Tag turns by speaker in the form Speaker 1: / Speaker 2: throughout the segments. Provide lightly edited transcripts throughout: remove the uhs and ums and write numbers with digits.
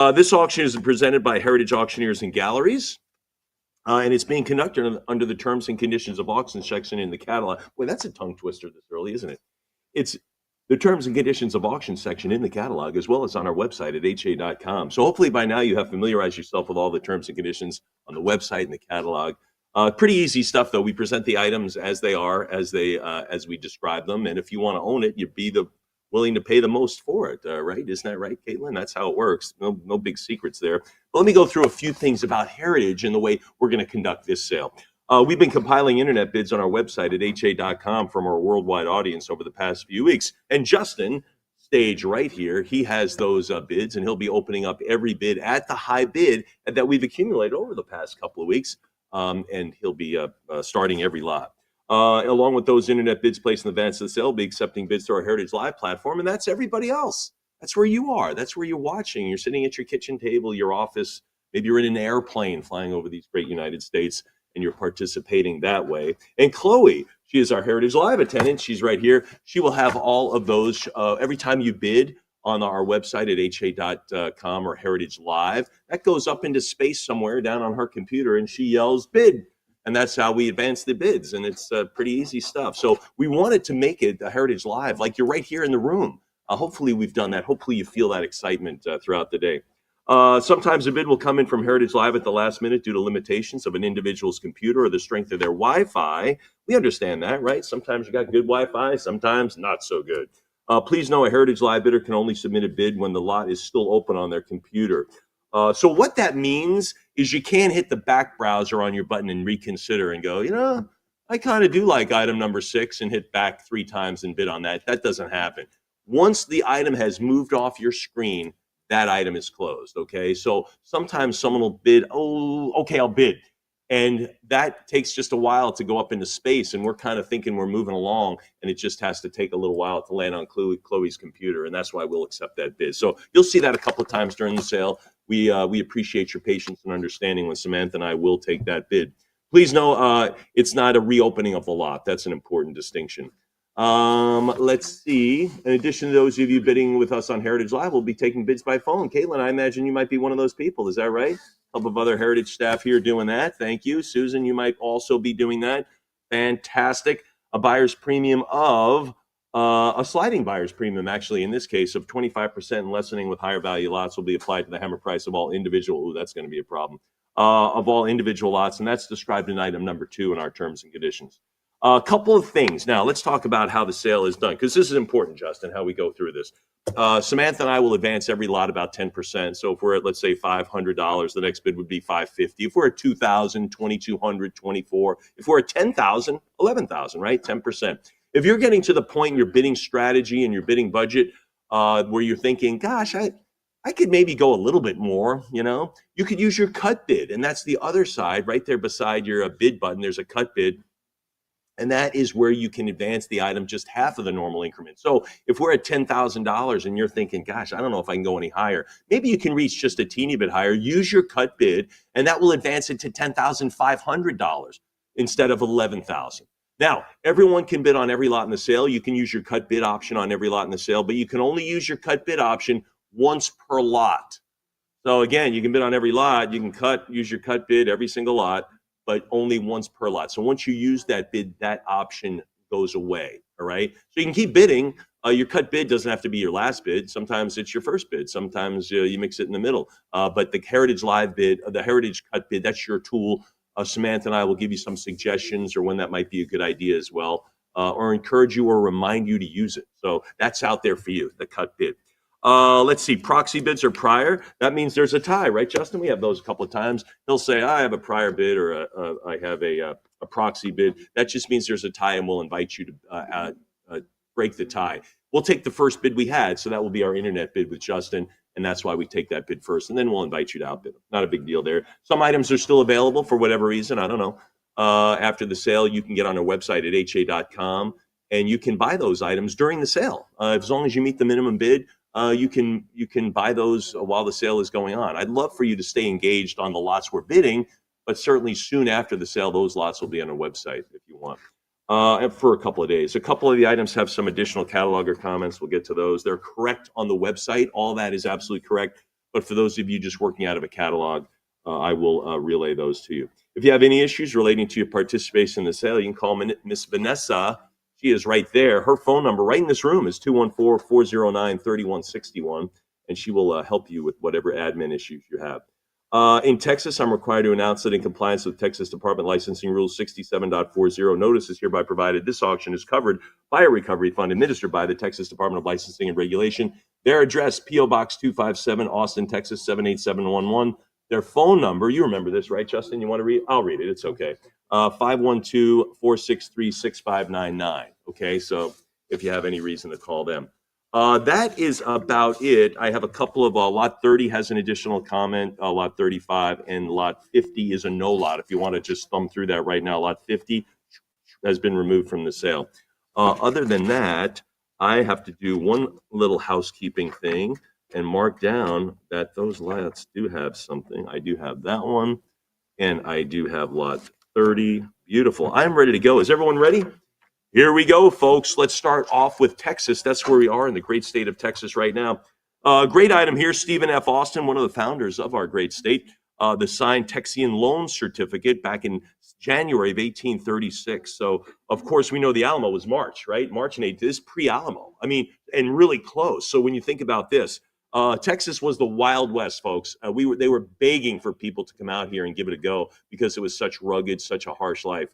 Speaker 1: This auction is presented by Heritage Auctioneers and Galleries, and it's being conducted under the terms and conditions of auction section in the catalog. Boy, that's a tongue twister this early, isn't it? It's the terms and conditions of auction section in the catalog, as well as on our website at ha.com. So hopefully by now you have familiarized yourself with all the terms and conditions on the website and the catalog. Pretty easy stuff, though. We present the items as they are, as we describe them, and if you want to own it, you'd be willing to pay the most for it, right? Isn't that right, Caitlin? That's how it works. No big secrets there. But let me go through a few things about Heritage and the way we're going to conduct this sale. We've been compiling internet bids on our website at ha.com from our worldwide audience over the past few weeks. And Justin, stage right here, he has those bids, and he'll be opening up every bid at the high bid that we've accumulated over the past couple of weeks. And he'll be starting every lot. Along with those internet bids placed in advance of the sale, we'll be accepting bids through our Heritage Live platform, and that's everybody else. That's where you are. That's where you're watching. You're sitting at your kitchen table, your office. Maybe you're in an airplane flying over these great United States, and you're participating that way. And Chloe, she is our Heritage Live attendant. She's right here. She will have all of those every time you bid on our website at ha.com or Heritage Live. That goes up into space somewhere down on her computer, and she yells, bid. And that's how we advance the bids, and it's pretty easy stuff. So we wanted to make it a Heritage Live, like you're right here in the room. Hopefully we've done that. Hopefully you feel that excitement throughout the day. Sometimes a bid will come in from Heritage Live at the last minute due to limitations of an individual's computer or the strength of their Wi-Fi. We understand that, right? Sometimes you got good Wi-Fi, sometimes not so good. Please know a Heritage Live bidder can only submit a bid when the lot is still open on their computer. So what that means is you can't hit the back browser on your button and reconsider and go, I kind of do like item number 6 and hit back 3 times and bid on that. That doesn't happen. Once the item has moved off your screen, that item is closed, okay? So sometimes someone will bid, I'll bid. And that takes just a while to go up into space, and we're kind of thinking we're moving along, and it just has to take a little while to land on Chloe's computer, and that's why we'll accept that bid. So you'll see that a couple of times during the sale. We appreciate your patience and understanding when Samantha and I will take that bid. Please know it's not a reopening of the lot. That's an important distinction. Let's see. In addition to those of you bidding with us on Heritage Live, we'll be taking bids by phone. Caitlin, I imagine you might be one of those people. Is that right? A couple of other Heritage staff here doing that. Thank you. Susan, you might also be doing that. Fantastic. A buyer's premium of a sliding buyer's premium, actually, in this case, of 25% and lessening with higher value lots will be applied to the hammer price of all individual. That's going to be a problem. Of all individual lots, and that's described in item number 2 in our terms and conditions. A couple of things. Now, let's talk about how the sale is done, because this is important, Justin, how we go through this. Samantha and I will advance every lot about 10%. So if we're at, let's say, $500, the next bid would be $550. If we're at $2,000, $2,200, $2,400. If we're at $10,000, $11,000, right? 10%. If you're getting to the point in your bidding strategy and your bidding budget where you're thinking, gosh, I could maybe go a little bit more, you could use your cut bid. And that's the other side right there beside your bid button. There's a cut bid. And that is where you can advance the item just half of the normal increment. So if we're at $10,000 and you're thinking, gosh, I don't know if I can go any higher, maybe you can reach just a teeny bit higher, use your cut bid, and that will advance it to $10,500 instead of $11,000. Now, everyone can bid on every lot in the sale. You can use your cut bid option on every lot in the sale, but you can only use your cut bid option once per lot. So again, you can bid on every lot. You can use your cut bid every single lot, but only once per lot. So once you use that bid, that option goes away, all right? So you can keep bidding. Your cut bid doesn't have to be your last bid. Sometimes it's your first bid. Sometimes you mix it in the middle. But the Heritage Live bid, the Heritage cut bid, that's your tool. Samantha and I will give you some suggestions or when that might be a good idea as well, or encourage you or remind you to use it. So that's out there for you, the cut bid. Let's see, proxy bids are prior. That means there's a tie, right, Justin? We have those a couple of times. He'll say, I have a prior bid or I have a proxy bid. That just means there's a tie, and we'll invite you to break the tie. We'll take the first bid we had, so that will be our internet bid with Justin, and that's why we take that bid first, and then we'll invite you to outbid them. Not a big deal there. Some items are still available for whatever reason. I don't know. After the sale, you can get on our website at ha.com, and you can buy those items during the sale. As long as you meet the minimum bid, you can buy those while the sale is going on. I'd love for you to stay engaged on the lots we're bidding, but certainly soon after the sale, those lots will be on our website if you want. And for a couple of days. A couple of the items have some additional catalog or comments. We'll get to those. They're correct on the website. All that is absolutely correct. But for those of you just working out of a catalog, I will relay those to you. If you have any issues relating to your participation in the sale, you can call Miss Vanessa. She is right there. Her phone number right in this room is 214-409-3161, and she will help you with whatever admin issues you have. In Texas, I'm required to announce that in compliance with Texas Department Licensing Rules 67.40, notice is hereby provided this auction is covered by a recovery fund administered by the Texas Department of Licensing and Regulation. Their address, P.O. Box 257, Austin, Texas 78711. Their phone number, you remember this, right, Justin? You want to read? I'll read it. It's okay. 512-463-6599. Okay, so if you have any reason to call them. That is about it. I have a couple of lot 30 has an additional comment, lot 35, and lot 50 is a no lot. If you want to just thumb through that right now, lot 50 has been removed from the sale. Other than that, I have to do one little housekeeping thing and mark down that those lots do have something. I do have that one, and I do have lot 30. Beautiful. I'm ready to go. Is everyone ready? Here we go, folks. Let's start off with Texas. That's where we are in the great state of Texas right now. Great item here. Stephen F. Austin, one of the founders of our great state, the signed Texian loan certificate back in January of 1836. So, of course, we know the Alamo was March, right? March and 8th. This is pre-Alamo. I mean, and really close. So when you think about this, Texas was the Wild West, folks. They were begging for people to come out here and give it a go because it was such rugged, such a harsh life.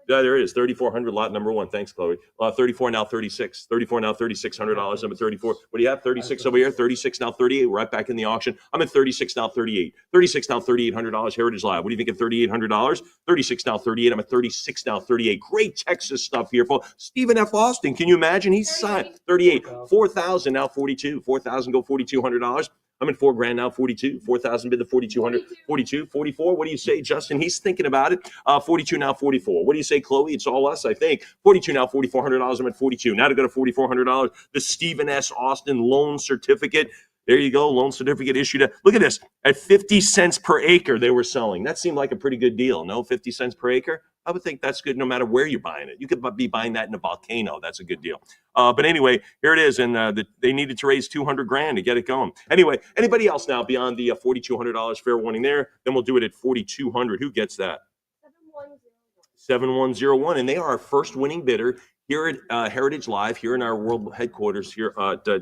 Speaker 1: Yeah, there it is. 3,400 lot number one. Thanks, Chloe. 34 now 36. 34 now $3,600. I'm at 34. What do you have? 36 over here. 36 now 38. We're right back in the auction. I'm at 36 now 38. 36 now $3,800. Heritage Live. What do you think of $3,800? 36 now 38. I'm at 36 now 38. Great Texas stuff here, folks. Stephen F. Austin. Can you imagine? He's signed 38. 4,000 now 42. 4,000 go $4,200. I'm at $4,000 now, 42. 4,000 bid the 4,200. 42, 44. What do you say, Justin? He's thinking about it. 42 now, 44. What do you say, Chloe? It's all us, I think. 42 now, $4,400. I'm at 42. Now to go to $4,400. The Stephen S. Austin loan certificate. There you go. Loan certificate issued. Look at this. At 50 cents per acre, they were selling. That seemed like a pretty good deal. No, 50 cents per acre? I would think that's good no matter where you're buying it. You could be buying that in a volcano. That's a good deal. But anyway, here it is. And they needed to raise $200,000 to get it going. Anyway, anybody else now beyond the $4,200 fair warning there? Then we'll do it at $4,200. Who gets that? 7101. And they are our first winning bidder here at Heritage Live, here in our world headquarters here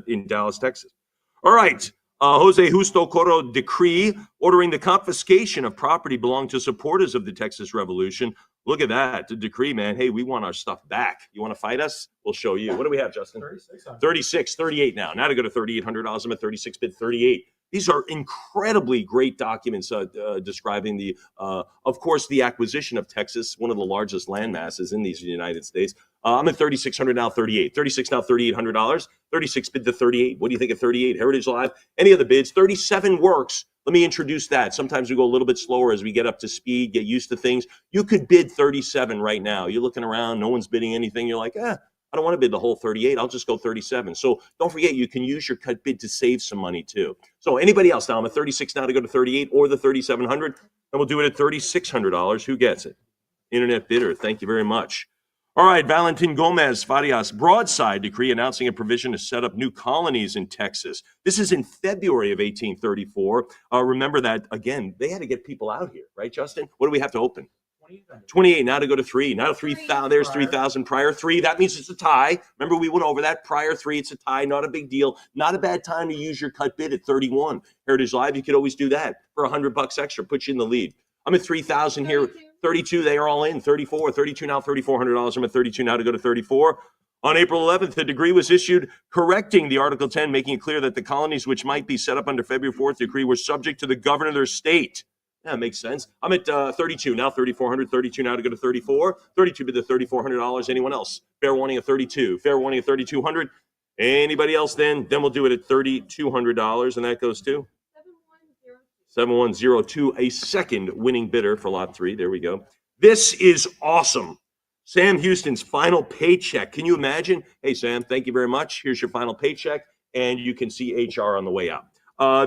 Speaker 1: in Dallas, Texas. All right. Jose Justo Coro decree ordering the confiscation of property belonging to supporters of the Texas Revolution. Look at that. The decree, man. Hey, we want our stuff back. You want to fight us? We'll show you. What do we have, Justin? 36, 38 now. Now to go to $3,800. I'm at 36 bid 38. These are incredibly great documents describing the, of course, the acquisition of Texas, one of the largest land masses in these United States. I'm at 3,600 now, 38. 36 now, $3,800. 36 bid to 38. What do you think of 38? Heritage Live. Any other bids? 37 works. Let me introduce that. Sometimes we go a little bit slower as we get up to speed, get used to things. You could bid 37 right now. You're looking around, no one's bidding anything. You're like, I don't want to bid the whole 38. I'll just go 37. So don't forget, you can use your cut bid to save some money too. So anybody else now? I'm at 36 now to go to 38 or the 3,700. And we'll do it at $3,600. Who gets it? Internet bidder. Thank you very much. All right, Valentin Gomez Farias, broadside decree announcing a provision to set up new colonies in Texas. This is in February of 1834. Remember that, again, they had to get people out here, right, Justin? What do we have to open? 28, now to go to 3. Now to 3,000, there's 3,000 prior 3. That means it's a tie. Remember, we went over that prior 3. It's a tie, not a big deal. Not a bad time to use your cut bid at 31. Heritage Live, you could always do that for $100 extra, put you in the lead. I'm at 3,000 here. 32, they are all in. 34, 32 now, $3,400. I'm at 32 now to go to 34. On April 11th, the decree was issued correcting the Article 10, making it clear that the colonies which might be set up under February 4th decree were subject to the governor of their state. Yeah, makes sense. I'm at 32 now, 3,400. 32 now to go to 34. 32 bid the $3,400. Anyone else? Fair warning at 32. Fair warning at 3,200. Anybody else then? Then we'll do it at $3,200, and that goes to 7102, a second winning bidder for lot 3. There we go. This is awesome. Sam Houston's final paycheck. Can you imagine? Hey, Sam, thank you very much. Here's your final paycheck, and you can see HR on the way out.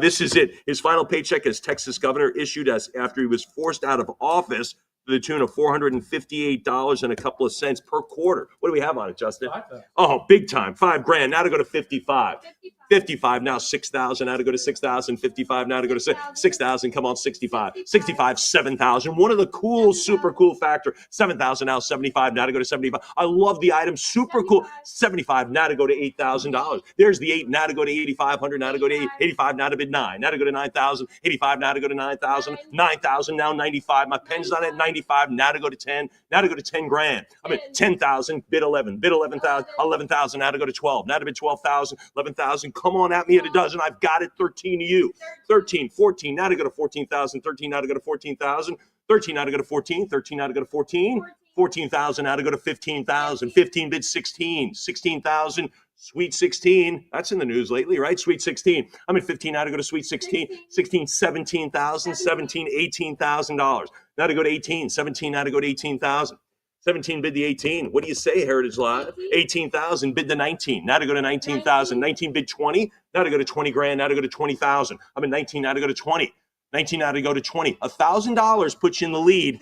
Speaker 1: This is it. His final paycheck as Texas governor issued us after he was forced out of office to the tune of $458 and a couple of cents per quarter. What do we have on it, Justin? Oh, big time. $5,000. Now to go to 55. 55 now 6,000 now to go to 6,000. 55 now to go to 6,000. Come on, 65. 65 7,000. One of the cool, super cool factor. 7,000 now 75 now to go to 75. I love the item. Super cool. 75 now to go to $8,000. There's the 8 now to go to 8,500 now to go to 85 now to bid 9 now to go to 9,000. 85 now to go to 9,000. 9,000 now 95. My pen's not at 95 now to go to 10. Now to go to 10 grand. I mean 10,000 bid 11. Bid 11,000. 11,000 now to go to 12. Now to bid 12,000. 11,000. Come on at me at a dozen. I've got it. 13 to you. 13. 14 now to go to 14,000. 13 now to go to 14,000. 13 now to go to 14. 13 now to go to 14. 14,000 now to go to 15,000. 15 bid 16. 16,000. Sweet 16. That's in the news lately, right? Sweet 16. I'm at 15 now to go to Sweet 16. 16, 17,000. 17, $18,000. Now to go to 18. 17 now to go to 18,000. 17 bid the 18. What do you say, Heritage Live? 18,000 bid the 19. Now to go to 19,000. 19 bid 20. Now to go to 20 grand. Now to go to 20,000. I'm at 19 now to go to 20. 19 now to go to 20. $1,000 puts you in the lead.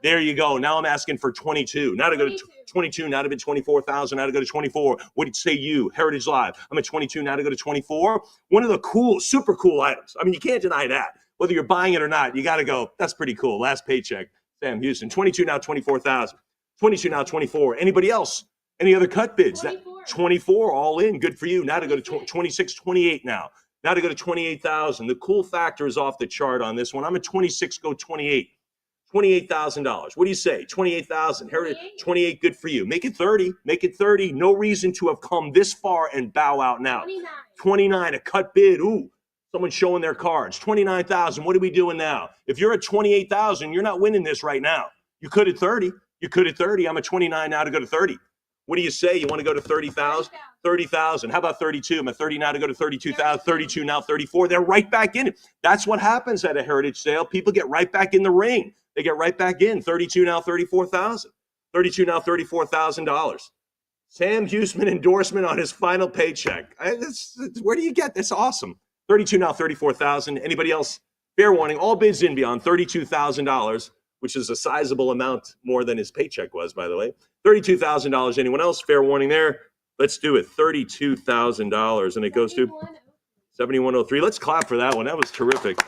Speaker 1: There you go. Now I'm asking for 22. Now to go to 22. Now to bid 24,000. Now to go to 24. What did you say, you? Heritage Live. I'm at 22 now to go to 24. One of the cool, super cool items. I mean, you can't deny that. Whether you're buying it or not, you got to go, that's pretty cool. Last paycheck. Sam Houston. 22 now, 24,000. 22 now, 24. Anybody else? Any other cut bids? 24, all in. Good for you. Now to go to 26, 28 now. Now to go to 28,000. The cool factor is off the chart on this one. I'm at 26, go 28. $28,000. What do you say? 28,000. 28, good for you. Make it 30. Make it 30. No reason to have come this far and bow out now. 29, a cut bid. Ooh, someone's showing their cards. 29,000. What are we doing now? If you're at 28,000, you're not winning this right now. You could at 30. You could at 30. I'm at 29 now to go to 30. What do you say? You want to go to 30,000? 30,000. How about 32? I'm at 30 now to go to 32,000. 32 now, 34. They're right back in it. That's what happens at a heritage sale. People get right back in the ring. They get right back in. 32 now, 34,000. 32 now, $34,000. Sam Huseman endorsement on his final paycheck. Where do you get this? Awesome. 32 now, 34,000. Anybody else? Fair warning. All bids in beyond $32,000. Which is a sizable amount more than his paycheck was, by the way. $32,000. Anyone else? Fair warning there. Let's do it. $32,000. And it goes to 7103. Let's clap for that one. That was terrific.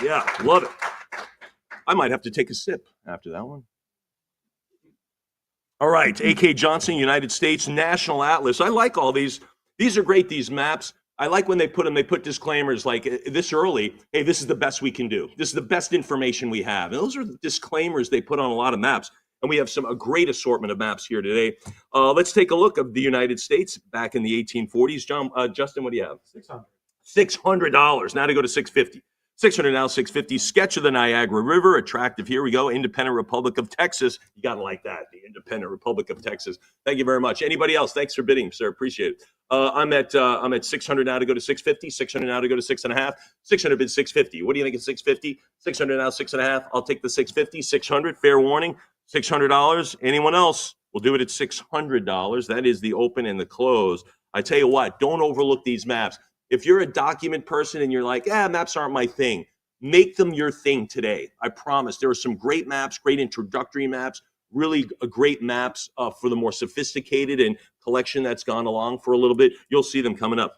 Speaker 1: Yeah, love it. I might have to take a sip after that one. All right. A.K. Johnson, United States National Atlas. I like all these. These are great, these maps. I like when they put disclaimers like this early. Hey, this is the best we can do. This is the best information we have. And those are the disclaimers they put on a lot of maps. And we have a great assortment of maps here today. Let's take a look at the United States back in the 1840s. Justin, what do you have? $600. Now to go to 650. 600 now, 650. Sketch of the Niagara River. Attractive. Here we go. Independent Republic of Texas. You got to like that. The Independent Republic of Texas. Thank you very much. Anybody else? Thanks for bidding, sir. Appreciate it. I'm at 600 now to go to 650. 600 now to go to 6.5. 600 bid 650. What do you think of 650? 600 now, 6.5. I'll take the 650. 600. Fair warning. $600. Anyone else? We'll do it at $600. That is the open and the close. I tell you what, don't overlook these maps. If you're a document person and you're like, maps aren't my thing, make them your thing today. I promise. There are some great maps, great introductory maps, really great maps for the more sophisticated and collection that's gone along for a little bit. You'll see them coming up.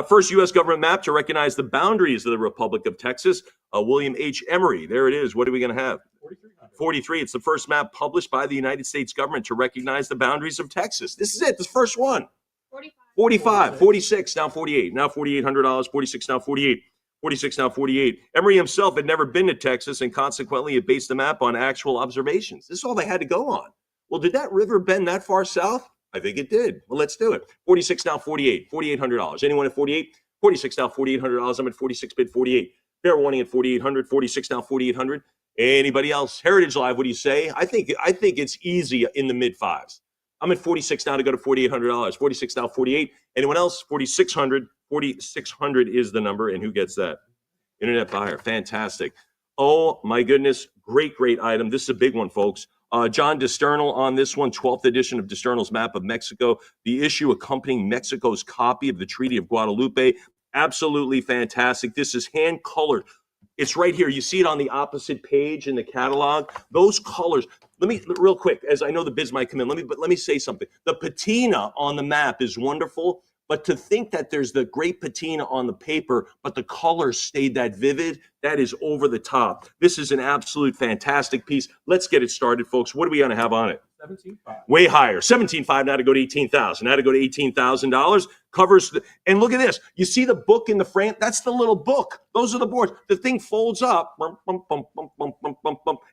Speaker 1: First U.S. government map to recognize the boundaries of the Republic of Texas, William H. Emery. There it is. What are we going to have? 43. It's the first map published by the United States government to recognize the boundaries of Texas. This is it. The first one. 45, 46, now 48, now $4,800, 46, now 48, 46, now 48. Emery himself had never been to Texas, and consequently, it based the map on actual observations. This is all they had to go on. Well, did that river bend that far south? I think it did. Well, let's do it. 46, now 48, $4,800. Anyone at 48? 46, now $4,800. I'm at 46, bid 48. Fair warning at 4,800, 46, now 4,800. Anybody else? Heritage Live, what do you say? I think it's easy in the mid fives. I'm at 46 now to go to $4,800. 46 now, 48. Anyone else? 4,600. 4,600 is the number, and who gets that? Internet buyer. Fantastic. Oh, my goodness. Great, great item. This is a big one, folks. John Disternal on this one, 12th edition of Disternal's Map of Mexico. The issue accompanying Mexico's copy of the Treaty of Guadalupe. Absolutely fantastic. This is hand-colored. It's right here. You see it on the opposite page in the catalog. Those colors. Let me, real quick, as I know the bids might come in, let me say something. The patina on the map is wonderful, But to think that there's the great patina on the paper, but the colors stayed that vivid, that is over the top. This is an absolute fantastic piece. Let's get it started, folks. What are we going to have on it?
Speaker 2: 17.5.
Speaker 1: Way higher. 17.5 now to go to 18,000. Now to go to $18,000. Covers the, and look at this. You see the book in the frame? That's the little book. Those are the boards. The thing folds up, and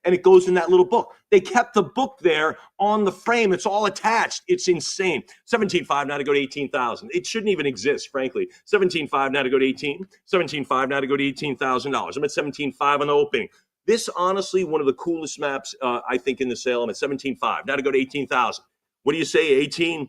Speaker 1: it goes in that little book. They kept the book there on the frame. It's all attached. It's insane. 17.5 now to go to 18,000. It shouldn't even exist, frankly. 17.5 now to go to 18. 17.5 now to go to $18,000. I'm at 17.5 on the opening. This, honestly, one of the coolest maps, I think, in the sale. I'm at 17.5. Now to go to 18,000. What do you say? 18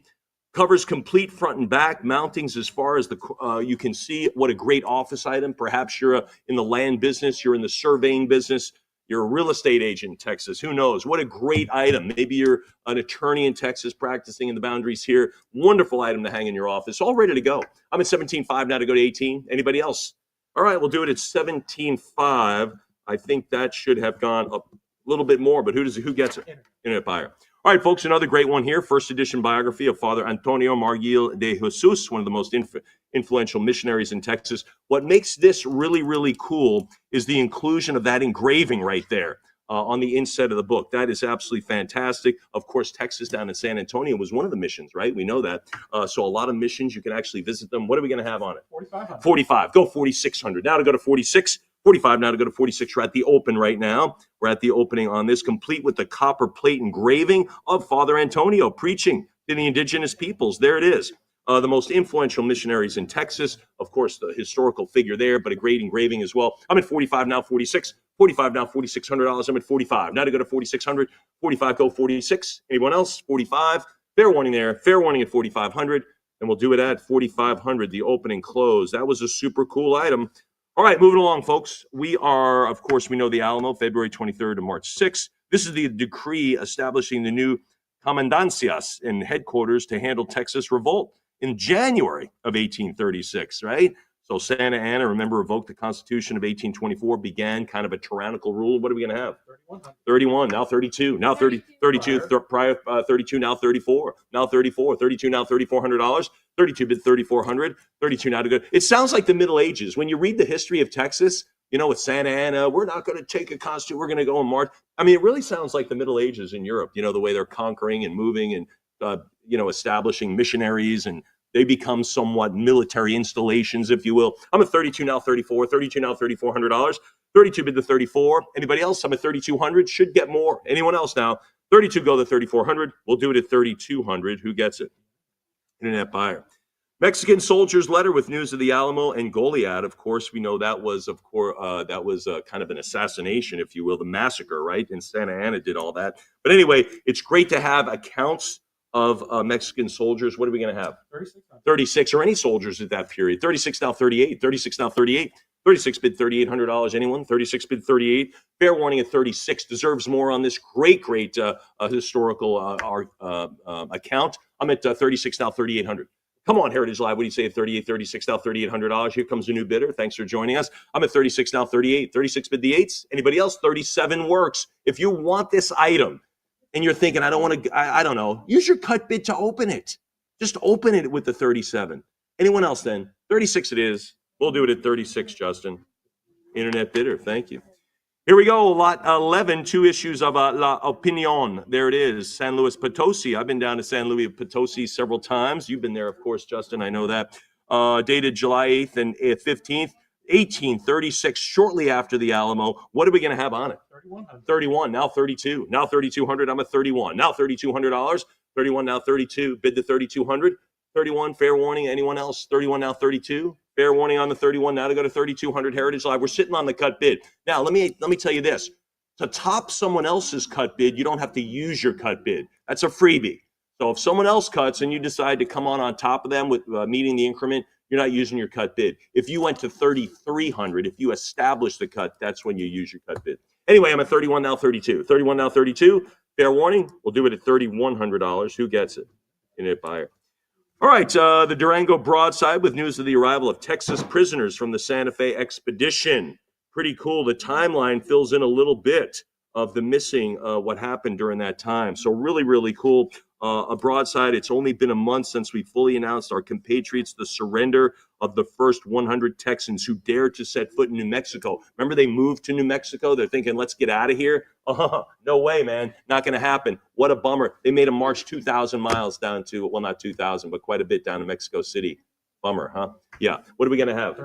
Speaker 1: covers complete front and back mountings as far as the you can see. What a great office item. Perhaps you're in the land business. You're in the surveying business. You're a real estate agent in Texas. Who knows? What a great item. Maybe you're an attorney in Texas practicing in the boundaries here. Wonderful item to hang in your office. All ready to go. I'm at 17.5 now to go to 18. Anybody else? All right, we'll do it at 17.5. I think that should have gone up a little bit more, but who gets it? Internet buyer. All right, folks, another great one here. First edition biography of Father Antonio Margil de Jesus, one of the most influential missionaries in Texas. What makes this really, really cool is the inclusion of that engraving right there on the inside of the book. That is absolutely fantastic. Of course, Texas down in San Antonio was one of the missions, right? We know that. So a lot of missions, you can actually visit them. What are we going to have on it?
Speaker 2: 4,500.
Speaker 1: 45. Go 4,600. Now to go to 46. 45 now to go to 46. We're at the open right now. We're at the opening on this, complete with the copper plate engraving of Father Antonio preaching to the indigenous peoples. There it is. The most influential missionaries in Texas. Of course, the historical figure there, but a great engraving as well. I'm at 45 now, 46. 45 now, $4,600. I'm at 45. Now to go to 4,600. 45, go 46. Anyone else? 45. Fair warning there. Fair warning at 4,500. And we'll do it at 4,500, the opening close. That was a super cool item. All right, moving along, folks. We are, of course, we know the Alamo, February 23rd to March 6th. This is the decree establishing the new comandancias and headquarters to handle Texas revolt in January of 1836, right? So Santa Anna, remember, revoked the Constitution of 1824, began kind of a tyrannical rule. What are we going to have? 31, now 32, now 30, 32, prior 32, now 34, now 34, 32, now $3,400, 32 bid 3,400, 32 now to go. It sounds like the Middle Ages. When you read the history of Texas, you know, with Santa Anna, we're not going to take a constitution, we're going to go and march. I mean, it really sounds like the Middle Ages in Europe, you know, the way they're conquering and moving and, you know, establishing missionaries, and they become somewhat military installations, if you will. I'm at 32 now, 34, 32 now, $3,400, 32 bid to 34. Anybody else? I'm at 3,200. Should get more. Anyone else now? 32 go to 3,400. We'll do it at 3,200. Who gets it? Internet buyer. Mexican soldier's letter with news of the Alamo and Goliad. Of course, we know that was, kind of an assassination, if you will, the massacre, right? And Santa Anna did all that. But anyway, it's great to have accounts of Mexican soldiers. What are we going to have? 36, or any soldiers at that period. 36 now, 38. 36 now, 38. 36 bid $3,800. Anyone? 36 bid 38. Fair warning at 36. Deserves more on this great historical account. I'm at 36 now, 3,800. Come on, Heritage Live. What do you say at 38, 36 now, $3,800? Here comes a new bidder. Thanks for joining us. I'm at 36 now, 38. 36 bid the 8s. Anybody else? 37 works. If you want this item and you're thinking, I don't want to, I don't know, use your cut bid to open it. Just open it with the 37. Anyone else then? 36 it is. We'll do it at 36, Justin. Internet bidder. Thank you. Here we go. Lot 11, 2 issues of La Opinion. There it is. San Luis Potosi. I've been down to San Luis Potosi several times. You've been there, of course, Justin. I know that. Dated July 8th and 15th, 1836, shortly after the Alamo. What are we going to have on it? 31, now 32. Now 3,200. I'm at 31. Now $3,200. 31, now 32. Bid the 3,200. 31, fair warning. Anyone else? 31, now 32. Fair warning on the 31. Now to go to 3,200 Heritage Live. We're sitting on the cut bid. Now, let me tell you this. To top someone else's cut bid, you don't have to use your cut bid. That's a freebie. So if someone else cuts and you decide to come on top of them with meeting the increment, you're not using your cut bid. If you went to 3,300, if you establish the cut, that's when you use your cut bid. Anyway, I'm at 31, now 32. 31, now 32. Fair warning. We'll do it at $3,100. Who gets it? Internet buyer. All right, the Durango broadside with news of the arrival of Texas prisoners from the Santa Fe expedition. Pretty cool. The timeline fills in a little bit of the missing, what happened during that time. So really, really cool. a broadside. It's only been a month since we fully announced our compatriots the surrender of the first 100 Texans who dared to set foot in New Mexico. Remember, they moved to New Mexico. They're thinking, let's get out of here. No way, man. Not going to happen. What a bummer. They made them march 2,000 miles down to, well, not 2,000, but quite a bit down to Mexico City. Bummer, huh? Yeah. What are we going to have?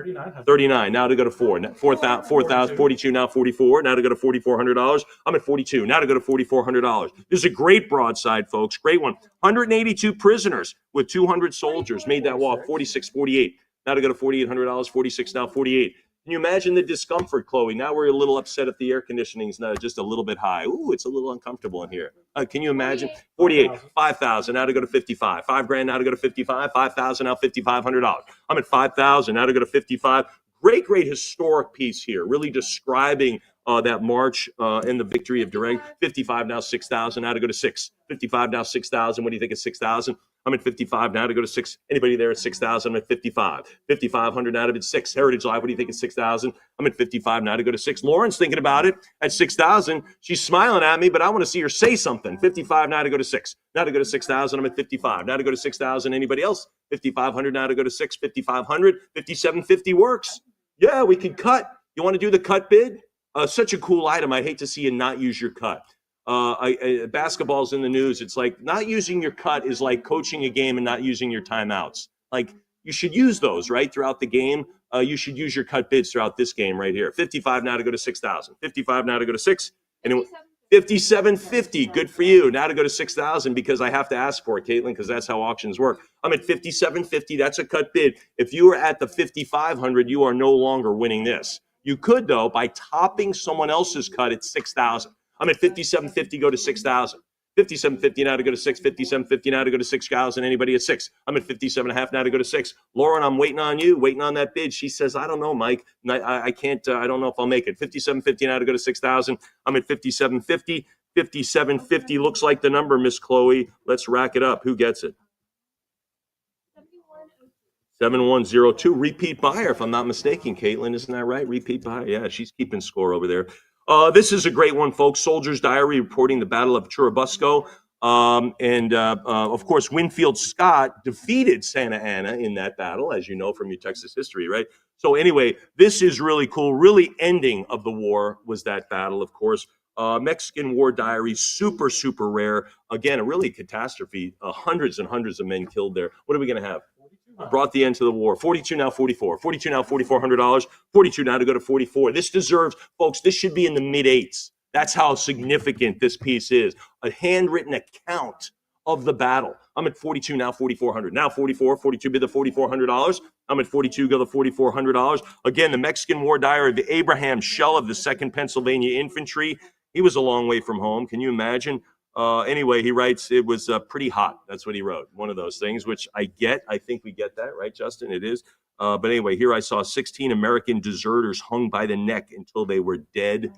Speaker 1: 39. Now to go to 4,000, 42, now 44. Now to go to $4,400. I'm at 42. Now to go to $4,400. This is a great broadside, folks. Great one. 182 prisoners with 200 soldiers made that walk. 46, 48. Now to go to $4,800. 46, now 48. Can you imagine the discomfort, Chloe? Now we're a little upset if the air conditioning's not just a little bit high. Ooh, it's a little uncomfortable in here. Can you imagine? 48, 5,000, now to go to 55. $5,000 now to go to 55. 5,000 now $5,500. I'm at 5,000 now to go to 55. Great historic piece here, really describing that march and the victory of Durang. 55 now 6,000 now to go to 6. 55 now 6,000. What do you think of 6,000? I'm at 55 now to go to 6. Anybody there at 6,000? I'm at 55. 5,500 now to bid 6. Heritage Live, what do you think of 6,000? I'm at 55 now to go to 6. Lauren's thinking about it at 6,000. She's smiling at me, but I want to see her say something. 55 now to go to 6. Now to go to 6,000. I'm at 55. Now to go to 6,000. Anybody else? 5,500 now to go to 6. 5,500. 5,750 works. Yeah, we can cut. You want to do the cut bid? Such a cool item. I hate to see you not use your cut. Basketball's in the news. It's like not using your cut is like coaching a game and not using your timeouts. Like you should use those, right, throughout the game. You should use your cut bids throughout this game right here. 55 now to go to 6,000. 55 now to go to 6. And 5750. Good for you. Now to go to 6,000 because I have to ask for it, Caitlin, because that's how auctions work. I'm at 5750. That's a cut bid. If you were at the 5,500, you are no longer winning this. You could, though, by topping someone else's cut at 6,000. I'm at 5750, go to 6,000. 5750 now to go to 6. 5750 now to go to 6,000. Anybody at 6? I'm at 57.5 now to go to 6. Lauren, I'm waiting on you, waiting on that bid. She says, I don't know, Mike. I can't, I don't know if I'll make it. 5750 now to go to 6,000. I'm at 5750. 5750 looks like the number, Miss Chloe. Let's rack it up. Who gets it? 7102. Repeat buyer, if I'm not mistaken, Caitlin. Isn't that right? Repeat buyer. Yeah, she's keeping score over there. This is a great one, folks. Soldier's Diary reporting the Battle of Churubusco. Of course, Winfield Scott defeated Santa Anna in that battle, as you know from your Texas history, right? So anyway, this is really cool. Really ending of the war was that battle, of course. Mexican War Diary, super, super rare. Again, a really catastrophe. Hundreds and hundreds of men killed there. What are we going to have? Brought the end to the war. 42 now 44. 42 now $4,400. 42 now to go to 44. This deserves, folks, this should be in the mid-8s. That's how significant this piece is. A handwritten account of the battle. I'm at 42 now $4,400. Now 44. 42 bid the $4,400. I'm at 42, go the $4,400. Again, the Mexican War Diary of Abraham Shell of the 2nd Pennsylvania Infantry. He was a long way from home. Can you imagine? Anyway, he writes, it was pretty hot. That's what he wrote. One of those things, which I get. I think we get that, right, Justin? It is. But anyway, here I saw 16 American deserters hung by the neck until they were dead.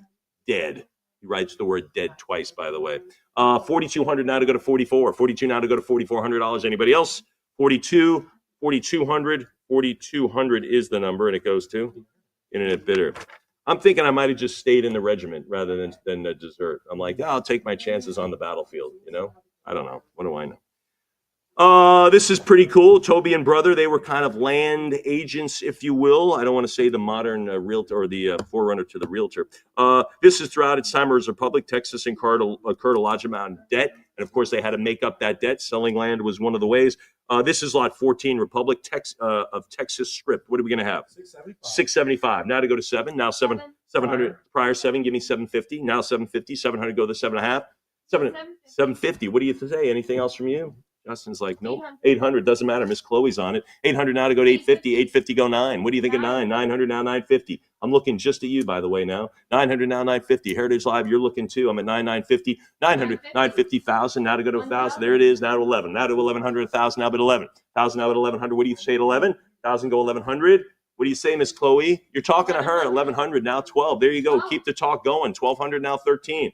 Speaker 1: He writes the word dead twice, by the way. 4,200 now to go to 44. 42 now to go to $4,400. Anybody else? 42, 4,200. 4,200 is the number, and it goes to Internet Bidder. I'm thinking I might have just stayed in the regiment rather than a desert. I'm like, I'll take my chances on the battlefield, you know? I don't know. What do I know? This is pretty cool. Toby and brother, they were kind of land agents, if you will. I don't want to say the modern realtor or the forerunner to the realtor. This is throughout its time as Republic, Texas incurred a large amount of debt. And of course, they had to make up that debt. Selling land was one of the ways. This is lot 14, Republic of Texas Strip. What are we going to have? 675. Now to go to 7. Now 700. Prior 7, give me 750. Now 750. 700, go to 7.5. 750. What do you say? Anything else from you? Justin's like, nope. 800. Doesn't matter. Miss Chloe's on it. 800 now to go to 850. 850, go 9. What do you think of 9? 900 now 950. I'm looking just at you, by the way, now. 900 now 950. Heritage Live, you're looking too. I'm at 950. 900, 950,000. Now to go to 1,000. There it is. Now to 11. Now to 1,100. 1,000 now at 11. 1,000 now at 1,100. What do you say at 11? 1,000 go 1,100. What do you say, Miss Chloe? You're talking to her at 1,100 now 12. There you go. Keep the talk going. 1,200 now 13.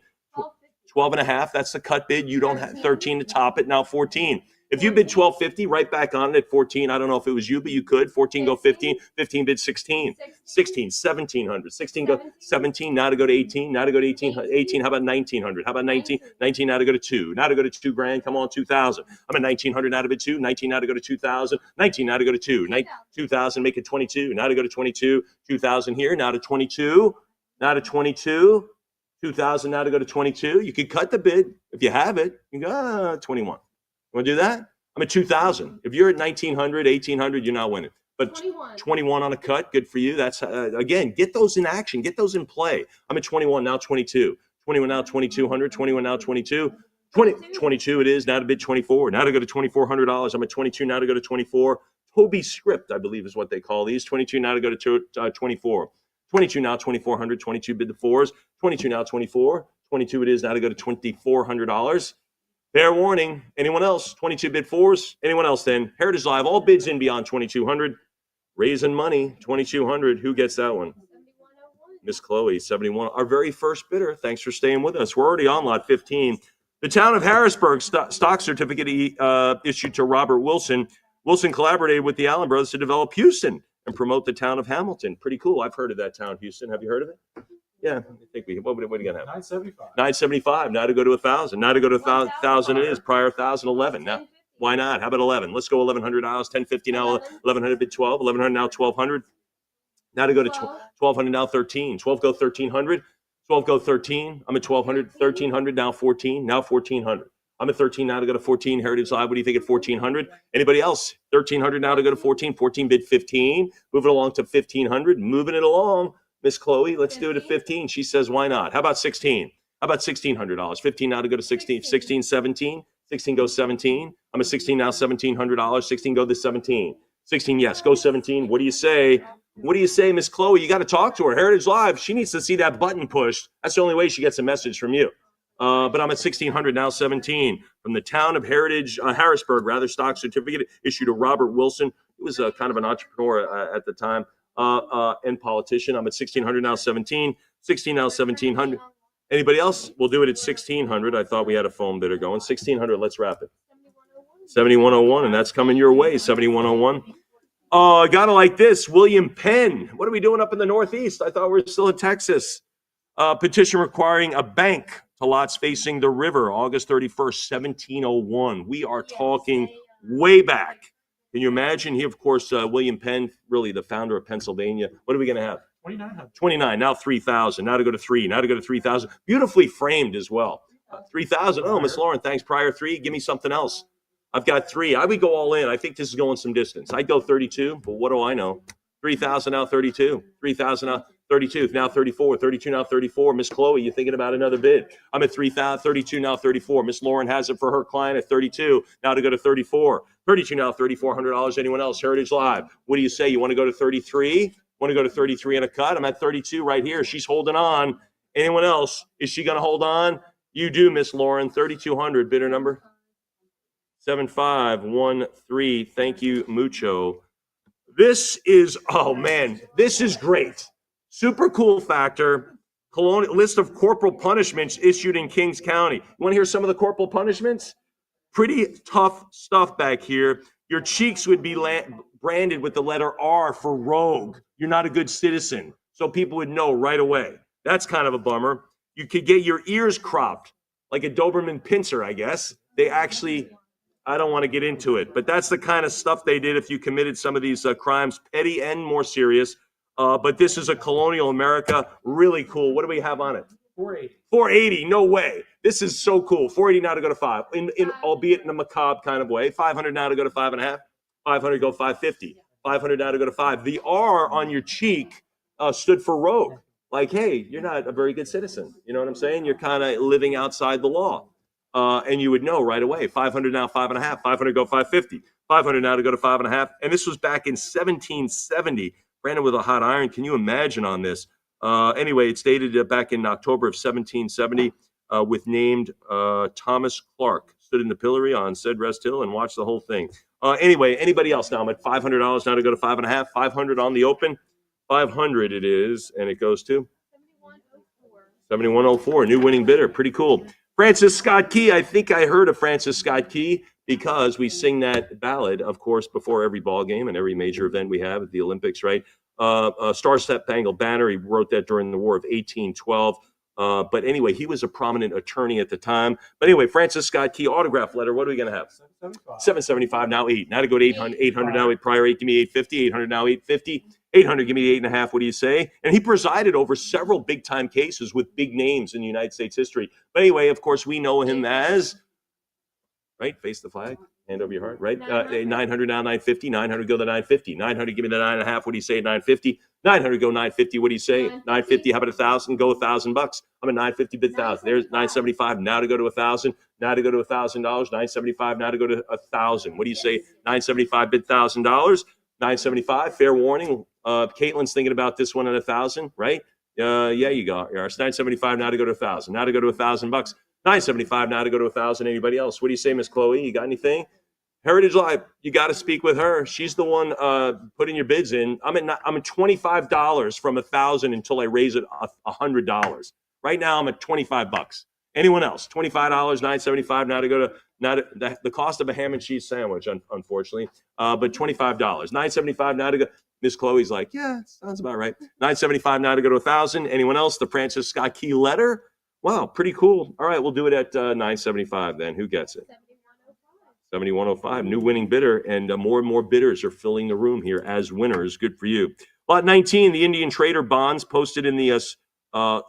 Speaker 1: 12 and a half. That's the cut bid. You don't have 13 to top it. Now 14. If you bid 1250, right back on it at 14. I don't know if it was you, but you could. 14 go 15. 15 bid 16. 16, 1700. 16 go 17. Now to go to 18. Now to go to 18. 18. How about 1900? How about 19? 19 now to go to 2. Now to go to 2 grand. Come on, 2000. I'm at 1900 now to bid 2. 19 now to go to 2000. 19 now to go to 2. 2000 make it 22. Now to go to 22. 2000 here. Now to 22. Now to 22. 2000 now to go to 22. You could cut the bid if you have it. You go 21. You want to do that? I'm at 2,000. If you're at 1,900, 1,800, you're not winning. But 21 on a cut, good for you. That's, again, get those in action. Get those in play. I'm at 21, now 22. 21 now, 2,200. 21 now, 22. 22 it is. Now to bid 24. Now to go to $2,400. I'm at 22, now to go to 24. Toby script, I believe is what they call these. 22 now to go to 24. 22 now, 2,400. 22 bid the fours. 22 now, 24. 22 it is. Now to go to $2,400. Fair warning. Anyone else? 22 bid fours. Anyone else then? Heritage Live. All bids in beyond 2,200. Raising money. 2,200. Who gets that one? Miss Chloe, 71. Our very first bidder. Thanks for staying with us. We're already on lot 15. The town of Harrisburg stock certificate issued to Robert Wilson. Wilson collaborated with the Allen brothers to develop Houston and promote the town of Hamilton. Pretty cool. I've heard of that town, Houston. Have you heard of it? Yeah, I think what are you going to have?
Speaker 2: 975.
Speaker 1: 975. Now to go to 1,000. Now to go to 1,000 it is. Prior 1,011. Now, why not? How about 11? Let's go $1,100. 1050 now. 1,100 bid 12. 1,100 now 1,200. Now to go to 1,200 now 13. 12 go 1,300. 12 go 13. I'm at 1,200. 1,300 now 14. Now 1,400. I'm at 13 now to go to 14. Heritage Live. What do you think at 1,400? Anybody else? 1,300 now to go to 14. 14 bid 15. Moving along to 1,500. Moving it along. Miss Chloe, let's do it at 15. She says, why not? How about 16? How about $1,600? 15 now to go to 16. 16, 17. 16 goes 17. I'm at 16 now, $1,700. 16 go to 17. 16, yes, go 17. What do you say? What do you say, Miss Chloe? You got to talk to her. Heritage Live, she needs to see that button pushed. That's the only way she gets a message from you. But I'm at 1,600 now, 17. From the town of Harrisburg, stock certificate issued to Robert Wilson. He was kind of an entrepreneur at the time. And politician. I'm at 1,600 now, 17. 16 now, 1,700. Anybody else? We'll do it at 1,600. I thought we had a phone bidder going. 1,600. Let's wrap it. 7,101, and that's coming your way. 7,101. Got it like this. William Penn. What are we doing up in the Northeast? I thought we were still in Texas. Petition requiring a bank to lots facing the river. August 31st, 1701. We are talking way back. Can you imagine? He, of course, William Penn, really the founder of Pennsylvania. What are we going to have?
Speaker 2: 2,900.
Speaker 1: 29, now 3,000. Now to go to 3, now to go to 3,000. Beautifully framed as well. 3,000. Oh, Miss Lauren, thanks. Prior 3, give me something else. I've got 3. I would go all in. I think this is going some distance. I'd go 32, but what do I know? 3,000 now 32. 3,000 now 32. Now 34. 32 now 34. Miss Chloe, you thinking about another bid? I'm at 3,000. 32 now 34. Miss Lauren has it for her client at 32. Now to go to 34. 32 now, $3,400. Anyone else? Heritage Live. What do you say? You want to go to 33? Want to go to 33 and a cut? I'm at 32 right here. She's holding on. Anyone else? Is she going to hold on? You do, Miss Lauren. 3,200. Bidder number? 7513. Thank you, mucho. This is, oh man, this is great. Super cool factor. Colonial list of corporal punishments issued in Kings County. You want to hear some of the corporal punishments? Pretty tough stuff back here. Your cheeks would be branded with the letter R for rogue. You're not a good citizen. So people would know right away. That's kind of a bummer. You could get your ears cropped like a Doberman pincer, I guess. They actually, I don't want to get into it, but that's the kind of stuff they did if you committed some of these crimes, petty and more serious. But this is a colonial America. Really cool. What do we have on it?
Speaker 2: 480.
Speaker 1: 480. No way. This is so cool. 480 now to go to 5, albeit in a macabre kind of way. 500 now to go to 5.5. 500 go 550. 500 now to go to 5. The R on your cheek stood for rogue. Like, hey, you're not a very good citizen. You know what I'm saying? You're kind of living outside the law. And you would know right away. 500 now, 5.5. 500 go 550. 500 now to go to 5.5. And this was back in 1770. Brandon with a hot iron. Can you imagine on this? Anyway, it's dated back in October of 1770 with named Thomas Clark. Stood in the pillory on said rest hill and watched the whole thing. Anyway, anybody else now? I'm at $500 now to go to 5.5. 500 on the open. 500 it is, and it goes to 7104. New winning bidder. Pretty cool. Francis Scott Key. I think I heard of Francis Scott Key. because we sing that ballad, of course, before every ball game and every major event we have at the Olympics, right? Star Spangled Banner. He wrote that during the War of 1812. But anyway, he was a prominent attorney at the time. But anyway, Francis Scott Key autograph letter. What are we going to have? 775 now 8. Now to go to 800. 800 now. Prior 8, give me 850. 800 now 850. 800, give me 8.5. What do you say? And he presided over several big time cases with big names in United States history. But anyway, of course, we know him as, right? Face the flag, hand over your heart, right? 900 now 950. 900 go to 950. 900, give me the 9.5. What do you say? 950. 900 go 950. What do you say? 950. How about 1,000? Go $1,000. I'm at 950 bid 1,000. There's 975. Now to go to 1,000. Now to go to $1,000. 975. Now to go to 1,000. What do you say? 975 bid $1,000. 975. Fair warning. Caitlin's thinking about this one at 1,000, right? Yeah, you go. It's 975 now to go to 1,000. Now to go to $1,000. 975 now to go to 1,000. Anybody else? What do you say, Miss Chloe? You got anything? Heritage Live, you got to speak with her. She's the one putting your bids in. I'm at $25 from 1,000 until I raise it $100. Right now, I'm at $25. Anyone else? $25, $975 now to go to the cost of a ham and cheese sandwich, unfortunately. But $25, $975 now to go. Miss Chloe's like, yeah, sounds about right. $975 now to go to 1,000. Anyone else? The Francis Scott Key letter. Wow, pretty cool. All right, we'll do it at $975 then. Who gets it? 7105, new winning bidder, and more bidders are filling the room here as winners. Good for you. Lot 19, the Indian Trader bonds posted in the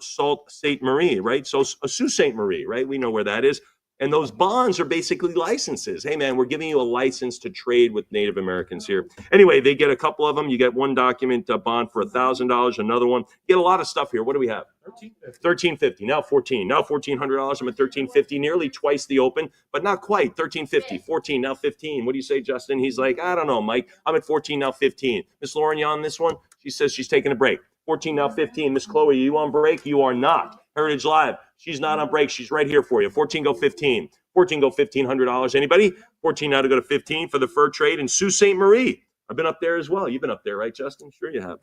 Speaker 1: Sault Ste. Marie, right? So Sault Ste. Marie, right? We know where that is. And those bonds are basically licenses. Hey, man, we're giving you a license to trade with Native Americans here. Anyway, they get a couple of them. You get one document bond for $1,000, another one. You get a lot of stuff here. What do we have? $1,350. Now 14. Now $1,400. I'm at $1,350, nearly twice the open, but not quite. $1,350. 14. Now 15. What do you say, Justin? He's like, I don't know, Mike. I'm at 14. Now 15. Miss Lauren, you on this one? She says she's taking a break. 14 now 15. Miss Chloe, you on break? You are not. Heritage Live, she's not on break. She's right here for you. 14 go 15. 14 go $1,500. Anybody? 14 now to go to 15 for the fur trade in Sault Ste. Marie. I've been up there as well. You've been up there, right, Justin? Sure you have.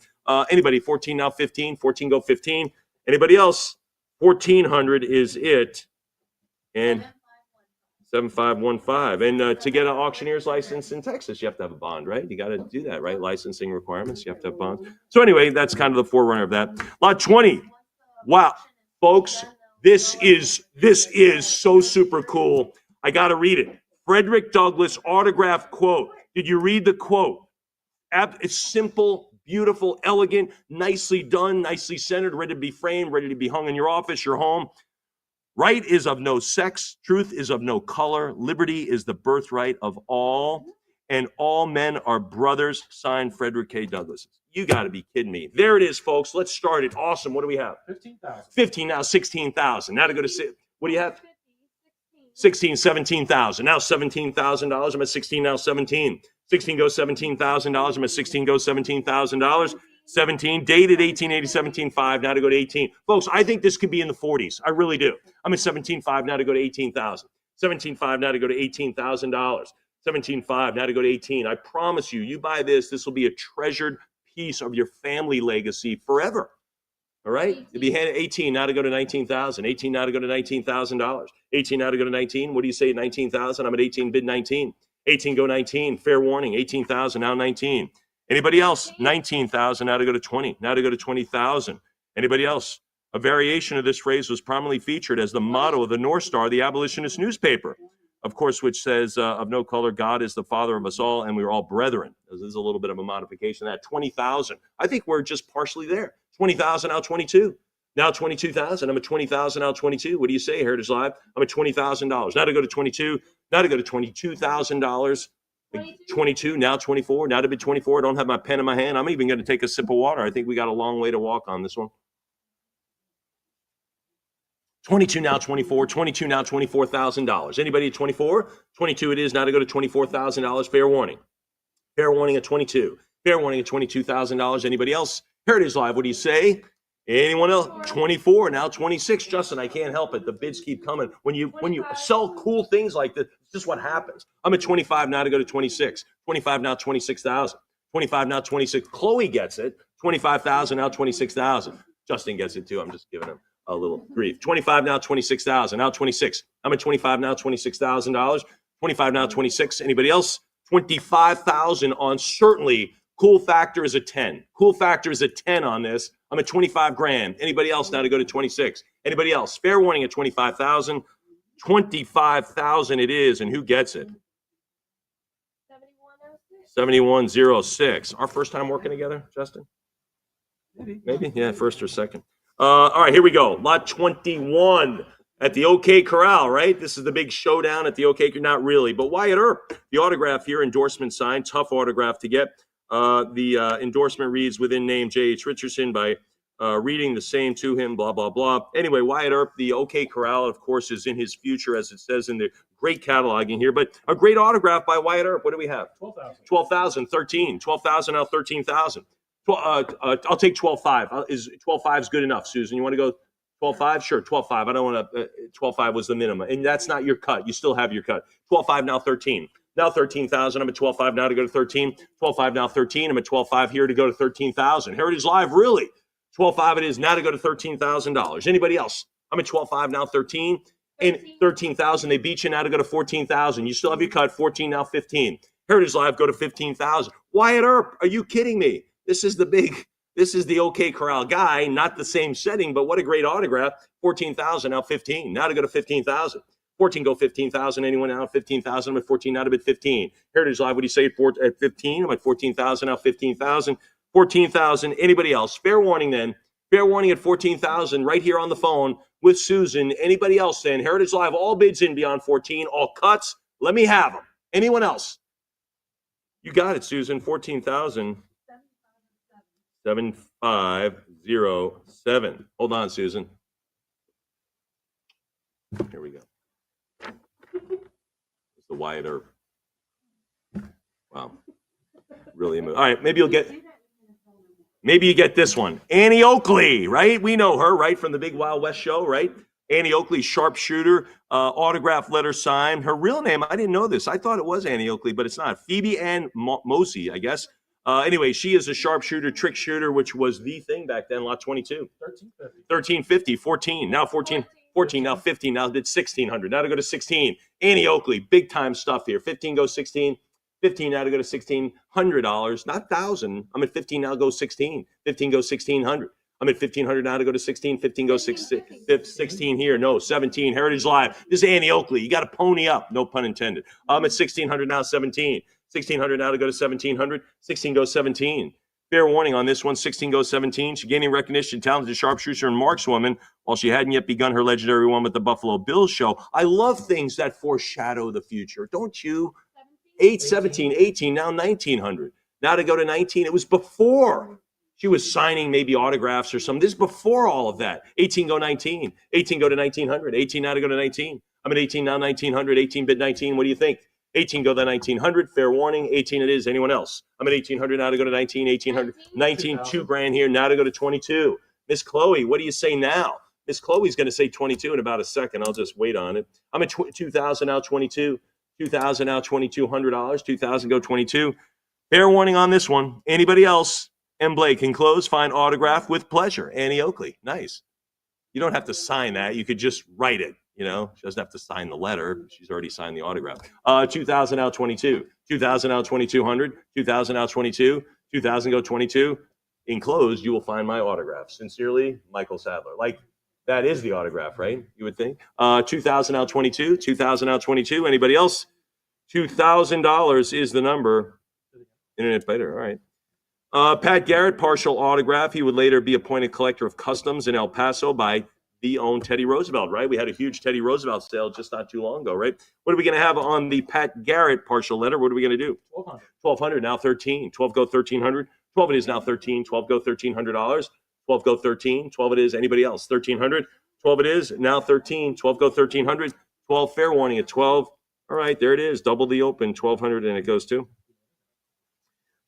Speaker 1: Anybody? 14 now 15. 14 go 15. Anybody else? 1,400 is it. And 7515. And to get an auctioneer's license in Texas, you have to have a bond, right? You got to do that, right? Licensing requirements, you have to have bonds. So anyway, that's kind of the forerunner of that. Lot 20. Wow, folks, this is so super cool. I got to read it. Frederick Douglass autograph quote. Did you read the quote? It's simple, beautiful, elegant, nicely done, nicely centered, ready to be framed, ready to be hung in your office, your home. Right is of no sex, truth is of no color, liberty is the birthright of all, and all men are brothers, signed Frederick K. Douglass. You got to be kidding me. There it is, folks. Let's start it. Awesome. What do we have?
Speaker 2: 15,000.
Speaker 1: 15 now, 16,000. Now to go to, what do you have? 16, 17,000. Now $17,000. I'm at 16 now, 17. 16 goes $17,000. I'm at 16 goes $17,000. 17, dated 1880, 17.5, now to go to 18. Folks, I think this could be in the 40s. I really do. I'm at 17.5 now to go to 18,000. 17.5 now to go to $18,000. 17.5 now to go to 18. I promise you, you buy this, this will be a treasured piece of your family legacy forever. All right? You'll be handed 18 now to go to 19,000. 18 now to go to $19,000. 18 now to go to 19. What do you say at 19,000? I'm at 18, bid 19. 18 go 19. Fair warning. 18,000 now 19. Anybody else? 19,000 now to go to 20. Now to go to 20,000. Anybody else? A variation of this phrase was prominently featured as the motto of the North Star, the abolitionist newspaper, of course, which says, of no color, God is the father of us all, and we're all brethren. This is a little bit of a modification of that. 20,000. I think we're just partially there. 20,000, now 22. Now 22,000. I'm at 20,000, now 22. What do you say, Heritage Live? I'm at $20,000. Now to go to 22. Now to go to $22,000. 22, now 24, now to be 24. I don't have my pen in my hand. I'm even going to take a sip of water. I think we got a long way to walk on this one. 22 now 24, 22 now $24,000. Anybody at 24? 22 it is, now to go to $24,000. Fair warning. Fair warning at 22. Fair warning at $22,000. Anybody else? Heritage Live, what do you say? Anyone else? 24, now 26. Justin, I can't help it. The bids keep coming. When you sell cool things like this, it's just what happens. I'm at 25 now to go to 26. 25 now 26,000. 25 now 26. Chloe gets it. 25,000 now 26,000. Justin gets it too. I'm just giving him a little grief. 25 now 26,000. Now 26. I'm at 25 now $26,000. 25 now, 26. Anybody else? 25,000 on certainly. Cool factor is a 10. Cool factor is a 10 on this. I'm at 25 grand. Anybody else now to go to 26? Anybody else? Fair warning at 25,000. 25,000 it is, and who gets it? 7106. Our first time working together, Justin? Maybe. Yeah, first or second. All right, here we go. Lot 21 at the OK Corral, right? This is the big showdown at the OK. Not really, but Wyatt Earp, the autograph here, endorsement signed, tough autograph to get. The endorsement reads within name J.H. Richardson by reading the same to him, blah, blah, blah. Anyway, Wyatt Earp, the OK Corral, of course, is in his future, as it says in the great cataloging here. But a great autograph by Wyatt Earp. What do we have? 12,000. 12,000, 13. 12,000 now, 13,000. I'll take 12.5. Is 12.5 good enough, Susan? You want to go 12.5? Sure, 12.5. I don't want to. 12.5 was the minimum, and that's not your cut. You still have your cut. 12.5 now, 13. Now 13,000. I'm at 12.5 now to go to 13. 12.5 now, 13. I'm at 12.5 here to go to 13,000. Heritage Live, really? 12.5 it is now to go to $13,000. Anybody else? I'm at 12.5 now, 13. And 13,000. They beat you now to go to 14,000. You still have your cut. 14 now, 15. Heritage Live, go to 15,000. Wyatt Earp, are you kidding me? This is the OK Corral guy, not the same setting, but what a great autograph. 14,000, now 15. Now to go to 15,000. 14, go 15,000. Anyone now at 15,000? I'm at 14, now to bid 15. Heritage Live, what do you say at 15? I'm at 14,000, now 15,000. 14,000. Anybody else? Fair warning then. Fair warning at 14,000 right here on the phone with Susan. Anybody else then? Heritage Live, all bids in beyond 14, all cuts. Let me have them. Anyone else? You got it, Susan. 14,000. 7507. Hold on, Susan. Here we go. It's the Wyatt Earp. Wow. Really amazing. All right, maybe you get this one. Annie Oakley, right? We know her, right, from the Big Wild West show, right? Annie Oakley, sharpshooter, autograph letter signed. Her real name, I didn't know this. I thought it was Annie Oakley, but it's not. Phoebe Ann Mosey, I guess. Anyway, she is a sharpshooter, trick shooter, which was the thing back then, lot 22. 1350, 14, now 14, 14, now 15, now did 1,600. Now to go to 16. Annie Oakley, big time stuff here. 15 goes 16. 15 now to go to $1,600, not 1,000. I'm at 15 now, go 16. 15 goes 1,600. I'm at 1,500 now to go to 16. 15 goes 16 here. No, 17. Heritage Live. This is Annie Oakley. You got to pony up. No pun intended. I'm at 1,600 now, 17. 1,600 now to go to 1,700. 16 goes 17. Fair warning on this one. 16 goes 17. She gaining recognition, talented sharpshooter and markswoman, while she hadn't yet begun her legendary one with the Buffalo Bills show. I love things that foreshadow the future, don't you? 8, 17, 18, now 1,900. Now to go to 19. It was before she was signing maybe autographs or something. This is before all of that. 18 go 19. 18 go to 1,900. 18 now to go to 19. I'm at 18 now, 1,900. 18 bid 19. What do you think? 18 go to 1,900. Fair warning. 18 it is. Anyone else? I'm at 1,800 now to go to 19. 1,800. 19, 2 grand here. Now to go to 22. Miss Chloe, what do you say now? Miss Chloe's going to say 22 in about a second. I'll just wait on it. I'm at 2,000 now, 22. 2,000 now, $2,200. 2,000 go 22. Fair warning on this one. Anybody else? M. Blake, enclosed, find autograph with pleasure. Annie Oakley. Nice. You don't have to sign that. You could just write it. You know, she doesn't have to sign the letter. She's already signed the autograph. 2,000 now, 22. 2,000 now, 2,200. 2,000 now, 22. 2,000 go 22. Enclosed, you will find my autograph. Sincerely, Michael Sadler. Like, that is the autograph, right? You would think. 2,000 now, 22. 2,000 now, 22. Anybody else? $2,000 is the number. Internet Fighter, all right. Pat Garrett, partial autograph. He would later be appointed collector of customs in El Paso by the own Teddy Roosevelt, right? We had a huge Teddy Roosevelt sale just not too long ago, right? What are we going to have on the Pat Garrett partial letter? What are we going to do? 1,200. 1,200, now 13. 12 go 1,300. 12 it is now 13. 12 go $1,300. 12 go 13. 12 it is. Anybody else? 1,300. 12 it is. Now 13. 12 go 1,300. 12 fair warning at 12. All right, there it is. Double the open. 1,200 and it goes to.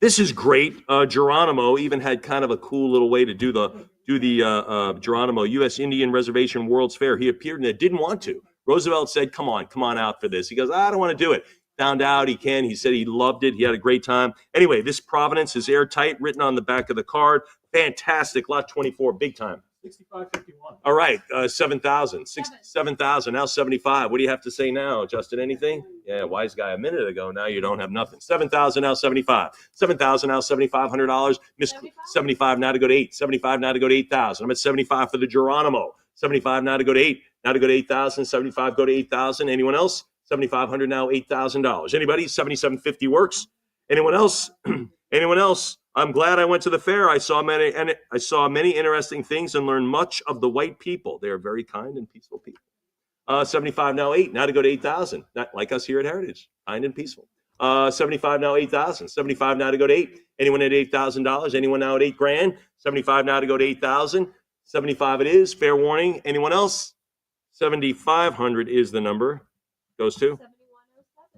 Speaker 1: This is great. Geronimo even had kind of a cool little way to do the Geronimo U.S. Indian Reservation World's Fair. He appeared and it didn't want to. Roosevelt said, come on out for this. He goes, I don't want to do it. Found out he can. He said he loved it. He had a great time. Anyway, this Providence is airtight, written on the back of the card. Fantastic. Lot 24, big time.
Speaker 2: 65.51.
Speaker 1: All right, 7,000. 7,000, now 75. What do you have to say now, Justin? Anything? Yeah, wise guy a minute ago. Now you don't have nothing. 7,000, now 75. 7,000, now $7,500. Miss 75, now to go to 8. 75, now to go to 8,000. I'm at 75 for the Geronimo. 75, now to go to 8. Now to go to 8,000. 75, go to 8,000. Anyone else? 7,500, now $8,000. Anybody? 77.50 works. Anyone else? Anyone else? I'm glad I went to the fair. I saw many interesting things and learned much of the white people. They are very kind and peaceful people. 75 now 8. Now to go to 8,000. Not like us here at Heritage. Kind and peaceful. 75 now 8,000. 75 now to go to 8. Anyone at $8,000? Anyone now at 8 grand? 75 now to go to 8,000. 75 it is. Fair warning. Anyone else? 7,500 is the number. Goes to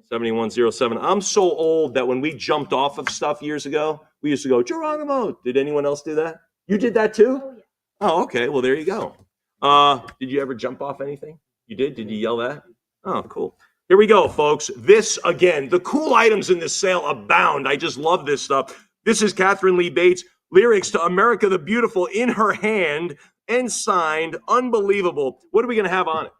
Speaker 1: 7107. I'm so old that when we jumped off of stuff years ago, we used to go, Geronimo. Did anyone else do that? You did that too?
Speaker 3: Oh, yeah.
Speaker 1: Oh, okay. Well, there you go. Did you ever jump off anything? You did? Did you yell that? Oh, cool. Here we go, folks. This, again, the cool items in this sale abound. I just love this stuff. This is Catherine Lee Bates, lyrics to America the Beautiful in her hand and signed. Unbelievable. What are we going to have on it?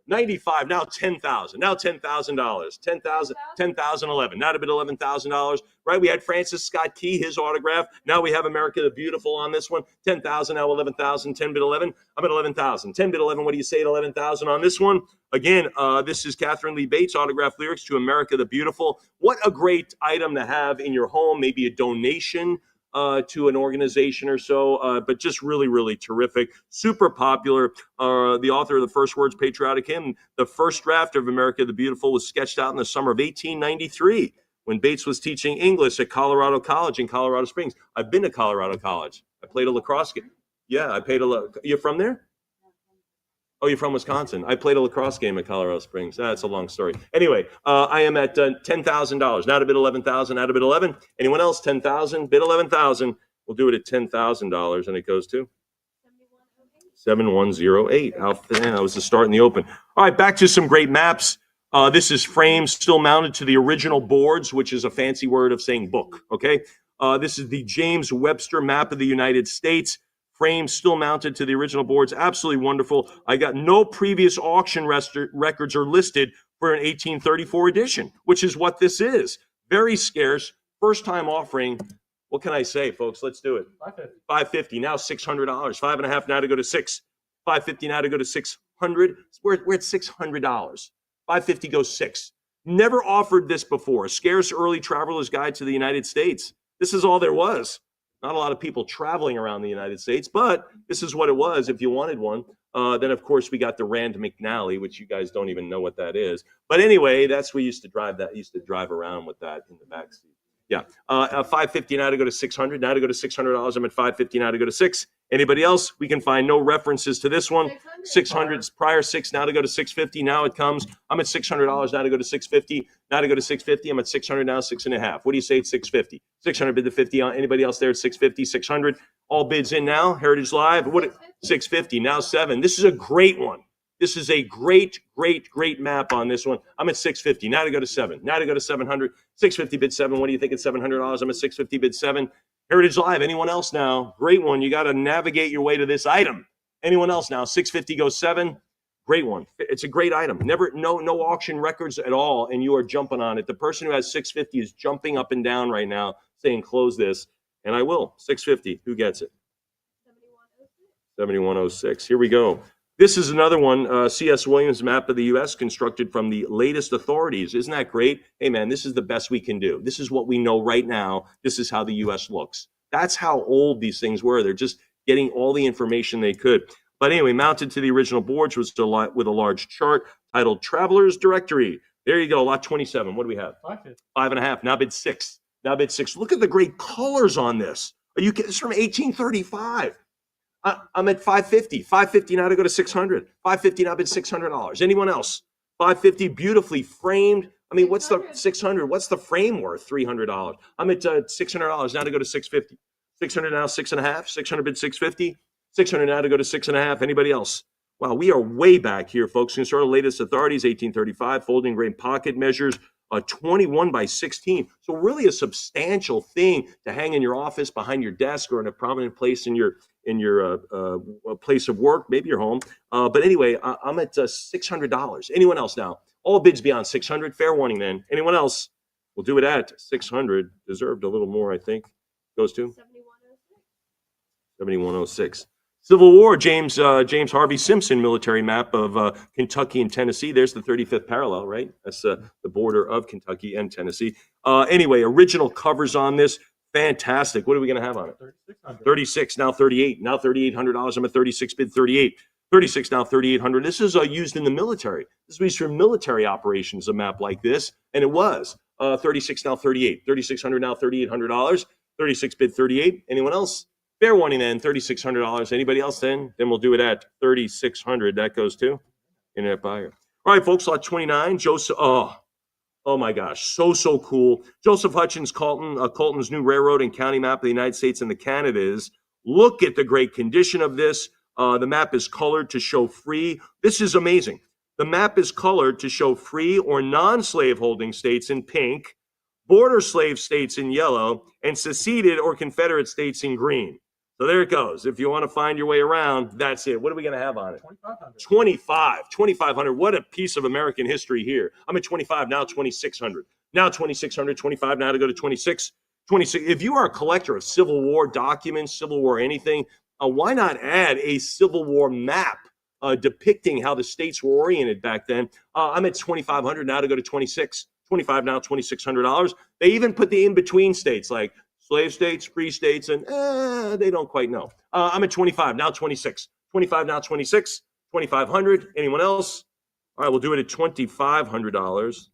Speaker 1: 95, now 10,000, now $10,000, 10,000, 10,011, now to bid $11,000, right? We had Francis Scott Key, his autograph. Now we have America the Beautiful on this one, 10,000, now 11,000, 10 bid 11. I'm at 11,000, 10 bid 11. What do you say at 11,000 on this one? Again, this is Catherine Lee Bates, autograph lyrics to America the Beautiful. What a great item to have in your home, maybe a donation to an organization or so, but just really, really terrific. Super popular. The author of the first words, Patriotic Hymn, the first draft of America the Beautiful was sketched out in the summer of 1893 when Bates was teaching English at Colorado College in Colorado Springs. I've been to Colorado College. I played a lacrosse game. Yeah, you're from there? Oh, you're from Wisconsin. I played a lacrosse game at Colorado Springs. That's a long story. Anyway, I am at $10,000. Now to bid 11,000. Now to bid 11. Anyone else? 10,000. Bid 11,000. We'll do it at $10,000, and it goes to 7108. That was the start in the open. All right, back to some great maps. This is frames still mounted to the original boards, which is a fancy word of saying book. Okay. This is the James Webster map of the United States. Frames still mounted to the original boards. Absolutely wonderful. I got no previous auction records are listed for an 1834 edition, which is what this is. Very scarce. First time offering. What can I say, folks? Let's do it. $550. Now $600. $5.50 now to go to $6. $550 now to go to $600. We're at $600. $550 goes $6. Never offered this before. A scarce early traveler's guide to the United States. This is all there was. Not a lot of people traveling around the United States, but this is what it was if you wanted one. Then, of course, we got the Rand McNally, which you guys don't even know what that is. But anyway, we used to drive around with that in the backseat. Yeah. $550 now to go to $600. Now to go to $600. I'm at $550 now to go to $6. Anybody else? We can find no references to this one. 600 prior $6 now to go to $650. Now it comes. I'm at $600 now to go to $650. Now to go to $650. I'm at $600 now, 6.5. What do you say at $650? 600 bid to 50. Anybody else there at $650? 600. All bids in now. Heritage Live. What? $650 now 7. This is a great one. This is a great, great, great map on this one. I'm at $650. Now to go to 7. Now to go to $700. $650 bid 7. What do you think at $700? I'm at $650 bid 7. Heritage Live. Anyone else now? Great one. You got to navigate your way to this item. Anyone else now? $650 goes 7. Great one. It's a great item. No auction records at all, and you are jumping on it. The person who has $650 is jumping up and down right now, saying close this, and I will. $650. Who gets it? 7106. Here we go. This is another one, C.S. Williams map of the U.S. constructed from the latest authorities. Isn't that great? Hey, man, this is the best we can do. This is what we know right now. This is how the U.S. looks. That's how old these things were. They're just getting all the information they could. But anyway, mounted to the original boards was with a large chart titled Traveler's Directory. There you go, lot 27. What do we have? 5.5. Now bid 6. Now bid 6. Look at the great colors on this. This is from 1835. I'm at $550. $550 now to go to $600. $550 now bid $600. Anyone else? $550 beautifully framed. I mean, what's the $600? What's the frame worth? $300. I'm at $600 now to go to $650. $600 now 6.5. $600 bid $650. $600 now to go to 6.5. Anybody else? Wow, we are way back here, folks. Consider the latest authorities, 1835, folding grain pocket measures. 21 by 16. So really a substantial thing to hang in your office, behind your desk, or in a prominent place in your place of work, maybe your home. But anyway, I'm at $600. Anyone else now? All bids beyond 600. Fair warning then. Anyone else? We'll do it at 600. Deserved a little more, I think. Goes to 7106. Civil War, James Harvey Simpson military map of Kentucky and Tennessee. There's the 35th parallel, right? That's the border of Kentucky and Tennessee. Anyway, original covers on this. Fantastic. What are we going to have on it? 36, now 38, now $3,800. I'm at 36, bid 38. 36, now 3,800. This is used in the military. This is used for military operations, a map like this, and it was 36, now 38. 3,600, now $3,800. 36, bid 38. Anyone else? Fair warning then, $3,600. Anybody else then? Then we'll do it at 3,600. That goes to internet buyer. All right, folks, lot 29. Joseph. Oh my gosh, so cool. Joseph Hutchins Colton, Colton's new railroad and county map of the United States and the Canadas. Look at the great condition of this. The map is colored to show free. This is amazing. The map is colored to show free or non-slave holding states in pink, border slave states in yellow, and seceded or Confederate states in green. So there it goes. If you want to find your way around, that's it. What are we going to have on it? 2,500. What a piece of American history here. I'm at 25, now 2,600. Now 2,600, 25, now to go to 26. 26. If you are a collector of Civil War documents, Civil War anything, why not add a Civil War map depicting how the states were oriented back then? I'm at 2,500, now to go to 26. 25, now $2,600. They even put the in-between states like slave states, free states, and they don't quite know. I'm at 25, now 26. 25, now 26. 2,500. Anyone else? All right, we'll do it at $2,500.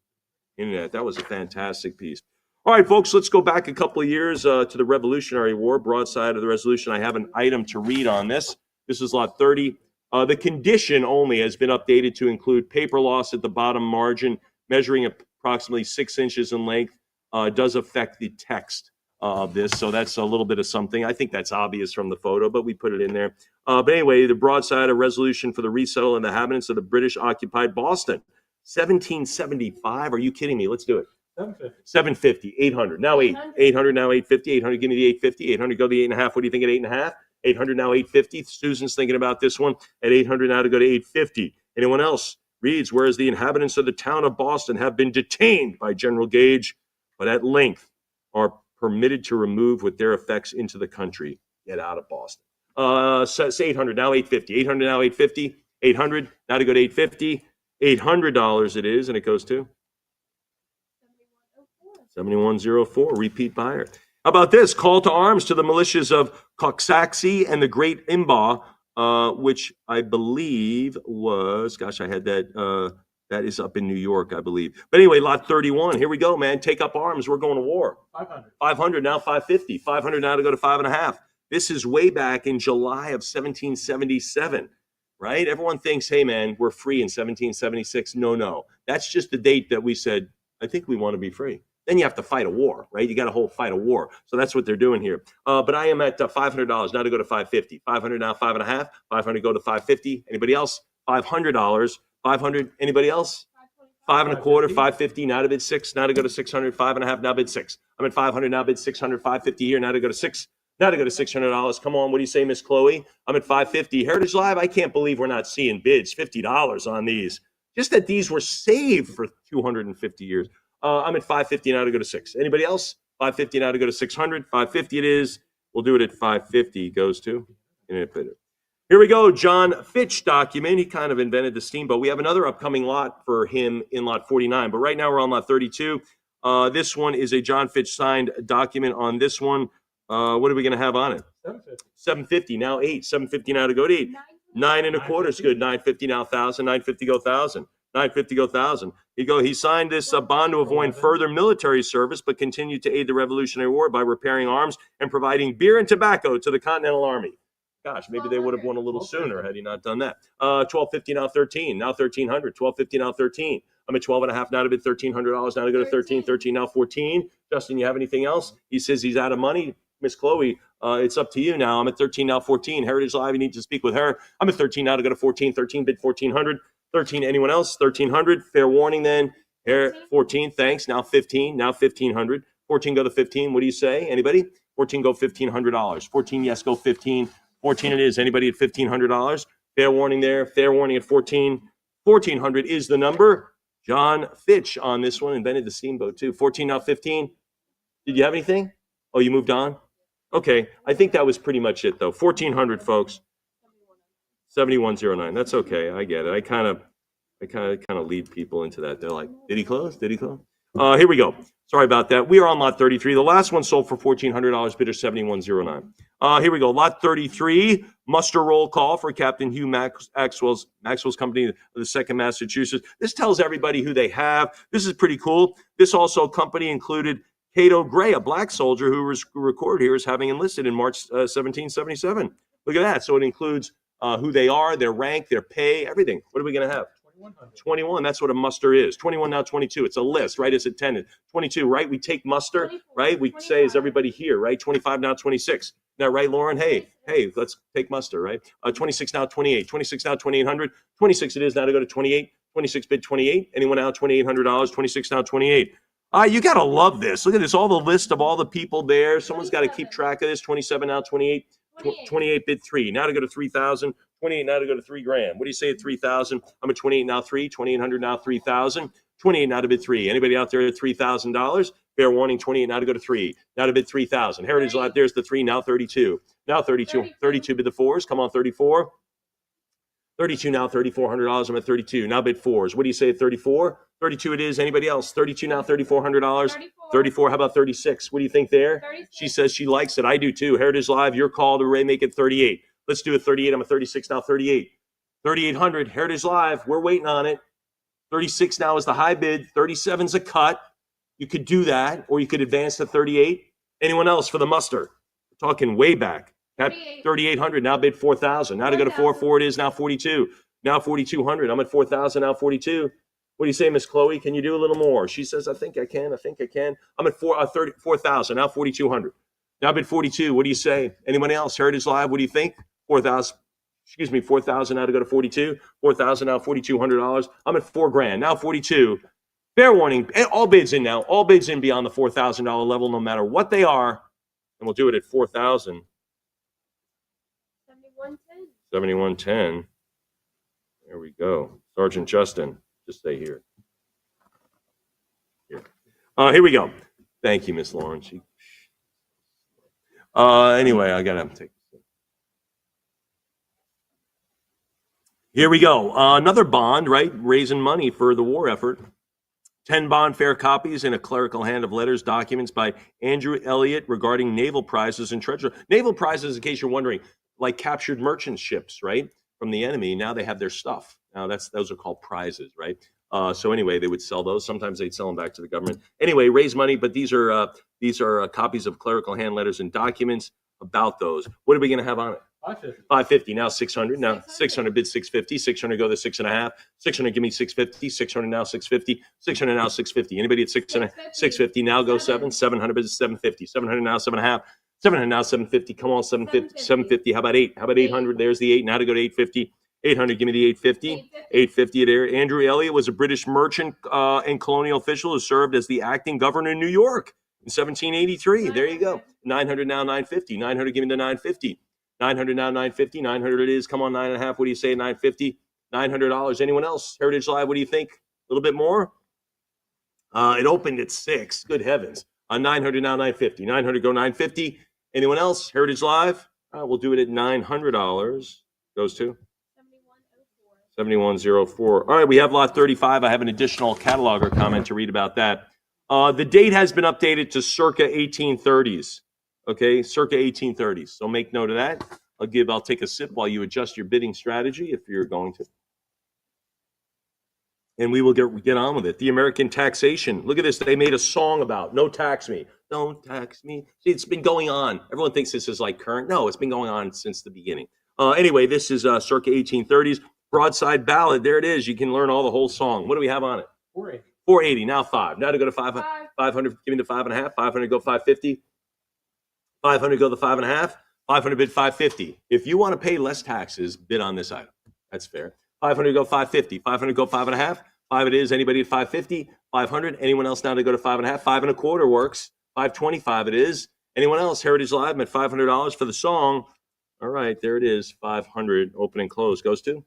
Speaker 1: Internet, that was a fantastic piece. All right, folks, let's go back a couple of years to the Revolutionary War, broadside of the Resolution. I have an item to read on this. This is lot 30. The condition only has been updated to include paper loss at the bottom margin, measuring approximately 6 inches in length, does affect the text of this. So that's a little bit of something. I think that's obvious from the photo, but we put it in there. But anyway, the broadside of resolution for the resettle and the inhabitants of the British occupied Boston. 1775. Are you kidding me? Let's do it. 750. 800. Now 800, now 850. 800, give me the 850. 800, go to the 8.5. What do you think at 8.5? 800, now 850. Susan's thinking about this one. At 800, now to go to 850. Anyone else? Reads, whereas the inhabitants of the town of Boston have been detained by General Gage, but at length are permitted to remove with their effects into the country. Get out of Boston. Says 800, now 850. 800, now 850. 800, now to go to 850. $800 it is, and it goes to 7104. Repeat buyer. How about this? Call to arms to the militias of Coxsackie and the Great Imba, which I believe was, gosh, I had that. That is up in New York, I believe. But anyway, lot 31. Here we go, man. Take up arms. We're going to war. 500. 500, now 550. 500, now to go to 5.5. This is way back in July of 1777, right? Everyone thinks, hey, man, we're free in 1776. No. That's just the date that we said, I think we want to be free. Then you have to fight a war, right? You got to fight a war. So that's what they're doing here. But I am at $500 now to go to 550. 500 now, 5.5. 500 go to 550. Anybody else? $500. 500. Anybody else? 5.25. 550 now to bid 6. Now to go to 600. 5.5 now bid 6. I'm at 500 now bid 600. 550 here now to go to 6. Now to go to $600. Come on, what do you say, Miss Chloe? I'm at 550. Heritage Live. I can't believe we're not seeing bids $50 on these. Just that these were saved for 250 years. I'm at 550 now to go to 6. Anybody else? 550 now to go to 600. 550 it is. We'll do it at 550. Goes to internet bidder. Here we go. John Fitch document. He kind of invented the steamboat. We have another upcoming lot for him in lot 49, but right now we're on lot 32. This one is a John Fitch signed document on this one. What are we going to have on it? 750. 750 now 8. 750 now to go to 8. 9.25 is good. 950 now 1,000. 950 go 1,000. 950 go 1,000. He signed this bond to avoid further military service, but continued to aid the Revolutionary War by repairing arms and providing beer and tobacco to the Continental Army. Gosh, maybe they would have won a little sooner had he not done that. 1,250 now 13. Now 1,300. 1,250 now 13. I'm at 12.5 now to bid $1,300. Now to go to 13. 13 now 14. Justin, you have anything else? He says he's out of money. Miss Chloe, it's up to you now. I'm at 13 now 14. Heritage Live, you need to speak with her. I'm at 13 now to go to 14. 13 bid 1,400. 13, anyone else? 1,300. Fair warning then. Here, 14, thanks. Now 15, now 1,500. 14 go to 15. What do you say? Anybody? 14 go $1,500. 14, yes, go 15. 14 it is. Anybody at $1,500? Fair warning there. Fair warning at 14. 1,400 is the number. John Fitch on this one invented the steamboat too. 14, now 15. Did you have anything? Oh, you moved on? Okay. I think that was pretty much it though. 1,400 folks. 7109. That's okay. I get it. I kind of lead people into that. They're like, did he close? Did he close? Here we go. Sorry about that. We are on lot 33. The last one sold for $1,400, bidder 7109. Here we go. Lot 33, muster roll call for Captain Hugh Maxwell's company, the 2nd Massachusetts. This tells everybody who they have. This is pretty cool. This also company included Cato Gray, a black soldier who was recorded here as having enlisted in March 1777. Look at that. So it includes who they are, their rank, their pay, everything. What are we going to have? 21. That's what a muster is. 21, now 22. It's a list, right? It's attended. 22, right? We take muster, right? We say, is everybody here, right? 25, now 26. Now, right, Lauren? Hey, let's take muster, right? 26, now 28. 26, now 2,800. 26 it is now to go to 28. 26 bid 28. Anyone out? $2,800. 26, now 28. You got to love this. Look at this. All the list of all the people there. Someone's got to keep track of this. 27, now 28. 28 bid 3. Now to go to 3,000. 28 now to go to $3,000. What do you say at 3,000? I'm at 28 now 3. 2,800 now 3,000. 28 now to bid 3. Anybody out there at $3,000? Fair warning. 28 now to go to 3. Now to bid 3,000. Heritage Lot. There's the 3. Now 32. Now 32. 32 bid the 4s. Come on 34. 32 now $3,400. I'm at 32. Now bid 4s. What do you say at 34? 32 it is. Anybody else? 32 now $3,400. 34. How about 36? What do you think there? 36. She says she likes it. I do too. Heritage Live. Your call to Ray. Make it 38. Let's do it 38. I'm at 36 now 38. 3,800. Heritage Live. We're waiting on it. 36 now is the high bid. 37's a cut. You could do that, or you could advance to 38. Anyone else for the muster? We're talking way back. 3,800. Now bid 4,000. Now to go to 4 it is. Now 42. Now 4,200. I'm at 4,000. Now 42. What do you say, Miss Chloe? Can you do a little more? She says, I think I can. I'm at 4,000. Now 4,200. Now bid 42. What do you say? Anyone else? Heritage Live. What do you think? 4,000. 4,000 now to go to 42. 4,000 now $4,200. I'm at $4,000. Now 42. Fair warning. All bids in now. All bids in beyond the $4,000 level, no matter what they are. And we'll do it at 4,000. 7110. There we go. Sergeant Justin, just stay here. Here we go. Thank you, Miss Lauren. Anyway, I gotta take. Here we go. Another bond, right? Raising money for the war effort. 10 bond fair copies in a clerical hand of letters, documents by Andrew Elliott regarding naval prizes and treasure. Naval prizes, in case you're wondering, like captured merchant ships, right? From the enemy. Now they have their stuff. Now those are called prizes, right? So anyway, they would sell those. Sometimes they'd sell them back to the government. Anyway, raise money, but these are copies of clerical hand letters and documents about those. What are we going to have on it? 550. Now 600. Now 600 bid 650. 600 go to 6.5. 600 give me 650. 600 now 650. 600 now 650. Anybody at 650 now go 7. 700 bid 750. 700 now 7.5. 700 now 750. Come on 750. 750. How about 8? How about 800? There's the 8. Now to go to 850. 800. Give me the 850. 850 there. Andrew Elliott was a British merchant and colonial official who served as the acting governor in New York in 1783. There you go. 900 now 950. 900. Give me the 950. 900 now 950. 900 it is. Come on 9.5. What do you say? 950. $900. Anyone else? Heritage Live. What do you think? A little bit more. It opened at 6. Good heavens. 900 now 950. 900 go 950. Anyone else? Heritage Live. We'll do it at $900. Goes to 7104. All right, we have lot 35. I have an additional cataloger comment to read about that. The date has been updated to circa 1830s. Okay, circa 1830s. So make note of that. I'll take a sip while you adjust your bidding strategy if you're going to. And we will get on with it. The American taxation. Look at this. They made a song about no tax me. Don't tax me. See, it's been going on. Everyone thinks this is like current. No, it's been going on since the beginning. Anyway, this is circa 1830s. Broadside Ballad. There it is. You can learn all the whole song. What do we have on it? 480. 480. Now 5. Now to go to 500. 500. Give me the 5.5. 500 go 550. 500 go the 5.5. 500 bid 550. If you want to pay less taxes, bid on this item. That's fair. 500 go 550. 500 go 5.5. 5 it is. Anybody at 550? 500. Anyone else now to go to 5.5? 5.25 works. 525 it is. Anyone else? Heritage Live, I'm at $500 for the song. All right, there it is. 500. Open and close goes to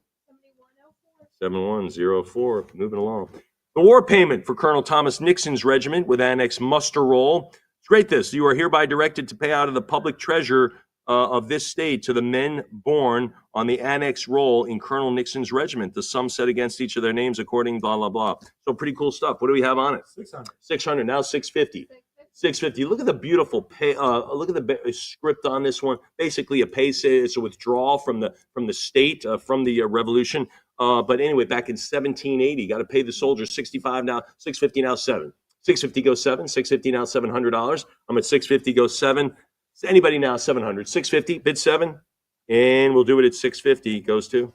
Speaker 1: 7104. Moving along. The war payment for Colonel Thomas Nixon's regiment with annex muster roll. It's great this. You are hereby directed to pay out of the public treasure of this state to the men born on the annex roll in Colonel Nixon's regiment. The sum set against each of their names according blah, blah, blah. So pretty cool stuff. What do we have on it?
Speaker 2: 600.
Speaker 1: 600. Now 650. 650. Look at the beautiful pay. Look at the script on this one. Basically, a pay. It's a withdrawal from the state from the revolution. But anyway, back in 1780, got to pay the soldiers 65 now, 650 now 7. 650 goes 7. 650 now $700. I'm at 650 goes 7. Anybody now 700. 650 bid 7, and we'll do it at 650 goes to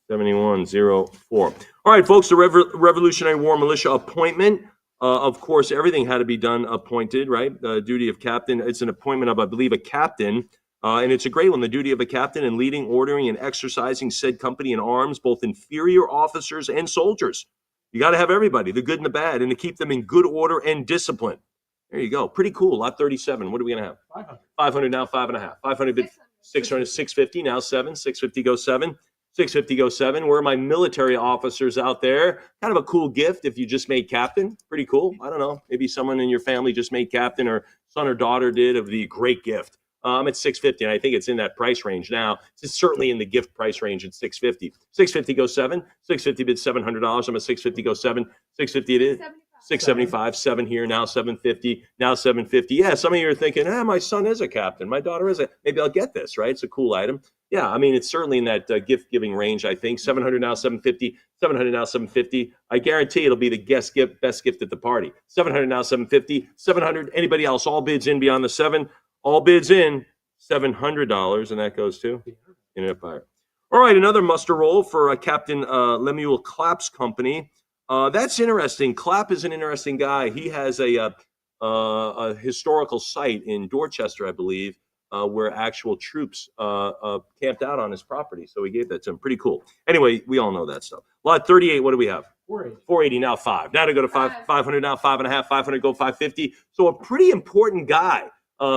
Speaker 1: 7104. All right, folks. The Revolutionary War Militia appointment. Of course, everything had to be done appointed, right? The duty of captain. It's an appointment of, I believe, a captain. And it's a great one. The duty of a captain in leading, ordering, and exercising said company in arms, both inferior officers and soldiers. You got to have everybody, the good and the bad, and to keep them in good order and discipline. There you go. Pretty cool. Lot 37. What are we going to have?
Speaker 2: 500.
Speaker 1: 500 now, 5.5. 500 bid 600, 650 now 7. 650 goes 7. 650 goes 7. Where are my military officers out there? Kind of a cool gift if you just made captain. Pretty cool. I don't know. Maybe someone in your family just made captain, or son or daughter did. Of the great gift. I'm at 650, and I think it's in that price range now. It's certainly in the gift price range at 650. 650 goes 7. 650 bid $700. I'm at 650 goes 7. 650 it is. 675, 7 here, now 750, now 750. Yeah, some of you are thinking, my son is a captain, my daughter is maybe I'll get this, right? It's a cool item. Yeah, I mean, it's certainly in that gift-giving range, I think. 700 now, 750, 700 now, 750. I guarantee it'll be the best gift at the party. 700 now, 750, 700. Anybody else? All bids in beyond the 7. All bids in, $700, and that goes to in Empire. All right, another muster roll for Captain Lemuel Clapp's company. That's interesting. Clapp is an interesting guy. He has a historical site in Dorchester, I believe, where actual troops camped out on his property. So he gave that to him. Pretty cool. Anyway, we all know that stuff. Lot 38, what do we have?
Speaker 2: 480.
Speaker 1: 480 now 5. Now to go to 500 now 5.5. 500 go 550. So a pretty important guy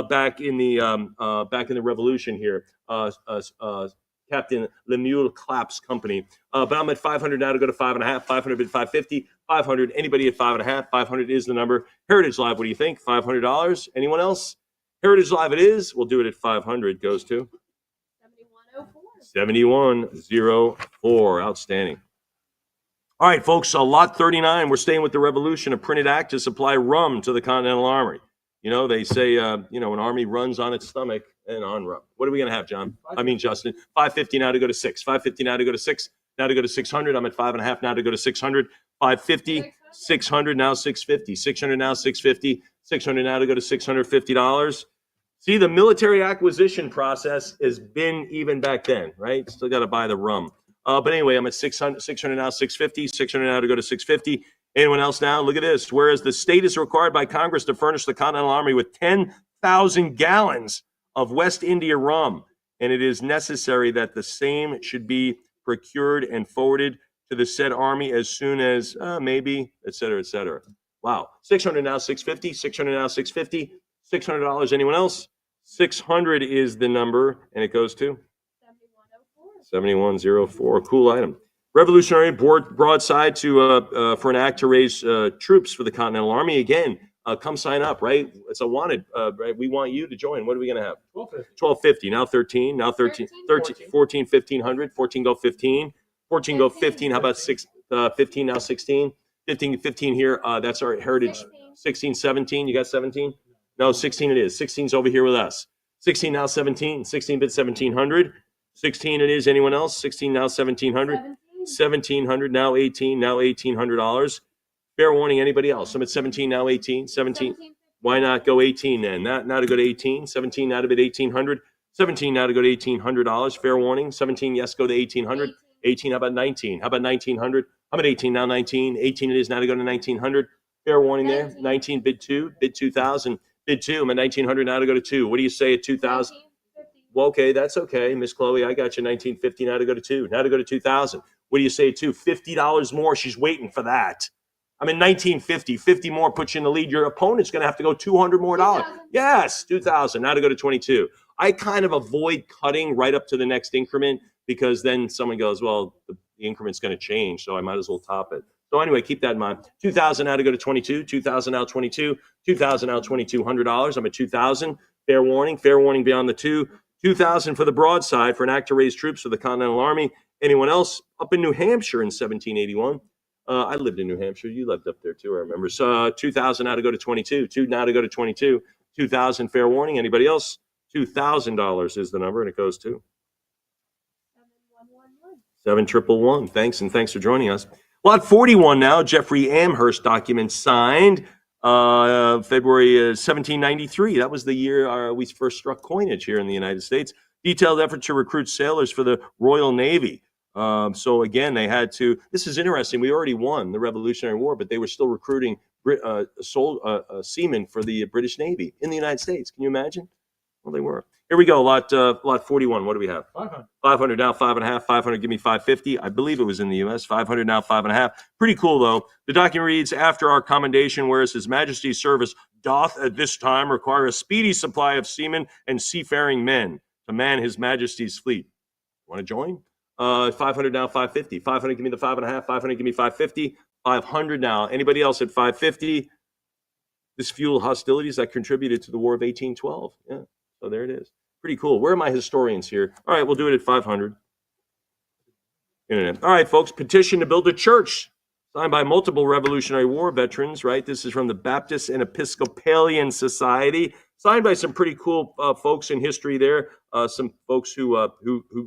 Speaker 1: back in the Revolution here. Captain Lemuel Clapp's company. But I'm at 500 now to go to 5.5. 500 bid 550. 500. Anybody at 5.5? 500 is the number. Heritage Live, what do you think? $500. Anyone else? Heritage Live it is. We'll do it at 500. Goes to 7104. Outstanding. All right, folks. Lot 39. We're staying with the Revolution. A printed act to supply rum to the Continental Army. You know, they say, an army runs on its stomach and on rum. What are we going to have, John? Justin. 550 now to go to 6. 550 now to go to 6. Now to go to 600. I'm at 5.5 now to go to 600. 550, 600 now 650. 600 now 650. 600 now to go to $650. See, the military acquisition process has been even back then, right? Still got to buy the rum. But anyway, I'm at 600 now 650. 600 now to go to 650. Anyone else now? Look at this. Whereas the state is required by Congress to furnish the Continental Army with 10,000 gallons of West India rum, and it is necessary that the same should be procured and forwarded to the said army as soon as maybe, et cetera, et cetera. Wow. 600 now 650. 600 now 650. $600. Anyone else? 600 is the number, and it goes to 7104. Cool item. Revolutionary broadside to for an act to raise troops for the Continental Army. Again, come sign up, right? It's a wanted, right? We want you to join. What are we going to have? 1250. Now 13. Now 13. 14, 1500. 14 go 15. 14 go 15. How about 15 now 16? 15 here. That's our heritage. 16, 17. You got 17? No, 16 it is. 16's over here with us. 16 now 17. 16 bid 1700. 16 it is. Anyone else? 16 now 1700. 1700 now 18. Now $1,800. Fair warning. Anybody else? I'm at 17 now 18. 17. Why not go 18 then? Now to go to 18. 17 now to bid 1800. 17 now to go to $1,800. Fair warning. 17. Yes, go to 1800. 18. How about 19? How about 1900? I'm at 18 now 19. 18 it is now to go to 1900. Fair warning there. 19 bid 2. Bid 2000. Bid 2. I'm at 1900 now to go to 2. What do you say at 2000? Well, okay, that's okay. Miss Chloe, I got you 1950 now to go to 2. Now to go to 2000. What do you say at 2? $50 more. She's waiting for that. I'm in 1950. 50 more puts you in the lead. Your opponent's going to have to go $200 more. Yes, 2000. Now to go to 22. I kind of avoid cutting right up to the next increment because then someone goes, well, the increment's going to change, so I might as well top it. So anyway, keep that in mind. 2000 now to go to 22. 2000 now 22. 2000 now $2,200. I'm at 2000. Fair warning beyond the 2. 2000 for the broadside for an act to raise troops for the Continental Army. Anyone else? Up in New Hampshire in 1781. I lived in New Hampshire. You lived up there too, I remember. So 2000 now to go to 22. 2 now to go to 22. 2000 fair warning. Anybody else? $2,000 is the number, and it goes to 7111. Thanks, and thanks for joining us. Lot 41 now. Jeffrey Amherst document signed February 1793. That was the year we first struck coinage here in the United States. Detailed effort to recruit sailors for the Royal Navy. So again, they had to. This is interesting. We already won the Revolutionary War, but they were still recruiting seamen for the British Navy in the United States. Can you imagine? Well, they were. Here we go. Lot 41. What do we have? 500. 500 now, 5.5. 500. Give me 550. I believe it was in the U.S. 500 now, 5.5. Pretty cool though. The document reads: after our commendation, whereas His Majesty's service doth at this time require a speedy supply of seamen and seafaring men to man His Majesty's fleet. Want to join? 500 now, 550. 500. Give me the 5.5. 500. Give me 550. 500 now. Anybody else at 550? This fueled hostilities that contributed to the War of 1812. Yeah. So there it is. Pretty cool. Where are my historians here? All right, we'll do it at 500. Internet. All right, folks. Petition to build a church signed by multiple Revolutionary War veterans, right? This is from the Baptist and Episcopalian Society, signed by some pretty cool folks in history there. Some folks who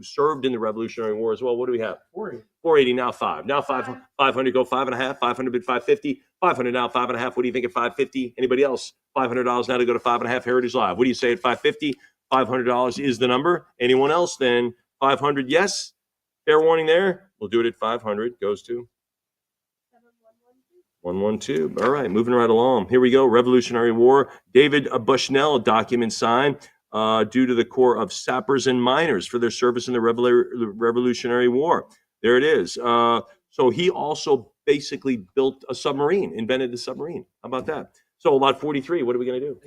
Speaker 1: served in the Revolutionary War as well. What do we have? 480 now 5. Now 500 go 5.5. 500 bid 550. 500 now 5.5. What do you think at 550? Anybody else? $500 now to go to 5.5. Heritage Live. What do you say at 550? $500 is the number. Anyone else? Then 500. Yes. Fair warning there. We'll do it at 500. Goes to 112. All right, moving right along. Here we go. Revolutionary War. David Bushnell document signed due to the Corps of Sappers and Miners for their service in the Revolutionary War. There it is. So he also basically built a submarine, invented the submarine. How about that? So lot 43, what are we going to do?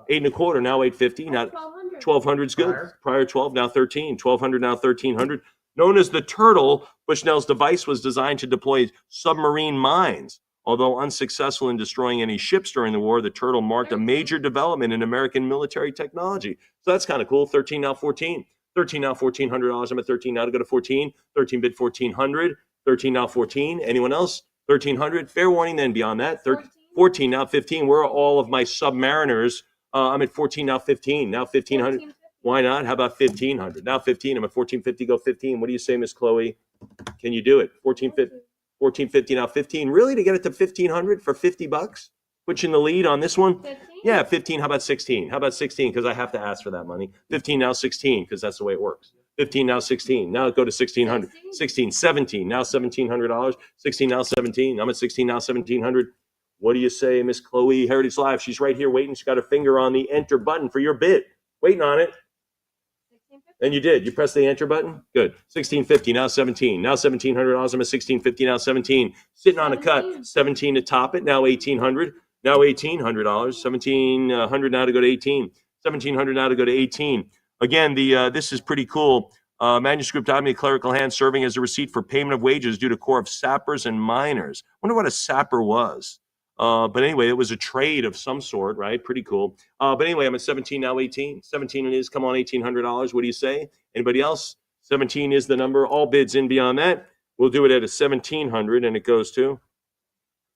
Speaker 1: 8.25, now 850. Now 1200 is good. Prior 12, now 13. 1200, now 1300. Known as the Turtle, Bushnell's device was designed to deploy submarine mines. Although unsuccessful in destroying any ships during the war, the Turtle marked a major development in American military technology. So that's kind of cool. 13 now 14. 13 now $1,400. I'm at 13 now to go to 14. 13 bid 1,400. 13 now 14. Anyone else? 1,300. Fair warning then beyond that. 14 now 15. Where are all of my submariners? I'm at 14 now 15. Now 1,500. Why not? How about 1,500? Now 15. I'm at 1,450. Go 15. What do you say, Miss Chloe? Can you do it? 1,450. 1,450 now 15. Really, to get it to 1,500 for $50? Put you in the lead on this one.
Speaker 2: 15?
Speaker 1: Yeah, 15. How about 16? How about 16? Because I have to ask for that money. 15 now 16 because that's the way it works. 15 now 16. Now go to 1,600. 16, 17. Now $1,700. 16 now 17. I'm at 16 now 1,700. What do you say, Miss Chloe? Heritage Live. She's right here waiting. She's got her finger on the enter button for your bid. Waiting on it. And you did. You pressed the enter button? Good. 1,650, now 17. Now $1,700. I'm at 1,650, now 17. Sitting on a cut. 17 to top it. Now 1,800. Now $1,800. 1,700 now to go to 18. 1,700 now to go to 18. Again, this is pretty cool. Manuscript document, clerical hand serving as a receipt for payment of wages due to Corps of Sappers and Miners. Wonder what a sapper was. But anyway, it was a trade of some sort, right? Pretty cool. But anyway, I'm at 17, now 18. 17 it is. Come on, $1,800. What do you say? Anybody else? 17 is the number. All bids in beyond that. We'll do it at a 1,700, and it goes to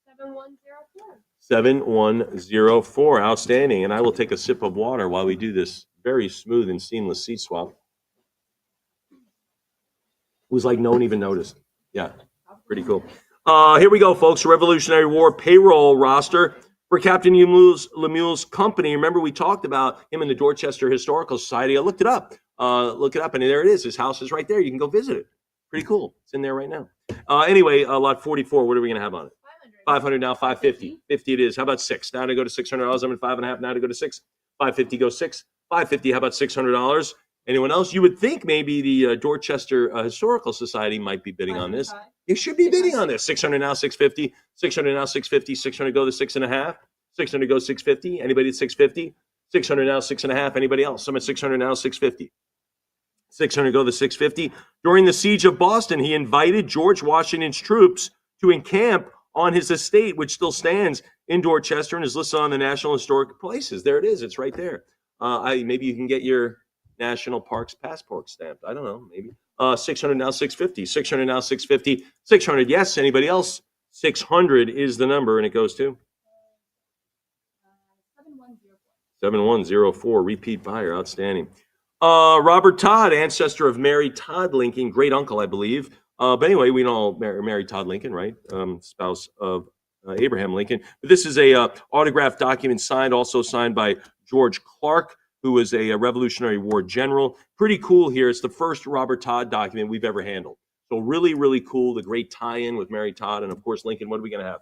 Speaker 2: 7104.
Speaker 1: 7104. Outstanding. And I will take a sip of water while we do this very smooth and seamless seat swap. It was like no one even noticed. Yeah, pretty cool. Here we go, folks. Revolutionary War payroll roster for Captain Lemuel's company. Remember, we talked about him in the Dorchester Historical Society. I looked it up. And there it is. His house is right there. You can go visit it. Pretty cool. It's in there right now. Anyway, lot 44. What are we going to have on it? 500 now, 550. 50 it is. How about 6? Now to go to $600. I'm at 5.5. Now to go to 6. 550 go 6. 550. How about $600? Anyone else? You would think maybe the Dorchester Historical Society might be bidding on this. You should be bidding on this. 600 now, 650. 600 now, 650. 600 go to 6.5. 600 go 650. Anybody at 650? 600 now, 6.5. Anybody else? I'm at 600 now, 650. 600 go to 650. During the siege of Boston, he invited George Washington's troops to encamp on his estate, which still stands in Dorchester and is listed on the National Historic Places. There it is. It's right there. Maybe you can get your National Parks passport stamped. I don't know. Maybe. 600 now, 650. 600 now, 650. 600, yes. Anybody else? 600 is the number, and it goes to 7104. Repeat buyer. Outstanding. Robert Todd, ancestor of Mary Todd Lincoln, great uncle, I believe. But anyway, we know Mary Todd Lincoln, right? Spouse of Abraham Lincoln. But this is a autographed document also signed by George Clark, who was a Revolutionary War general. Pretty cool here. It's the first Robert Todd document we've ever handled. So really, really cool. The great tie-in with Mary Todd and, of course, Lincoln. What are we going to have?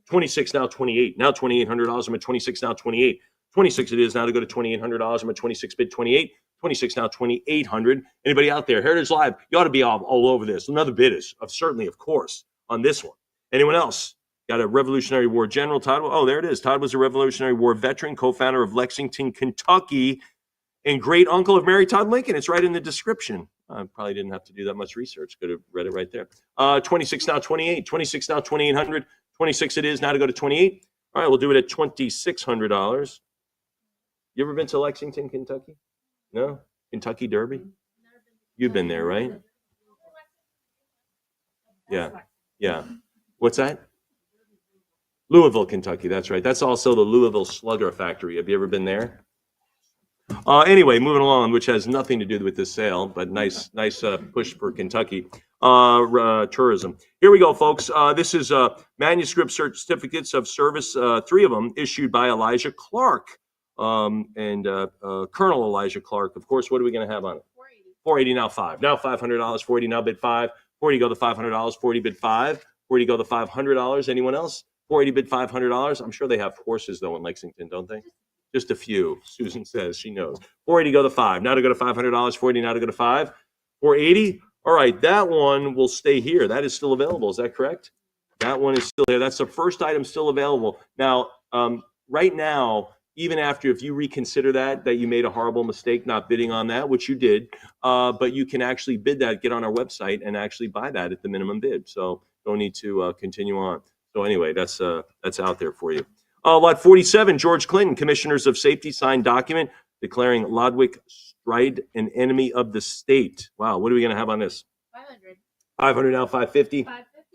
Speaker 1: 26 now, 28. Now $2,800. I'm at 26 now, 28. 26 it is now to go to $2,800. I'm at 26 bid 28. 26 now, 2,800. Anybody out there? Heritage Live, you ought to be all over this. Another bid is certainly, of course, on this one. Anyone else? Got a Revolutionary War general, Todd? Oh, there it is. Todd was a Revolutionary War veteran, co-founder of Lexington, Kentucky, and great uncle of Mary Todd Lincoln. It's right in the description. I probably didn't have to do that much research. Could have read it right there. 26 now, 28. 26 now, 2,800. 26 it is now to go to 28. All right, we'll do it at $2,600. You ever been to Lexington, Kentucky? No? Kentucky Derby? You've been there, right? Yeah. What's that? Louisville, Kentucky. That's right. That's also the Louisville Slugger Factory. Have you ever been there? Anyway, moving along, which has nothing to do with this sale, but nice push for Kentucky tourism. Here we go, folks. This is manuscript certificates of service, 3 of them, issued by Elijah Clark. And Colonel Elijah Clark. Of course, what are we going to have on it? 480 now, 5. Now $500. 480 now bid 5. 480 go to $500. 480 bid 5. 480 go to $500. Anyone else? 480 bid $500. I'm sure they have horses though in Lexington, don't they? Just a few. Susan says she knows. 480 go to 5. Now to go to $500. 480 now to go to 5. 480. All right, that one will stay here. That is still available. Is that correct? That one is still there. That's the first item still available. Now, right now, even after, if you reconsider that you made a horrible mistake not bidding on that, which you did, but you can actually bid that, get on our website and actually buy that at the minimum bid. So don't need to continue on. So anyway, that's out there for you. Lot 47, George Clinton, Commissioners of Safety, signed document declaring Lodwick Stride an enemy of the state. Wow, what are we going to have on this? 500. 500 now, 550.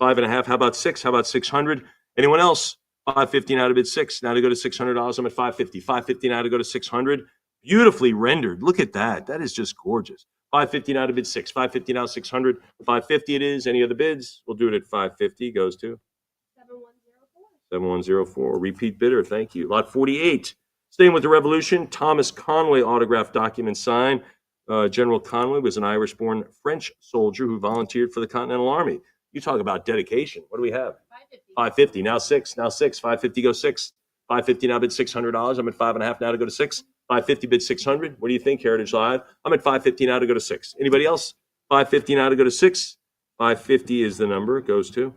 Speaker 1: 5.5. How about 6? How about 600? Anyone else? 550 now to bid 6. Now to go to $600. I'm at 550. 550 now to go to 600. Beautifully rendered. Look at that. That is just gorgeous. 550 now to bid 6. 550 now 600. 550 it is. Any other bids? We'll do it at 550. Goes to 7104. Repeat bidder. Thank you. Lot 48. Staying with the Revolution. Thomas Conway autographed document signed. General Conway was an Irish-born French soldier who volunteered for the Continental Army. You talk about dedication. What do we have? 550. Now 6. Now 6. 550 go 6. 550 now bid $600. I'm at 5.5 now to go to 6. 550 bid 600. What do you think, Heritage Live? I'm at 550 now to go to 6. Anybody else? 550 now to go to 6. 550 is the number. It goes to.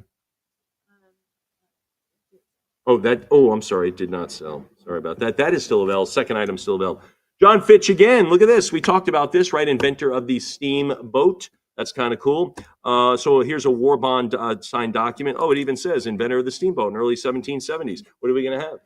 Speaker 1: I'm sorry. It did not sell. Sorry about that. That is still available. Second item still available. John Fitch again. Look at this. We talked about this, right? Inventor of the steamboat. That's kind of cool. So here's a war bond signed document. Oh, it even says inventor of the steamboat in early 1770s. What are we going to have?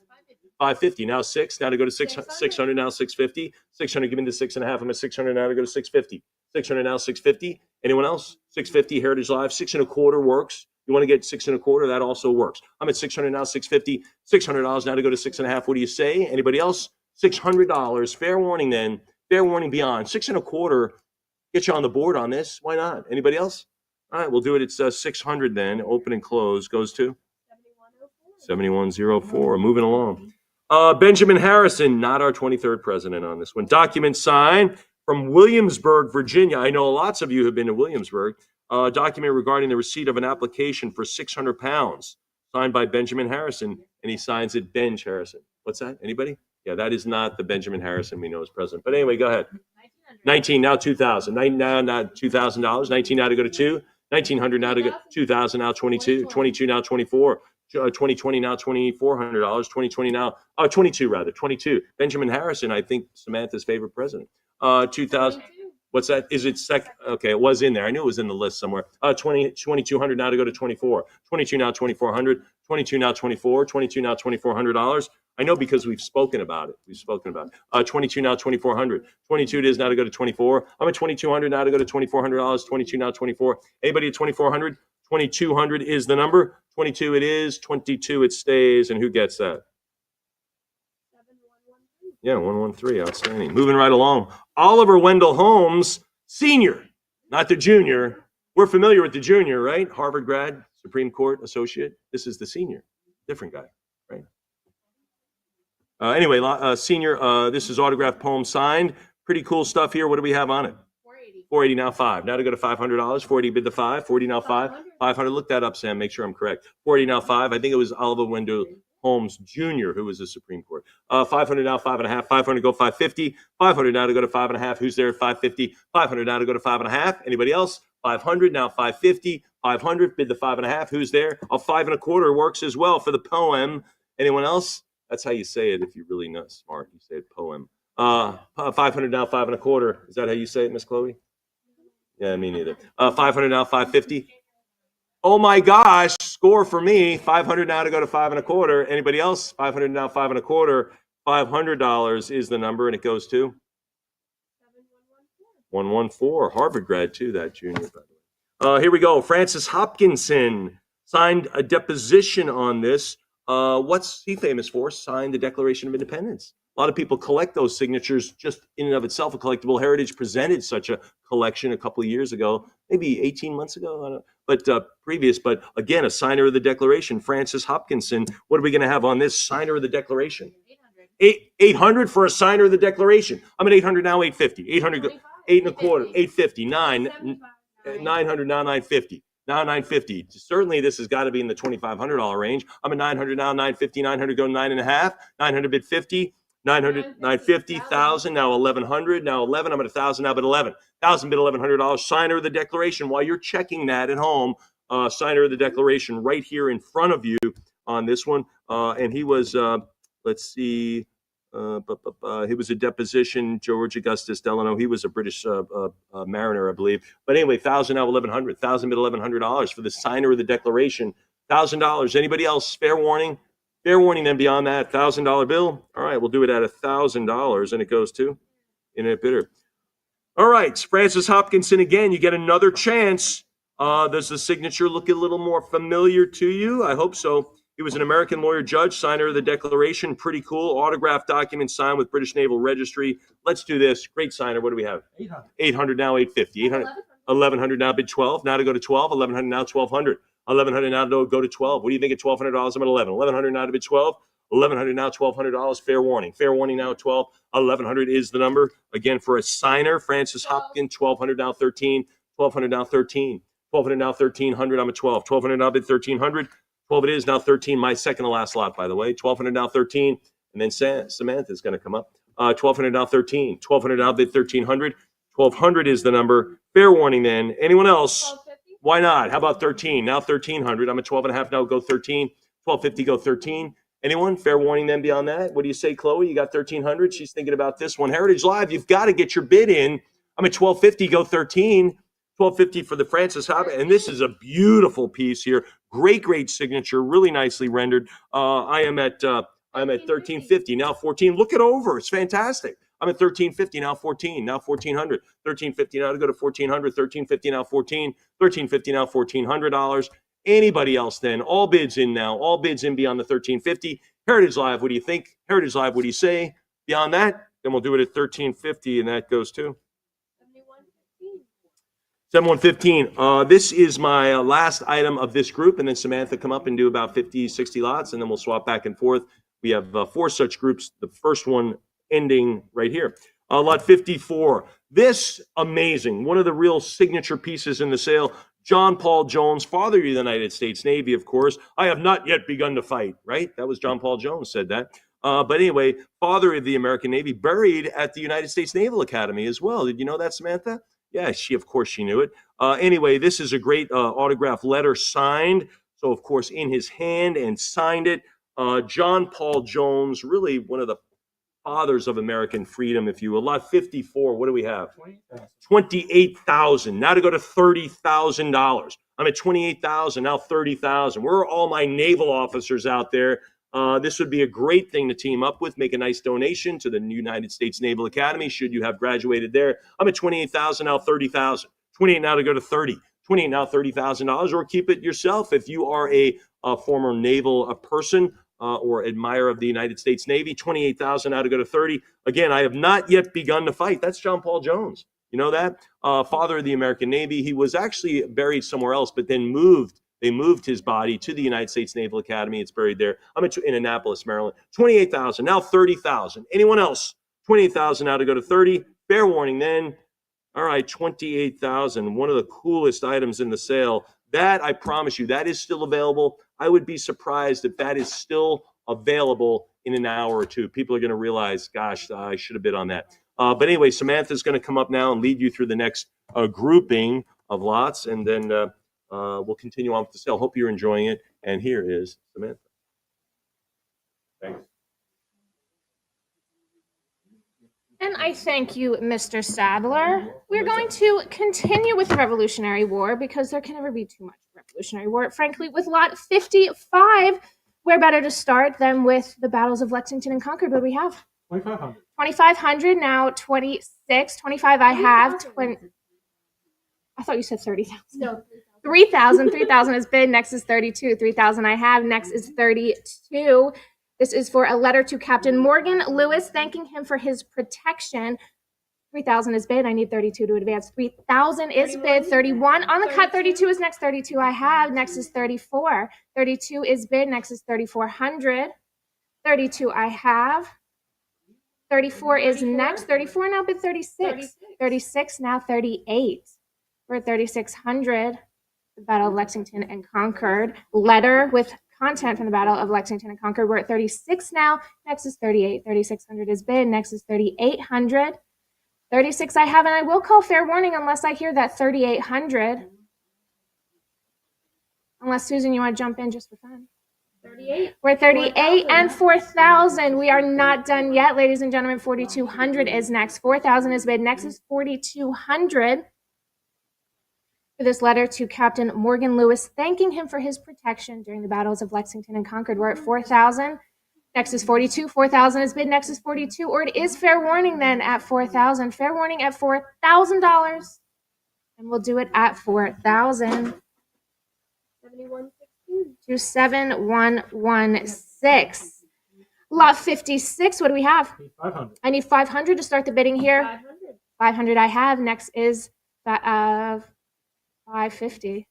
Speaker 1: 550. Now 6. Now to go to 600. Now 650. 600. Give me the 6.5. I'm at 600 now to go to 650. 600 now 650. Anyone else? 650. Heritage Live. 6.25 works. You want to get 6.25? That also works. I'm at 600 now. 650. $600 now to go to 6.5. What do you say? Anybody else? $600. Fair warning then. Fair warning beyond. 6.25. Get you on the board on this. Why not? Anybody else? All right, we'll do it. It's 600 then. Open and close goes to 7104. Moving along. Benjamin Harrison, not our 23rd president on this one. Document signed from Williamsburg, Virginia. I know lots of you have been to Williamsburg. Document regarding the receipt of an application for 600 pounds, signed by Benjamin Harrison, and he signs it Benj Harrison. What's that? Anybody? Yeah, that is not the Benjamin Harrison we know as president. But anyway, go ahead. 19 now 2,000. 19 now $2,000. 19 now to go to 2. $1,900 now to go. $2,000 now, 22, 22 now, 24. 2020 now, $2,400. 2020 now, 22 rather, 22. Benjamin Harrison, I think Samantha's favorite president. 2000. What's that? Is it sec? Okay, it was in there. I knew it was in the list somewhere. 2,200 now to go to 24. 22 now, 2,400. 22 now, 24. 22 now, $2,400. I know because we've spoken about it. 22 now, 2,400. 22 it is now to go to 24. I'm at 2,200 now to go to $2,400. 22 now, 24. Anybody at 2,400? 2,200 is the number. 22 it is. 22 it stays. And who gets that? Yeah, 113. Outstanding. Moving right along. Oliver Wendell Holmes, senior, not the junior. We're familiar with the junior, right? Harvard grad, Supreme Court associate. This is the senior. Different guy, right? Anyway, senior, this is autographed poem signed. Pretty cool stuff here. What do we have on it? 480 now, 5. Now to go to $500. 480 bid the 5. 40 now, 5. 500. Look that up, Sam. Make sure I'm correct. 480 now, 5. I think it was Oliver Wendell Holmes Jr., who was the Supreme Court. 500 now, 5.5. 500 go 550. 500 now to go to 5.5. Who's there at 550? 500 now to go to 5.5. Anybody else? 500 now, 550. 500 bid the 5.5. Who's there? 5.25 works as well for the poem. Anyone else? That's how you say it if you're really not smart. You say it poem. 500 now, 5.25. Is that how you say it, Miss Chloe? Yeah, me neither. 500 now, 550. Oh my gosh, score for me. 500 now to go to 5.25. Anybody else? 500 now, 5.25. $500 is the number, and it goes to 114. Harvard grad too, that junior, by the way. Here we go. Francis Hopkinson signed a deposition on this. What's he famous for? Signed the Declaration of Independence. A lot of people collect those signatures just in and of itself. A collectible. Heritage presented such a collection a couple of years ago, maybe 18 months ago, I don't know. But previous. But again, a signer of the Declaration, Francis Hopkinson. What are we going to have on this signer of the Declaration? 800 for a signer of the Declaration. I'm at 800 now, 850. 800, 8.25, 850, 900 now, 950. Now 950. Certainly, this has got to be in the $2,500 range. I'm at 900 now, 950, 900 go 9.5, 900 bid 50. 900, 950, 1,000, now 1,100, now 11. I'm at 1,000, now bid 11. 1,000 bid $1,100. Signer of the Declaration. While you're checking that at home, signer of the Declaration right here in front of you on this one. And he was, let's see, he was a deposition, George Augustus Delano. He was a British mariner, I believe. But anyway, 1,000, now 1,100. 1,000 bid $1,100 for the signer of the Declaration. $1,000. Anybody else? Fair warning. Fair warning then beyond that, $1,000 bill. All right, we'll do it at $1,000, and it goes to in bidder. All right, Francis Hopkinson again. You get another chance. Does the signature look a little more familiar to you? I hope so. He was an American lawyer judge, signer of the Declaration. Pretty cool. Autographed document signed with British Naval Registry. Let's do this. Great signer. What do we have? 800. 800 now, 850. 800. 1,100 now, bid 12. Now to go to 12. 1,100 now, 1,200. 1,100 now to go to 12. What do you think at $1,200? I'm at 11. 1,100 now to bid 12. 1,100 now, $1,200. Fair warning. Fair warning now at 12. 1,100 is the number. Again, for a signer, Francis Hopkins, 1,200 now, 13. 1,200 now, 13. 1,200 now, 1,300. I'm at 12. 1,200 now, bid 1,300. 12 it is now, 13. My second to last lot, by the way. 1,200 now, 13. And then Samantha's going to come up. 1,200 now, 13. 1,200 now, bid 1,300. 1,200 is the number. Fair warning then. Anyone else? Why not? How about 13? Now 1,300. I'm at 12.5 now. Go 13. 1,250. Go 13. Anyone? Fair warning then beyond that. What do you say, Chloe? You got 1,300. She's thinking about this one. Heritage Live. You've got to get your bid in. I'm at 1,250. Go 13. 1,250 for the Francis Hopkins. And this is a beautiful piece here. Great signature. Really nicely rendered. I'm at 1,350 now. 14. Look it over. It's fantastic. I'm at 1,350 now, 14, now 1,400, 1,350 now to go to 1,400, 1,350 now, 14, 1,350 now, $1,400. Anybody else then? All bids in now, all bids in beyond the 1,350. Heritage Live, what do you think? Heritage Live, what do you say? Beyond that, then we'll do it at 1,350, and that goes to 7115. This is my last item of this group, and then Samantha come up and do about 50, 60 lots, and then we'll swap back and forth. We have 4 such groups. The first one ending right here. Lot 54. This amazing, one of the real signature pieces in the sale. John Paul Jones, father of the United States Navy, of course. I have not yet begun to fight, right? That was John Paul Jones said that. But anyway, father of the American Navy, buried at the United States Naval Academy as well. Did you know that, Samantha? Yeah, of course she knew it. Anyway, this is a great autograph letter signed. So, of course, in his hand and signed it. John Paul Jones, really one of the fathers of American freedom, if you will. Lot 54, what do we have? 28,000. Now to go to $30,000. I'm at 28,000, now 30,000. Where are all my naval officers out there? This would be a great thing to team up with. Make a nice donation to the United States Naval Academy, should you have graduated there. I'm at 28,000, now 30,000. 28 now to go to 30. 28 now, $30,000, or keep it yourself if you are a former naval person or admirer of the United States Navy. 28,000 now to go to 30. Again, I have not yet begun to fight. That's John Paul Jones. You know that? Father of the American Navy. He was actually buried somewhere else, but then they moved his body to the United States Naval Academy. It's buried there. I'm in Annapolis, Maryland. 28,000, now 30,000. Anyone else? 28,000 now to go to 30. Fair warning then. All right, 28,000. One of the coolest items in the sale. That, I promise you, that is still available. I would be surprised if that is still available in an hour or two. People are going to realize, gosh, I should have bid on that. But anyway, Samantha's going to come up now and lead you through the next grouping of lots, and then we'll continue on with the sale. Hope you're enjoying it. And here is Samantha. Thanks.
Speaker 2: And I thank you, Mr. Sadler. We're going to continue with the Revolutionary War because there can never be too much Revolutionary War. Frankly, with lot 55, where better to start than with the battles of Lexington and Concord? What do we have?
Speaker 3: 2,500.
Speaker 2: 2,500, now 26. 25 I have. I thought you said 30,000.
Speaker 4: No.
Speaker 2: 3,000. 3,000 is bid. Next is 32. 3,000 I have. Next is 32. This is for a letter to Captain Morgan Lewis, thanking him for his protection. 3,000 is bid. I need 32 to advance. 3,000 is bid. 31 on the cut. 32 is next. 32 I have. Next is 34. 32 is bid. Next is 3,400. 32 I have. 34 is next. 34 now bid. 36. 36 now 38. We're at 3,600. The Battle of Lexington and Concord. Letter with content from the Battle of Lexington and Concord. We're at 36 now. Next is 38. 3,600 is bid. Next is 3,800. 36 I have, and I will call fair warning unless I hear that 3,800. Unless, Susan, you want to jump in just for fun.
Speaker 4: 38.
Speaker 2: We're at 38 and 4,000. We are not done yet, ladies and gentlemen. 4,200 is next. 4,000 is bid. Next is 4,200. For this letter to Captain Morgan Lewis, thanking him for his protection during the battles of Lexington and Concord. We're at 4,000. Next is 42. 4,000 is bid. Next is 42. Or it is fair warning then at 4,000. Fair warning at $4,000. And we'll do it at 4,000. 7116. Lot 56. What do we have?
Speaker 3: 500.
Speaker 2: I need 500 to start the bidding here.
Speaker 4: 500.
Speaker 2: 500 I have. Next is 550.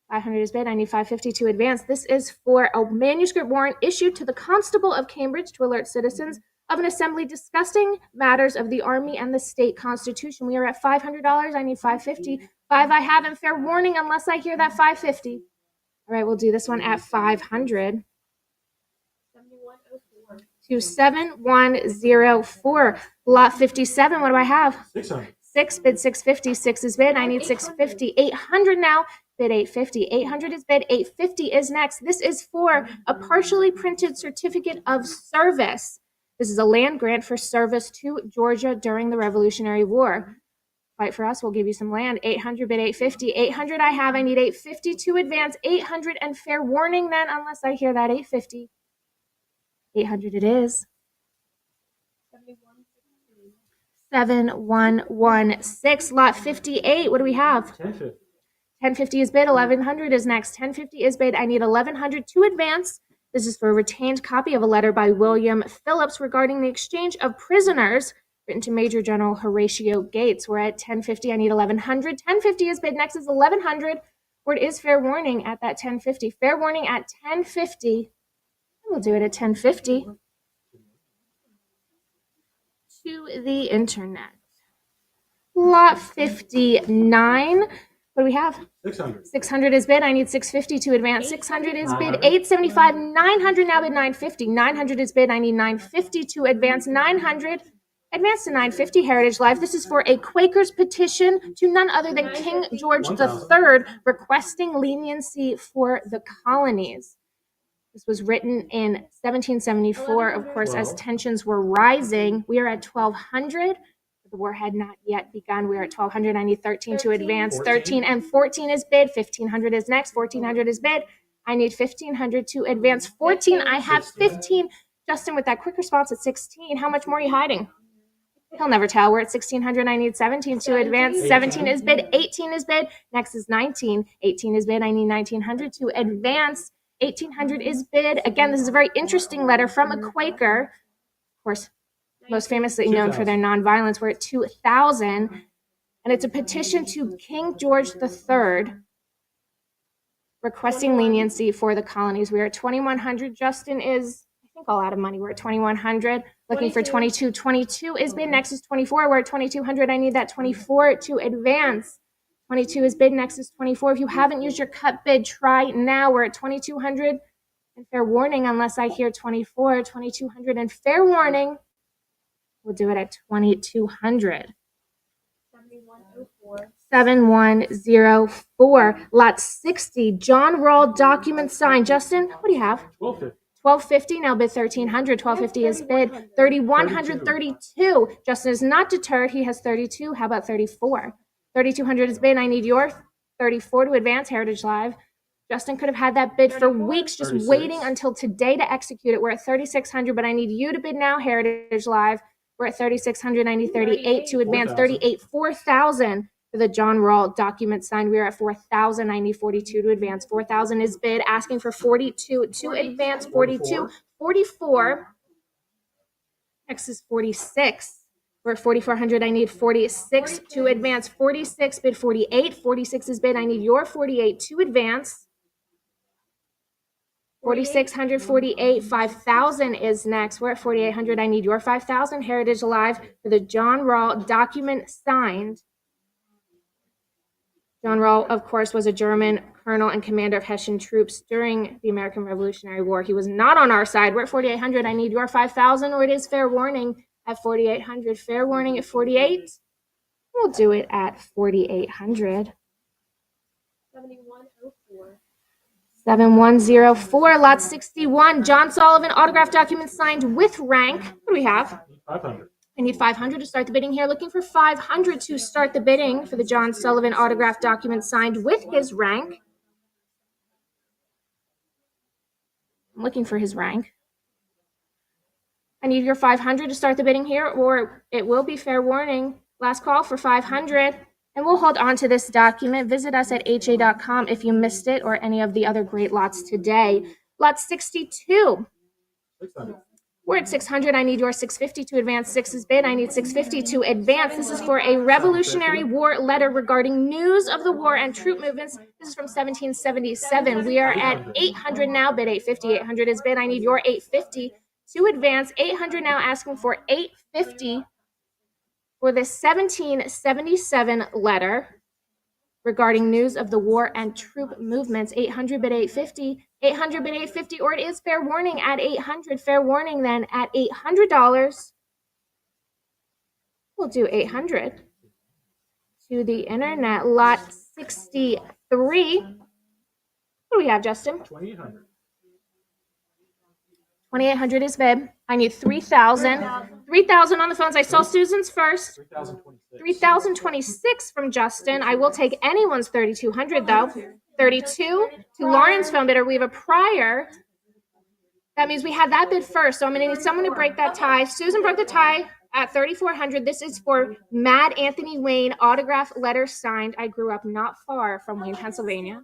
Speaker 2: 500 is bid. I need 550 to advance. This is for a manuscript warrant issued to the Constable of Cambridge to alert citizens of an assembly discussing matters of the Army and the state constitution. We are at $500. I need 550. 5 I have, and fair warning unless I hear that 550. All right, we'll do this one at 500. 7104. Lot 57. What do I have?
Speaker 3: 600.
Speaker 2: 6 bid. 650. 6 is bid. I need 650. 800 now. Bid 850. 800 is bid. 850 is next. This is for a partially printed certificate of service. This is a land grant for service to Georgia during the Revolutionary War. Fight for us, we'll give you some land. 800 bid. 850. 800 I have. I need 850 to advance. 800 and fair warning then unless I hear that 850. 800 it is. 7116. Lot 58. What do we have?
Speaker 3: 1050.
Speaker 2: 1050 is bid. 1100 is next. 1050 is bid. I need 1100 to advance. This is for a retained copy of a letter by William Phillips regarding the exchange of prisoners written to Major General Horatio Gates. We're at 1050. I need 1100. 1050 is bid. Next is 1100. Where it is fair warning at that 1050. Fair warning at 1050. We'll do it at 1050. To the internet. Lot 59. What do we have?
Speaker 3: 600.
Speaker 2: 600 is bid. I need 650 to advance. 600 is bid. 875. 900 now bid. 950. 900 is bid. I need 950 to advance. 900. Advance to 950 Heritage Live. This is for a Quaker's petition to none other than King George III requesting leniency for the colonies. This was written in 1774, of course, as tensions were rising. We are at 1200. The war had not yet begun. We are at 1200. I need 13 to advance. 13 and 14 is bid. 1500 is next. 1400 is bid. I need 1500 to advance. 14. I have 15. Justin, with that quick response at 16, how much more are you hiding? He'll never tell. We're at 1600. I need 17 to advance. 17 is bid. 18 is bid. Next is 19. 18 is bid. I need 1900 to advance. 1800 is bid. Again, this is a very interesting letter from a Quaker. Of course, most famously known for their nonviolence. We're at 2000. And it's a petition to King George III requesting leniency for the colonies. We are at 2100. Justin is, I think, all out of money. We're at 2100. Looking for 22. 22 is bid. Next is 24. We're at 2200. I need that 24 to advance. 22 is bid. Next is 24. If you haven't used your cut bid, try now. We're at 2200. And fair warning, unless I hear 24, 2200 and fair warning, we'll do it at 2200. 7104. Lot 60. John Rawl document signed. Justin, what do you have? 1250. Now bid 1300. 1250 is bid. 3132. Justin is not deterred. He has 32. How about 34? 3200 is bid. I need your 34 to advance. Heritage Live. Justin could have had that bid for weeks, just
Speaker 3: 36.
Speaker 2: waiting until today to execute it. We're at 3600, but I need you to bid now. Heritage Live. We're at 3600. I need 38 to advance. 38. 4000 for the John Rawl document signed. We are at 4000. I need 42 to advance. 4000 is bid. Asking for 42 to advance. 42. 44. Next is 46. We're at 4400. I need 46 to advance. 46 bid. 48. 46 is bid. I need your 48 to advance. 4600. 48. 5000 is next. We're at 4800. I need your 5000. Heritage Alive for the John Rawl document signed. John Rawl, of course, was a German colonel and commander of Hessian troops during the American Revolutionary War. He was not on our side. We're at 4800. I need your 5000, or it is fair warning at 4800. Fair warning at 48. We'll do it at 4800. 7104. Lot 61. John Sullivan autograph document signed with rank. What do we have?
Speaker 3: 500.
Speaker 2: I need 500 to start the bidding here. Looking for 500 to start the bidding for the John Sullivan autograph document signed with his rank. I'm looking for his rank. I need your 500 to start the bidding here, or it will be fair warning. Last call for 500. And we'll hold on to this document. Visit us at ha.com if you missed it or any of the other great lots today. Lot 62.
Speaker 3: 600.
Speaker 2: We're at 600. I need your 650 to advance. 6 is bid. I need 650 to advance. This is for a Revolutionary War letter regarding news of the war and troop movements. This is from 1777. We are at 800 now. Bid 850. 800 is bid. I need your 850 to advance. 800 now, asking for 850 for this 1777 letter regarding news of the war and troop movements. 800 bid 850. 800 bid 850, or it is fair warning at 800. Fair warning then at $800. We'll do 800 to the internet. Lot 63. What do we have, Justin?
Speaker 3: 2800.
Speaker 2: 2800 is bid. I need 3000. 3000 on the phones. I saw Susan's first.
Speaker 3: 3026.
Speaker 2: 3026 from Justin. I will take anyone's 3200 though. 32 to Lauren's phone bidder. We have a prior. That means we had that bid first. So I'm going to need someone to break that tie. Susan broke the tie at 3400. This is for Mad Anthony Wayne autograph letter signed. I grew up not far from Wayne, Pennsylvania.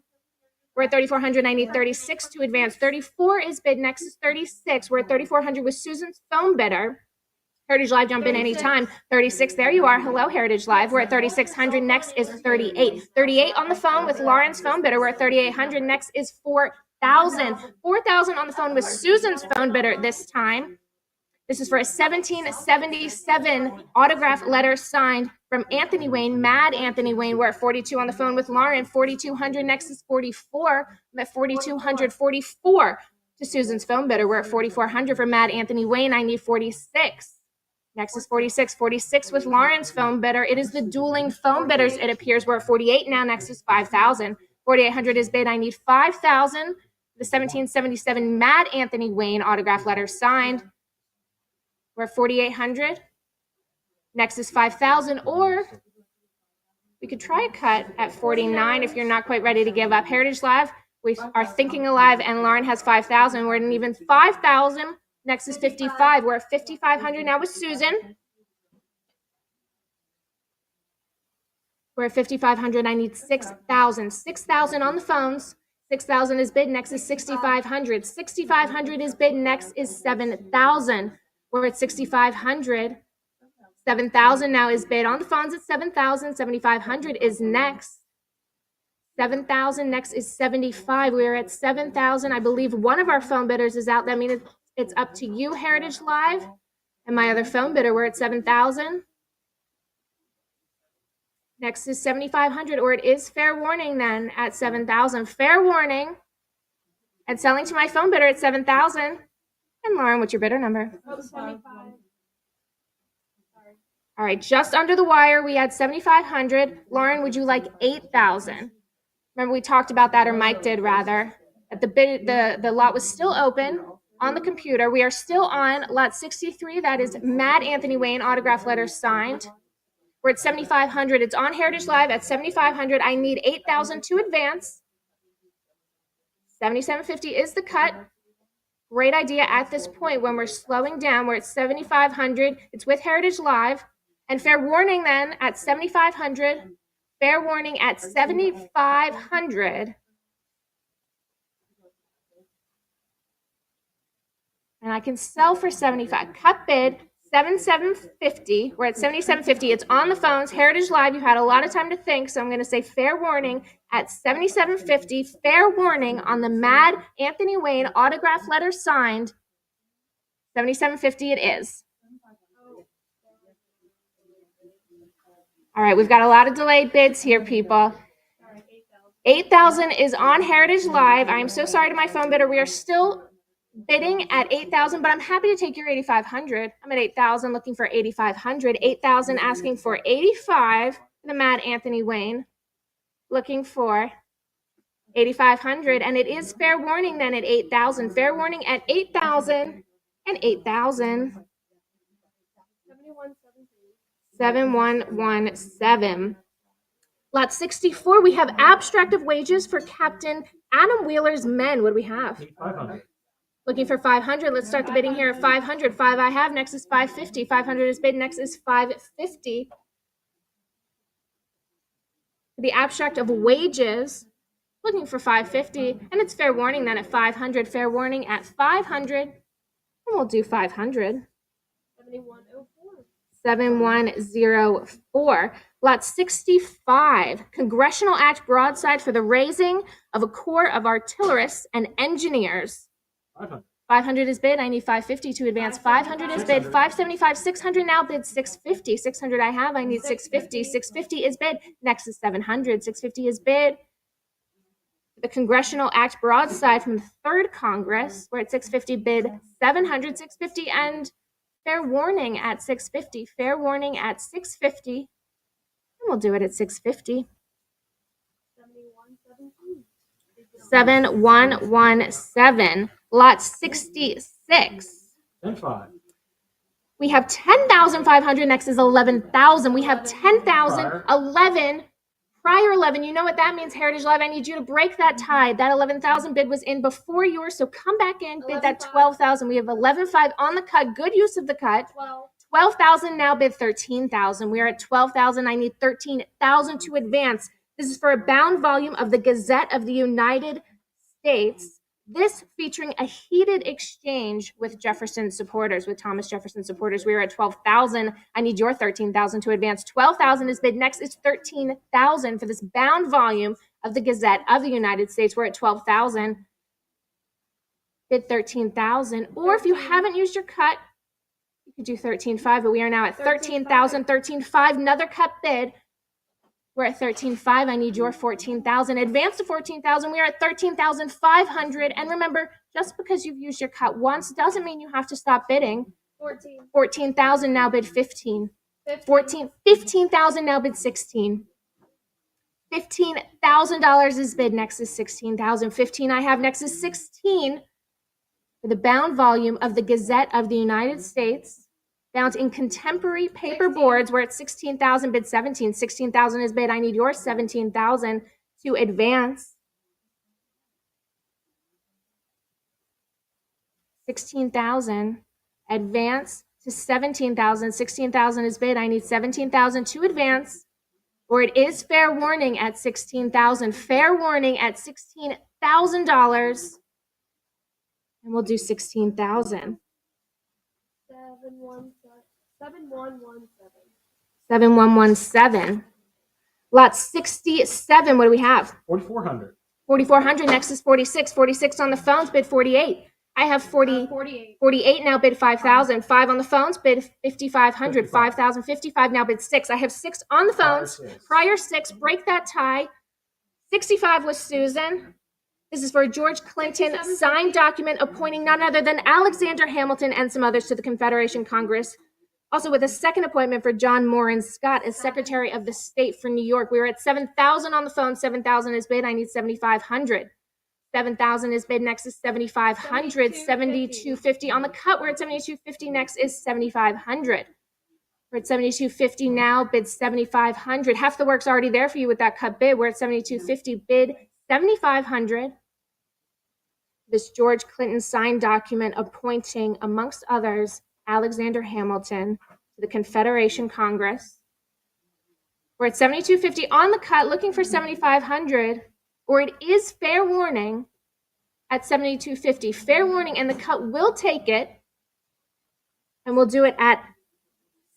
Speaker 2: We're at 3400. I need 36 to advance. 34 is bid. Next is 36. We're at 3400 with Susan's phone bidder. Heritage Live, jump in anytime. 36, there you are. Hello, Heritage Live. We're at 3600. Next is 38. 38 on the phone with Lauren's phone bidder. We're at 3800. Next is 4000. 4000 on the phone with Susan's phone bidder this time. This is for a 1777 autograph letter signed from Anthony Wayne, Mad Anthony Wayne. We're at 42 on the phone with Lauren. 4200. Next is 44. I'm at 4200. 44 to Susan's phone bidder. We're at 4400 for Mad Anthony Wayne. I need 46. Next is 46. 46 with Lauren's phone bidder. It is the dueling phone bidders. It appears we're at 48 now. Next is 5,000. 4,800 is bid. I need 5,000. The 1777 Mad Anthony Wayne autograph letter signed. We're at 4,800. Next is 5,000, or we could try a cut at 49 if you're not quite ready to give up. Heritage Live, we are thinking alive, and Lauren has 5,000. We're at an even 5,000. Next is 55. We're at 5,500 now with Susan. We're at 5,500. I need 6,000. 6,000 on the phones. 6,000 is bid. Next is 6,500. 6,500 is bid. Next is 7,000. We're at 6,500. 7,000 now is bid on the phones at 7,000. 7,500 is next. 7,000. Next is 75. We are at 7,000. I believe one of our phone bidders is out. That means it's up to you, Heritage Live. And my other phone bidder, we're at 7,000. Next is 7,500, or it is fair warning then at 7,000. Fair warning. And selling to my phone bidder at 7,000. And Lauren, what's your bidder number?
Speaker 4: 75.
Speaker 2: All right, just under the wire, we had 7,500. Lauren, would you like 8,000? Remember, we talked about that, or Mike did rather. At the lot was still open on the computer. We are still on lot 63. That is Mad Anthony Wayne autograph letter signed. We're at 7,500. It's on Heritage Live at 7,500. I need 8,000 to advance. 7,750 is the cut. Great idea at this point when we're slowing down. We're at 7,500. It's with Heritage Live. And fair warning then at 7,500. Fair warning at 7,500. And I can sell for 75. Cut bid 7,750. We're at 7,750. It's on the phones. Heritage Live. You've had a lot of time to think, so I'm going to say fair warning at 7,750. Fair warning on the Mad Anthony Wayne autograph letter signed. 7,750 it is. All right, we've got a lot of delayed bids here, people. 8,000 is on Heritage Live. I am so sorry to my phone bidder. We are still bidding at 8,000, but I'm happy to take your 8,500. I'm at 8,000 looking for 8,500. 8,000 asking for 85. The Mad Anthony Wayne looking for 8,500. And it is fair warning then at 8,000. Fair warning at 8,000 and 8,000. 7117. Lot 64, we have abstract of wages for Captain Adam Wheeler's men. What do we have?
Speaker 3: 500.
Speaker 2: Looking for 500. Let's start the bidding here at 500. 5 I have. Next is 550. 500 is bid. Next is 550. The abstract of wages, looking for 550. And it's fair warning then at 500. Fair warning at 500. And we'll do 500. 7104. Lot 65. Congressional Act broadside for the raising of a corps of artillerists and engineers.
Speaker 3: 500.
Speaker 2: 500 is bid. I need 550 to advance. 500 is bid. 575. 600 now bid. 650. 600 I have. I need 650. 650 is bid. Next is 700. 650 is bid. The Congressional Act broadside from the 3rd Congress. We're at 650 bid. 700. 650 and fair warning at 650. Fair warning at 650. And we'll do it at 650. 7117. Lot 66.
Speaker 3: 10-5.
Speaker 2: We have 10,500. Next is 11,000. We have 10,000, 11, prior 11. You know what that means, Heritage Live. I need you to break that tie. That 11,000 bid was in before yours, so come back in, bid that 12,000. We have 11,500 on the cut. Good use of the cut. 12,000 now bid 13,000. We are at 12,000. I need 13,000 to advance. This is for a bound volume of the Gazette of the United States. This featuring a heated exchange with Jefferson supporters, with Thomas Jefferson supporters. We are at 12,000. I need your 13,000 to advance. 12,000 is bid. Next is 13,000 for this bound volume of the Gazette of the United States. We're at 12,000. Bid 13,000. Or if you haven't used your cut, you could do 13,500, but we are now at 13,000, 13,500. Another cut bid. We're at 13,500. I need your 14,000. Advance to 14,000. We are at 13,500. And remember, just because you've used your cut once doesn't mean you have to stop bidding. 14,000, now bid 15. 15,000, now bid 16. $15,000 is bid, next is 16,000. 15 I have, next is 16 for the bound volume of the Gazette of the United States, bound in contemporary paper boards. We're at 16,000, bid 17. 16,000 is bid. I need your 17,000 to advance. 16,000, advance to 17,000. 16,000 is bid. I need 17,000 to advance, or it is fair warning at 16,000. Fair warning at $16,000, and we'll do 16,000. 7117. Lot 67. What do we have?
Speaker 3: 4,400.
Speaker 2: 4,400. Next is 46. 46 on the phones, bid 48. I have 48 now, bid 5,000. 5 on the phones, bid 5,500. 5,055 now, bid 6. I have 6 on the phones. Prior 6. Break that tie. 65 was Susan. This is for a George Clinton signed document appointing none other than Alexander Hamilton and some others to the Confederation Congress. Also with a second appointment for John Moran Scott as Secretary of the State for New York. We were at 7,000 on the phone. 7,000 is bid. I need 7,500. 7,000 is bid. Next is 7,500. 7,250 on the cut. We're at 7,250. Next is 7,500. We're at 7,250 now. Bid 7,500. Half the work's already there for you with that cut bid. We're at 7,250. Bid 7,500. This George Clinton signed document appointing, amongst others, Alexander Hamilton to the Confederation Congress. We're at 7,250 on the cut, looking for 7,500, or it is fair warning at 7,250. Fair warning, and the cut will take it, and we'll do it at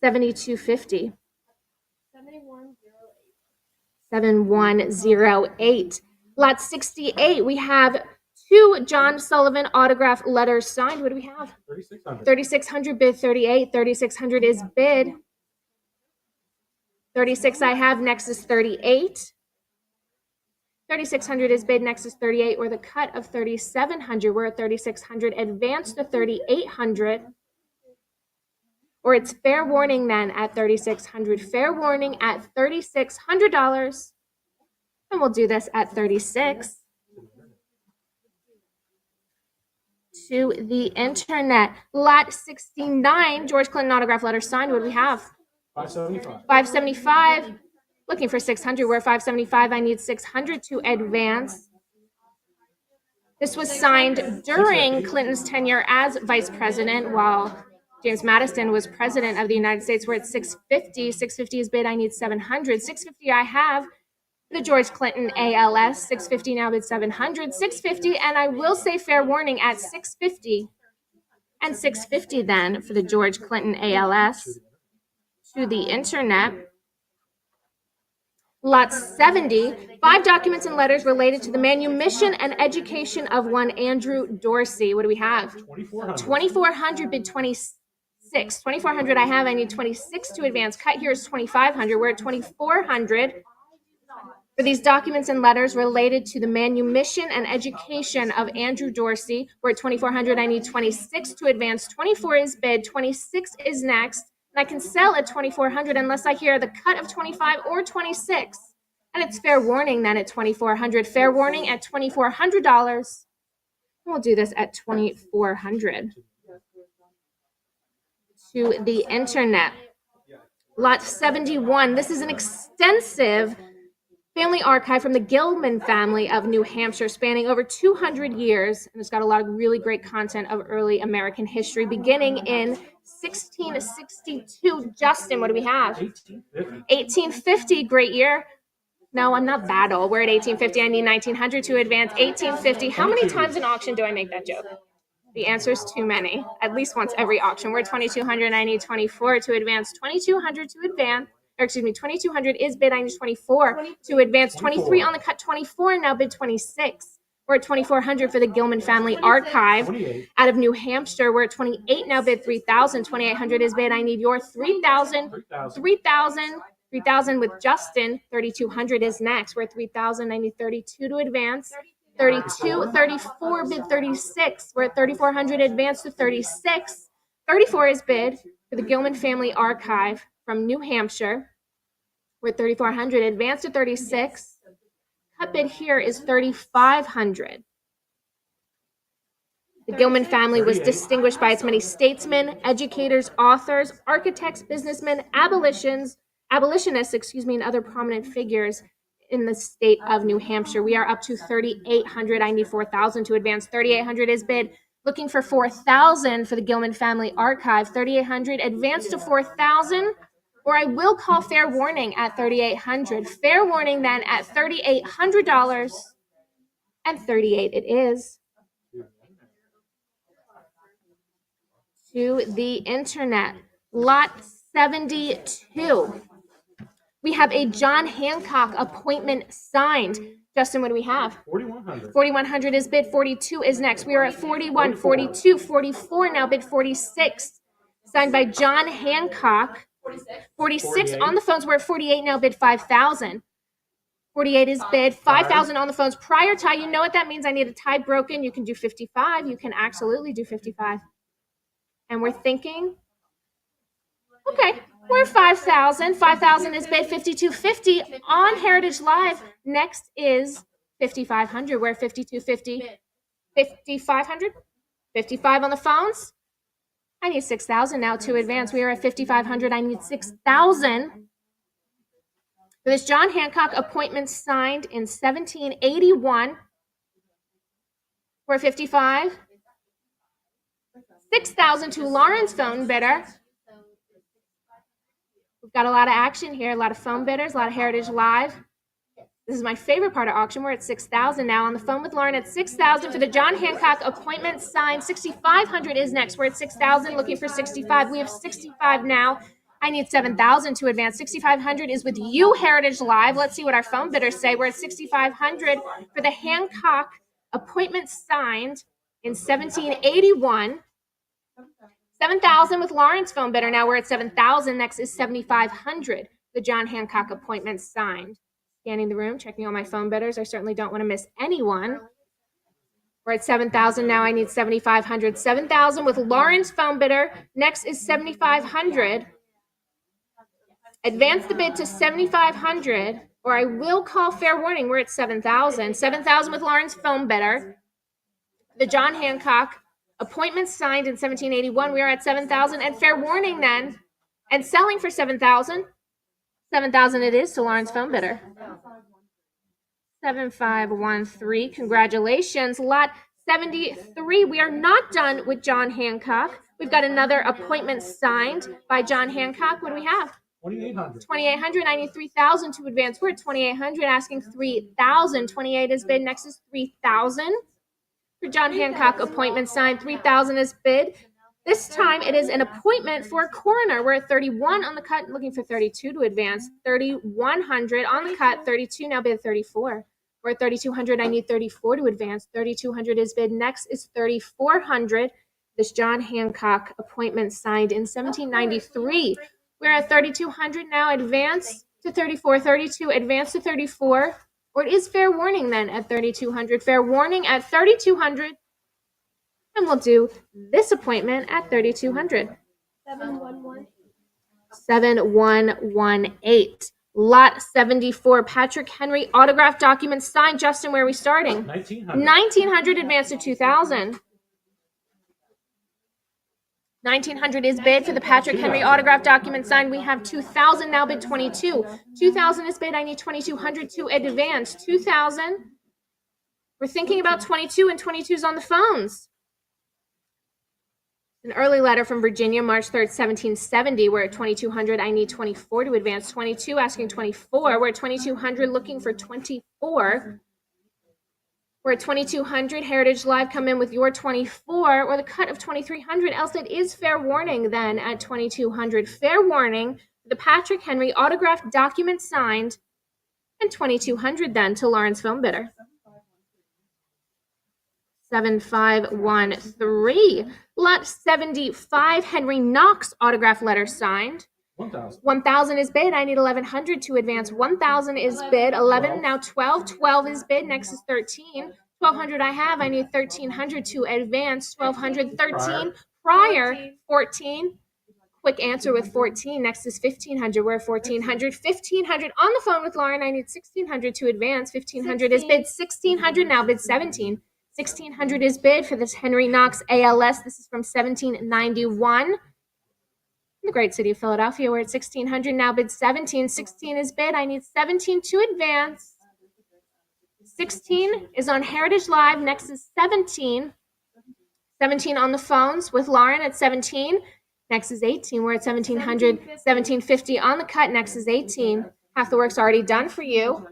Speaker 2: 7,250. 7108. Lot 68, we have 2 John Sullivan autograph letters signed. What do we have?
Speaker 3: 3,600.
Speaker 2: 3,600, bid 38. 3,600 is bid. 36 I have, next is 38. 3,600 is bid, next is 38, or the cut of 3,700. We're at 3,600. Advance to 3,800. Or it's fair warning then at 3,600. Fair warning at $3,600. And we'll do this at 36. To the internet. Lot 69, George Clinton autograph letter signed. What do we have?
Speaker 3: 575.
Speaker 2: 575. Looking for 600. We're at 575. I need 600 to advance. This was signed during Clinton's tenure as vice president while James Madison was president of the United States. We're at 650. 650 is bid. I need 700. 650 I have. The George Clinton ALS, 650 now bid 700, 650, and I will say fair warning at 650, and 650 then for the George Clinton ALS. To the internet. Lot 70, 5 documents and letters related to the manumission and education of one Andrew Dorsey. What do we have?
Speaker 3: 2,400.
Speaker 2: 2,400, bid 26. 2,400 I have. I need 26 to advance. Cut here is 2,500. We're at 2,400. For these documents and letters related to the manumission and education of Andrew Dorsey, we're at 2,400. I need 26 to advance. 24 is bid. 26 is next. And I can sell at 2,400 unless I hear the cut of 25 or 26. And it's fair warning then at 2,400. Fair warning at $2,400. And we'll do this at 2,400. To the internet. Lot 71. This is an extensive family archive from the Gilman family of New Hampshire, spanning over 200 years, and it's got a lot of really great content of early American history, beginning in 1662. Justin, what do we have? 1850, great year. No, I'm not that old. We're at 1850. I need 1900 to advance. 1850. How many times in auction do I make that joke? The answer is too many. At least once every auction. We're at 2200. I need 24 to advance. 2200 to advance. Or excuse me, 2,200 is bid. I need 24 to advance. 23 on the cut. 24 now bid 26. We're at 2,400 for the Gilman Family Archive
Speaker 3: 28.
Speaker 2: out of New Hampshire. We're at 28 now bid 3,000. 2,800 is bid. I need your 3,000. 3,000. 3,000 with Justin. 3,200 is next. We're at 3,000. I need 32 to advance. 32, 34 bid 36. We're at 3,400. Advance to 36. 34 is bid for the Gilman Family Archive from New Hampshire. We're at 3,400. Advanced to 36. Cut bid here is 3,500. The Gilman family was distinguished by its many statesmen, educators, authors, architects, businessmen, abolitionists, and other prominent figures in the state of New Hampshire. We are up to 3,800. I need 4,000 to advance. 3,800 is bid. Looking for 4,000 for the Gilman Family Archive. 3,800. Advance to 4,000. Or I will call fair warning at 3,800. Fair warning then at $3,800. And 38 it is. To the internet. Lot 72. We have a John Hancock appointment signed. Justin, what do we have?
Speaker 3: 4,100.
Speaker 2: 4,100 is bid. 42 is next. We are at 41, 42, 44 now, bid 46. Signed by John Hancock. 46 on the phones. We're at 48 now, bid 5,000. 48 is bid. 5,000 on the phones. Prior tie, you know what that means. I need a tie broken. You can do 55. You can absolutely do 55. And we're thinking, okay, we're 5,000. 5,000 is bid. 52.50 on Heritage Live. Next is 5,500. We're at 52.50. 5,500. 55 on the phones. I need 6,000 now to advance. We are at 5,500. I need 6,000. For this John Hancock appointment signed in 1781. We're at 55. 6,000 to Lauren's phone bidder. We've got a lot of action here, a lot of phone bidders, a lot of Heritage Live. This is my favorite part of auction. We're at 6,000 now. On the phone with Lauren at 6,000 for the John Hancock appointment signed. 6,500 is next. We're at 6,000, looking for 65. We have 65 now. I need 7,000 to advance. 6,500 is with you, Heritage Live. Let's see what our phone bidders say. We're at 6,500 for the Hancock appointment signed in 1781. 7,000 with Lauren's phone bidder. Now we're at 7,000. Next is 7,500. The John Hancock appointment signed. Scanning the room, checking all my phone bidders. I certainly don't want to miss anyone. We're at 7,000 now. I need 7,500. 7,000 with Lauren's phone bidder. Next is 7,500. Advance the bid to 7,500, or I will call fair warning. We're at 7,000. 7,000 with Lauren's phone bidder. The John Hancock appointment signed in 1781. We are at 7,000 and fair warning then. And selling for 7,000. 7,000 it is to Lauren's phone bidder. 7513. Congratulations. Lot 73. We are not done with John Hancock. We've got another appointment signed by John Hancock. What do we have?
Speaker 3: 2,800.
Speaker 2: 2,800. I need 3,000 to advance. We're at 2,800, asking 3,000. 28 is bid. Next is 3,000. For John Hancock appointment signed. 3,000 is bid. This time it is an appointment for a coroner. We're at 31 on the cut, looking for 32 to advance. 3,100 on the cut, 32 now bid 34. We're at 3,200. I need 34 to advance. 3,200 is bid. Next is 3,400. This John Hancock appointment signed in 1793. We're at 3,200 now. Advance to 34. 32. Advance to 34. Or it is fair warning then at 3,200. Fair warning at 3,200. And we'll do this appointment at 3,200. 7118. Lot 74. Patrick Henry autograph documents signed. Justin, where are we starting?
Speaker 3: 1,900.
Speaker 2: 1,900 advanced to 2,000. 1,900 is bid for the Patrick Henry autograph document signed. We have 2,000 now bid 22. 2,000 is bid. I need 2,200 to advance. 2,000. We're thinking about 22 and 22's on the phones. An early letter from Virginia, March 3rd, 1770. We're at 2,200. I need 24 to advance. 22, asking 24. We're at 2,200, looking for 24. We're at 2,200. Heritage Live, come in with your 24 or the cut of 2,300. Else it is fair warning then at 2,200. Fair warning. The Patrick Henry autographed document signed. And 2,200 then to Lauren's phone bidder. 7513. Lot 75. Henry Knox autograph letter signed.
Speaker 3: 1,000.
Speaker 2: 1,000 is bid. I need 1,100 to advance. 1,000 is bid. 11 now 12. 12 is bid. Next is 13. 1,200 I have. I need 1,300 to advance. 1,200. 13. Prior, 14. Quick answer with 14. Next is 1500. We're at 1400. 1500 on the phone with Lauren. I need 1600 to advance. 1500 is bid. 1600 now bid 17. 1600 is bid for this Henry Knox ALS. This is from 1791. In the great city of Philadelphia, we're at 1600 now bid 17. 16 is bid. I need 17 to advance. 16 is on Heritage Live. Next is 17. 17 on the phones with Lauren at 17. Next is 18. We're at 1700. 1750 on the cut. Next is 18. Half the work's already done for you.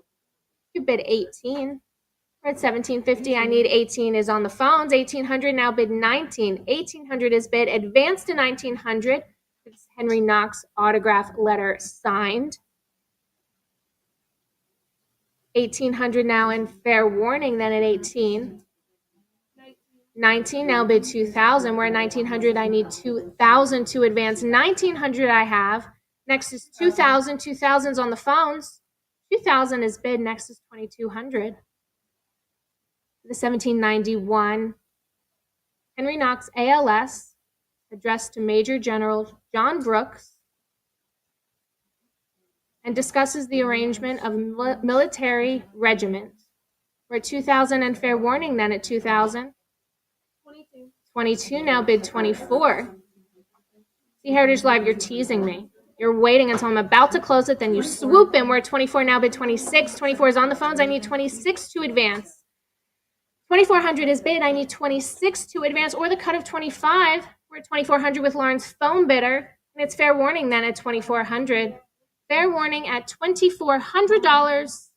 Speaker 2: You bid 18. We're at 1750. I need 18 is on the phones. 1800 now bid 19. 1800 is bid. Advance to 1900. It's Henry Knox autograph letter signed. 1800 now in fair warning then at 18. 19 now bid 2000. We're at 1900. I need 2000 to advance. 1900 I have. Next is 2000. 2000's on the phones. 2000 is bid. Next is 2200. The 1791 Henry Knox ALS addressed to Major General John Brooks and discusses the arrangement of military regiments. We're at 2000 and fair warning then at 2000. 22 now bid 24. See, Heritage Live, you're teasing me. You're waiting until I'm about to close it, then you swoop in. We're at 24 now bid 26. 24 is on the phones. I need 26 to advance. 2400 is bid. I need 26 to advance, or the cut of 25. We're at 2400 with Lauren's phone bidder, and it's fair warning then at 2400. Fair warning at $2,400,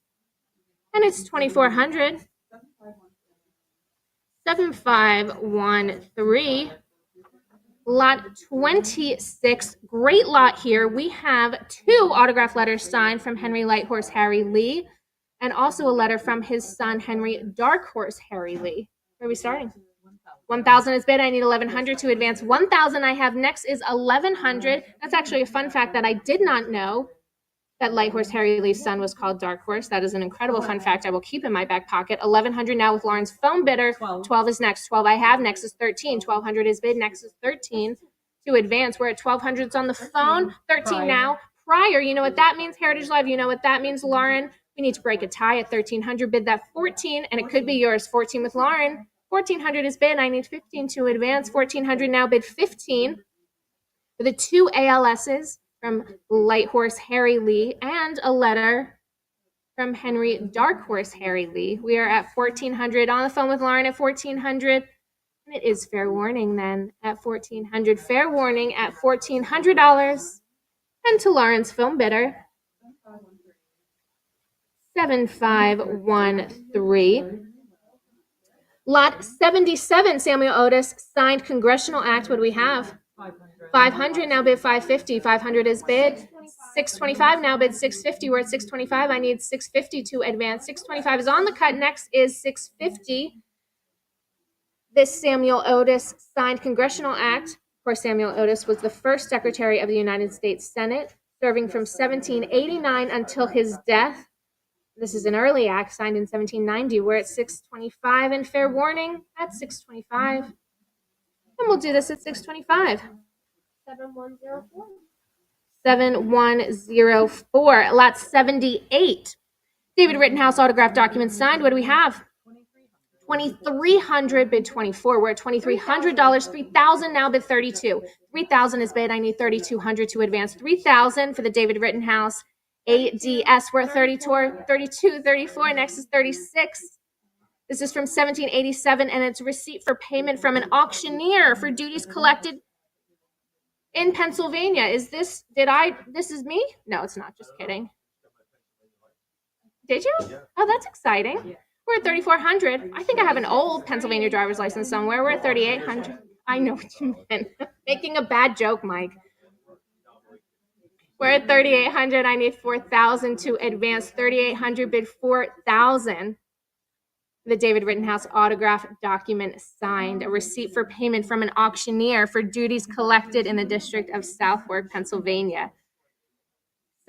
Speaker 2: and it's 2400. 7513. Lot 26. Great lot here. We have 2 autograph letters signed from Henry Lighthorse Harry Lee, and also a letter from his son Henry Darkhorse Harry Lee. Where are we starting? 1000 is bid. I need 1100 to advance. 1000 I have. Next is 1100. That's actually a fun fact that I did not know, that Lighthorse Harry Lee's son was called Darkhorse. That is an incredible fun fact I will keep in my back pocket. 1100 now with Lauren's phone bidder. 12 is next. 12 I have. Next is 13. 1200 is bid. Next is 13 to advance. We're at 1200. It's on the phone. 13 now. Prior, you know what that means. Heritage Live, you know what that means. Lauren, we need to break a tie at 1300. Bid that 14, and it could be yours. 14 with Lauren. 1400 is bid. I need 15 to advance. 1400 now bid 15 for the 2 ALSs from Lighthorse Harry Lee and a letter from Henry Darkhorse Harry Lee. We are at 1400 on the phone with Lauren at 1400, and it is fair warning then at 1400. Fair warning at $1,400, and to Lauren's phone bidder 7513. Lot 77, Samuel Otis, signed Congressional Act. What do we have? 500 now bid 550. 500 is bid. 625 now bid 650. We're at 625. I need 650 to advance. 625 is on the cut. Next is 650. This Samuel Otis signed Congressional Act. Of course, Samuel Otis was the first Secretary of the United States Senate, serving from 1789 until his death. This is an early act signed in 1790. We're at 625 and fair warning at 625. And we'll do this at 625. 7104. 7104. Lot 78. David Rittenhouse autograph documents signed. What do we have? 2300 bid 24. We're at $2,300. 3000 now bid 32. 3000 is bid. I need 3200 to advance. 3000 for the David Rittenhouse ADS. We're at 32, 34. Next is 36. This is from 1787, and it's a receipt for payment from an auctioneer for duties collected in Pennsylvania. Is this, this is me? No, it's not. Just kidding. Did you? Oh, that's exciting. We're at 3400. I think I have an old Pennsylvania driver's license somewhere. We're at 3800. I know what you meant. Making a bad joke, Mike. We're at 3800. I need 4000 to advance. 3800 bid 4000. The David Rittenhouse autograph document signed, a receipt for payment from an auctioneer for duties collected in the District of Southwark, Pennsylvania.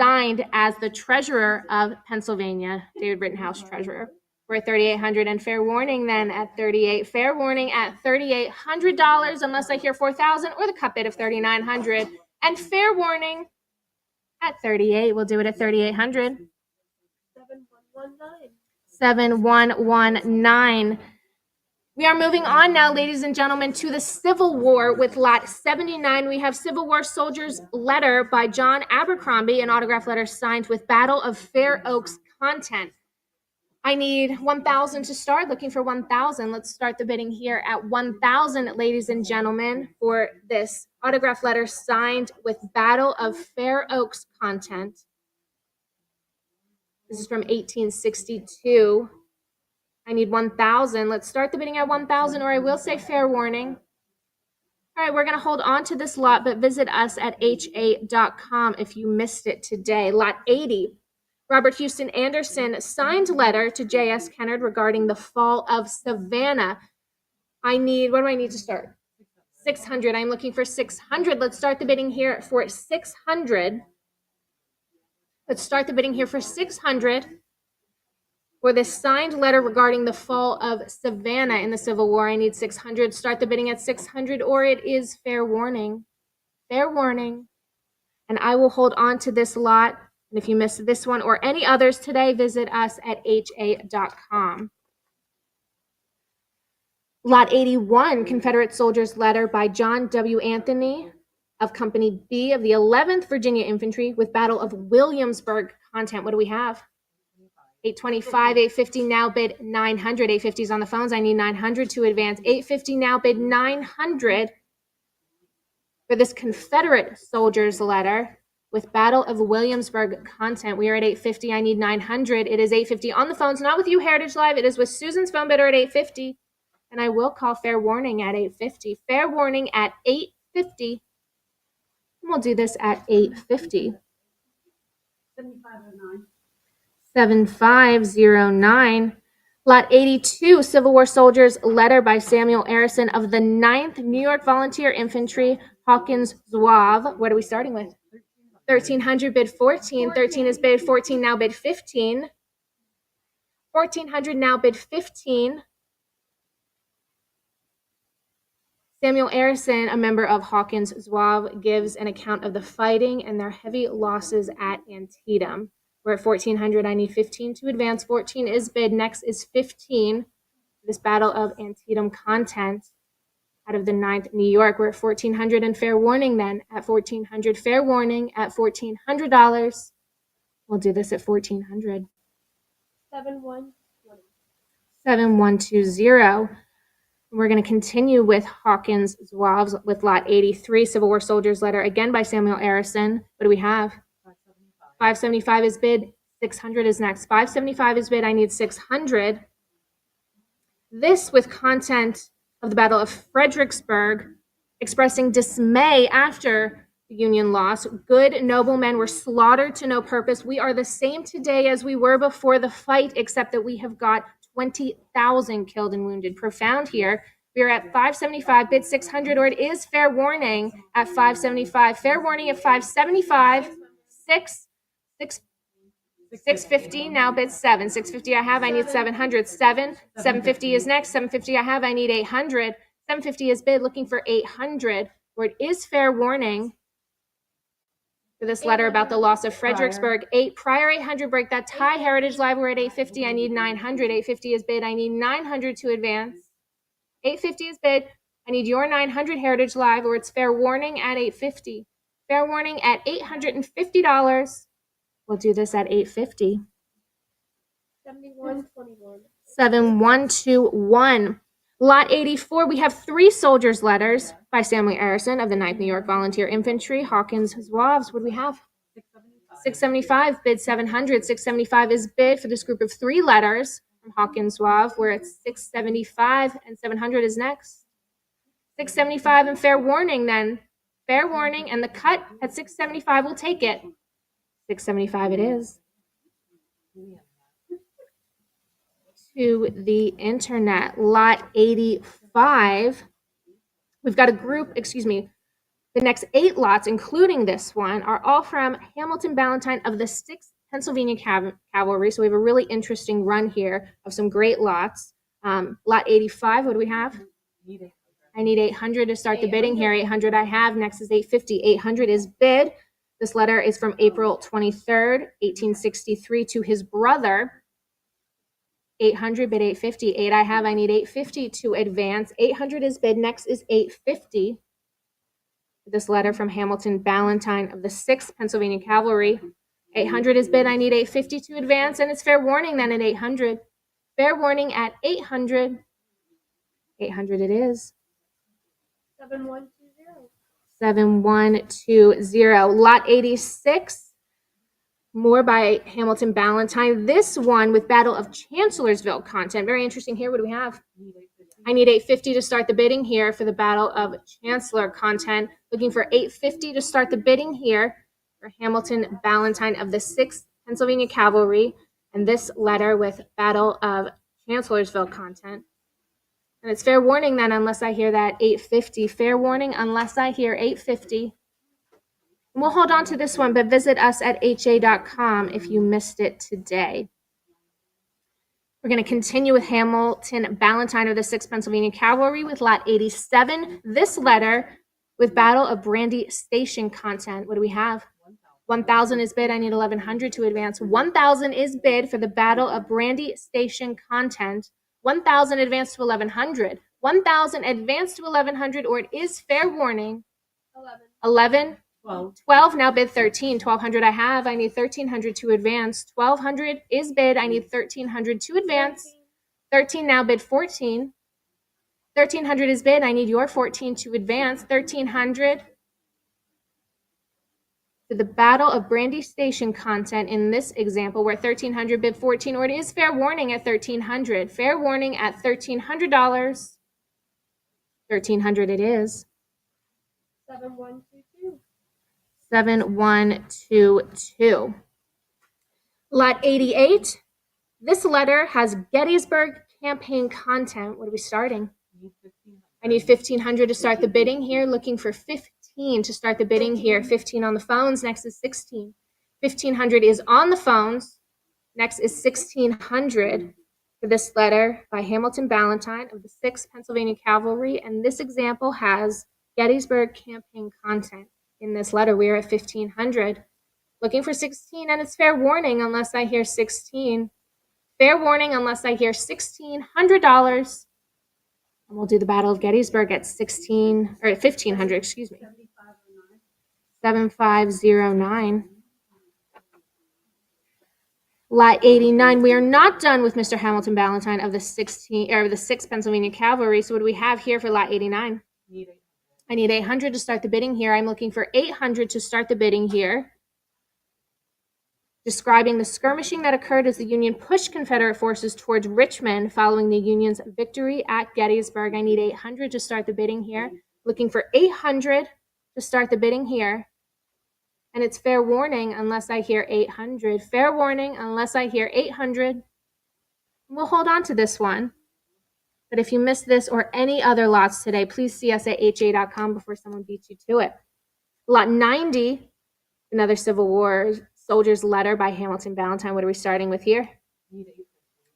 Speaker 2: Signed as the treasurer of Pennsylvania, David Rittenhouse, treasurer. We're at $3,800, and fair warning then at $38. Fair warning at $3,800, unless I hear $4,000 or the cut bid of $3,900. And fair warning at $38. We'll do it at $3,800. 7119. We are moving on now, ladies and gentlemen, to the Civil War with lot 79. We have Civil War Soldiers letter by John Abercrombie, an autograph letter signed with Battle of Fair Oaks content. I need 1,000 to start. Looking for 1,000. Let's start the bidding here at 1,000, ladies and gentlemen, for this autograph letter signed with Battle of Fair Oaks content. This is from 1862. I need 1,000. Let's start the bidding at 1,000, or I will say fair warning. All right, we're going to hold on to this lot, but visit us at ha.com if you missed it today. Lot 80. Robert Houston Anderson signed letter to J.S. Kennard regarding the fall of Savannah. What do I need to start? 600. I'm looking for 600. Let's start the bidding here for 600. Let's start the bidding here for 600 for this signed letter regarding the fall of Savannah in the Civil War. I need 600. Start the bidding at 600, or it is fair warning. Fair warning. And I will hold on to this lot. And if you missed this one or any others today, visit us at ha.com. Lot 81, Confederate Soldiers Letter by John W. Anthony of Company B of the 11th Virginia Infantry with Battle of Williamsburg content. What do we have? 825, 850 now bid 900. 850 is on the phones. I need 900 to advance. 850 now bid 900 for this Confederate Soldiers Letter with Battle of Williamsburg content. We are at 850. I need 900. It is 850 on the phones, not with you, Heritage Live. It is with Susan's phone bidder at 850. And I will call fair warning at 850. Fair warning at 850. And we'll do this at 850. 7509. Lot 82, Civil War Soldiers Letter by Samuel Arison of the 9th New York Volunteer Infantry, Hawkins Zouave. What are we starting with? 1,300 bid 14. 13 is bid 14, now bid 15. 1,400 now bid 15. Samuel Arison, a member of Hawkins Zouave, gives an account of the fighting and their heavy losses at Antietam. We're at 1,400. I need 15 to advance. 14 is bid. Next is 15. This Battle of Antietam content out of the 9th New York. We're at 1,400 and fair warning then at 1,400. Fair warning at $1,400. We'll do this at 1,400. 7120. We're going to continue with Hawkins Zouaves with Lot 83, Civil War Soldiers Letter, again by Samuel Arison. What do we have? 575 is bid. 600 is next. 575 is bid. I need 600. This with content of the Battle of Fredericksburg, expressing dismay after the Union loss. Good noblemen were slaughtered to no purpose. We are the same today as we were before the fight, except that we have got 20,000 killed and wounded. Profound here. We are at 575, bid 600, or it is fair warning at 575. Fair warning at 575. 650 now bid 7. 650 I have. I need 700. 750 is next. 750 I have. I need 800. 750 is bid. Looking for 800, where it is fair warning for this letter about the loss of Fredericksburg. 8 prior 800 break that tie. Heritage Live, we're at 850. I need 900. 850 is bid. I need 900 to advance. 850 is bid. I need your 900, Heritage Live, or it's fair warning at 850. Fair warning at $850. We'll do this at 850. 7121. Lot 84, we have 3 soldiers' letters by Samuel Arison of the 9th New York Volunteer Infantry, Hawkins Zouaves. What do we have? 675, bid 700. 675 is bid for this group of 3 letters from Hawkins Zouave. We're at 675, and 700 is next. 675 and fair warning then. Fair warning, and the cut at 675 will take it. 675 it is. To the internet, lot 85. We've got a group, the next 8 lots, including this one, are all from Hamilton Ballantine of the 6th Pennsylvania Cavalry. So we have a really interesting run here of some great lots. Lot 85, what do we have? I need 800 to start the bidding here. 800 I have. Next is 850. 800 is bid. This letter is from April 23rd, 1863 to his brother. 800, bid 850. 8 I have. I need 850 to advance. 800 is bid. Next is 850. This letter from Hamilton Ballantyne of the 6th Pennsylvania Cavalry. 800 is bid. I need 850 to advance, and it's fair warning then at 800. Fair warning at 800. 800 it is.
Speaker 4: 7120.
Speaker 2: 7120. Lot 86. More by Hamilton Ballantyne. This one with Battle of Chancellorsville content. Very interesting here. What do we have? I need 850 to start the bidding here for the Battle of Chancellor content. Looking for 850 to start the bidding here for Hamilton Ballantyne of the 6th Pennsylvania Cavalry. And this letter with Battle of Chancellorsville content. And it's fair warning then unless I hear that 850. Fair warning unless I hear 850. And we'll hold on to this one, but visit us at ha.com if you missed it today. We're going to continue with Hamilton Ballantyne of the 6th Pennsylvania Cavalry with Lot 87. This letter with Battle of Brandy Station content. What do we have? 1,000 is bid. I need 1,100 to advance. 1,000 is bid for the Battle of Brandy Station content. 1,000 advance to 1,100. 1,000 advance to 1,100, or it is fair warning. 11. 12 now bid 13. 1,200 I have. I need 1,300 to advance. 1,200 is bid. I need 1,300 to advance. 13 now bid 14. 1,300 is bid. I need your 14 to advance. 1,300 for the Battle of Brandy Station content in this example, where 1,300 bid 14, or it is fair warning at 1,300. Fair warning at $1,300. 1,300 it is.
Speaker 4: 7122.
Speaker 2: 7122. Lot 88. This letter has Gettysburg campaign content. What are we starting? I need 1,500 to start the bidding here. Looking for 15 to start the bidding here. 15 on the phones. Next is 16. 1,500 is on the phones. Next is 1,600 for this letter by Hamilton Ballantyne of the 6th Pennsylvania Cavalry. And this example has Gettysburg campaign content. In this letter, we are at 1,500. Looking for 16, and it's fair warning unless I hear 16. Fair warning unless I hear $1,600. And we'll do the Battle of Gettysburg at 1,500, excuse me. 7509. Lot 89. We are not done with Mr. Hamilton Ballantyne of the 6th Pennsylvania Cavalry. So what do we have here for Lot 89? I need 800 to start the bidding here. I'm looking for 800 to start the bidding here. Describing the skirmishing that occurred as the Union pushed Confederate forces towards Richmond following the Union's victory at Gettysburg. I need 800 to start the bidding here. Looking for 800 to start the bidding here. And it's fair warning unless I hear 800. Fair warning unless I hear 800. We'll hold on to this one. But if you missed this or any other lots today, please see us at ha.com before someone beats you to it. Lot 90, another Civil War soldier's letter by Hamilton Ballantyne. What are we starting with here?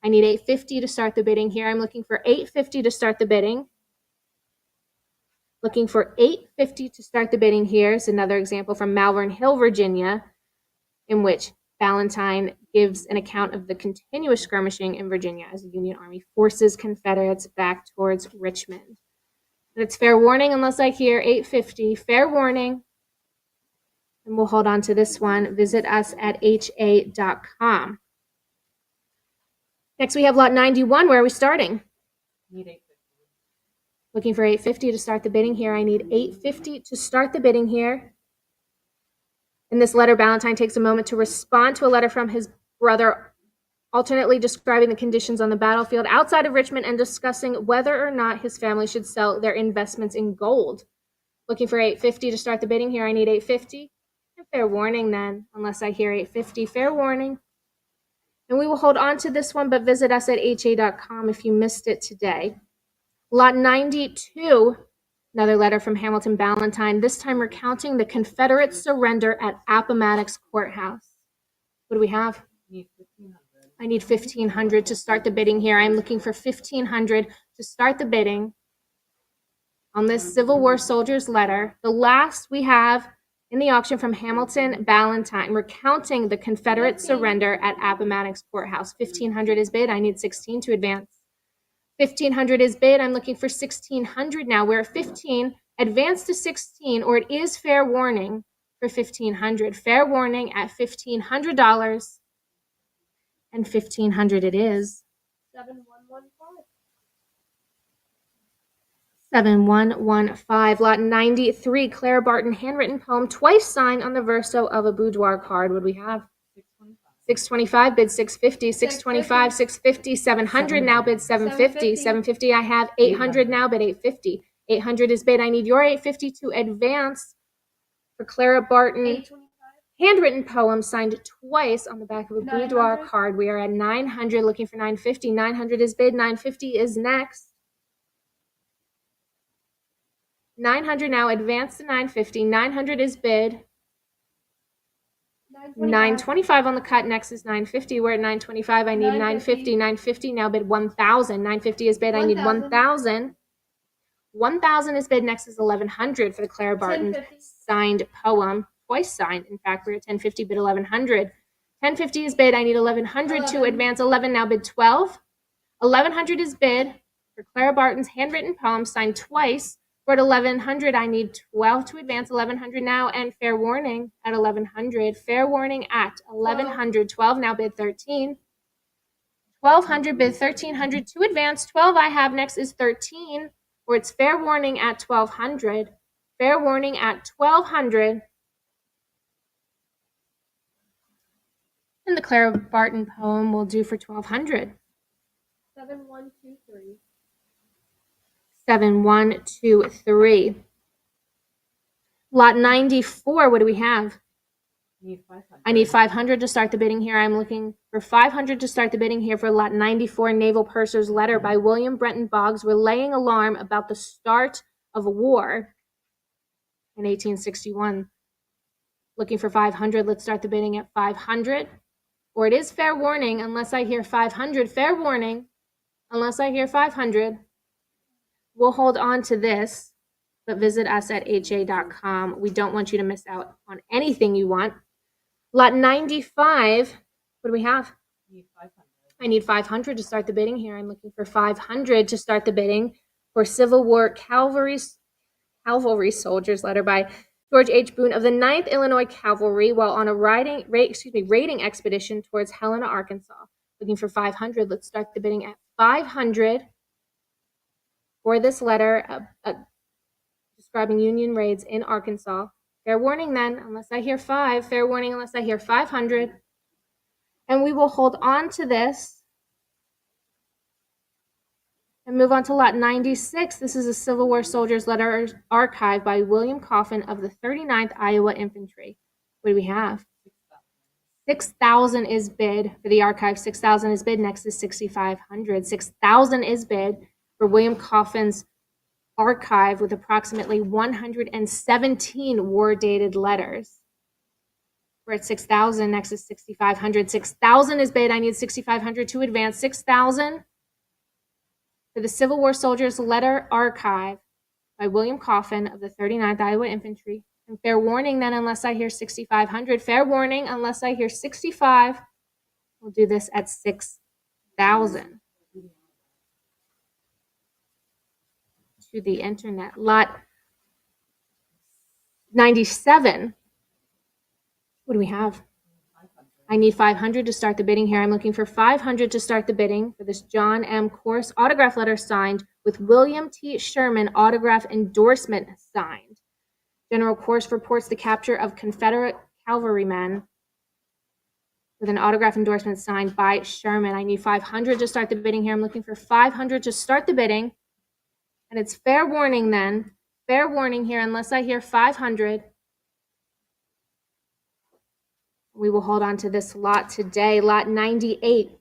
Speaker 2: I need 850 to start the bidding here. I'm looking for 850 to start the bidding. Looking for 850 to start the bidding here is another example from Malvern Hill, Virginia, in which Ballantyne gives an account of the continuous skirmishing in Virginia as the Union Army forces Confederates back towards Richmond. And it's fair warning unless I hear 850. Fair warning. And we'll hold on to this one. Visit us at ha.com. Next, we have Lot 91. Where are we starting? Looking for 850 to start the bidding here. I need 850 to start the bidding here. In this letter, Ballantyne takes a moment to respond to a letter from his brother, alternately describing the conditions on the battlefield outside of Richmond and discussing whether or not his family should sell their investments in gold. Looking for 850 to start the bidding here. I need 850. And fair warning then, unless I hear 850. Fair warning. And we will hold on to this one, but visit us at ha.com if you missed it today. Lot 92. Another letter from Hamilton Ballantyne, this time recounting the Confederate surrender at Appomattox Courthouse. What do we have?
Speaker 3: Need 1,500.
Speaker 2: I need 1,500 to start the bidding here. I'm looking for 1,500 to start the bidding on this Civil War soldier's letter. The last we have in the auction from Hamilton Ballantyne, recounting the Confederate surrender at Appomattox Courthouse. 1,500 is bid. I need 16 to advance. 1,500 is bid. I'm looking for 1,600 now. We're at 15. Advance to 16, or it is fair warning for 1,500. Fair warning at $1,500. And 1,500 it is. 7115. 7115. Lot 93. Clara Barton handwritten poem, twice signed on the verso of a boudoir card. What do we have? 625. Bid 650. 625. 650. 700 now. Bid 750. 750. I have 800 now. Bid 850. 800 is bid. I need your 850 to advance for Clara Barton. Handwritten poem signed twice on the back of a boudoir card. We are at 900, looking for 950. 900 is bid. 950 is next. 900 now. Advance to 950. 900 is bid. 925 on the cut. Next is 950. We're at 925. I need 950. 950 now. Bid 1,000. 950 is bid. I need 1,000. 1,000 is bid. Next is 1,100 for the Clara Barton signed poem. Twice signed. In fact, we're at 1050, bid 1,100. 1050 is bid. I need 1,100 to advance. 11 now, bid 12. 1,100 is bid for Clara Barton's handwritten poem signed twice. We're at 1,100. I need 12 to advance. 1,100 now, and fair warning at 1,100. Fair warning at 1,100. 12 now, bid 13. 1,200, bid 1,300 to advance. 12 I have. Next is 13, or it's fair warning at 1,200. Fair warning at 1,200. And the Clara Barton poem will do for 1,200. 7123. 7123. Lot 94, what do we have?
Speaker 3: Need 500.
Speaker 2: I need 500 to start the bidding here. I'm looking for 500 to start the bidding here for lot 94, Naval Purser's Letter by William Brenton Boggs, relaying alarm about the start of a war in 1861. Looking for 500. Let's start the bidding at 500. Or it is fair warning unless I hear 500. Fair warning unless I hear 500. We'll hold on to this, but visit us at ha.com. We don't want you to miss out on anything you want. Lot 95, what do we have?
Speaker 3: Need 500.
Speaker 2: I need 500 to start the bidding here. I'm looking for 500 to start the bidding for Civil War Cavalry Soldier's Letter by George H. Boone of the 9th Illinois Cavalry while on a raiding expedition towards Helena, Arkansas. Looking for 500. Let's start the bidding at 500 for this letter describing Union raids in Arkansas. Fair warning then, unless I hear 5. Fair warning unless I hear 500. And we will hold on to this and move on to lot 96. This is a Civil War Soldier's Letter archive by William Coffin of the 39th Iowa Infantry. What do we have? 6,000 is bid for the archive. 6,000 is bid. Next is 6,500. 6,000 is bid for William Coffin's archive with approximately 117 war-dated letters. We're at 6,000. Next is 6,500. 6,000 is bid. I need 6,500 to advance. 6,000 for the Civil War Soldier's Letter archive by William Coffin of the 39th Iowa Infantry. And fair warning then, unless I hear 6,500. Fair warning unless I hear 65. We'll do this at 6,000. To the internet. Lot 97. What do we have? I need 500 to start the bidding here. I'm looking for 500 to start the bidding for this John M. Corse autograph letter signed with William T. Sherman autograph endorsement signed. General Corse reports the capture of Confederate cavalrymen with an autograph endorsement signed by Sherman. I need 500 to start the bidding here. I'm looking for 500 to start the bidding. And it's fair warning then. Fair warning here unless I hear 500. We will hold on to this lot today. Lot 98.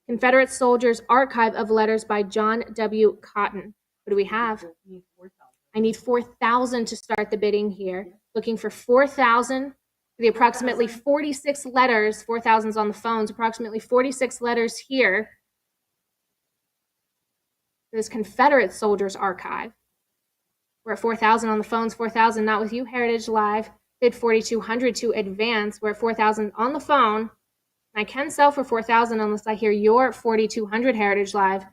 Speaker 2: Confederate Soldiers Archive of Letters by John W. Cotton. What do we have?
Speaker 3: Need 4,000.
Speaker 2: I need 4,000 to start the bidding here. Looking for 4,000 The approximately 46 letters, 4,000's on the phones, approximately 46 letters here. This Confederate Soldiers Archive. We're at 4,000 on the phones, 4,000 not with you, Heritage Live. Bid 4,200 to advance. We're at 4,000 on the phone. I can sell for 4,000 unless I hear your 4,200 Heritage Live.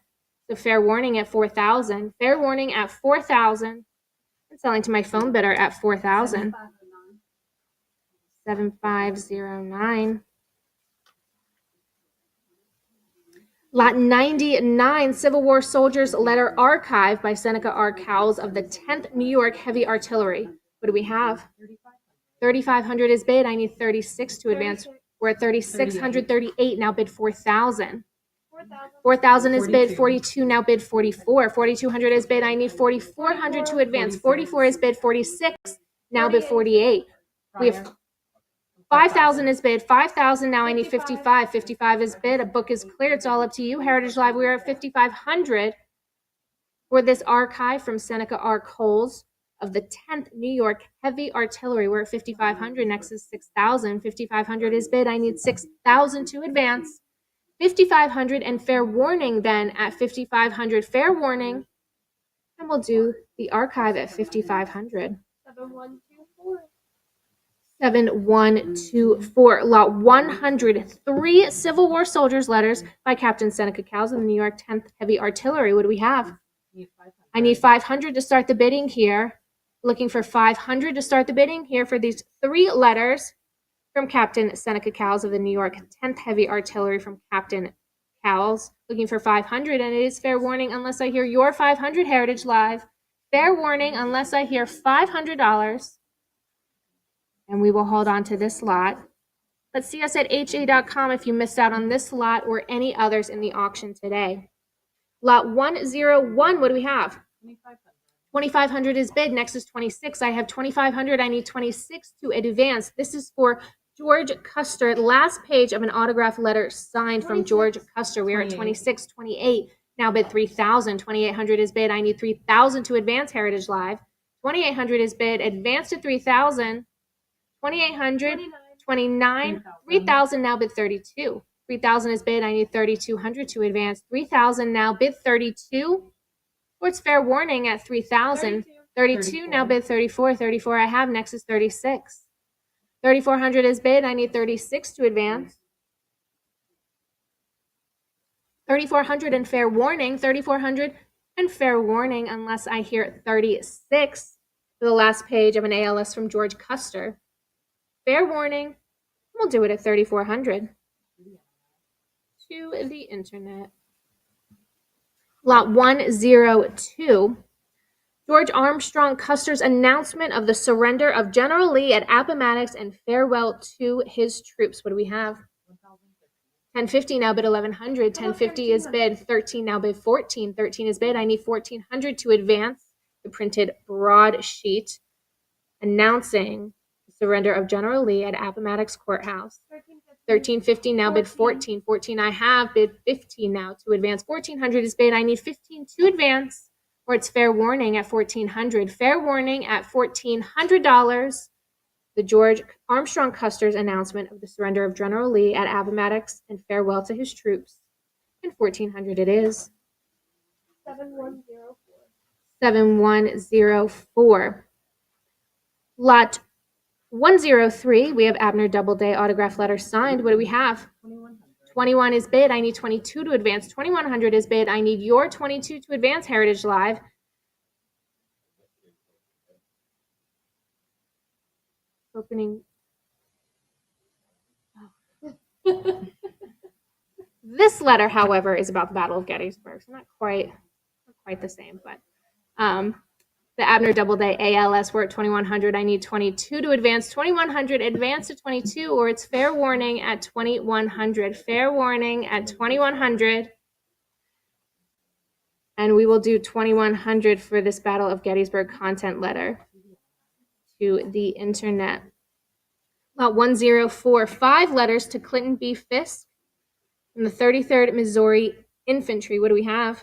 Speaker 2: So fair warning at 4,000. Fair warning at 4,000. I'm selling to my phone bidder at 4,000. 7509. Lot 99, Civil War Soldiers Letter Archive by Seneca R. Cowles of the 10th New York Heavy Artillery. What do we have? 3,500 is bid. I need 36 to advance. We're at 3,638. Now bid 4,000. 4,000 is bid. 42 now bid 44. 4,200 is bid. I need 4,400 to advance. 44 is bid. 46 now bid 48. We have 5,000 is bid. 5,000 now I need 55. 55 is bid. A book is clear. It's all up to you, Heritage Live. We are at 5,500 for this archive from Seneca R. Cowles of the 10th New York Heavy Artillery. We're at 5,500. Next is 6,000. 5,500 is bid. I need 6,000 to advance. 5,500 and fair warning then at 5,500. Fair warning. And we'll do the archive at 5,500. 7124. Lot 103 Civil War Soldiers Letters by Captain Seneca Cowles of the New York 10th Heavy Artillery. What do we have? I need 500 to start the bidding here. Looking for 500 to start the bidding here for these 3 letters from Captain Seneca Cowles of the New York 10th Heavy Artillery from Captain Cowles. Looking for 500, and it is fair warning unless I hear your 500, Heritage Live. Fair warning unless I hear $500. And we will hold on to this lot. But see us at ha.com if you missed out on this lot or any others in the auction today. Lot 101, what do we have? 2,500 is bid. Next is 26. I have 2,500. I need 26 to advance. This is for George Custer. Last page of an autograph letter signed from George Custer. We are at 26, 28. Now bid 3,000. 2,800 is bid. I need 3,000 to advance, Heritage Live. 2,800 is bid. Advance to 3,000. 2,800, 29, 3,000 now bid 32. 3,000 is bid. I need 3,200 to advance. 3,000 now bid 32. Or it's fair warning at 3,000. 32 now bid 34. 34 I have. Next is 36. 3,400 is bid. I need 36 to advance. 3,400 and fair warning. 3,400 and fair warning unless I hear 36 for the last page of an ALS from George Custer. Fair warning. We'll do it at 3,400. To the internet. Lot 102. George Armstrong Custer's announcement of the surrender of General Lee at Appomattox and farewell to his troops. What do we have? 1050 now bid 1,100. 1050 is bid. 13 now bid 14. 13 is bid. I need 1,400 to advance. The printed broadsheet announcing surrender of General Lee at Appomattox Courthouse. 1350 now bid 14. 14 I have. Bid 15 now to advance. 1,400 is bid. I need 15 to advance. Or it's fair warning at 1,400. Fair warning at $1,400. The George Armstrong Custer's announcement of the surrender of General Lee at Appomattox and farewell to his troops. And 1,400 it is. 7104. 7104. Lot 103, we have Abner Doubleday autograph letter signed. What do we have? 21 is bid. I need 22 to advance. 2,100 is bid. I need your 22 to advance, Heritage Live. Opening. This letter, however, is about the Battle of Gettysburg. So not quite the same, but the Abner Doubleday ALS, we're at 2,100. I need 22 to advance. 2,100, advance to 22, or it's fair warning at 2,100. Fair warning at 2,100. And we will do 2,100 for this Battle of Gettysburg content letter to the internet. Lot 104, 5 letters to Clinton B. Fisk from the 33rd Missouri Infantry. What do we have?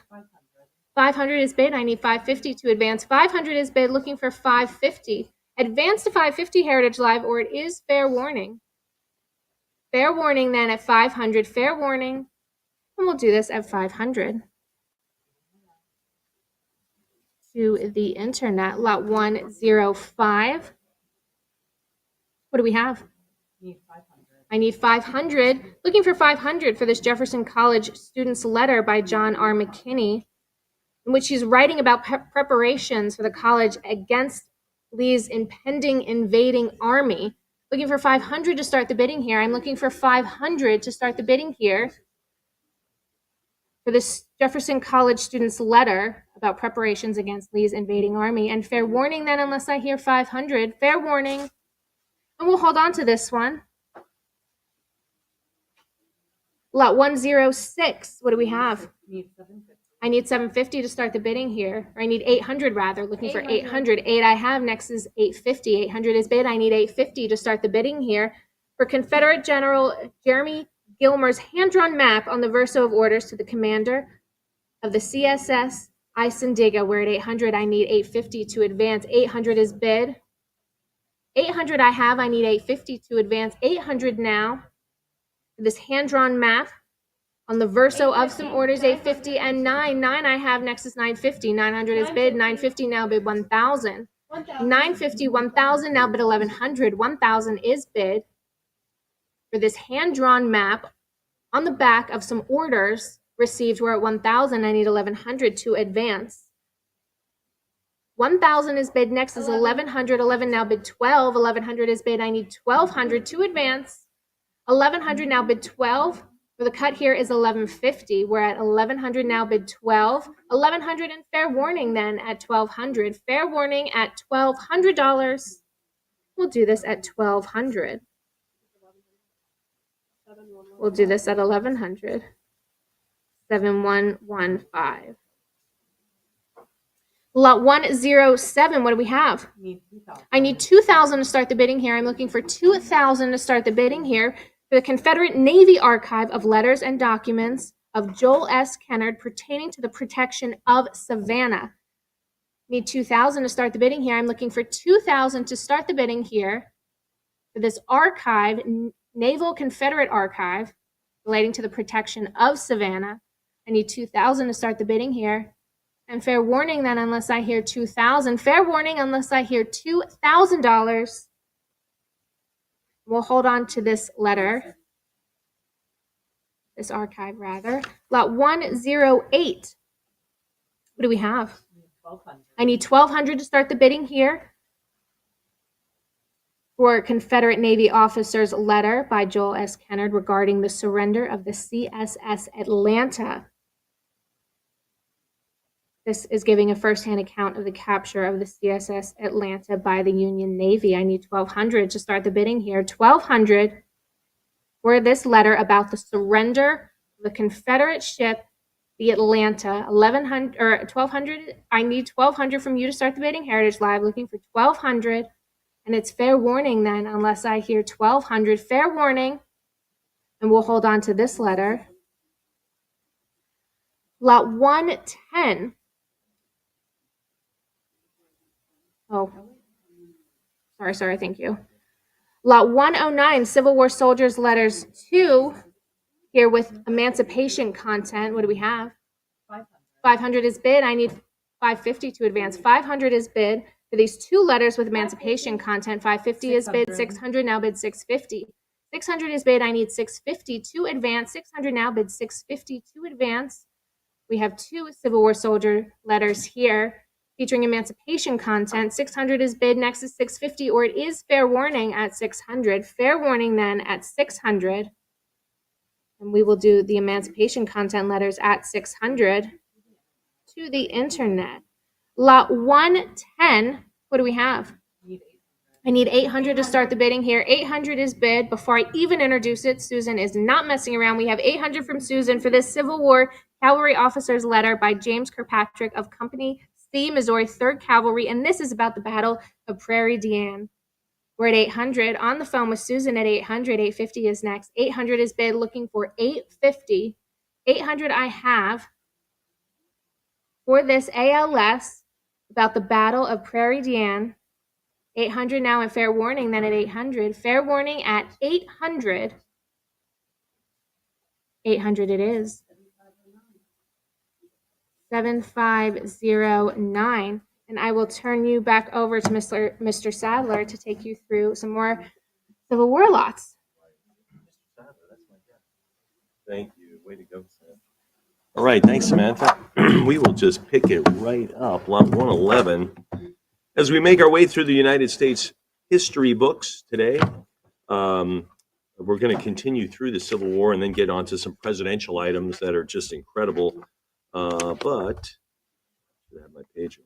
Speaker 2: 500 is bid. I need 550 to advance. 500 is bid. Looking for 550. advance to 550 Heritage Live, or it is fair warning. Fair warning then at 500, fair warning. And we'll do this at 500. To the internet, lot 105. What do we have?
Speaker 3: Need 500.
Speaker 2: I need 500. Looking for 500 for this Jefferson College student's letter by John R. McKinney, in which he's writing about preparations for the college against Lee's impending invading army. Looking for 500 to start the bidding here. I'm looking for 500 to start the bidding here for this Jefferson College student's letter about preparations against Lee's invading army. And fair warning then, unless I hear 500. Fair warning. And we'll hold on to this one. Lot 106. What do we have?
Speaker 3: Need 750.
Speaker 2: I need 750 to start the bidding here. Or I need 800 rather. Looking for 800. 8 I have. Next is 850. 800 is bid. I need 850 to start the bidding here for Confederate General Jeremy Gilmer's hand-drawn map on the verso of orders to the commander of the CSS Isendiga. We're at 800. I need 850 to advance. 800 is bid. 800 I have. I need 850 to advance. 800 now. This hand-drawn map on the verso of some orders. 850 and 9 I have. Next is 950. 900 is bid. 950 now bid. 1000. 950, 1000 now bid. 1100. 1000 is bid for this hand-drawn map on the back of some orders received. We're at 1000. I need 1100 to advance. 1000 is bid. Next is 1100. 11 now bid. 12. 1100 is bid. I need 1200 to advance. 1100 now bid. 12. For the cut here is 1150. We're at 1100 now bid. 12. 1100 and fair warning then at 1200. Fair warning at $1,200. We'll do this at 1200. We'll do this at 1100. 7115. Lot 107. What do we have?
Speaker 3: Need 2,000.
Speaker 2: I need 2,000 to start the bidding here. I'm looking for 2,000 to start the bidding here for the Confederate Navy Archive of Letters and Documents of Joel S. Kennard pertaining to the protection of Savannah. Need 2,000 to start the bidding here. I'm looking for 2,000 to start the bidding here for this archive, Naval Confederate Archive, relating to the protection of Savannah. I need 2,000 to start the bidding here. And fair warning then, unless I hear 2,000. Fair warning unless I hear $2,000. We'll hold on to this letter, this archive rather. Lot 108. What do we have?
Speaker 3: Need 1,200.
Speaker 2: I need 1,200 to start the bidding here for Confederate Navy officer's letter by Joel S. Kennard regarding the surrender of the CSS Atlanta. This is giving a first-hand account of the capture of the CSS Atlanta by the Union Navy. I need 1,200 to start the bidding here. 1,200 for this letter about the surrender of the Confederate ship, the Atlanta. 1,100 or 1,200. I need 1,200 from you to start the bidding. Heritage Live looking for 1,200, and it's fair warning then, unless I hear 1,200. Fair warning, and we'll hold on to this letter. Lot 110. Oh, sorry, thank you. Lot 109, Civil War Soldiers Letters 2, here with emancipation content. What do we have?
Speaker 3: 500.
Speaker 2: 500 is bid. I need 550 to advance. 500 is bid for these two letters with emancipation content. 550 is bid. 600 now bid. 650. 600 is bid. I need 650 to advance. 600 now bid. 650 to advance. We have two Civil War Soldier letters here featuring emancipation content. 600 is bid. Next is 650, or it is fair warning at 600. Fair warning then at 600. And we will do the emancipation content letters at 600 to the internet. Lot 110. What do we have?
Speaker 3: Need 800.
Speaker 2: I need 800 to start the bidding here. 800 is bid. Before I even introduce it, Susan is not messing around. We have 800 from Susan for this Civil War Cavalry Officer's Letter by James Kirkpatrick of Company C, Missouri 3rd Cavalry, and this is about the Battle of Prairie du Chien. We're at 800. On the phone with Susan at 800. 850 is next. 800 is bid. Looking for 850. 800 I have for this ALS about the Battle of Prairie du Chien. 800 now, and fair warning then at 800. Fair warning at 800. 800 it is. 7509. And I will turn you back over to Mr. Sadler to take you through some more Civil War lots.
Speaker 1: Thank you. Way to go, Sam. All right, thanks, Samantha. We will just pick it right up, lot 111. As we make our way through the United States history books today, we're going to continue through the Civil War and then get on to some presidential items that are just incredible. But I have my page.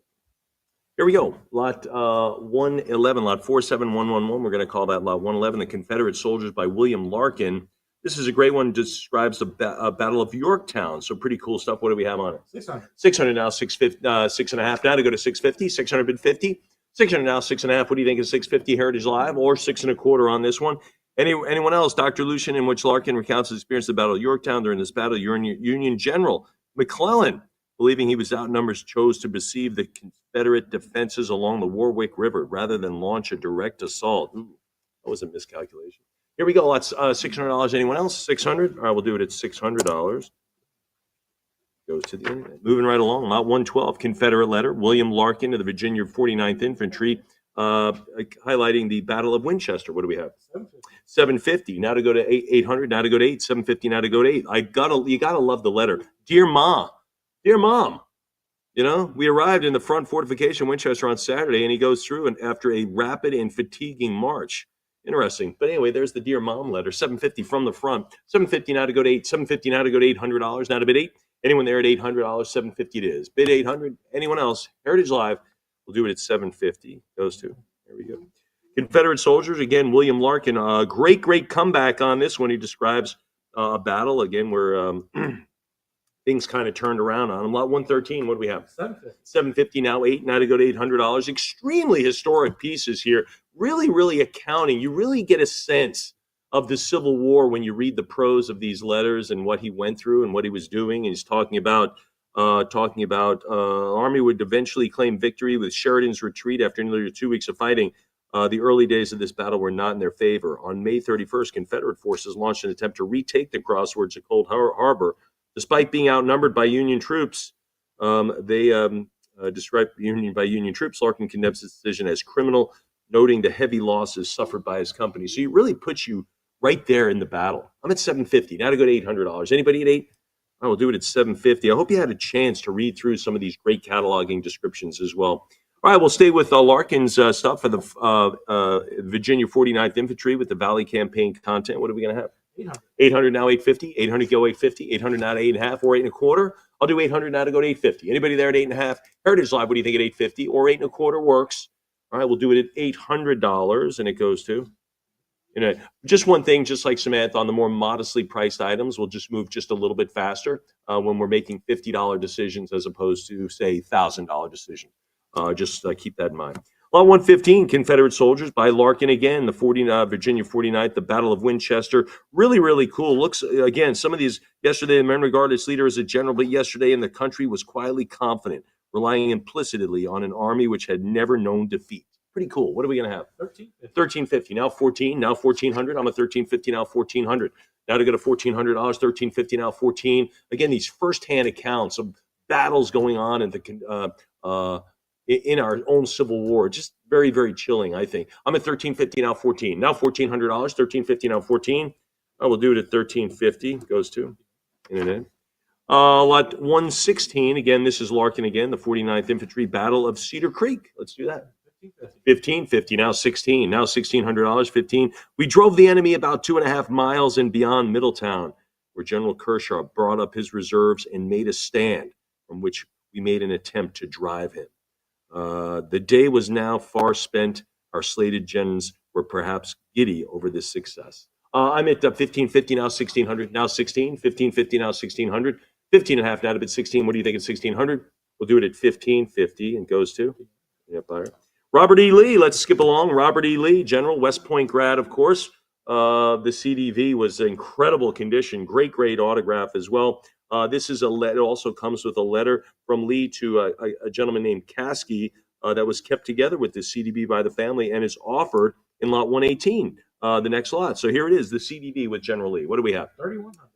Speaker 1: Here we go. Lot 111, lot 47111. We're going to call that lot 111, The Confederate Soldiers by William Larkin. This is a great one. Describes the Battle of Yorktown. So pretty cool stuff. What do we have on it? 600. 600 now, 650, 6.5 now to go to 650. 650. 600 now, 6.5. What do you think is 650 Heritage Live, or 6.25 on this one? Anyone else? Dr. Lucian, in which Larkin recounts his experience of the Battle of Yorktown. During this battle, Union General McClellan, believing he was outnumbered, chose to besiege the Confederate defenses along the Warwick River rather than launch a direct assault. Ooh, that was a miscalculation. Here we go. That's $600. Anyone else? 600. All right, we'll do it at $600. Goes to the internet. Moving right along. Lot 112, Confederate letter. William Larkin to the Virginia 49th Infantry, highlighting the Battle of Winchester. What do we have? 750. Now to go to 800. Now to go to 8. 750. Now to go to 8. You gotta love the letter. Dear Mom. Dear Mom. You know, we arrived in the front fortification Winchester on Saturday, and he goes through and after a rapid and fatiguing march. Interesting. But anyway, there's the Dear Mom letter. 750 from the front. 750 now to go to 8. 750 now to go to $800. Now to bid 8. Anyone there at $800? 750 it is. Bid 800. Anyone else? Heritage Live. We'll do it at 750. Goes to. There we go. Confederate soldiers. Again, William Larkin. Great comeback on this one. He describes a battle again where things kind of turned around on him. Lot 113. What do we have? 750. 750 now. 8 now to go to $800. Extremely historic pieces here. Really accounting. You really get a sense of the Civil War when you read the prose of these letters and what he went through and what he was doing. And he's talking about Army would eventually claim victory with Sheridan's retreat after nearly 2 weeks of fighting. The early days of this battle were not in their favor. On May 31st, Confederate forces launched an attempt to retake the crossroads of Cold Harbor. Despite being outnumbered by Union troops, they described Union troops. Larkin condemns this decision as criminal, noting the heavy losses suffered by his company. So it really puts you right there in the battle. I'm at 750. Now to go to $800. Anybody at 8? I will do it at 750. I hope you had a chance to read through some of these great cataloging descriptions as well. All right, we'll stay with Larkin's stuff for the Virginia 49th Infantry with the Valley Campaign content. What are we going to have? 800. 800 now, 850. 800 go 850. 800 now to 8.5 or 8.25. I'll do 800 now to go to 850. Anybody there at 8.5? Heritage Live, what do you think at 850 or 8.25 works? All right, we'll do it at $800, and it goes to. Just one thing, just like Samantha, on the more modestly priced items, we'll just move just a little bit faster when we're making $50 decisions as opposed to, say, $1,000 decisions. Just keep that in mind. Lot 115, Confederate Soldiers by Larkin again, the Virginia 49th, the Battle of Winchester. Really cool. Looks, again, some of these, yesterday the men regarded its leader as a general, but yesterday in the country was quietly confident, relying implicitly on an army which had never known defeat. Pretty cool. What are we going to have? 1350. Now 14. Now 1400. I'm at 1350. Now 1400. Now to go to $1,400. 1350. Now 14. Again, these firsthand accounts of battles going on in our own Civil War. Just very chilling, I think. I'm at 1350. Now 14. Now $1,400. 1350. Now 14. I will do it at 1350. Goes to internet. Lot 116. Again, this is Larkin again. The 49th Infantry Battle of Cedar Creek. Let's do that. 1550, now 16, now $1,600, 15. We drove the enemy about 2.5 miles and beyond Middletown, where General Kershaw brought up his reserves and made a stand from which we made an attempt to drive him. The day was now far spent. Our slated gens were perhaps giddy over this success. I'm at 1550, now 1600, now 16, 1550, now 1600, 15 and a half, now to bid 16. What do you think at 1600? We'll do it at 1550 and goes to. Empire. Robert E. Lee, let's skip along. Robert E. Lee, General, West Point grad, of course. The CDV was incredible condition, great autograph as well. This is a letter. It also comes with a letter from Lee to a gentleman named Caskey that was kept together with this CDB by the family and is offered in lot 118, the next lot. So here it is, the CDB with General Lee. What do we have?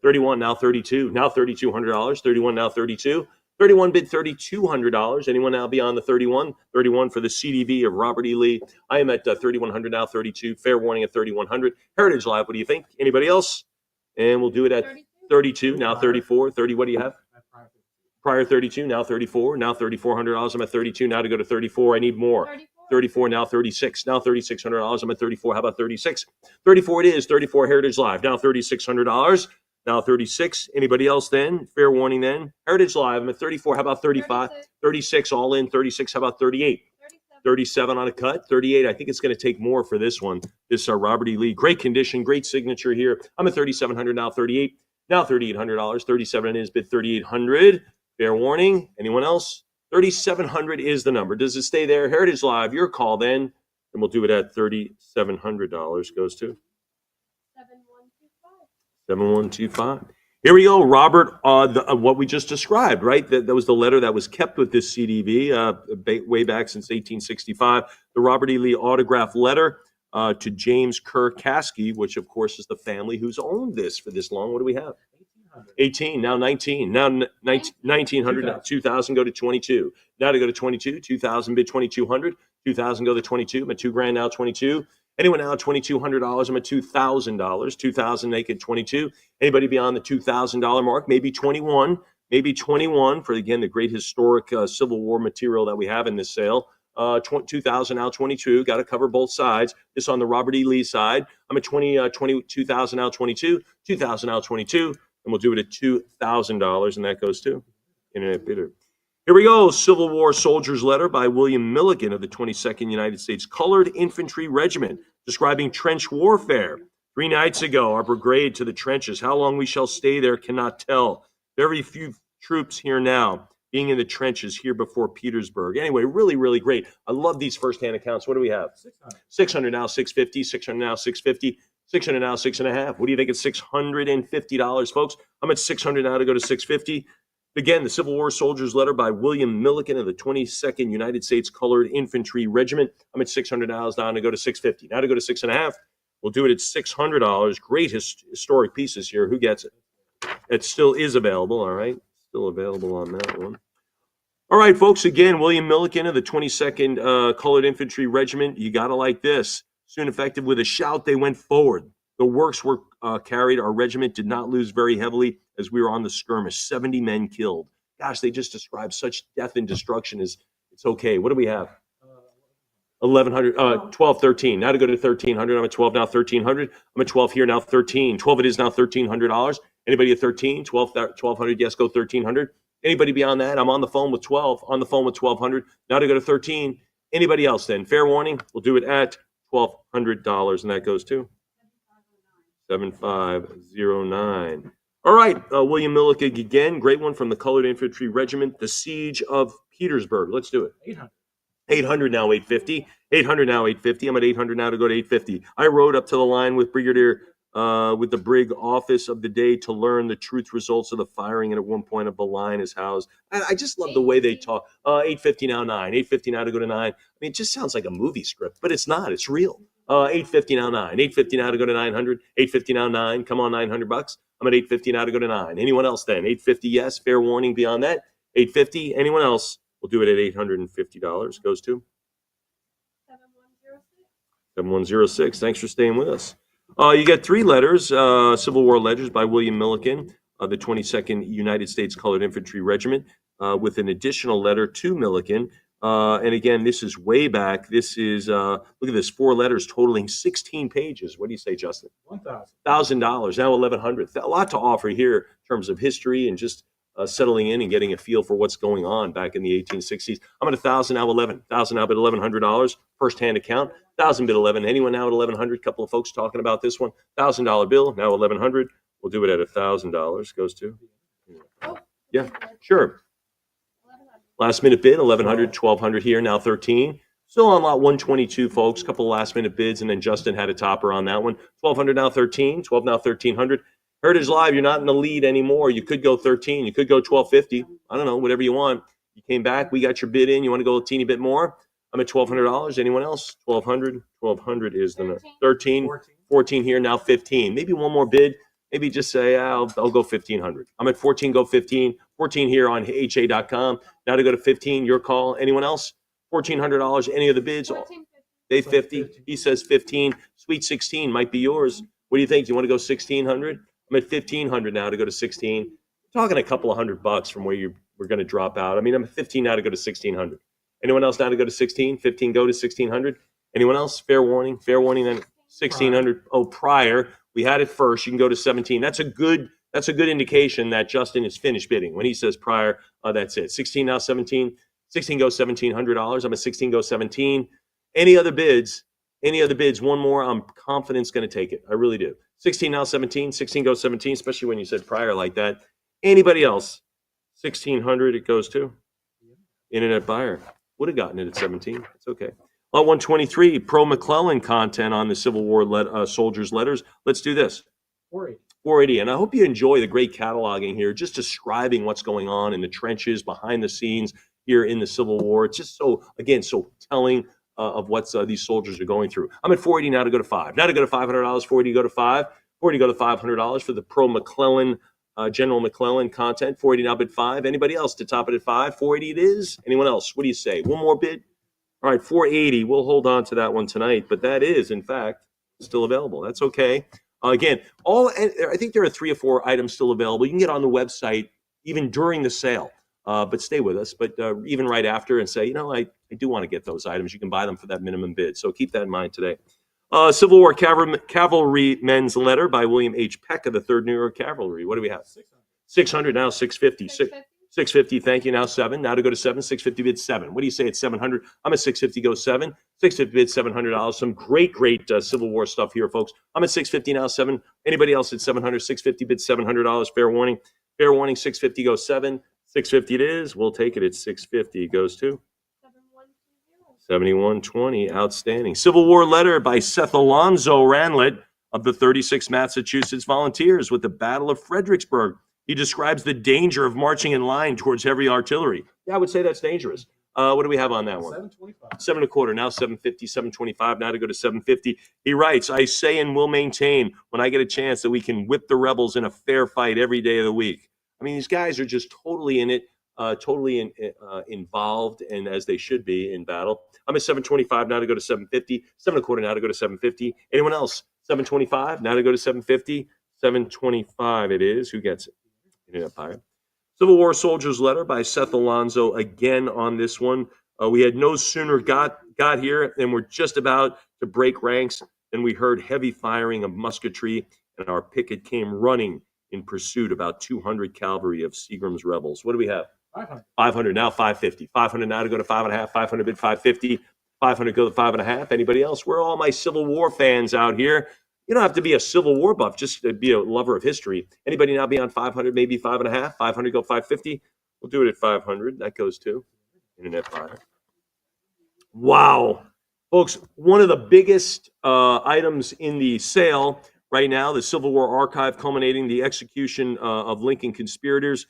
Speaker 1: 31, now 32, now $3,200, 31, now 32. 31 bid $3,200. Anyone now beyond the 31? 31 for the CDV of Robert E. Lee. I am at 3,100 now, 32. Fair warning at 3,100. Heritage Live, what do you think? Anybody else? And we'll do it at 32, now 34. 30, what do you have? Prior 32, now 34, now $3,400. I'm at 32, now to go to 34. I need more. 34, now 36, now $3,600. I'm at 34. How about 36? 34 it is. 34 Heritage Live, now $3,600. Now 36. Anybody else then? Fair warning then. Heritage Live, I'm at 34. How about 35? 36 all in. 36. How about 38? 37 on a cut. 38. I think it's going to take more for this one. This Robert E. Lee. Great condition. Great signature here. I'm at 3,700 now. 38. Now $3,800. 37 is bid 3,800. Fair warning. Anyone else? 3,700 is the number. Does it stay there? Heritage Live, your call then. And we'll do it at $3,700 goes to 7125. Here we go, Robert. What we just described, right? That was the letter that was kept with this CDV way back since 1865. The Robert E. Lee autograph letter to James Kerr Caskey, which of course is the family who's owned this for this long. What do we have? 18, now 19, now 1,900, now 2,000, go to 22. Now to go to 22, 2,000 bid 2,200, 2,000 go to 22, I'm at $2,000 now 22. Anyone now $2,200, I'm at $2,000, 2,000 naked 22. Anybody beyond the $2,000 mark, maybe 21 for, again, the great historic Civil War material that we have in this sale. 2,000 now 22, got to cover both sides. This on the Robert E. Lee side. I'm at 22,000 now 22, 2,000 now 22, and we'll do it at $2,000, and that goes to Internet Bidder. Here we go, Civil War Soldier's Letter by William Milligan of the 22nd United States Colored Infantry Regiment, describing trench warfare. 3 nights ago, our brigade to the trenches. How long we shall stay there cannot tell. Very few troops here now, being in the trenches here before Petersburg. Anyway, really, really great. I love these firsthand accounts. What do we have? 600 now, 650, 600 now, 650, 600 now, 6.5. What do you think? It's $650, folks. I'm at 600 now to go to 650. Again, the Civil War Soldier's Letter by William Milligan of the 22nd United States Colored Infantry Regiment. I'm at $600 now to go to 650. Now to go to 6.5. We'll do it at $600. Great historic pieces here. Who gets it? It still is available, all right? Still available on that one. All right, folks, again, William Milligan of the 22nd Colored Infantry Regiment. You got to like this. Soon effective with a shout, they went forward. The works were carried. Our regiment did not lose very heavily as we were on the skirmish. 70 men killed. Gosh, they just described such death and destruction as it's okay. What do we have? 1,100, 12, 13. Now to go to 1,300. I'm at 12 now, 1,300. I'm at 12 here now, 13. 12 it is now, $1,300. Anybody at 13? 12, 1,200. Yes, go 1,300. Anybody beyond that? I'm on the phone with 12. On the phone with 1,200. Now to go to 13. Anybody else then? Fair warning. We'll do it at $1,200, and that goes to 7509. All right, William Milligan again. Great one from the Colored Infantry Regiment. The Siege of Petersburg. Let's do it. 800 now, 850. 800 now, 850. I'm at 800 now to go to 850. I rode up to the line with Brigadier, with the Brig office of the day to learn the truth results of the firing, and at one point the line is housed. I just love the way they talk. 850 now, 9. 850 now to go to 9. I mean, it just sounds like a movie script, but it's not. It's real. 850 now, 9. 850 now to go to 900. 850 now, 9. Come on, $900. I'm at 850 now to go to 9. Anyone else then? 850, yes. Fair warning beyond that. 850. Anyone else? We'll do it at $850. Goes to 7106. Thanks for staying with us. You get 3 letters, Civil War letters by William Milligan of the 22nd United States Colored Infantry Regiment, with an additional letter to Milligan. And again, this is way back. This is, look at this, 4 letters totaling 16 pages. What do you say, Justin? $1,000. Now $1,100. A lot to offer here in terms of history and just settling in and getting a feel for what's going on back in the 1860s. I'm at 1,000 now, 11. 1,000 now, but $1,100. First-hand account. 1,000 bid 11. Anyone now at 1,100? Couple of folks talking about this one. $1,000 bill. Now 1,100. We'll do it at $1,000. Goes to. Yeah, sure. Last minute bid, 1,100, 1,200 here, now 13. Still on lot 122, folks. Couple of last minute bids, and then Justin had a topper on that one. 1,200 now 13, 12 now 1,300. Heritage Live, you're not in the lead anymore. You could go 13, you could go 1,250. I don't know, whatever you want. You came back, we got your bid in. You want to go a teeny bit more? I'm at $1,200. Anyone else? 1,200. 1,200 is the number. 13. 14 here, now 15. Maybe one more bid. Maybe just say, I'll go 1,500. I'm at 14, go 15. 14 here on ha.com. Now to go to 15, your call. Anyone else? $1,400. Any of the bids? They 50. He says 15. Sweet 16 might be yours. What do you think? You want to go 1,600? I'm at 1,500 now to go to 16. Talking a couple of $100 from where we're going to drop out. I mean, I'm at 15 now to go to 1,600. Anyone else now to go to 16? 15 go to 1,600. Anyone else? Fair warning. Fair warning. Then 1,600. Oh, prior. We had it first. You can go to 17. That's a good indication that Justin is finished bidding. When he says prior, that's it. 16 now 17. 16 goes $1,700. I'm at 16 go 17. Any other bids? Any other bids? One more. I'm confident going to take it. I really do. 16 now 17. 16 goes 17, especially when you said prior like that. Anybody else? 1,600 it goes to. Internet buyer. Would have gotten it at 17. It's okay. 123, pro McClellan content on the Civil War soldiers' letters. Let's do this. 480. And I hope you enjoy the great cataloging here, just describing what's going on in the trenches, behind the scenes here in the Civil War. It's just so telling of what these soldiers are going through. I'm at 480 now to go to 5. Now to go to $500, 480 go to 5. 480 go to $500 for the pro McClellan, General McClellan content. 480 now bid 5. Anybody else to top it at 5? 480 it is. Anyone else? What do you say? One more bid? All right, 480. We'll hold on to that one tonight, but that is, in fact, still available. That's okay. Again, I think there are 3 or 4 items still available. You can get on the website even during the sale, but stay with us. But even right after and say, I do want to get those items. You can buy them for that minimum bid. So keep that in mind today. Civil War Cavalrymen's Letter by William H. Peck of the 3rd New York Cavalry. What do we have? 600 now, 650. 650, thank you. Now 7. Now to go to 7. 650 bid 7. What do you say at 700? I'm at 650, go 7. 650 bid $700. Some great Civil War stuff here, folks. I'm at 650 now, 7. Anybody else at 700? 650 bid $700. Fair warning. Fair warning. 650 goes 7. 650 it is. We'll take it at 650. It goes to 7120. Outstanding. Civil War Letter by Seth Alonzo Ranlett of the 36th Massachusetts Volunteers with the Battle of Fredericksburg. He describes the danger of marching in line towards heavy artillery. Yeah, I would say that's dangerous. What do we have on that one? 725. 725. Now 750, 725. Now to go to 750. He writes, I say and will maintain when I get a chance that we can whip the rebels in a fair fight every day of the week. I mean, these guys are just totally in it, involved, and as they should be in battle. I'm at 725 now to go to 750. 725 now to go to 750. Anyone else? 725 now to go to 750. 725 it is. Who gets it? Internet buyer. Civil War Soldier's Letter by Seth Alonzo again on this one. We had no sooner got here and we're just about to break ranks than we heard heavy firing of musketry and our picket came running in pursuit, about 200 cavalry of Seagram's rebels. What do we have? 500. 500 now, 550. 500 now to go to 5.5. 500 bid 550. 500 go to 5.5. Anybody else? Where are all my Civil War fans out here? You don't have to be a Civil War buff, just to be a lover of history. Anybody now be on 500, maybe 5.5? 500 go 550. We'll do it at 500. That goes to Internet buyer. Wow. Folks, one of the biggest items in the sale right now, the Civil War Archive culminating the execution of Lincoln conspirators.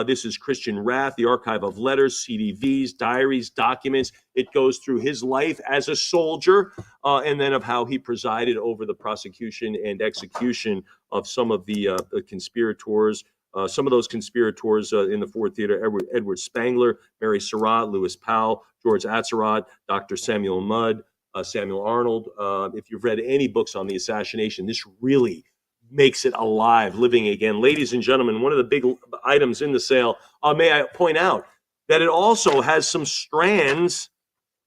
Speaker 1: This is Christian Rath, the Archive of Letters, CDVs, diaries, documents. It goes through his life as a soldier and then of how he presided over the prosecution and execution of some of the conspirators. Some of those conspirators in the Ford Theater, Edward Spangler, Mary Surratt, Lewis Powell, George Atzerodt, Dr. Samuel Mudd, Samuel Arnold. If you've read any books on the assassination, this really makes it alive, living again. Ladies and gentlemen, one of the big items in the sale, may I point out that it also has some strands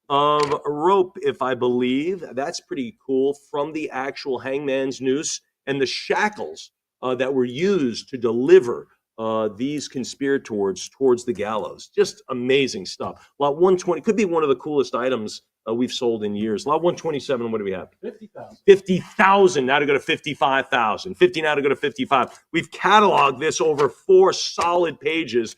Speaker 1: of rope, if I believe. That's pretty cool, from the actual hangman's noose and the shackles that were used to deliver these conspirators towards the gallows. Just amazing stuff. Lot 120 could be one of the coolest items we've sold in years. Lot 127, what do we have? 50,000. 50,000 now to go to 55,000. 50 now to go to 55. We've cataloged this over 4 solid pages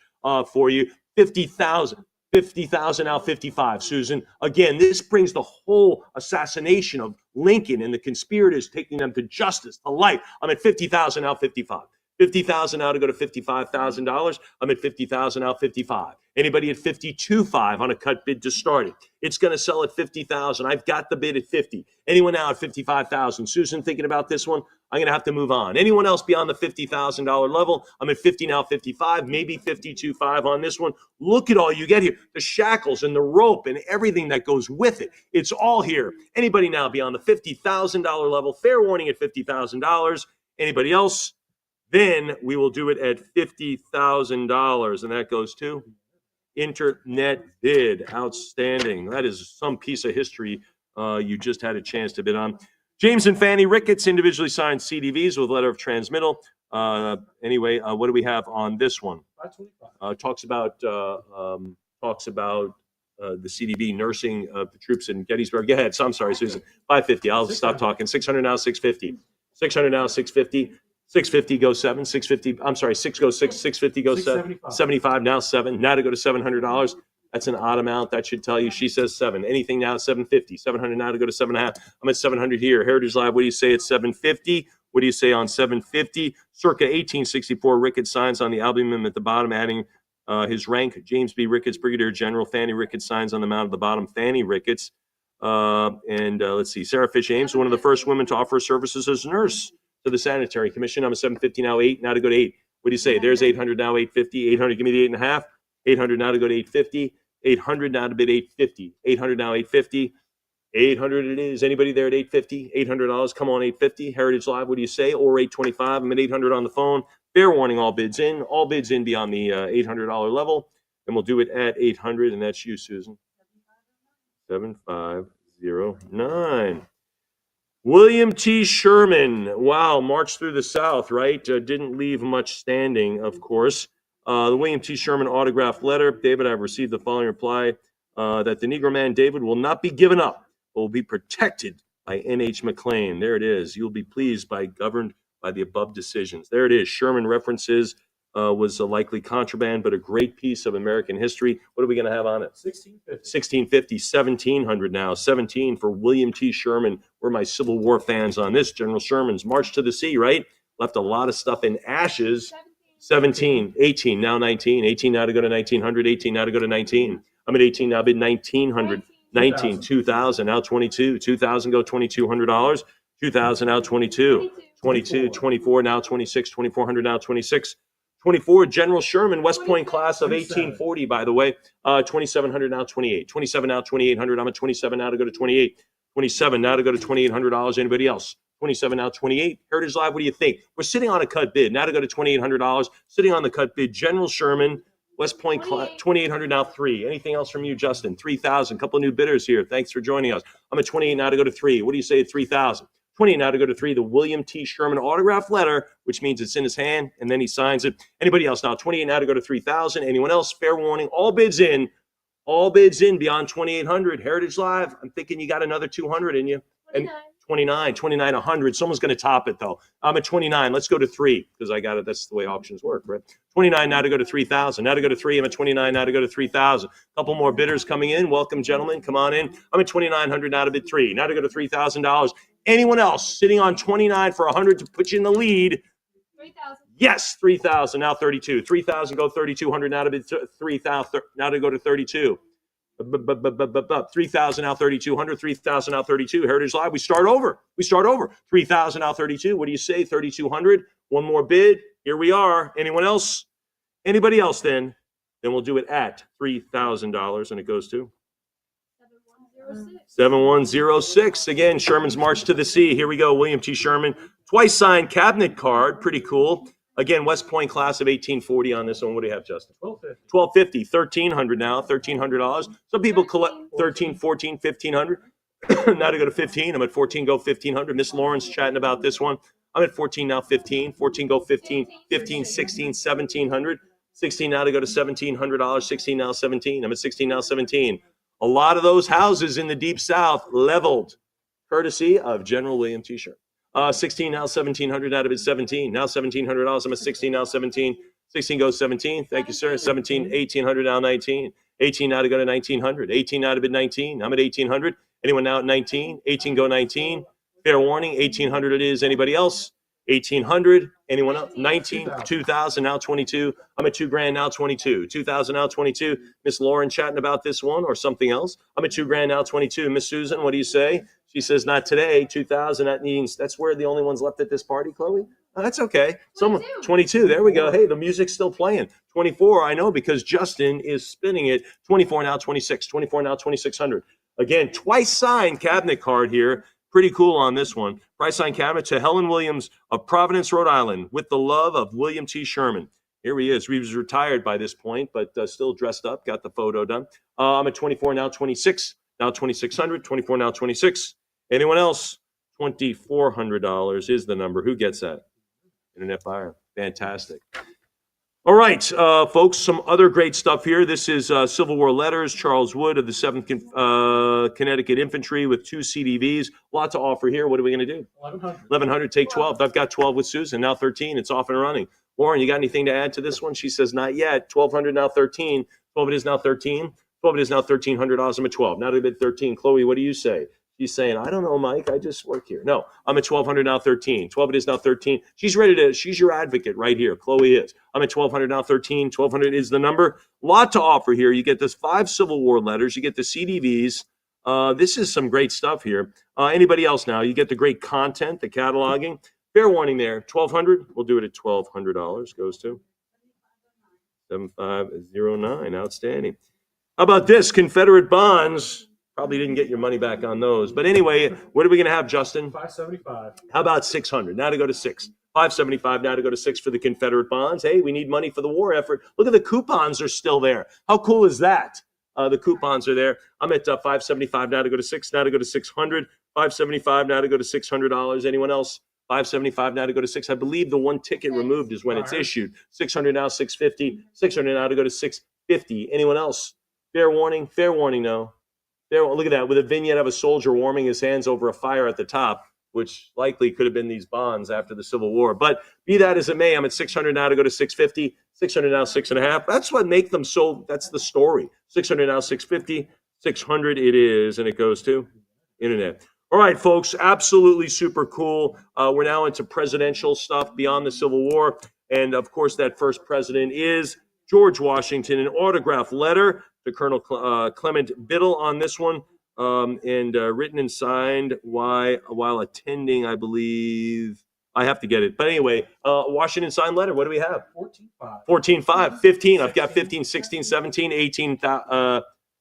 Speaker 1: for you. 50,000. 50,000 now 55, Susan. Again, this brings the whole assassination of Lincoln and the conspirators, taking them to justice, to light. I'm at 50,000 now 55. 50,000 now to go to $55,000. I'm at 50,000 now, 55. Anybody at 52.5 on a cut bid to start it? It's going to sell at 50,000. I've got the bid at 50. Anyone now at 55,000? Susan, thinking about this one? I'm going to have to move on. Anyone else beyond the $50,000 level? I'm at 50 now, 55, maybe 52.5 on this one. Look at all you get here. The shackles and the rope and everything that goes with it. It's all here. Anybody now beyond the $50,000 level? Fair warning at $50,000. Anybody else? Then we will do it at $50,000. And that goes to internet bid. Outstanding. That is some piece of history you just had a chance to bid on. James and Fanny Ricketts, individually signed CDVs with letter of transmittal. Anyway, what do we have on this one? Talks about the CDB nursing the troops in Gettysburg. Go ahead. So I'm sorry, Susan. 550. I'll stop talking. 600 now, 650. 600 now, 650. 650 goes 7. 650. I'm sorry. 6 goes 6. 650 goes 7. 75 now 7. Now to go to $700. That's an odd amount. That should tell you. She says 7. Anything now at 750. 700 now to go to 7.5. I'm at 700 here. Heritage Live. What do you say at 750? What do you say on 750? Circa 1864, Ricketts signs on the album at the bottom, adding his rank. James B. Ricketts, Brigadier General. Fanny Ricketts signs on the mount at the bottom. Fanny Ricketts. Let's see. Sarah Fish Ames, one of the first women to offer services as a nurse to the Sanitary Commission. I'm at 750 now, 8. Now to go to 8. What do you say? There's 800 now, 850. 800, give me the 8.5. 800 now to go to 850. 800 now to bid 850. 800 now, 850. 800 it is. Anybody there at 850? $800. Come on, 850. Heritage Live, what do you say? Or 825. I'm at 800 on the phone. Fair warning, all bids in. All bids in beyond the $800 level. And we'll do it at 800. And that's you, Susan. 7509. William T. Sherman. Wow, marched through the South, right? Didn't leave much standing, of course. The William T. Sherman autograph letter. David, I've received the following reply that the Negro man David will not be given up, but will be protected by N.H. McLean. There it is. You'll be pleased by governed by the above decisions. There it is. Sherman references was a likely contraband, but a great piece of American history. What are we going to have on it? 1650, 1700 now. 17 for William T. Sherman. We're my Civil War fans on this. General Sherman's March to the Sea, right? Left a lot of stuff in ashes. 17, 18, now 19. 18 now to go to 1900. 18 now to go to 19. I'm at 18 now, bid 1900. 19, 2000, now 22. 2000 go $2,200. 2000 now 22. 22, 24 now 26. 2400 now 26. 24, General Sherman, West Point class of 1840, by the way. 2700 now 28. 27 now 2800. I'm at 27 now to go to 28. 27 now to go to $2,800. Anybody else? 27 now 28. Heritage Live, what do you think? We're sitting on a cut bid. Now to go to $2,800. Sitting on the cut bid, General Sherman, West Point, 2,800 now 3. Anything else from you, Justin? 3,000. Couple of new bidders here. Thanks for joining us. I'm at 28 now to go to 3. What do you say at 3,000? 28 now to go to 3. The William T. Sherman autograph letter, which means it's in his hand, and then he signs it. Anybody else now? 28 now to go to 3,000. Anyone else? Fair warning. All bids in. All bids in beyond 2,800. Heritage Live. I'm thinking you got another 200 in you. 29, 100. Someone's going to top it, though. I'm at 29. Let's go to 3 because I got it. That's the way auctions work, right? 29 now to go to 3,000. Now to go to 3. I'm at 29 now to go to 3,000. A couple more bidders coming in. Welcome, gentlemen. Come on in. I'm at 2,900 now to bid 3. Now to go to $3,000. Anyone else sitting on 29 for 100 to put you in the lead?
Speaker 2: 3,000.
Speaker 1: Yes, 3,000 now 32. 3,000 go 3,200 now to bid 3,000. Now to go to 32. 3,000 now 3,200. 3,000 now 32. Heritage Live. We start over. 3,000 now 32. What do you say? 3,200. One more bid. Here we are. Anyone else? Anybody else? Then we'll do it at $3,000, and it goes to 7106. Again, Sherman's March to the Sea. Here we go. William T. Sherman. Twice signed cabinet card. Pretty cool. Again, West Point class of 1840 on this one. What do you have, Justin? 1250. 1,300 now. $1,300. Some people collect 13, 14, 1,500. Now to go to 15. I'm at 14, go 1,500. Miss Lawrence chatting about this one. I'm at 14 now, 15. 14, go 15. 15, 16, 1,700. 16 now to go to $1,700. 16 now, 17. I'm at 16 now, 17. A lot of those houses in the Deep South leveled, courtesy of General William T. Sherman. 16 now, 1,700 out of it, 17. Now $1,700. I'm at 16 now, 17. 16 goes 17. Thank you, sir. 17, 1,800 now, 19. 18 now to go to 1,900. 18 now to bid 19. I'm at 1,800. Anyone now at 19? 18 go 19. Fair warning, 1,800 it is. Anybody else? 1800. Anyone else? 19, 2000, now 22. I'm at $2,000, now 22. 2000, now 22. Miss Lauren chatting about this one or something else. I'm at $2,000, now 22. Miss Susan, what do you say? She says, not today. 2000. That means that's where the only ones left at this party, Chloe. Oh, that's okay. Someone 22. There we go. Hey, the music's still playing. 24. I know because Justin is spinning it. 24 now 26. 24 now 2600. Again, twice signed cabinet card here. Pretty cool on this one. Price signed cabinet to Helen Williams of Providence, Rhode Island, with the love of William T. Sherman. Here he is. He was retired by this point, but still dressed up. Got the photo done. I'm at 24 now 26. Now 2600. 24 now 26. Anyone else? $2,400 is the number. Who gets that? Internet buyer. Fantastic. All right, folks, some other great stuff here. This is Civil War letters, Charles Wood of the 7th Connecticut Infantry with 2 CDVs. A lot to offer here. What are we going to do? 1,100, take 12. I've got 12 with Susan, now 13. It's off and running. Lauren, you got anything to add to this one? She says, not yet. 1,200, now 13. 12 it is now 13. 12 it is now $1,300. I'm at 12. Now to bid 13. Chloe, what do you say? She's saying, I don't know, Mike. I just work here. No, I'm at 1,200, now 13. 12 it is now 13. She's ready to, she's your advocate right here. Chloe is. I'm at 1,200, now 13. 1,200 is the number. Lot to offer here. You get this 5 Civil War letters. You get the CDVs. This is some great stuff here. Anybody else now? You get the great content, the cataloging. Fair warning there. 1,200. We'll do it at $1,200. Goes to 7509. Outstanding. How about this? Confederate bonds. Probably didn't get your money back on those. But anyway, what are we going to have, Justin?
Speaker 4: 575.
Speaker 1: How about 600? Now to go to 6. 575 now to go to 6 for the Confederate bonds. Hey, we need money for the war effort. Look at the coupons are still there. How cool is that? The coupons are there. I'm at 575 now to go to 6. Now to go to 600. 575 now to go to $600. Anyone else? 575 now to go to 6. I believe the one ticket removed is when it's issued. 600 now, 650. 600 now to go to 650. Anyone else? Fair warning. Fair warning, no. There, look at that, with a vignette of a soldier warming his hands over a fire at the top, which likely could have been these bonds after the Civil War. But be that as it may, I'm at 600 now to go to 650, 600 now, 6.5. That's what make them so, that's the story. 600 now, 650, 600 it is, and it goes to internet. All right, folks, absolutely super cool. We're now into presidential stuff beyond the Civil War. And of course, that first president is George Washington, an autograph letter to Colonel Clement Biddle on this one, and written and signed while attending, I believe. I have to get it. But anyway, Washington signed letter. What do we have?
Speaker 4: 14.5.
Speaker 1: 14.5. 15. I've got 15, 16, 17, 18,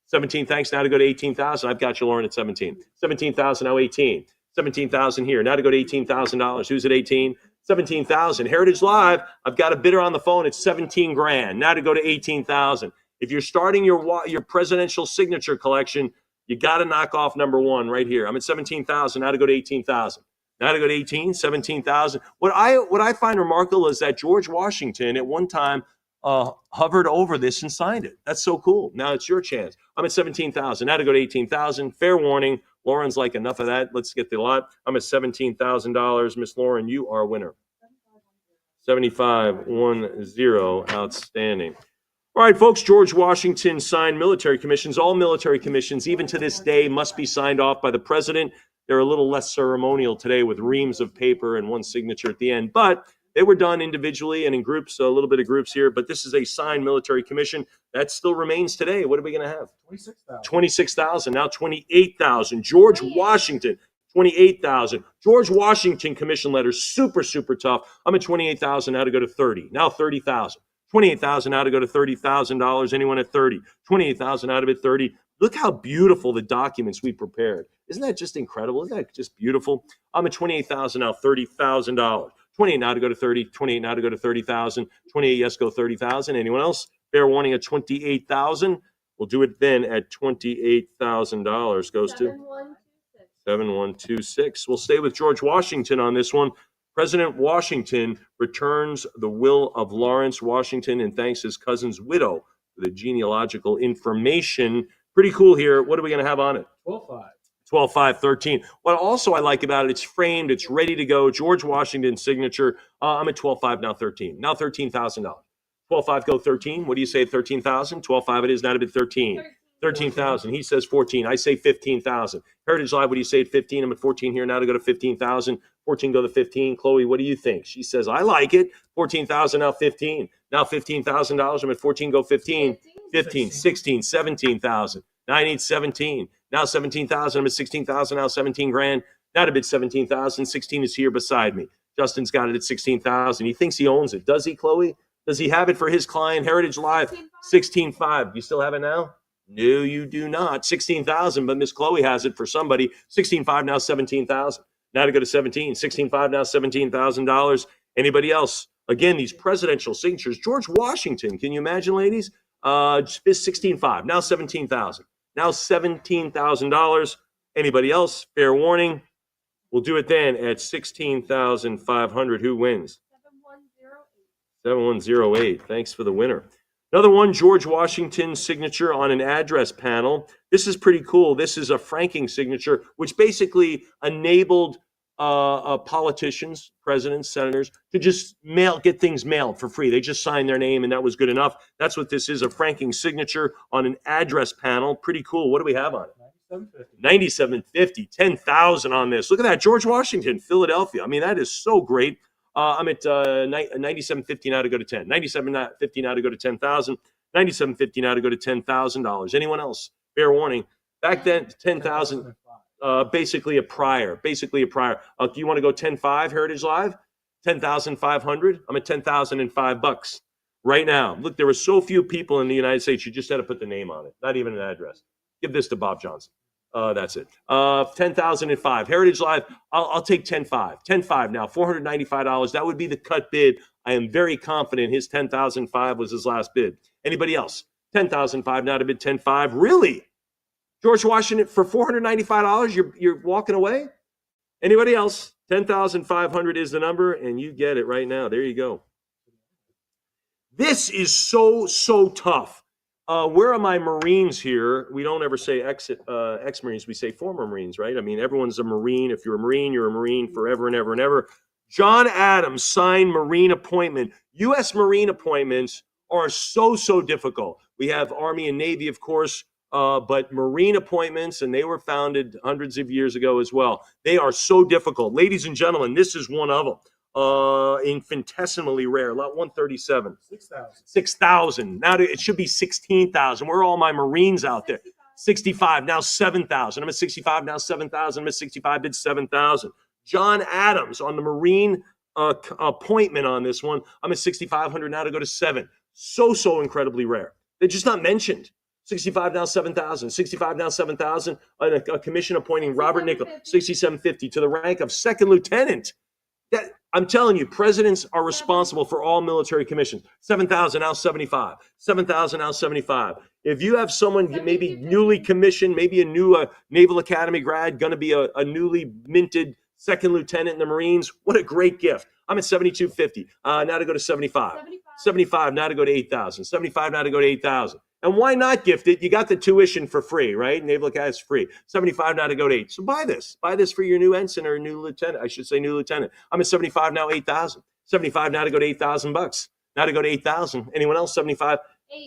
Speaker 1: 17. Thanks. Now to go to 18,000. I've got you, Lauren, at 17. 17,000, now 18. 17,000 here. Now to go to $18,000. Who's at 18? 17,000. Heritage Live, I've got a bidder on the phone. It's 17 grand. Now to go to 18,000. If you're starting your presidential signature collection, you got to knock off number 1 right here. I'm at 17,000. Now to go to 18,000. Now to go to 18, 17,000. What I find remarkable is that George Washington at one time hovered over this and signed it. That's so cool. Now it's your chance. I'm at 17,000. Now to go to 18,000. Fair warning. Lauren's like, enough of that. Let's get the lot. I'm at $17,000. Miss Lauren, you are a winner. 7510. Outstanding. All right, folks, George Washington signed military commissions. All military commissions, even to this day, must be signed off by the president. They're a little less ceremonial today with reams of paper and one signature at the end, but they were done individually and in groups, a little bit of groups here, but this is a signed military commission. That still remains today. What are we going to have?
Speaker 4: 26,000.
Speaker 1: 26,000, now 28,000. George Washington, 28,000. George Washington commission letters, super, super tough. I'm at 28,000, now to go to 30. Now 30,000. 28,000 now to go to $30,000. Anyone at 30? 28,000 out of it, 30. Look how beautiful the documents we prepared. Isn't that just incredible? Isn't that just beautiful? I'm at 28,000 now, $30,000. 28 now to go to 30. 28 now to go to 30,000. 28, yes, go 30,000. Anyone else? Fair warning at 28,000. We'll do it then at $28,000. Goes to 7126. We'll stay with George Washington on this one. President Washington returns the will of Lawrence Washington and thanks his cousin's widow for the genealogical information. Pretty cool here. What are we going to have on it?
Speaker 4: 12.5.
Speaker 1: 12.513. What also I like about it, it's framed, it's ready to go. George Washington's signature. I'm at 12.5 now 13. Now $13,000. 12.5 go 13. What do you say? 13,000. 12.5 it is now to bid 13. 13,000. He says 14. I say 15,000. Heritage Live, what do you say at 15? I'm at 14 here now to go to 15,000. 14 go to 15. Chloe, what do you think? She says, I like it. 14,000, now 15. Now $15,000. I'm at 14 go 15. 15, 16, 17,000. Now I need 17. Now 17,000. I'm at 16,000. Now 17 grand. Now to bid 17,000. 16 is here beside me. Justin's got it at 16,000. He thinks he owns it. Does he, Chloe? Does he have it for his client, Heritage Live? 16.5. You still have it now? No, you do not. 16,000, but Miss Chloe has it for somebody. 16.5, now 17,000. Now to go to 17. 16.5, now $17,000. Anybody else? Again, these presidential signatures. George Washington, can you imagine, ladies? 16.5, now 17,000. Now $17,000. Anybody else? Fair warning. We'll do it then at 16,500. Who wins? 7108. Thanks for the winner. Another one, George Washington's signature on an address panel. This is pretty cool. This is a franking signature, which basically enabled politicians, presidents, senators to just get things mailed for free. They just signed their name, and that was good enough. That's what this is, a franking signature on an address panel. Pretty cool. What do we have on it? 9750. 10,000 on this. Look at that, George Washington, Philadelphia. I mean, that is so great. I'm at 9750 now to go to 10. 9750 now to go to 10,000. 9750 now to go to $10,000. Anyone else? Fair warning. Back then, 10,000. Basically a prior. Do you want to go 10.5 Heritage Live? 10,500. I'm at $10,005 right now. Look, there were so few people in the United States. You just had to put the name on it, not even an address. Give this to Bob Johnson. That's it. 10,005 Heritage Live. I'll take 10.5. 10.5 now. $495. That would be the cut bid. I am very confident his 10,005 was his last bid. Anybody else? 10,005 now to bid 10.5. Really? George Washington for $495. You're walking away? Anybody else? 10,500 is the number, and you get it right now. There you go. This is so tough. Where are my Marines here? We don't ever say ex-Marines. We say former Marines, right? I mean, everyone's a Marine. If you're a Marine forever and ever and ever. John Adams signed Marine appointment. U.S. Marine appointments are so difficult. We have Army and Navy, of course, but Marine appointments, and they were founded hundreds of years ago as well. They are so difficult. Ladies and gentlemen, this is one of them. Infinitesimally rare, lot 137. 6,000. Now it should be 16,000. Where are all my Marines out there? 65, now 7,000. I'm at 65, now 7,000. I'm at 65, bid 7,000. John Adams on the Marine appointment on this one. I'm at 6,500 now to go to 7. So incredibly rare. They're just not mentioned. 65 now 7,000. 65 now 7,000. A commission appointing Robert Nichols, 6750 to the rank of second lieutenant. I'm telling you, presidents are responsible for all military commissions. 7,000 now 75. 7,000 now 75. If you have someone maybe newly commissioned, maybe a new Naval Academy grad, going to be a newly minted second lieutenant in the Marines, what a great gift. I'm at 7250. Now to go to 75. 75 now to go to 8,000. 75 now to go to 8,000. And why not gift it? You got the tuition for free, right? Naval Academy is free. 75 now to go to 8. So buy this. Buy this for your new ensign or new lieutenant. I should say new lieutenant. I'm at 75 now, 8,000. 75 now to go to $8,000. Now to go to 8,000. Anyone else? 75?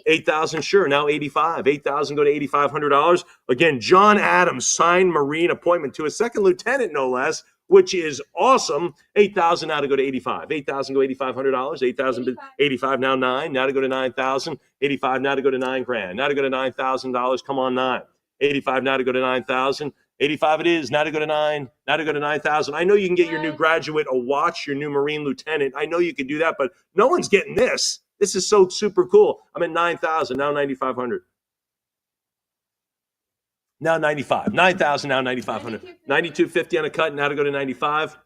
Speaker 1: 8,000, sure. Now 85. 8,000 go to $8,500. Again, John Adams signed Marine appointment to a second lieutenant, no less, which is awesome. 8,000 now to go to 85. 8,000 go $8,500. 8,000, 85 now 9. Now to go to 9,000. 85 now to go to $9,000. Now to go to $9,000. Come on, 9. 85 now to go to 9,000. 85 it is. Now to go to 9. Now to go to 9,000. I know you can get your new graduate a watch, your new Marine lieutenant. I know you can do that, but no one's getting this. This is so super cool. I'm at 9,000. Now 9,500. Now 95. 9,000, now 9,500. 9,250 on a cut, now to go to 95.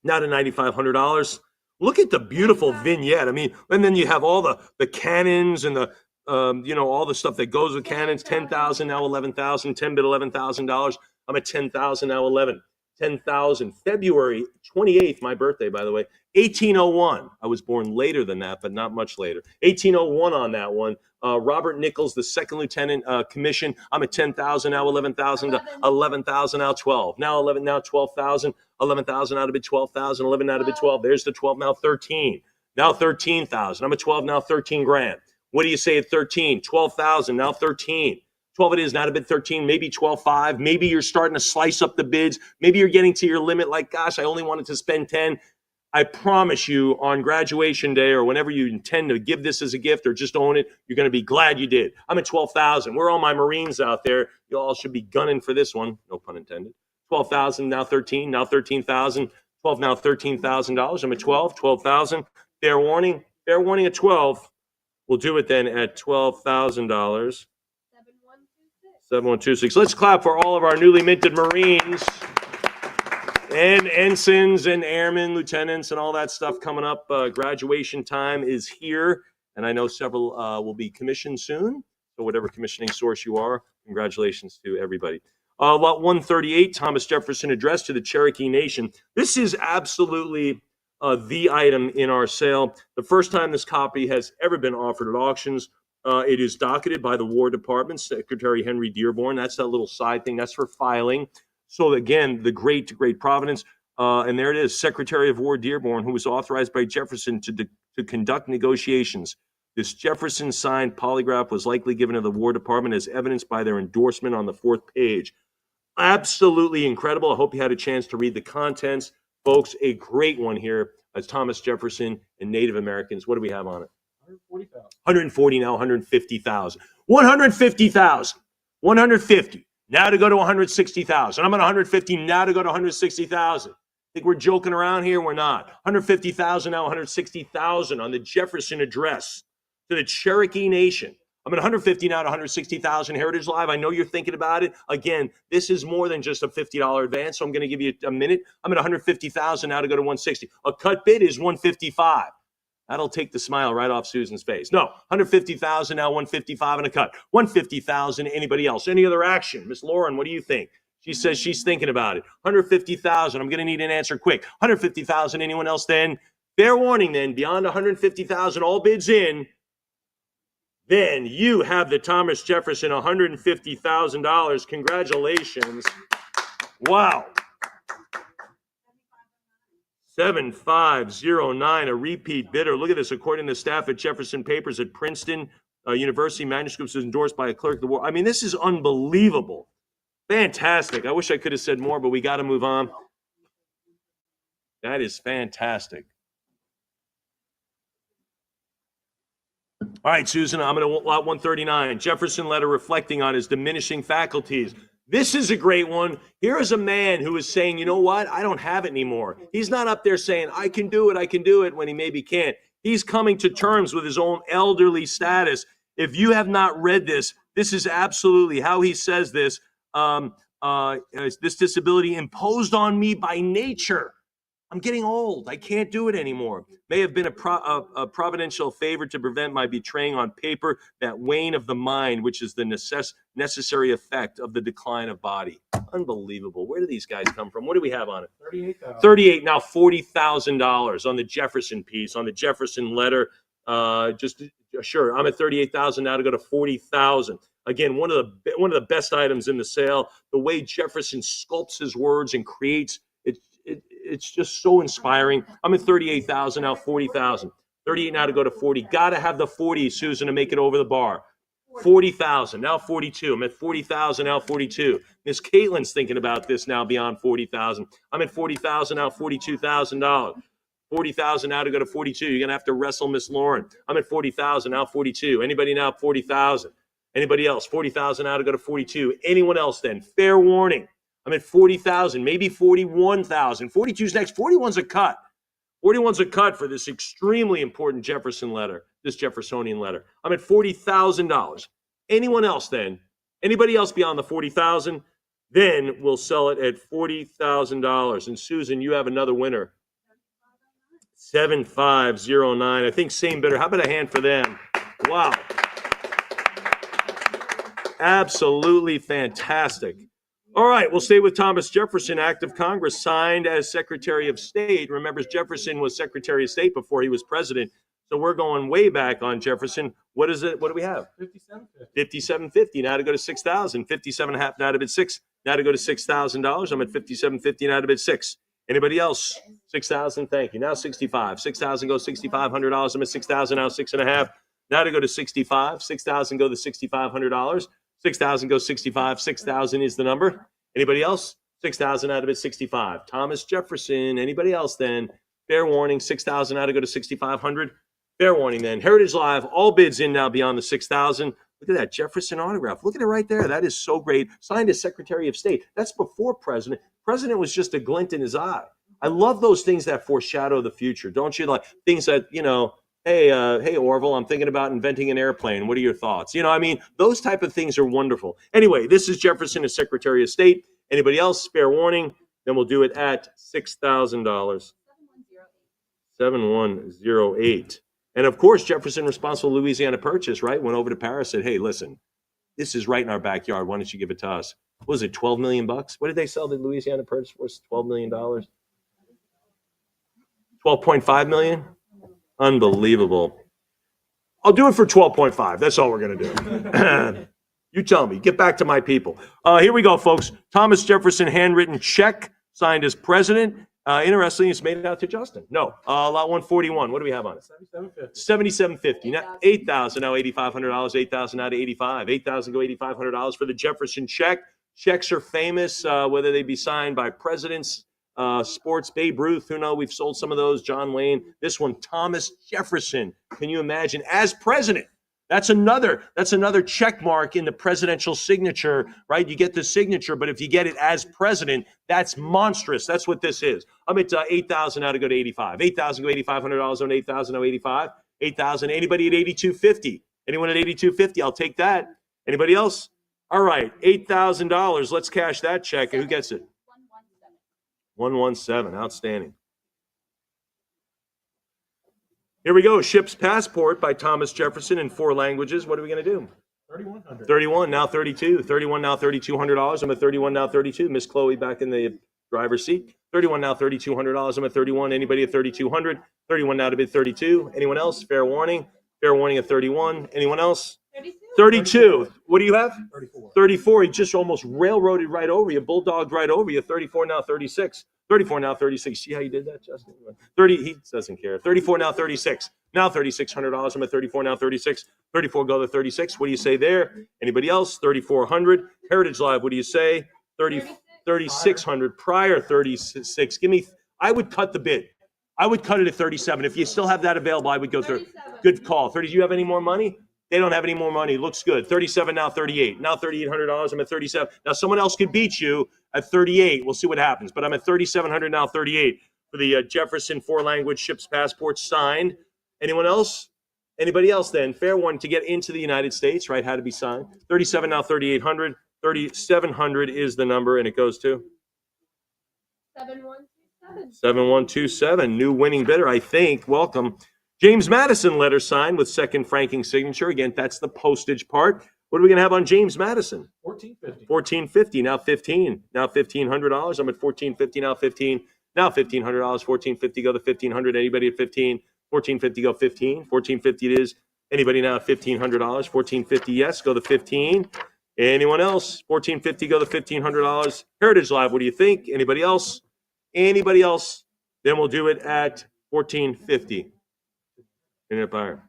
Speaker 1: Now to $9,500. Look at the beautiful vignette. I mean, and then you have all the cannons and the, all the stuff that goes with cannons. 10,000, now 11,000. 10 bid $11,000. I'm at 10,000, now 11. 10,000. February 28th, my birthday, by the way. 1801. I was born later than that, but not much later. 1801 on that one. Robert Nichols, the second lieutenant commission. I'm at 10,000, now 11,000, 11,000, now 12. Now 11, now 12,000, 11,000 out of bid 12,000, 11 out of bid 12. There's the 12, now 13. Now 13,000. I'm at 12, now 13 grand. What do you say at 13? 12,000, now 13. 12 it is, now to bid 13, maybe 12.5. Maybe you're starting to slice up the bids. Maybe you're getting to your limit like, gosh, I only wanted to spend 10. I promise you on graduation day or whenever you intend to give this as a gift or just own it, you're going to be glad you did. I'm at 12,000. Where are all my Marines out there? You all should be gunning for this one. No pun intended. 12,000, now 13, now 13,000. 12, now $13,000. I'm at 12,000. Fair warning at 12. We'll do it then at $12,000. 7126. Let's clap for all of our newly minted Marines and ensigns and airmen, lieutenants, and all that stuff coming up. Graduation time is here, and I know several will be commissioned soon. So whatever commissioning source you are, congratulations to everybody. Lot 138, Thomas Jefferson Address to the Cherokee Nation. This is absolutely the item in our sale. The first time this copy has ever been offered at auctions. It is docketed by the War Department, Secretary Henry Dearborn. That's that little side thing. That's for filing. So again, the great Providence. And there it is, Secretary of War Dearborn, who was authorized by Jefferson to conduct negotiations. This Jefferson-signed polygraph was likely given to the War Department as evidenced by their endorsement on the 4th page. Absolutely incredible. I hope you had a chance to read the contents. Folks, a great one here as Thomas Jefferson and Native Americans. What do we have on it? 140,000. 140 now, 150,000. 150,000. 150. Now to go to 160,000. I'm at 150 now to go to 160,000. Think we're joking around here? We're not. 150,000 now, 160,000 on the Jefferson Address to the Cherokee Nation. I'm at 150 now to 160,000 Heritage Live. I know you're thinking about it. Again, this is more than just a $50 advance, so I'm going to give you a minute. I'm at 150,000 now to go to 160. A cut bid is 155. That'll take the smile right off Susan's face. No, 150,000 now, 155 and a cut. 150,000. Anybody else? Any other action? Miss Lauren, what do you think? She says she's thinking about it. 150,000. I'm going to need an answer quick. 150,000. Anyone else then? Fair warning then. Beyond 150,000, all bids in. Then you have the Thomas Jefferson $150,000. Congratulations. Wow. 7509, a repeat bidder. Look at this. According to staff at Jefferson Papers at Princeton University, Manuscripts was endorsed by a clerk of the war. I mean, this is unbelievable. Fantastic. I wish I could have said more, but we got to move on. That is fantastic. All right, Susan, I'm going to lot 139. Jefferson letter reflecting on his diminishing faculties. This is a great one. Here is a man who is saying, you know what? I don't have it anymore. He's not up there saying, I can do it, when he maybe can't. He's coming to terms with his own elderly status. If you have not read this, this is absolutely how he says this. This disability imposed on me by nature. I'm getting old. I can't do it anymore. May have been a providential favor to prevent my betraying on paper that wane of the mind, which is the necessary effect of the decline of body. Unbelievable. Where do these guys come from? What do we have on it?
Speaker 4: 38,000.
Speaker 1: 38 now, $40,000 on the Jefferson piece, on the Jefferson letter. Sure, I'm at 38,000 now to go to 40,000. Again, one of the best items in the sale. The way Jefferson sculpts his words and creates it's just so inspiring. I'm at 38,000 now, 40,000. 38 now to go to 40. Got to have the 40, Susan, to make it over the bar. 40,000 now, 42. I'm at 40,000 now, 42. Miss Caitlin's thinking about this now beyond 40,000. I'm at 40,000 now, $42,000. 40,000 now to go to 42. You're gonna have to wrestle Miss Lauren. I'm at 40,000 now, 42. Anybody now? 40,000. Anybody else? 40,000 now to go to 42. Anyone else then? Fair warning. I'm at 40,000, maybe 41,000. 42's next. 41's a cut. 41's a cut for this extremely important Jefferson letter, this Jeffersonian letter. I'm at $40,000. Anyone else then? Anybody else beyond the 40,000? Then we'll sell it at $40,000. And Susan, you have another winner. 7509. I think same bidder. How about a hand for them? Wow. Absolutely fantastic. All right, we'll stay with Thomas Jefferson, Act of Congress, signed as Secretary of State. Remember, Jefferson was Secretary of State before he was president. So we're going way back on Jefferson. What is it? What do we have? 5750. Now to go to 6,000. 57.5 now to bid 6. Now to go to $6,000. I'm at 5750 now to bid 6. Anybody else? 6,000. Thank you. Now 65. 6,000 goes $6,500. I'm at 6,000 now 6.5. Now to go to 65. 6,000 go to $6,500. 6,000 goes 65. 6,000 is the number. Anybody else? 6,000 out of it, 65. Thomas Jefferson. Anybody else then? Fair warning, 6,000 out to go to 6,500. Fair warning then. Heritage Live, all bids in now beyond the 6,000. Look at that Jefferson autograph. Look at it right there. That is so great. Signed as Secretary of State. That's before President. President was just a glint in his eye. I love those things that foreshadow the future, don't you? Like things that, hey, Orville, I'm thinking about inventing an airplane. What are your thoughts? Those type of things are wonderful. Anyway, this is Jefferson as Secretary of State. Anybody else? Fair warning. Then we'll do it at $6,000. 7108. And of course, Jefferson, responsible Louisiana Purchase, right? Went over to Paris, said, hey, listen, this is right in our backyard. Why don't you give it to us? What was it, 12 million bucks? What did they sell the Louisiana Purchase for? $12 million? 12.5 million? Unbelievable. I'll do it for 12.5. That's all we're going to do. You tell me. Get back to my people. Here we go, folks. Thomas Jefferson handwritten check signed as president. Interestingly, it's made it out to Justin. No, lot 141. What do we have on it? 7750. Now 8,000. Now $8,500. 8,000 out of 85. 8,000 go $8,500 for the Jefferson check. Checks are famous, whether they be signed by presidents, sports, Babe Ruth. Who knows? We've sold some of those. John Wayne. This one, Thomas Jefferson. Can you imagine as president? That's another check mark in the presidential signature, right? You get the signature, but if you get it as president, that's monstrous. That's what this is. I'm at 8,000 now to go to 85. 8,000 go $8,500 on 8,000 now 85. 8,000. Anybody at 8,250? Anyone at 8,250? I'll take that. Anybody else? All right, $8,000. Let's cash that check. Who gets it? 117. Outstanding. Here we go. Ship's Passport by Thomas Jefferson in 4 languages. What are we going to do?
Speaker 4: 3,100.
Speaker 1: 31, now 32. 31, now $3,200. I'm at 31, now 32. Miss Chloe back in the driver's seat. 31, now $3,200. I'm at 31. Anybody at 3,200? 31 now to bid 32. Anyone else? Fair warning. Fair warning at 31. Anyone else? 32. What do you have?
Speaker 4: 34.
Speaker 1: 34. He just almost railroaded right over you, bulldogged right over you. 34 now 36. 34 now 36. See how you did that, Justin? 30. He doesn't care. 34 now 36. Now $3,600. I'm at 34 now 36. 34 go to 36. What do you say there? Anybody else? 3,400. Heritage Live. What do you say? 3,600. Prior 36. I would cut the bid. I would cut it at 37. If you still have that available, I would go through. Good call. 30. Do you have any more money? They don't have any more money. Looks good. 37 now 38. Now $3,800. I'm at 37. Now someone else could beat you at 38. We'll see what happens. But I'm at 3,700 now 38 for the Jefferson 4-language Ship's Passport signed. Anyone else? Anybody else then? Fair one to get into the United States, right? Had to be signed. 37 now 3,800. 3,700 is the number, and it goes to
Speaker 2: 7127.
Speaker 1: 7127. New winning bidder, I think. Welcome. James Madison letter signed with second franking signature. Again, that's the postage part. What are we going to have on James Madison?
Speaker 4: 1,450.
Speaker 1: 1,450. Now 15. Now $1,500. I'm at 1,450. Now 15. Now $1,500. 1,450 go to 1,500. Anybody at 15? 1,450 go 15. 1,450 it is. Anybody now at $1,500? 1,450 yes. Go to 15. Anyone else? 1,450 go to $1,500. Heritage Live. What do you think? Anybody else? Anybody else? Then we'll do it at 1,450. Here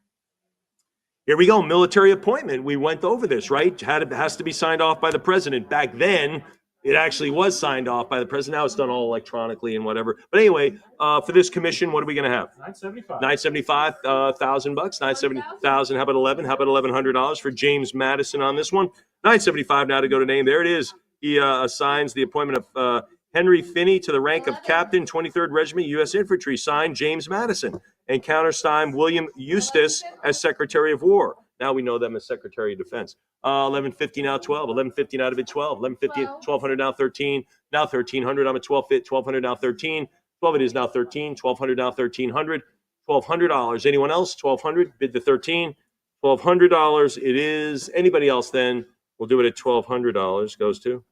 Speaker 1: we go. Military appointment. We went over this, right? Has to be signed off by the president. Back then, it actually was signed off by the president. Now it's done all electronically and whatever. But anyway, for this commission, what are we going to have?
Speaker 4: 975.
Speaker 1: 975, $1,000 bucks. 970,000. How about 11? How about $1,100 for James Madison on this one? 975 now to go to name. There it is. He assigns the appointment of Henry Finney to the rank of Captain, 23rd Regiment, U.S. Infantry. Signed, James Madison. And countersigned William Eustis as Secretary of War. Now we know them as Secretary of Defense. 1150 now 12. 1150 now to bid 12. 1150, 1200 now 13. Now 1300. I'm at 1200 now 13. 12 it is now 13. 1200 now 1300. $1,200. Anyone else? 1200. Bid the 13. $1,200 it is. Anybody else then? We'll do it at $1,200. Goes to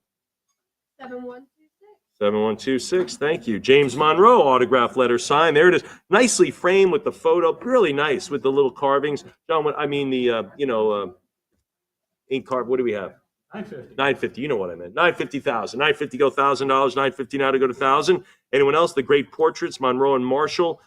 Speaker 2: 7126.
Speaker 1: 7126. Thank you. James Monroe autograph letter signed. There it is. Nicely framed with the photo. Really nice with the little carvings. John, the ink carve. What do we have?
Speaker 4: 950.
Speaker 1: 950. You know what I meant. 950,000. 950 go $1,000. 950 now to go to 1,000. Anyone else? The great portraits, Monroe and Marshall.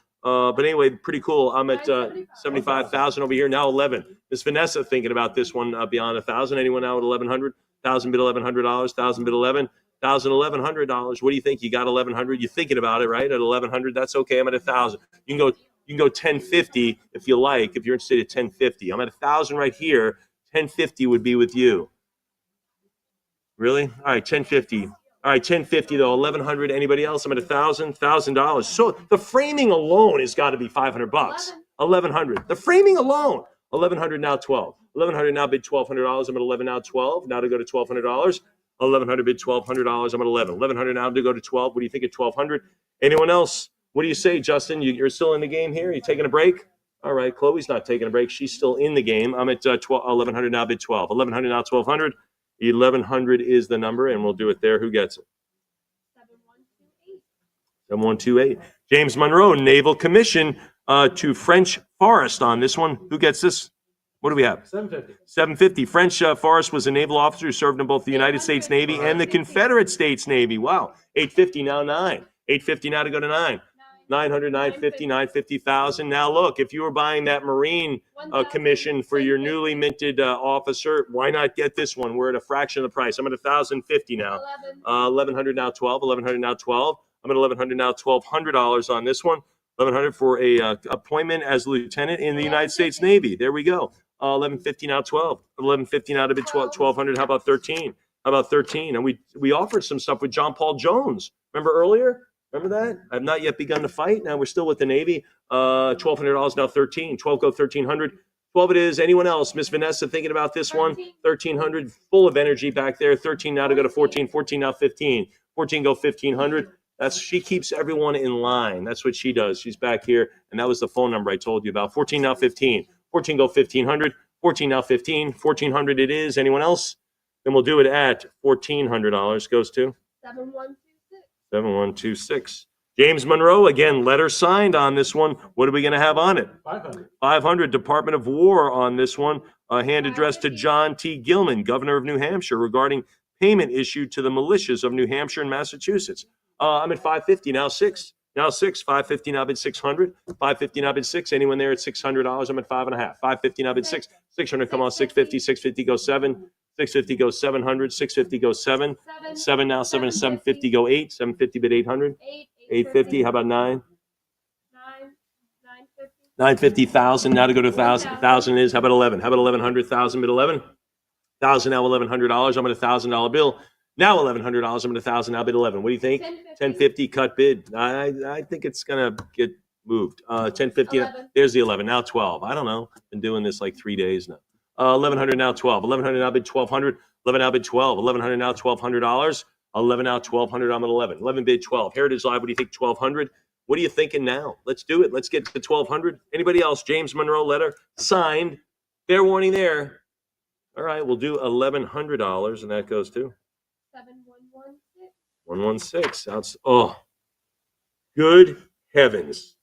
Speaker 1: But anyway, pretty cool. I'm at 75,000 over here, now 11. Miss Vanessa thinking about this one beyond 1,000. Anyone now at 1,100? 1,000 bid $1,100, 1,000 bid 11. $1,100. What do you think? You got 1,100. You're thinking about it, right? At 1,100, that's okay. I'm at 1,000. You can go 1050 if you like. If you're interested at 1050, I'm at 1,000 right here. 1050 would be with you. Really? All right, 1050. All right, 1050 though. 1,100. Anybody else? I'm at $1,000. So the framing alone has got to be $500. 1,100. The framing alone. 1,100 now 12. 1,100 now bid $1,200. I'm at 11 now 12. Now to go to $1,200. 1,100 bid $1,200. I'm at 11. 1,100 now to go to 12. What do you think at 1,200? Anyone else? What do you say, Justin? You're still in the game here? You taking a break? All right, Chloe's not taking a break. She's still in the game. I'm at 1,100 now bid 12. 1,100 now 1,200. 1,100 is the number, and we'll do it there. Who gets it? 7128. James Monroe, Naval Commission to French Forest on this one. Who gets this? What do we have?
Speaker 4: 750.
Speaker 1: 750. French Forrest was a naval officer who served in both the United States Navy and the Confederate States Navy. Wow. 850 now 9. 850 now to go to 9. 900, 950, 950,000. Now look, if you were buying that Marine commission for your newly minted officer, why not get this one? We're at a fraction of the price. I'm at 1,050 now. 1,100 now 12. 1,100 now 12. I'm at 1,100 now $1,200 on this one. 1,100 for a appointment as lieutenant in the United States Navy. There we go. 1,150 now 12. 1,150 now to bid 1,200. How about 13? How about 13? And we offered some stuff with John Paul Jones. Remember earlier? Remember that? I've not yet begun to fight. Now we're still with the Navy. $1,200 now 13. 12 go 1,300. 12 it is. Anyone else? Miss Vanessa thinking about this one? 1,300. Full of energy back there. 13 now to go to 14. 14 now 15. 14 go 1,500. She keeps everyone in line. That's what she does. She's back here, and that was the phone number I told you about. 14 now 15. 14 go 1,500. 14 now 15. 1,400 it is. Anyone else? Then we'll do it at $1,400. Goes to 7126. James Monroe, again, letter signed on this one. What are we going to have on it?
Speaker 4: 500.
Speaker 1: 500. Department of War on this one. Hand addressed to John T. Gilman, governor of New Hampshire, regarding payment issued to the militias of New Hampshire and Massachusetts. I'm at 550 now 6. Now 6. 550 now bid 600. 550 now bid 6. Anyone there at $600? I'm at 5.5. 550 now bid 6. 600 come on 650. 650 go 7. 650 goes 700. 650 goes 7. 7 now 7 is 750 go 8. 750 bid 800. 850. How about 9? 950,000 now to go to 1,000. 1,000 is. How about 11? How about 1,100? 1,000 bid 11. 1,000 now $1,100. I'm at $1,000 bill. Now $1,100. I'm at 1,000. Now bid 11. What do you think? 1050 cut bid. I think it's gonna get moved. 1050. There's the 11. Now 12. I don't know. Been doing this like 3 days now. 1,100 now 12. 1,100 now bid 1,200. 11 now bid 12. 1,100 now $1,200. 11 now 1,200. I'm at 11. 11 bid 12. Heritage Live. What do you think? 1,200. What are you thinking now? Let's do it. Let's get to 1,200. Anybody else? James Monroe letter signed. Fair warning there. All right, we'll do $1,100, and that goes to 116. Oh, good heavens!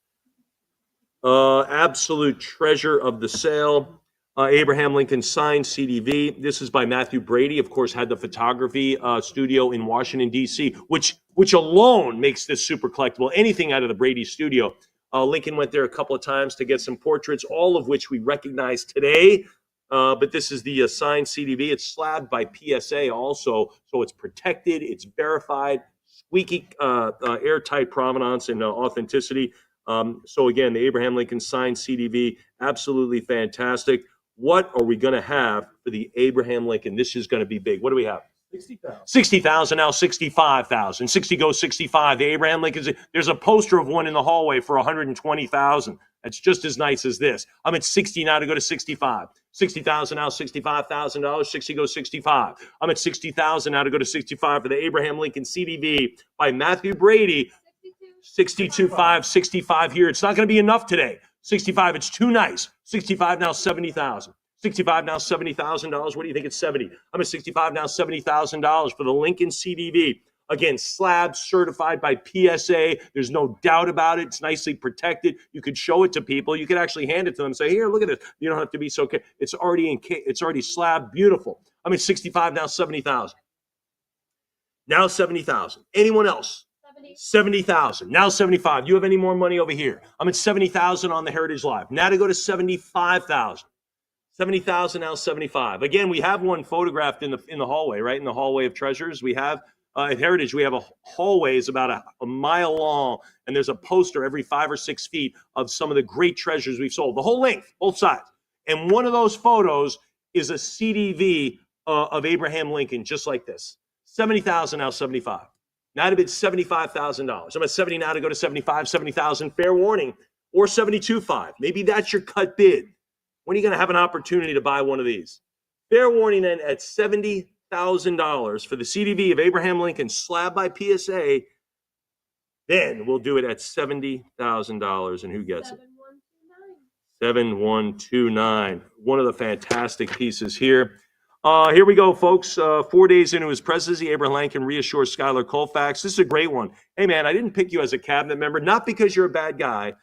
Speaker 1: Absolute treasure of the sale. Abraham Lincoln signed CDV. This is by Matthew Brady. Of course, had the photography studio in Washington D.C., which alone makes this super collectible. Anything out of the Brady studio. Lincoln went there a couple of times to get some portraits, all of which we recognize today. But this is the signed CDV. It's slabbed by PSA also, so it's protected, it's verified, squeaky, airtight provenance and authenticity. So again, the Abraham Lincoln signed CDV, absolutely fantastic. What are we going to have for the Abraham Lincoln? This is going to be big. What do we have?
Speaker 4: 60,000.
Speaker 1: 60,000 now 65,000. 60 goes 65. The Abraham Lincoln. There's a poster of one in the hallway for 120,000. That's just as nice as this. I'm at 60 now to go to 65. 60,000 now $65,000. 60 goes 65. I'm at 60,000 now to go to 65 for the Abraham Lincoln CDV by Matthew Brady. 62.5, 65 here. It's not going to be enough today. 65, it's too nice. 65 now 70,000. 65 now $70,000. What do you think? It's 70. I'm at 65 now $70,000 for the Lincoln CDV. Again, slab certified by PSA. There's no doubt about it. It's nicely protected. You could show it to people. You could actually hand it to them and say, "Here, look at this." You don't have to be so. It's already slab. Beautiful. I'm at 65 now 70,000. Now 70,000. Anyone else? 70,000. Now 75. You have any more money over here? I'm at 70,000 on the Heritage Live. Now to go to 75,000. 70,000, now 75. Again, we have one photographed in the hallway, right? In the hallway of treasures. We have at Heritage, we have a hallway is about a mile long, and there's a poster every 5 or 6 feet of some of the great treasures we've sold. The whole length, both sides. And one of those photos is a CDV of Abraham Lincoln, just like this. 70,000, now 75. Now to bid $75,000. I'm at 70 now to go to 75, 70,000. Fair warning, or 72.5. Maybe that's your cut bid. When are you going to have an opportunity to buy one of these? Fair warning then at $70,000 for the CDV of Abraham Lincoln slab by PSA. Then we'll do it at $70,000. And who gets it? 7129. One of the fantastic pieces here. Here we go, folks. 4 days into his presidency, Abraham Lincoln reassures Schuyler Colfax. This is a great one. Hey, man, I didn't pick you as a cabinet member, not because you're a bad guy.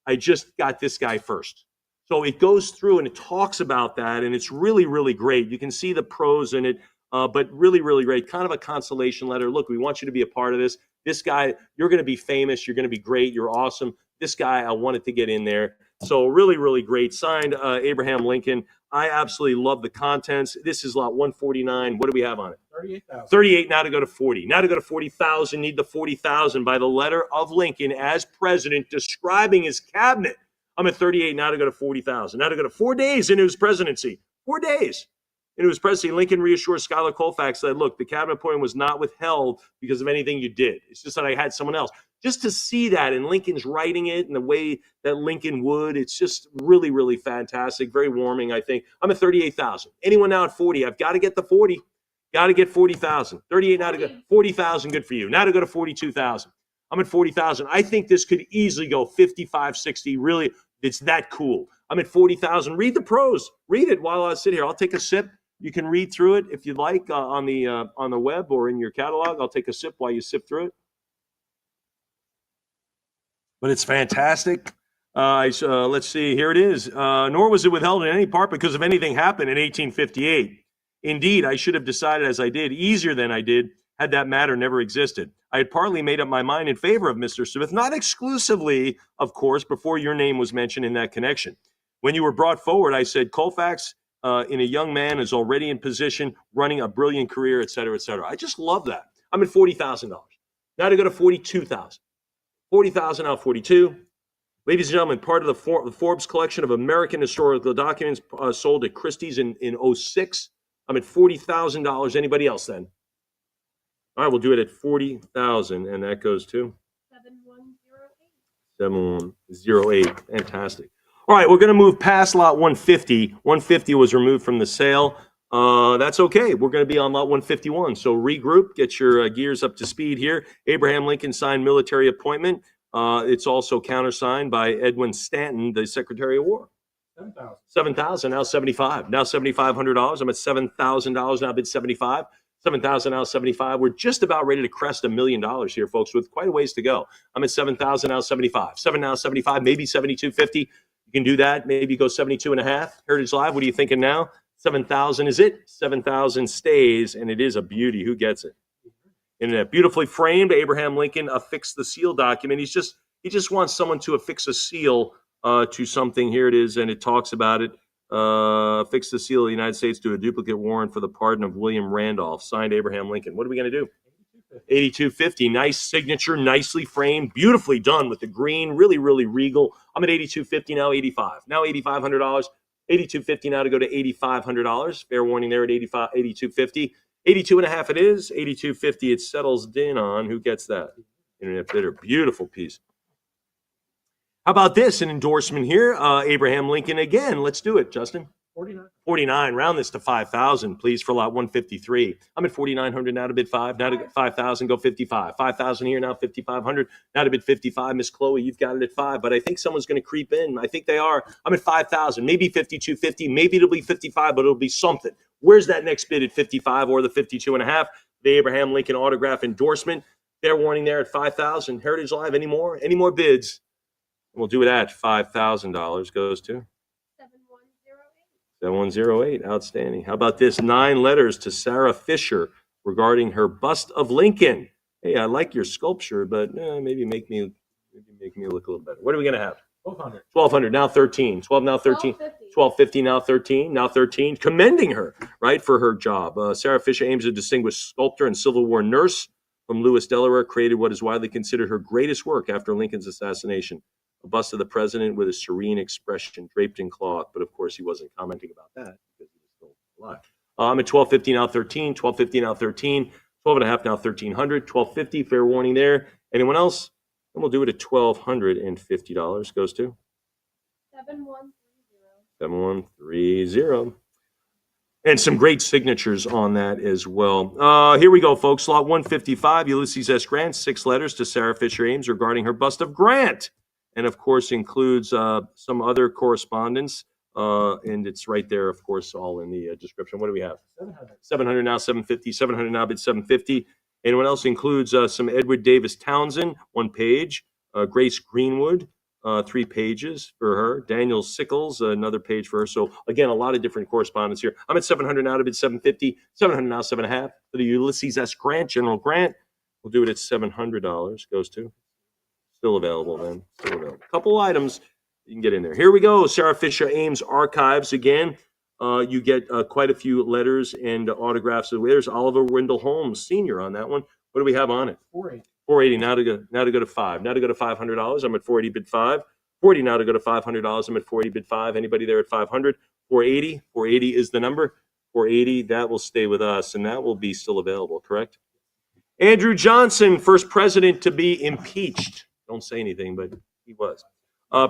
Speaker 1: I just got this guy first. So it goes through and it talks about that, and it's really, really great. You can see the pros in it, but really, really great. Kind of a consolation letter. Look, we want you to be a part of this. This guy, you're going to be famous. You're going to be great. You're awesome. This guy, I wanted to get in there. So really, really great. Signed, Abraham Lincoln. I absolutely love the contents. This is lot 149. What do we have on it?
Speaker 4: 38,000.
Speaker 1: 38, now to go to 40. Now to go to 40,000. Need the 40,000 by the letter of Lincoln as president, describing his cabinet. I'm at 38, now to go to 40,000. Now to go to 4 days into his presidency. 4 days into his presidency. Lincoln reassures Schuyler Colfax that, look, the cabinet appointment was not withheld because of anything you did. It's just that I had someone else. Just to see that, and Lincoln's writing it in the way that Lincoln would, it's just really, really fantastic. Very warming, I think. I'm at 38,000. Anyone now at 40? I've got to get the 40. Got to get 40,000. 38 now to go. 40,000, good for you. Now to go to 42,000. I'm at 40,000. I think this could easily go 55, 60. Really, it's that cool. I'm at 40,000. Read the pros. Read it while I sit here. I'll take a sip. You can read through it if you'd like on the web or in your catalog. I'll take a sip while you sip through it. But it's fantastic. Let's see. Here it is. Nor was it withheld in any part because of anything happened in 1858. Indeed, I should have decided as I did, easier than I did, had that matter never existed. I had partly made up my mind in favor of Mr. Smith, not exclusively, of course, before your name was mentioned in that connection. When you were brought forward, I said, Colfax, in a young man, is already in position, running a brilliant career, et cetera, et cetera. I just love that. I'm at $40,000. Now to go to 42,000. 40,000, now 42. Ladies and gentlemen, part of the Forbes collection of American historical documents sold at Christie's in 06. I'm at $40,000. Anybody else then? All right, we'll do it at 40,000, and that goes to 7108. Fantastic. All right, we're going to move past lot 150. 150 was removed from the sale. That's okay. We're going to be on lot 151. So regroup, get your gears up to speed here. Abraham Lincoln signed military appointment. It's also countersigned by Edwin Stanton, the Secretary of War.
Speaker 4: 7,000.
Speaker 1: 7,000, now 75. Now $7,500. I'm at $7,000. Now bid 75. 7,000, now 75. We're just about ready to crest $1 million here, folks, with quite a ways to go. I'm at 7,000, now 75. 7 now 75, maybe 72.50. You can do that. Maybe go 72.5. Heritage Live, what are you thinking now? 7,000 is it? 7,000 stays, and it is a beauty. Who gets it? In a beautifully framed, Abraham Lincoln affixed the seal document. He just wants someone to affix a seal to something. Here it is, and it talks about it. Affix the seal of the United States to a duplicate warrant for the pardon of William Randolph. Signed, Abraham Lincoln. What are we going to do? 8250. Nice signature, nicely framed, beautifully done with the green. Really, really regal. I'm at 8250 now. 85. Now $8,500. 8250 now to go to $8,500. Fair warning there at 8250. 82.5 it is. 8250 it settles in on. Who gets that? Internet bidder. Beautiful piece. How about this? An endorsement here. Abraham Lincoln again. Let's do it, Justin.
Speaker 4: 49.
Speaker 1: 49. Round this to 5,000, please, for lot 153. I'm at 4,900 now to bid 5. Now to get 5,000, go 55. 5,000 here, now 5,500. Now to bid 55. Miss Chloe, you've got it at 5, but I think someone's going to creep in. I think they are. I'm at 5,000, maybe 52.50. Maybe it'll be 55, but it'll be something. Where's that next bid at 55 or the 52.5? The Abraham Lincoln autograph endorsement. Fair warning there at 5,000. Heritage Live, any more? Any more bids? We'll do it at $5,000. Goes to 7108. Outstanding. How about this? 9 letters to Sarah Fisher regarding her bust of Lincoln. hey, I like your sculpture, but maybe make me look a little better. What are we going to have?
Speaker 4: 1,200.
Speaker 1: 1,200, now 13. 12, now 13. 1250, now 13. Now 13. Commending her, right, for her job. Sarah Fisher Ames, a distinguished sculptor and Civil War nurse from Lewis, Delaware, created what is widely considered her greatest work after Lincoln's assassination. A bust of the president with a serene expression draped in cloth. But of course, he wasn't commenting about that because he was still alive. I'm at 1250, now 13. 1250, now 13. 12 and a half, now 1300. 1250, fair warning there. Anyone else? And we'll do it at $1,250. Goes to 7130. And some great signatures on that as well. Here we go, folks. Lot 155, Ulysses S. Grant, 6 letters to Sarah Fisher Ames regarding her bust of Grant. And, of course, includes some other correspondence. And it's right there, of course, all in the description. What do we have?
Speaker 4: 700.
Speaker 1: 700, now 750. 700, now bid 750. Anyone else? Includes some Edward Davis Townsend, 1 page. Grace Greenwood, 3 pages for her. Daniel Sickles, another page for her. So, again, a lot of different correspondence here. I'm at 700 now to bid 750. 700 now, 7.5. For the Ulysses S. Grant, General Grant, we'll do it at $700. Goes to. Still available, then. Still available. A couple items you can get in there. Here we go. Sarah Fisher Ames Archives again. You get quite a few letters and autographs. There's Oliver Wendell Holmes Sr. on that one. What do we have on it?
Speaker 4: 480.
Speaker 1: 480. Now to go to 5. Now to go to $500. I'm at 480 bid 5. 40 now to go to $500. I'm at 480 bid 5. Anybody there at 500? 480. 480 is the number. 480. That will stay with us, and that will be still available. Correct? Andrew Johnson, first president to be impeached. Don't say anything, but he was.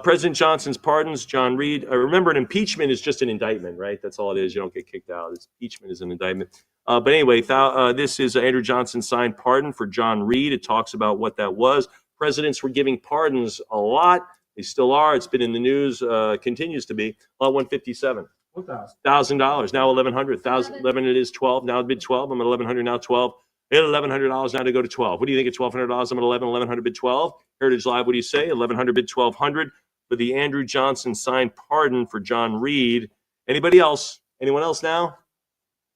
Speaker 1: President Johnson's pardons, John Reed. Remember, an impeachment is just an indictment, right? That's all it is. You don't get kicked out. Impeachment is an indictment. But anyway, this is Andrew Johnson's signed pardon for John Reed. It talks about what that was. Presidents were giving pardons a lot. They still are. It's been in the news, continues to be. Lot 157. $1,000. Now 1,100. 11 it is 12. Now bid 12. I'm at 1,100 now 12. $1,100 now to go to 12. What do you think at $1,200? I'm at 11. 1,100 bid 12. Heritage Live, what do you say? 1,100 bid 1,200 for the Andrew Johnson signed pardon for John Reed. Anybody else? Anyone else now?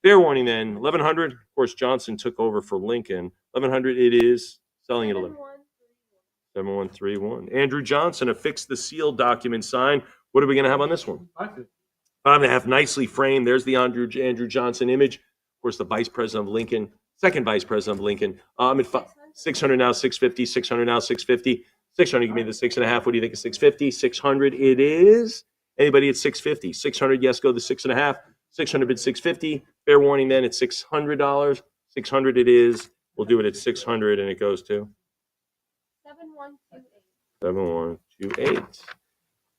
Speaker 1: Fair warning then. 1,100. Of course, Johnson took over for Lincoln. 1,100 it is. Selling at 11. 7131. Andrew Johnson, affix the seal document sign. What are we going to have on this one?
Speaker 4: 550.
Speaker 1: 5.5. Nicely framed. There's the Andrew Johnson image. Of course, the vice president of Lincoln. Second vice president of Lincoln. I'm at 600 now, 650. 600 now, 650. 600, give me the 6.5. What do you think of 650? 600 it is. Anybody at 650? 600, yes, go to 6.5. 600 bid 650. Fair warning then, it's $600. 600 it is. We'll do it at 600, and it goes to 7128.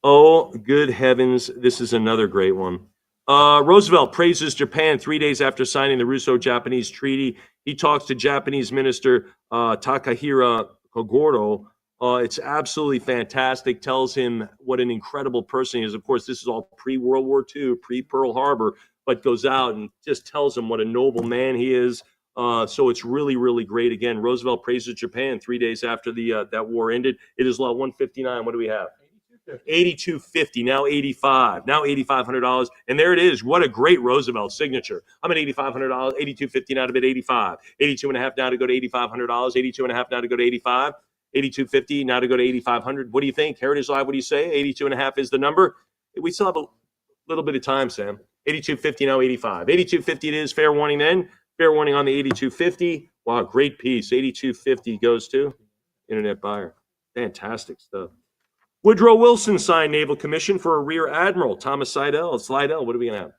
Speaker 1: Oh, good heavens. This is another great one. Roosevelt praises Japan 3 days after signing the Russo-Japanese Treaty. He talks to Japanese Minister Takahira Kogoro. It's absolutely fantastic. Tells him what an incredible person he is. Of course, this is all pre-World War II, pre-Pearl Harbor, but goes out and just tells him what a noble man he is. So it's really, really great. Again, Roosevelt praises Japan 3 days after that war ended. It is lot 159. What do we have? 8250, now 85, now $8,500, and there it is. What a great Roosevelt signature. I'm at $8,500, 8250 now to bid 85, 82 and a half now to go to $8,500, 82 and a half now to go to 85, 8250 now to go to 8,500. What do you think? Heritage Live, what do you say? 82 and a half is the number. We still have a little bit of time, Sam. 8250 now 85, 8250 it is. Fair warning then. Fair warning on the 8250. Wow, great piece. 8250 goes to Internet Buyer. Fantastic stuff. Woodrow Wilson signed Naval Commission for a Rear Admiral, Thomas Slidell. It's Slidell. What are we going to have?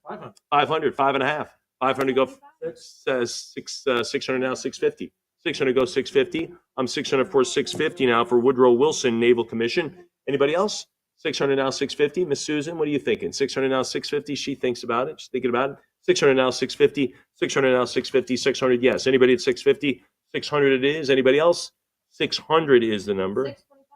Speaker 4: 500.
Speaker 1: 500, 5.5. 500 go 600 now, 650. 600 go 650. I'm 600 for 650 now for Woodrow Wilson Naval Commission. Anybody else? 600 now, 650. Miss Susan, what are you thinking? 600 now, 650. She thinks about it. She's thinking about it. 600 now, 650. 600 now, 650. 600, yes. Anybody at 650? 600 it is. Anybody else? 600 is the number.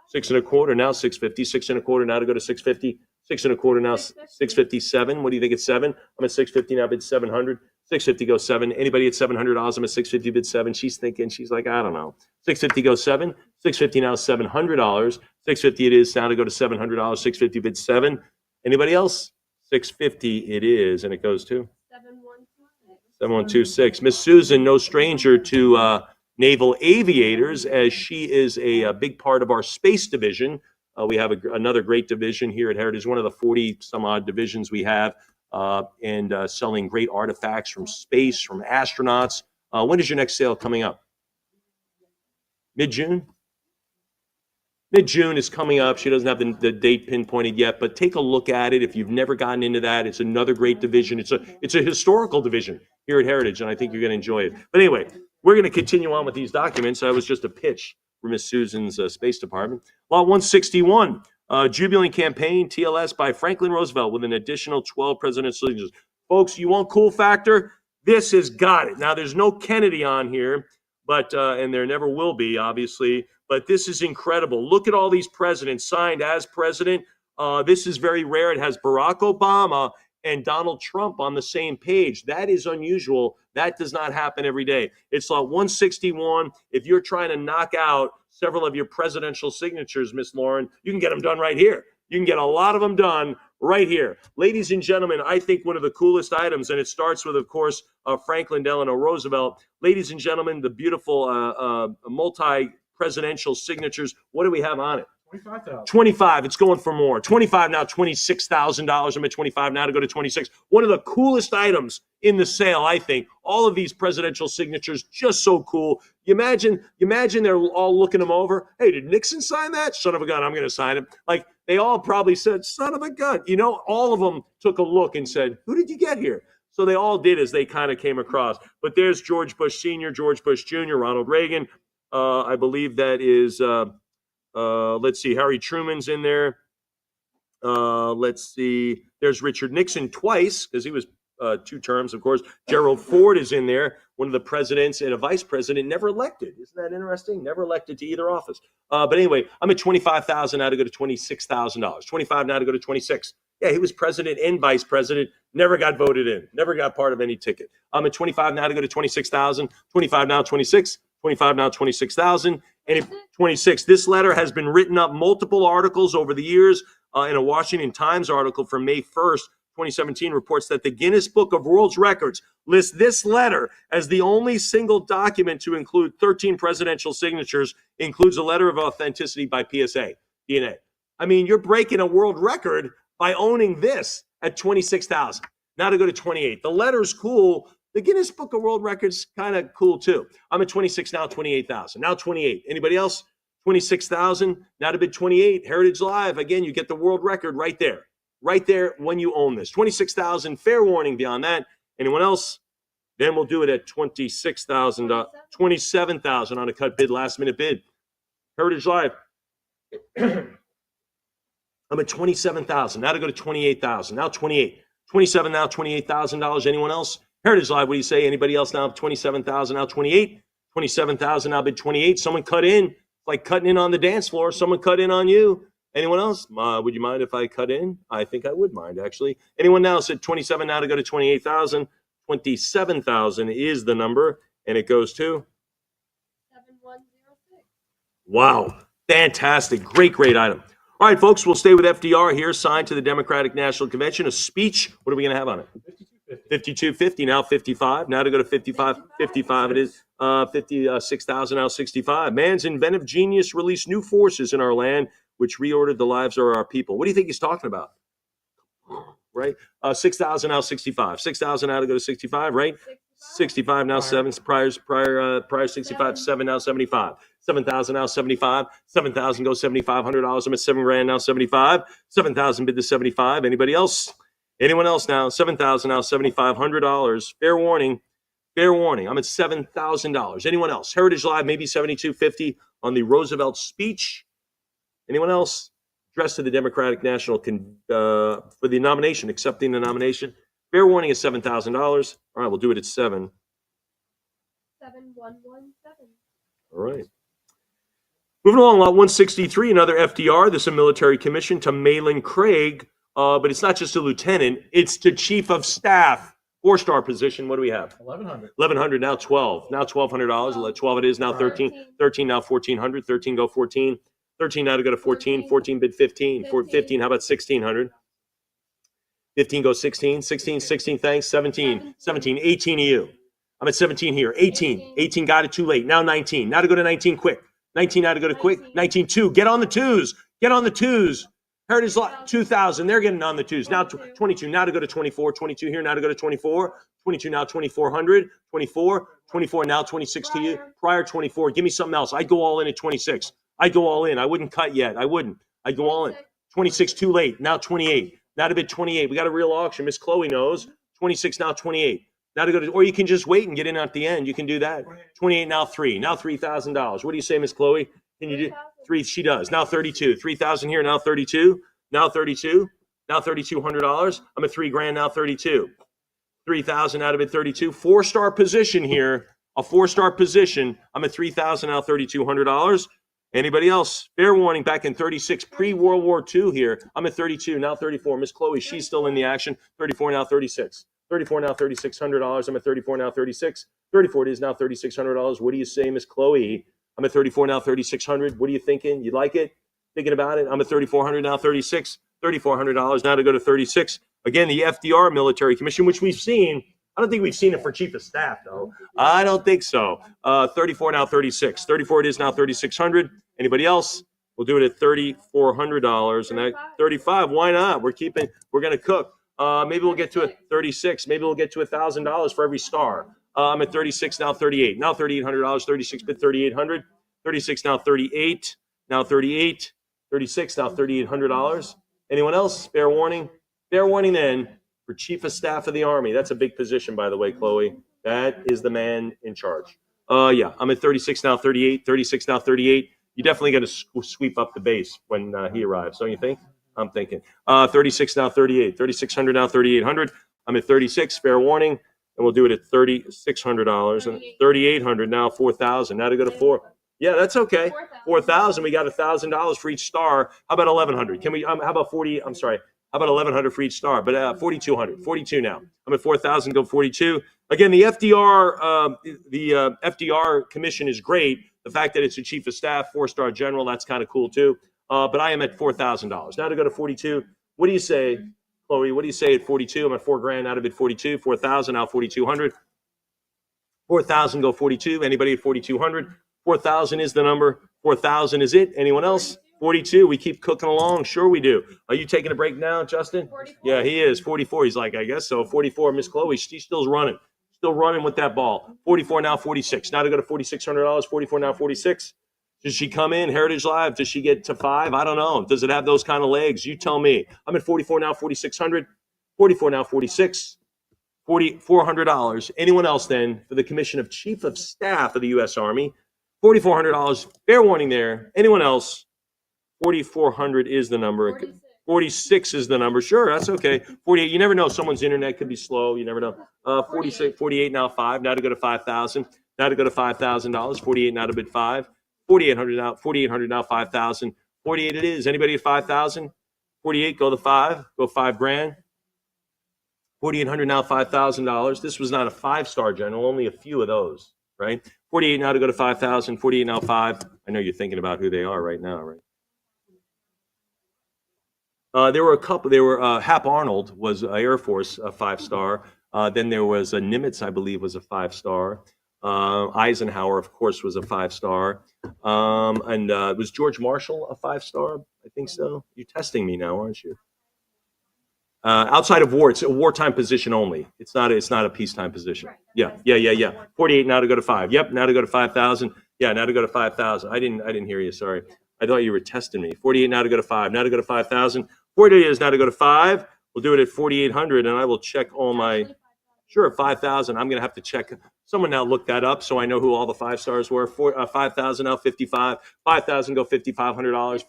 Speaker 1: 6 1/4 now 650. 6 1/4 now to go to 650. 6 1/4 now 657. What do you think it's 7? I'm at 650 now. Bid 700. 650 goes 7. Anybody at $700? I'm at 650 bid 7. She's thinking. She's like, I don't know. 650 goes 7. 650 now $700. 650 it is now to go to $700. 650 bid 7. Anybody else? 650 it is, and it goes to 7126. Miss Susan, no stranger to Naval Aviators, as she is a big part of our space division. We have another great division here at Heritage, one of the 40 some odd divisions we have, and selling great artifacts from space, from astronauts. When is your next sale coming up? Mid-June? Mid-June is coming up. She doesn't have the date pinpointed yet, but take a look at it. If you've never gotten into that, it's another great division. It's a historical division here at Heritage, and I think you're going to enjoy it. But anyway, we're going to continue on with these documents. That was just a pitch for Miss Susan's Space Department. Lot 161, Jubilant Campaign, TLS by Franklin Roosevelt with an additional 12 presidential signatures. Folks, you want cool factor? This has got it. Now, there's no Kennedy on here, but and there never will be, obviously. But this is incredible. Look at all these presidents signed as president. This is very rare. It has Barack Obama and Donald Trump on the same page. That is unusual. That does not happen every day. It's lot 161. If you're trying to knock out several of your presidential signatures, Miss Lauren, you can get them done right here. You can get a lot of them done right here. Ladies and gentlemen, I think one of the coolest items, and it starts with, of course, Franklin Delano Roosevelt. Ladies and gentlemen, the beautiful multi-presidential signatures. What do we have on it?
Speaker 4: 25,000.
Speaker 1: 25. It's going for more. 25 now, $26,000. I'm at 25 now to go to 26. One of the coolest items in the sale, I think. All of these presidential signatures, just so cool. You imagine they're all looking them over. Hey, did Nixon sign that? Son of a gun, I'm going to sign it. Like, they all probably said, son of a gun. You know, all of them took a look and said, who did you get here? So they all did as they kind of came across. But there's George Bush Sr., George Bush Jr., Ronald Reagan. I believe that is, let's see, Harry Truman's in there. Let's see, there's Richard Nixon twice, because he was 2 terms, of course. Gerald Ford is in there, one of the presidents and a vice president never elected. Isn't that interesting? Never elected to either office. But anyway, I'm at $25,000 now to go to $26,000. 25 now to go to 26. Yeah, he was president and vice president, never got voted in, never got part of any ticket. I'm at 25 now to go to 26,000. 25 now, 26. 25 now, 26,000. And 26. This letter has been written up multiple articles over the years. In a Washington Times article from May 1st, 2017 reports that the Guinness Book of World Records lists this letter as the only single document to include 13 presidential signatures, includes a letter of authenticity by PSA DNA. I mean, you're breaking a world record by owning this at 26,000. Now to go to 28. The letter's cool. The Guinness Book of World Records kind of cool too. I'm at 26 now, 28,000. Now 28. Anybody else? 26,000. Now to bid 28. Heritage Live. Again, you get the world record right there. Right there when you own this. 26,000. Fair warning beyond that. Anyone else? Then we'll do it at 26,000. 27,000 on a cut bid, last minute bid. Heritage Live. I'm at 27,000. Now to go to 28,000. Now 28. 27 now, $28,000. Anyone else? Heritage Live, what do you say? Anybody else now? 27,000 now, 28. 27,000 now, bid 28. Someone cut in. It's like cutting in on the dance floor. Someone cut in on you. Anyone else? Would you mind if I cut in? I think I would mind, actually. Anyone now? Said 27 now to go to 28,000. 27,000 is the number, and it goes to
Speaker 2: 7106.
Speaker 1: Wow. Fantastic. Great item. All right, folks, we'll stay with FDR here, signed to the Democratic National Convention. A speech. What are we going to have on it? 5250, now 55. Now to go to 55. 55 it is. 56,000, now 65. Man's inventive genius released new forces in our land, which reordered the lives of our people. What do you think he's talking about? Right? 6,000, now 65. 6,000 now to go to 65, right? 65 now, 7. Prior 65, 7 now 75. 7,000 now 75. 7,000 goes $7,500. I'm at $7,000 now 75. 7,000 bid to 75. Anybody else? Anyone else now? 7,000 now $7,500. Fair warning. I'm at $7,000. Anyone else? Heritage Live, maybe 7250 on the Roosevelt speech. Anyone else? Address to the Democratic National for the nomination, accepting the nomination. Fair warning is $7,000. All right, we'll do it at 7.
Speaker 2: 7117.
Speaker 1: All right. Moving along, lot 163, another FDR. This is a military commission to Malin Craig, but it's not just a lieutenant, it's to chief of staff. 4-star position. What do we have?
Speaker 4: 1,100.
Speaker 1: 1,100, now 12. Now $1,200. 12 it is, now 13. 13 now 1,400. 13 go 14. 13 now to go to 14. 14 bid 15. 15, how about 1,600? 15 goes 16. 16, thanks. 17, 18 of you. I'm at 17 here. 18. 18 got it too late. Now 19. Now to go to 19 quick. 19 now to go to quick. 19 2. Get on the twos. Get on the twos. Heritage Lot 2,000. They're getting on the twos. Now 22. Now to go to 24. 22 here. Now to go to 24. 22 now 2,400. 24. 24 now 26 to you. Prior 24. Give me something else. I'd go all in at 26. I'd go all in. I wouldn't cut yet. I wouldn't. I'd go all in. 26 too late. Now 28. Now to bid 28. We got a real auction. Miss Chloe knows. 26 now 28. Now to go to, or you can just wait and get in at the end. You can do that. 28 now 3. Now $3,000. What do you say, Miss Chloe? Can you do 3? She does. Now 32. 3,000 here. Now 32. Now 32. Now $3,200. I'm at $3,000 now 32. 3,000 out of it 32. 4-star position here. A 4-star position. I'm at 3,000 now $3,200. Anybody else? Fair warning, back in 36, pre-World War II here. I'm at 32, now 34. Miss Chloe, she's still in the action. 34, now 36. 34, now $3,600. I'm at 34, now 36. 34 it is now $3,600. What do you say, Miss Chloe? I'm at 34, now 3,600. What are you thinking? You like it? Thinking about it? I'm at 3,400, now 36. $3,400 now to go to 36. Again, the FDR Military Commission, which we've seen. I don't think we've seen it for Chief of Staff, though. I don't think so. 34, now 36. 34 it is now 3,600. Anybody else? We'll do it at $3,400 and that 35. Why not? We're going to cook. Maybe we'll get to a 36. Maybe we'll get to $1,000 for every star. I'm at 36 now 38. Now $3,800. 36 bid 3,800. 36 now 38. Now 38. 36 now $3,800. Anyone else? Fair warning. Fair warning then for Chief of Staff of the Army. That's a big position, by the way, Chloe. That is the man in charge. Yeah, I'm at 36 now 38. 36 now 38. You definitely got to sweep up the base when he arrives, don't you think? I'm thinking. 36 now 38. 3,600 now 3,800. I'm at 36. Fair warning, and we'll do it at $3,600 and 3,800 now 4,000. Now to go to 4. Yeah, that's okay. 4,000. We got $1,000 for each star. How about 1,100? Can we? How about 40? I'm sorry. How about 1,100 for each star? But 4,200. 42 now. I'm at 4,000. Go 42. Again, the FDR commission is great. The fact that it's a chief of staff, 4-star general, that's kind of cool too. But I am at $4,000. Now to go to 42. What do you say, Chloe? What do you say at 42? I'm at $4,000 out of it 42. 4,000 now 4,200. 4,000 go 42. Anybody at 4,200? 4,000 is the number. 4,000 is it. Anyone else? 42. We keep cooking along. Sure we do. Are you taking a break now, Justin?
Speaker 2: 44.
Speaker 1: Yeah, he is. 44. He's like, I guess so. 44. Miss Chloe, she's still running. Still running with that ball. 44 now 46. Now to go to $4,600. 44 now 46. Does she come in Heritage Live? Does she get to 5? I don't know. Does it have those kind of legs? You tell me. I'm at 44 now 4,600. 44 now 46. $4,400. Anyone else then for the commission of Chief of Staff of the U.S. Army? $4,400. Fair warning there. Anyone else? 4,400 is the number. 46 is the number. Sure, that's okay. 48. You never know. Someone's internet could be slow. You never know. 46, 48 now 5. Now to go to 5,000. Now to go to $5,000. 48 now to bid 5. 4,800 now. 4,800 now 5,000. 48 it is. Anybody at 5,000? 48. Go to 5. Go $5,000. 4,800 now $5,000. This was not a 5-star general. Only a few of those. Right. 48 now to go to 5,000. 48 now 5. I know you're thinking about who they are right now. Right. There were a couple. There were Hap Arnold was Air Force, a 5-star. Then there was Nimitz, I believe, was a 5-star. Eisenhower, of course, was a 5-star. And was George Marshall a 5-star? I think so. You're testing me now, aren't you? Outside of war, it's a wartime position only. It's not a peacetime position. Yeah. 48 now to go to 5. Yep, now to go to 5,000. Yeah, now to go to 5,000. I didn't hear you. Sorry. I thought you were testing me. 48 now to go to 5. Now to go to 5,000. 48 is now to go to 5. We'll do it at 4,800, and I will check all my. Sure, 5,000. I'm going to have to check. Someone now look that up so I know who all the 5-stars were. 5,000 now 55. 5,000 go $5,500.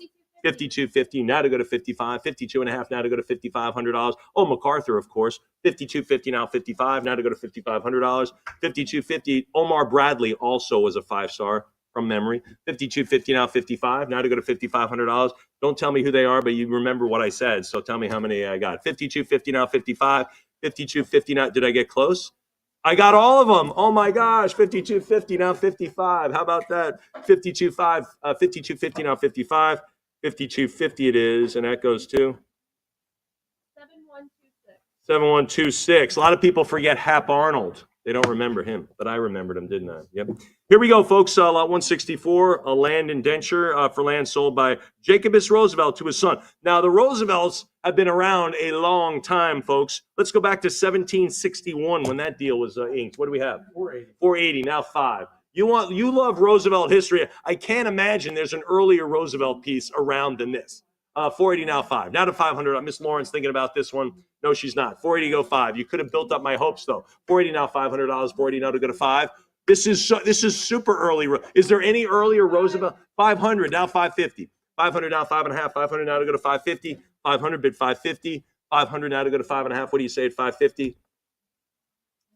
Speaker 1: 52.50 now to go to 55. 52.5 now to go to $5,500. Oh, MacArthur, of course. 52.50 now 55. Now to go to $5,500. 52.50. Omar Bradley also was a 5-star. From memory. 52.50 now 55. Now to go to $5,500. Don't tell me who they are, but you remember what I said. So tell me how many I got. 52.50 now 55. 52.50 now. Did I get close? I got all of them. Oh my gosh. 52.50 now 55. How about that? 52.50 now 55. 52.50 it is, and that goes to 7126. A lot of people forget Hap Arnold. They don't remember him, but I remembered him, didn't I? Yep. Here we go, folks. Lot 164, a land indenture for land sold by Jacobus Roosevelt to his son. Now, the Roosevelts have been around a long time, folks. Let's go back to 1761 when that deal was inked. What do we have?
Speaker 4: 480.
Speaker 1: 480, now 5. You love Roosevelt history. I can't imagine there's an earlier Roosevelt piece around than this. 480, now 5. Now to 500. Miss Lauren's thinking about this one. No, she's not. 480 go 5. You could have built up my hopes though. 480 now $500. 480 now to go to 5. This is super early. Is there any earlier Roosevelt? 500 now 550. 500 now 5.5. 500 now to go to 550. 500 bid 550. 500 now to go to 5.5. What do you say at 550?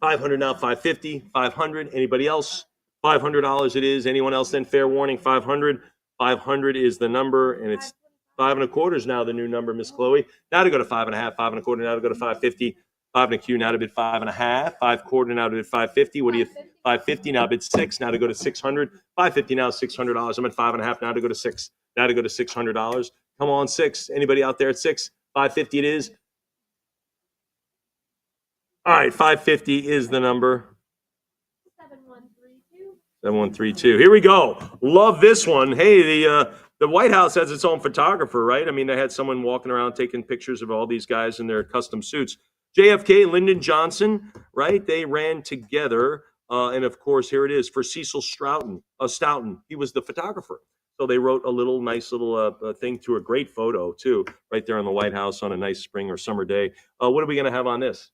Speaker 1: 500 now 550. 500. Anybody else? $500 it is. Anyone else then? Fair warning. 500. 500 is the number, and it's 5.25 is now the new number, Miss Chloe. Now to go to 5.5, 5.25 now to go to 550, 5.25 now to bid 5.5, 5.25 now to bid 550. What do you? 550 now bid 6. Now to go to 600, 550 now $600. I'm at 5.5 now to go to 6. Now to go to $600. Come on, 6. Anybody out there at 6? 550 it is. All right, 550 is the number. 7132. Here we go. Love this one. Hey, the White House has its own photographer, right? I mean, they had someone walking around taking pictures of all these guys in their custom suits. JFK and Lyndon Johnson, right? They ran together. And of course, here it is for Cecil Stoughton. He was the photographer. So they wrote a nice little thing to a great photo, too, right there on the White House on a nice spring or summer day. What are we going to have on this?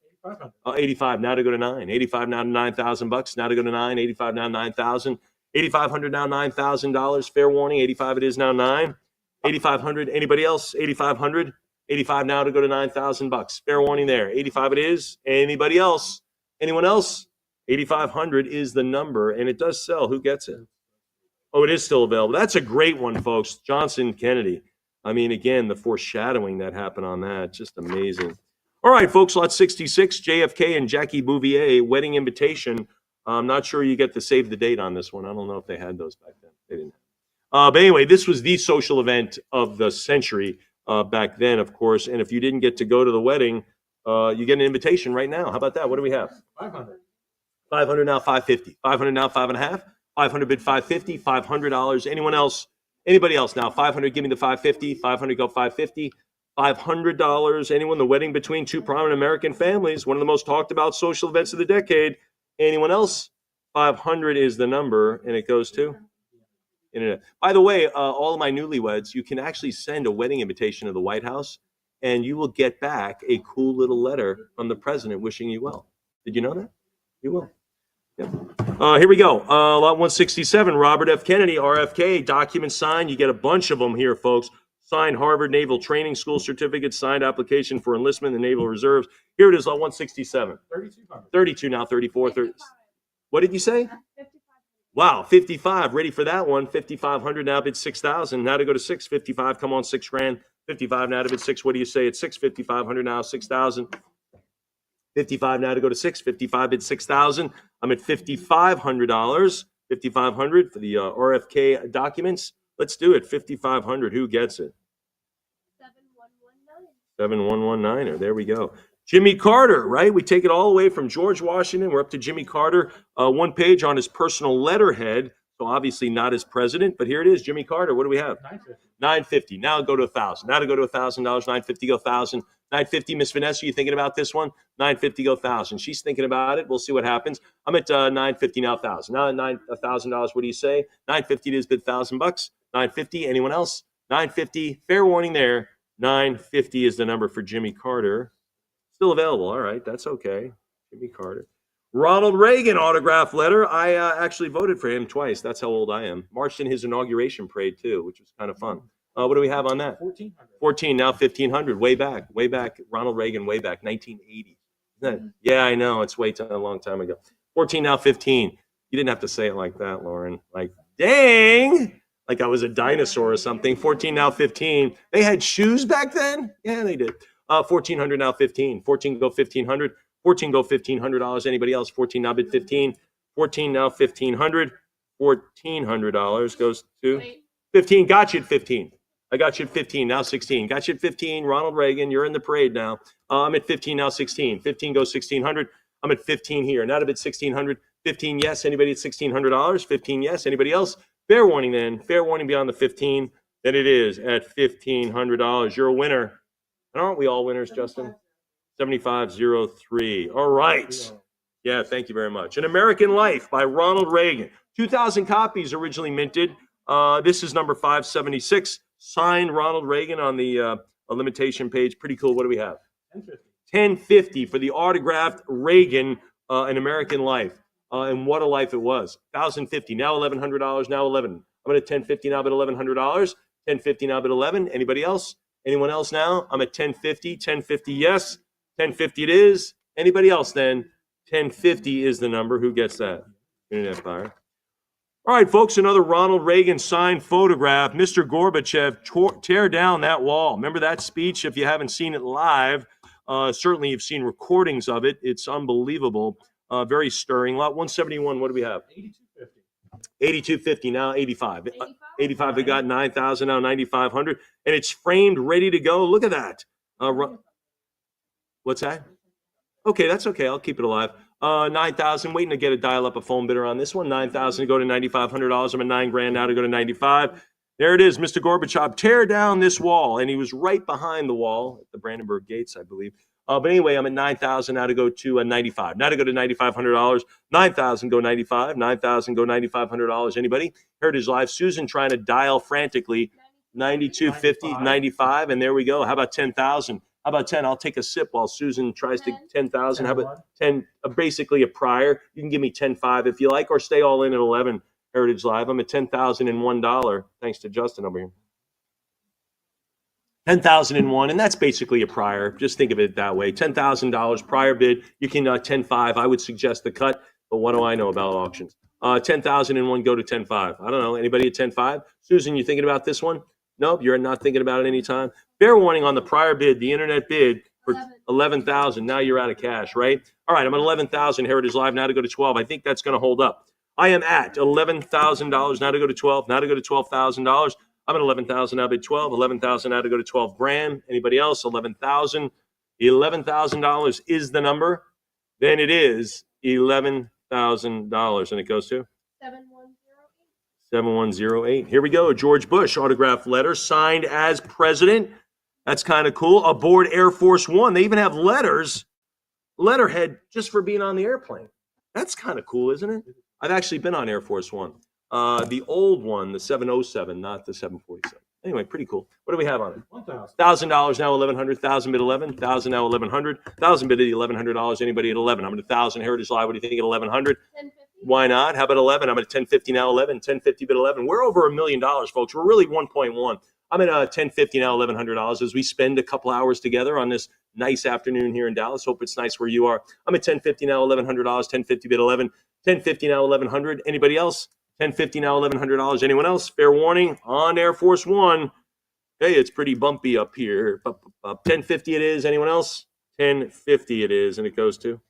Speaker 1: 85 now to go to 9. 85 now to $9,000. Now to go to 9. 85 now 9,000. 8,500 now $9,000. Fair warning. 85 it is now 9. 8,500. Anybody else? 8,500. 85 now to go to $9,000. Fair warning there. 85 it is. Anybody else? Anyone else? 8,500 is the number, and it does sell. Who gets it? Oh, it is still available. That's a great one, folks. Johnson Kennedy. I mean, again, the foreshadowing that happened on that, just amazing. All right, folks, lot 66, JFK and Jackie Bouvier, wedding invitation. I'm not sure you get to save the date on this one. I don't know if they had those back then. They didn't. But anyway, this was the social event of the century back then, of course. And if you didn't get to go to the wedding, you get an invitation right now. How about that? What do we have?
Speaker 4: 500.
Speaker 1: 500 now, 550. 500 now, 5.5. 500 bid 550. $500. Anyone else? Anybody else now? 500. Give me the 550. 500 go 550. $500. Anyone? The wedding between two prominent American families. One of the most talked about social events of the decade. Anyone else? 500 is the number, and it goes to internet. By the way, all of my newlyweds, you can actually send a wedding invitation to the White House, and you will get back a cool little letter from the president wishing you well. Did you know that? You will. Yep. Here we go. Lot 167, Robert F. Kennedy, RFK, document signed. You get a bunch of them here, folks. Signed Harvard Naval Training School certificate, signed application for enlistment in the Naval Reserves. Here it is, lot 167.
Speaker 4: 3,200.
Speaker 1: 32 now, 34, 30. What did you say? Wow, 55. Ready for that one. 5,500 now bid 6,000. Now to go to 6. 55. Come on, 6 grand. 55 now to bid 6. What do you say at 6? 5,500 now, 6,000. 55 now to go to 6. 55 bid 6,000. I'm at $5,500. 5,500 for the RFK documents. Let's do it. 5,500. Who gets it? 7119er. There we go. Jimmy Carter, right? We take it all the way from George Washington. We're up to Jimmy Carter. One page on his personal letterhead. So obviously not as president, but here it is. Jimmy Carter. What do we have? 950. Now go to 1,000. Now to go to $1,000. 950 go 1,000. 950. Miss Vanessa, you thinking about this one? 950 go 1,000. She's thinking about it. We'll see what happens. I'm at 950 now 1,000. Now $1,000. What do you say? 950 it is bid $1,000. 950. Anyone else? 950. Fair warning there. 950 is the number for Jimmy Carter. Still available. All right, that's okay. Jimmy Carter. Ronald Reagan autograph letter. I actually voted for him twice. That's how old I am. Marched in his inauguration parade too, which was kind of fun. What do we have on that?
Speaker 4: 1,400.
Speaker 1: 14 now 1,500. Way back. Ronald Reagan. Way back. 1980. Yeah, I know. It's a long time ago. 14 now 15. You didn't have to say it like that, Lauren. Like, dang. Like I was a dinosaur or something. 14 now 15. They had shoes back then? Yeah, they did. 1,400 now 15. 14 go 1,500. 14 go $1,500. Anybody else? 14 now bid 15. 14 now 1,500. $1,400 goes to 15. Got you at 15. I got you at 15. Now 16. Got you at 15. Ronald Reagan, you're in the parade now. I'm at 15 now 16. 15 goes 1,600. I'm at 15 here. Not a bit 1,600. 15 yes. Anybody at $1,600? 15 yes. Anybody else? Fair warning then. Fair warning beyond the 15. Then it is at $1,500. You're a winner. And aren't we all winners, Justin? 7503. All right. Yeah, thank you very much. An American Life by Ronald Reagan. 2,000 copies originally minted. This is number 576. Signed Ronald Reagan on the limitation page. Pretty cool. What do we have? 1050 for the autographed Reagan, An American Life. And what a life it was. 1,050. Now $1,100. Now 11. I'm at 1050 now, but $1,100. 1050 now, but 11. Anybody else? Anyone else now? I'm at 1050. 1050, yes. 1050 it is. Anybody else then? 1050 is the number. Who gets that? Internet buyer. All right, folks, another Ronald Reagan signed photograph. Mr. Gorbachev, tear down that wall. Remember that speech? If you haven't seen it live, certainly you've seen recordings of it. It's unbelievable. Very stirring. Lot 171, what do we have?
Speaker 4: 8250.
Speaker 1: 8250, now 85. 85, they got 9,000, now 9,500. And it's framed, ready to go. Look at that. What's that? Okay, that's okay. I'll keep it alive. 9,000, waiting to get a dial up a phone bidder on this one. 9,000 to go to $9,500. I'm at $9,000 now to go to 95. There it is, Mr. Gorbachev. Tear down this wall. And he was right behind the wall at the Brandenburg Gates, I believe. But anyway, I'm at 9,000 now to go to 95. Now to go to $9,500. 9,000 go 95. 9,000 go $9,500. Anybody? Heritage Live. Susan trying to dial frantically. 9250, 95, and there we go. How about 10,000? How about 10? I'll take a sip while Susan tries to 10,000. How about 10? Basically a prior. You can give me 10.5 if you like, or stay all in at 11. Heritage Live. I'm at $10,001. Thanks to Justin over here. 10,001, and that's basically a prior. Just think of it that way. $10,000 prior bid. You can 10.5. I would suggest the cut, but what do I know about auctions? 10,001 go to 10.5. I don't know. Anybody at 10.5? Susan, you thinking about this one? Nope, you're not thinking about it anytime. Fair warning on the prior bid, the internet bid for 11,000. Now you're out of cash, right? All right, I'm at 11,000 Heritage Live now to go to 12. I think that's going to hold up. I am at $11,000 now to go to 12. Now to go to $12,000. I'm at 11,000 now bid 12. 11,000 now to go to 12 grand. Anybody else? 11,000. $11,000 is the number. Then it is $11,000, and it goes to 7108. Here we go. George Bush autographed letter signed as president. That's kind of cool. Aboard Air Force One. They even have letters, letterhead just for being on the airplane. That's kind of cool, isn't it? I've actually been on Air Force One. The old one, the 707, not the 747. Anyway, pretty cool. What do we have on it? $1,000 now, 1,100. 1,000 bid 11. 1,000 now, 1,100. 1,000 bid at $1,100. Anybody at 11? I'm at 1,000 Heritage Live. What do you think at 1,100? Why not? How about 11? I'm at 1050 now, 11. 1050 bid 11. We're over $1 million, folks. We're really 1.1. I'm at 1050 now, $1,100 as we spend a couple hours together on this nice afternoon here in Dallas. Hope it's nice where you are. I'm at 1050 now, $1,100. 1050 bid 11. 1050 now, 1,100. Anybody else? 1050 now, $1,100. Anyone else? Fair warning on Air Force One. Hey, it's pretty bumpy up here. 1050 it is. Anyone else? 1050 it is, and it goes to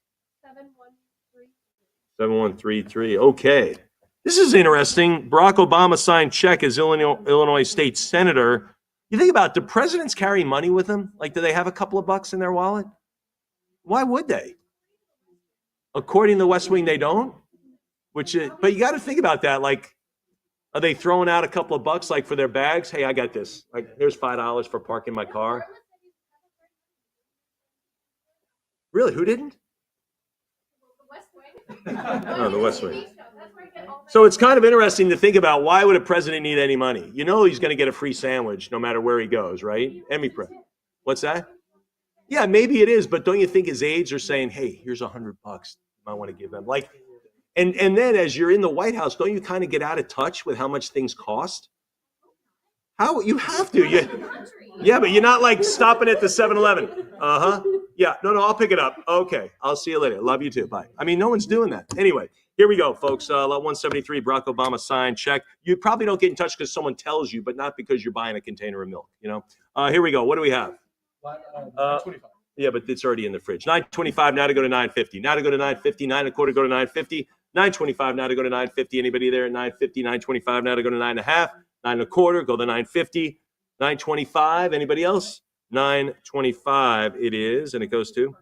Speaker 1: 7133. Okay. This is interesting. Barack Obama signed check as Illinois State Senator. You think about, do presidents carry money with them? Like, do they have a couple of bucks in their wallet? Why would they? According to the West Wing, they don't. But you got to think about that. Like, are they throwing out a couple of bucks, like for their bags? Hey, I got this. Like, here's $5 for parking my car. Really? Who didn't? Oh, the West Wing. So it's kind of interesting to think about, why would a president need any money? You know he's going to get a free sandwich no matter where he goes, right? What's that? Yeah, maybe it is, but don't you think his aides are saying, hey, here's $100 you might want to give them? Like, and then as you're in the White House, don't you kind of get out of touch with how much things cost? How you have to. Yeah, but you're not like stopping at the 7-Eleven. Yeah, no, I'll pick it up. Okay, I'll see you later. Love you too. Bye. I mean, no one's doing that. Anyway, here we go, folks. Lot 173, Barack Obama signed check. You probably don't get in touch because someone tells you, but not because you're buying a container of milk, you know? Here we go. What do we have?
Speaker 4: 925.
Speaker 1: Yeah, but it's already in the fridge. 925 now to go to 950. Now to go to 950. 9.25 go to 950. 925 now to go to 950. Anybody there at 950? 925 now to go to 9.5. 9.25 go to 950. 925. Anybody else? 925 it is, and it goes to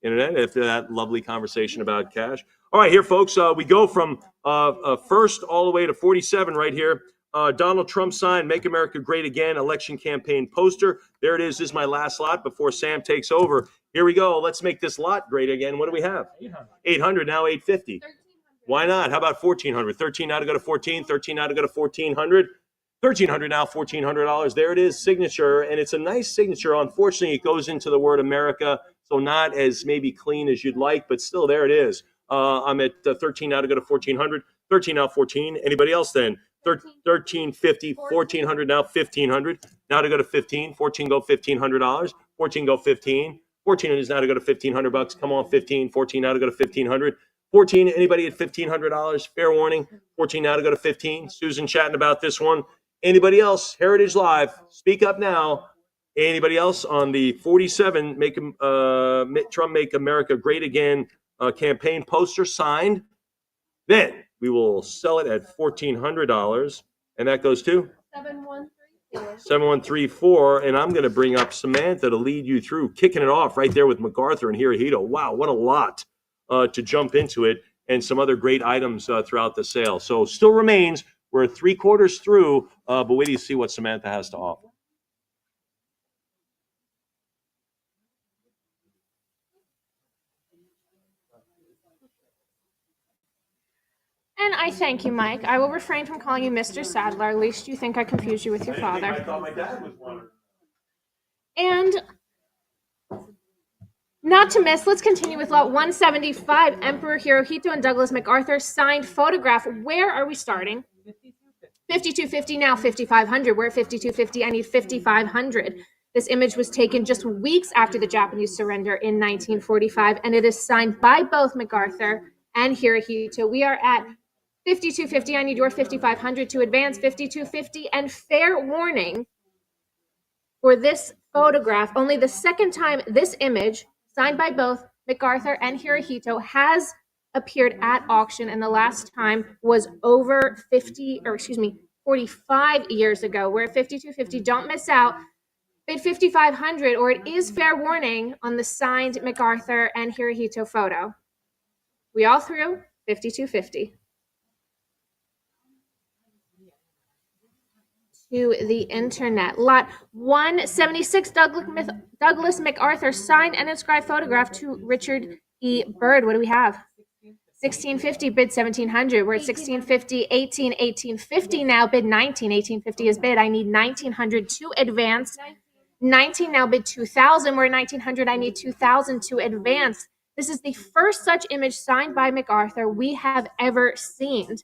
Speaker 1: internet after that lovely conversation about cash. All right, here, folks, we go from first all the way to 47 right here. Donald Trump signed "Make America Great Again" election campaign poster. There it is. This is my last lot before Sam takes over. Here we go. Let's make this lot great again. What do we have? 800, now 850. Why not? How about 1,400? 13 now to go to 14. 13 now to go to 1,400. 1,300 now, $1,400. There it is, signature, and it's a nice signature. Unfortunately, it goes into the word America, so not as maybe clean as you'd like, but still, there it is. I'm at 13 now to go to 1,400. 13 now, 14. Anybody else then? 1350, 1,400 now, 1,500. Now to go to 15. 14 go $1,500. 14 go 15. 14 is now to go to $1,500. Come on, 15. 14 now to go to 1,500. 14. Anybody at $1,500? Fair warning. 14 now to go to 15. Susan chatting about this one. Anybody else? Heritage Live. Speak up now. Anybody else on the 47 Trump Make America Great Again campaign poster signed? Then we will sell it at $1,400, and that goes to 7134. And I'm going to bring up Samantha to lead you through, kicking it off right there with MacArthur and Hirohito. Wow, what a lot to jump into it, and some other great items throughout the sale. So still remains. We're 3/4 through, but wait till you see what Samantha has to offer.
Speaker 2: And I thank you, Mike. I will refrain from calling you Mr. Sadler, lest you think I confused you with your
Speaker 1: I
Speaker 2: father.
Speaker 1: thought my dad was one.
Speaker 2: And not to miss, let's continue with lot 175, Emperor Hirohito and Douglas MacArthur signed photograph. Where are we starting? 5250 now, 5500. We're at 5250. I need 5500. This image was taken just weeks after the Japanese surrender in 1945, and it is signed by both MacArthur and Hirohito. We are at 5250. I need your 5500 to advance. 5250. And fair warning for this photograph, only the second time this image, signed by both MacArthur and Hirohito, has appeared at auction, and the last time was over 45 years ago. We're at 5250. Don't miss out. Bid 5500, or it is fair warning on the signed MacArthur and Hirohito photo. We all through 5250. To the internet. Lot 176, Douglas MacArthur signed and inscribed photograph to Richard E. Byrd. What do we have? 1650, bid 1700. We're at 1650, 1850 now, bid 19. 1850 is bid. I need 1900 to advance. 19 now, bid 2000. We're at 1900. I need 2000 to advance. This is the first such image signed by MacArthur we have ever seen.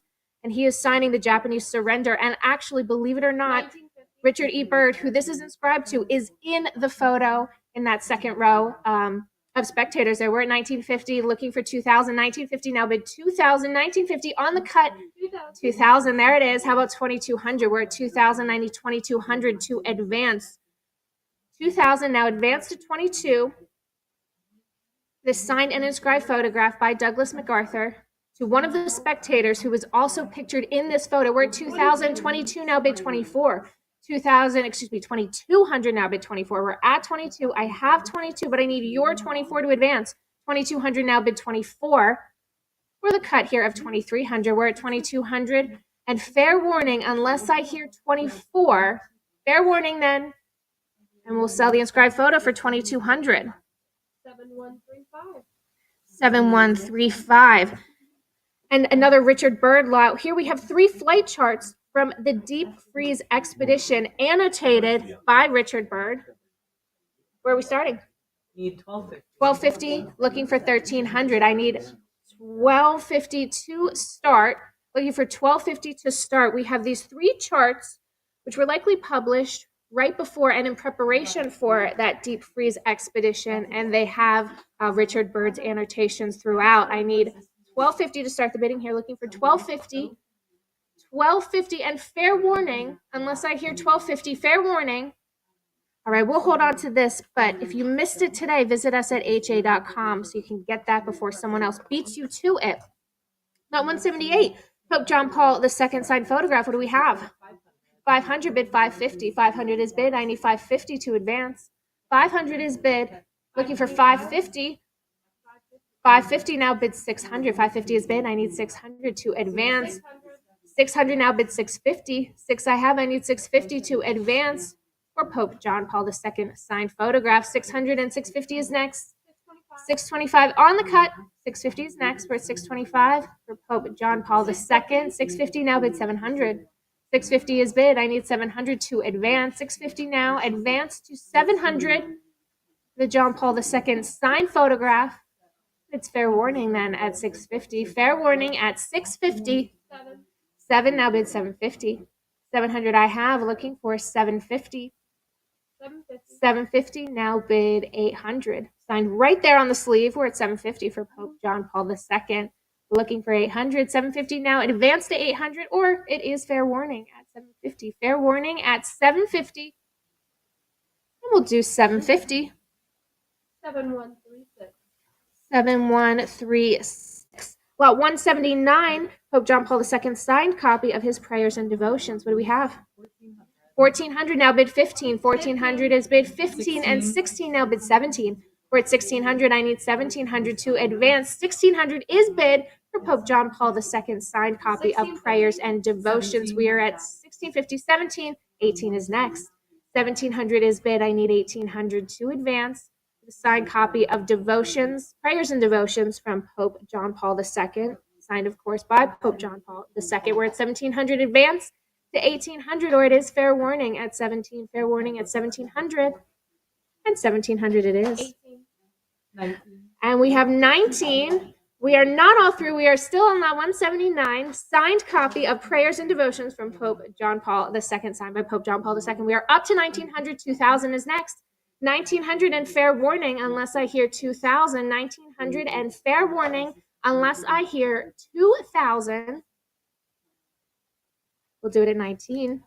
Speaker 2: And he is signing the Japanese surrender. And actually, believe it or not, Richard E. Byrd, who this is inscribed to, is in the photo in that second row of spectators there. We're at 1950, looking for 2000. 1950 now, bid 2000. 1950 on the cut. 2000, there it is. How about 2200? We're at 2000. I need 2200 to advance. 2000 now, advance to 22. This signed and inscribed photograph by Douglas MacArthur to one of the spectators who was also pictured in this photo. We're at 2022 now, bid 24. 2200 now, bid 24. We're at 22. I have 22, but I need your 24 to advance. 2200 now, bid 24. We're the cut here of 2300. We're at 2200. And fair warning, unless I hear 24, fair warning then, and we'll sell the inscribed photo for 2200. 7135. 7135. And another Richard Byrd lot. Here we have 3 flight charts from the Deep Freeze Expedition, annotated by Richard Byrd. Where are we starting?
Speaker 3: Need 1250.
Speaker 2: 1250, looking for 1300. I need 1250 to start. Looking for 1250 to start. We have these 3 charts, which were likely published right before and in preparation for that Deep Freeze Expedition, and they have Richard Byrd's annotations throughout. I need 1250 to start the bidding here, looking for 1250. 1250, and fair warning, unless I hear 1250, fair warning. All right, we'll hold on to this, but if you missed it today, visit us at ha.com so you can get that before someone else beats you to it. Lot 178, Pope John Paul II signed photograph. What do we have? 500, bid 550. 500 is bid. I need 550 to advance. 500 is bid. Looking for 550. 550 now bids 600. 550 is bid. I need 600 to advance. 600 now bids 650. Six I have. I need 650 to advance for Pope John Paul II signed photograph. 600 and 650 is next. 625 on the cut. 650 is next. We're at 625 for Pope John Paul II. 650 now bid 700. 650 is bid. I need 700 to advance. 650 now. Advance to 700. The John Paul II signed photograph. It's fair warning then at 650. Fair warning at 650. 7 now bid 750. 700 I have. Looking for 750. 750 now bid 800. Signed right there on the sleeve. We're at 750 for Pope John Paul II. Looking for 800. 750 now advanced to 800, or it is fair warning at 750. Fair warning at 750. And we'll do 750.
Speaker 5: 7136.
Speaker 2: 7136. Lot 179, Pope John Paul II signed copy of his prayers and devotions. What do we have? 1400 now bid 15. 1400 is bid 15, and 16 now bid 17. We're at 1600. I need 1700 to advance. 1600 is bid for Pope John Paul II signed copy of prayers and devotions. We are at 1650. 17. 18 is next. 1700 is bid. I need 1800 to advance. The signed copy of devotions, prayers and devotions from Pope John Paul II, signed, of course, by Pope John Paul II. We're at 1700 advance to 1800, or it is fair warning at 17. Fair warning at 1700, and 1700 it is.
Speaker 3: 19.
Speaker 2: And we have 19. We are not all through. We are still on lot 179, signed copy of prayers and devotions from Pope John Paul II, signed by Pope John Paul II. We are up to 1900. 2000 is next. 1900 and fair warning unless I hear 2000. 1900 and fair warning unless I hear 2000. We'll do it at 19.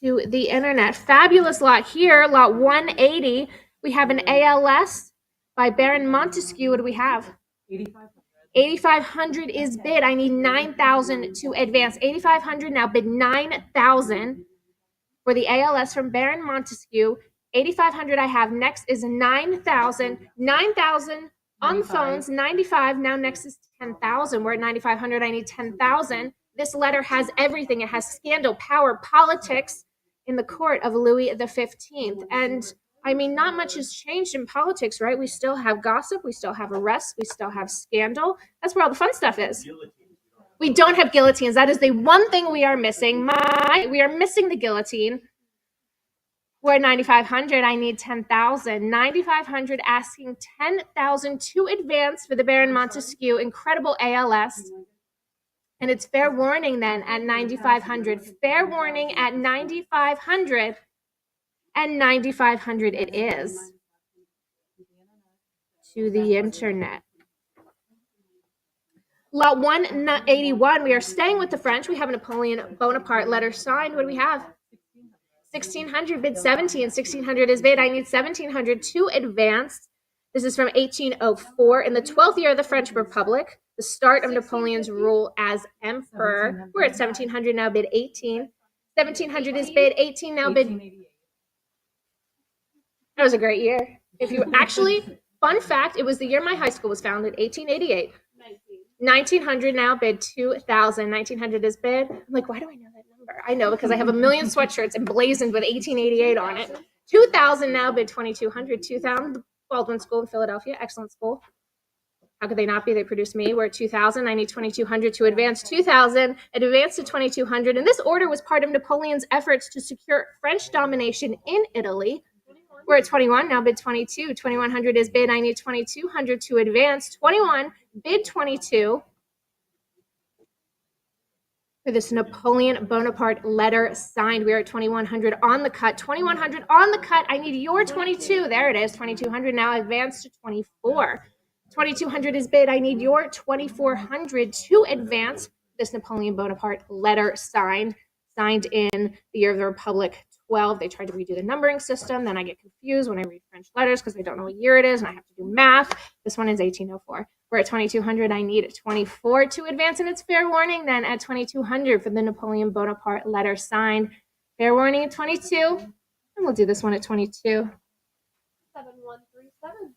Speaker 2: To the internet. Fabulous lot here, lot 180. We have an ALS by Baron Montesquieu. What do we have?
Speaker 3: 8,500.
Speaker 2: 8,500 is bid. I need 9,000 to advance. 8,500 now bid 9,000 for the ALS from Baron Montesquieu. 8,500 I have. Next is 9,000. 9,000 on the phones. 95. Now next is 10,000. We're at 9,500. I need 10,000. This letter has everything. It has scandal, power, politics in the court of Louis XV. And I mean, not much has changed in politics, right? We still have gossip. We still have arrests. We still have scandal. That's where all the fun stuff is. We don't have guillotines. That is the one thing we are missing. We are missing the guillotine. We're at 9,500. I need 10,000. 9,500 asking 10,000 to advance for the Baron Montesquieu. Incredible ALS. And it's fair warning then at 9,500. Fair warning at 9,500. And 9,500 it is. To the internet. Lot 181, we are staying with the French. We have a Napoleon Bonaparte letter signed. What do we have? 1,600 bid 17. 1,600 is bid. I need 1,700 to advance. This is from 1804 in the 12th year of the French Republic, the start of Napoleon's rule as emperor. We're at 1,700 now bid 18. 1,700 is bid 18 now bid.
Speaker 3: 1888.
Speaker 2: That was a great year. If you actually, fun fact, it was the year my high school was founded, 1888. 1,900 now bid 2,000. 1,900 is bid. I'm like, why do I know that number? I know because I have a million sweatshirts emblazoned with 1888 on it. 2,000 now bid 2,200. 2,000, the Baldwin School in Philadelphia, excellent school. How could they not be? They produced me. We're at 2,000. I need 2,200 to advance. 2,000, advance to 2,200. And this order was part of Napoleon's efforts to secure French domination in Italy. We're at 21, now bid 22. 2,100 is bid. I need 2,200 to advance. 21, bid 22. For this Napoleon Bonaparte letter signed. We are at 2,100 on the cut. 2,100 on the cut. I need your 22. There it is. 2,200 now advance to 24. 2,200 is bid. I need your 2,400 to advance. This Napoleon Bonaparte letter signed in the year of the Republic 12. They tried to redo the numbering system. Then I get confused when I read French letters because I don't know what year it is and I have to do math. This one is 1804. We're at 2,200. I need 24 to advance, and it's fair warning then at 2,200 for the Napoleon Bonaparte letter signed. Fair warning at 22, and we'll do this one at 22.
Speaker 5: 7137.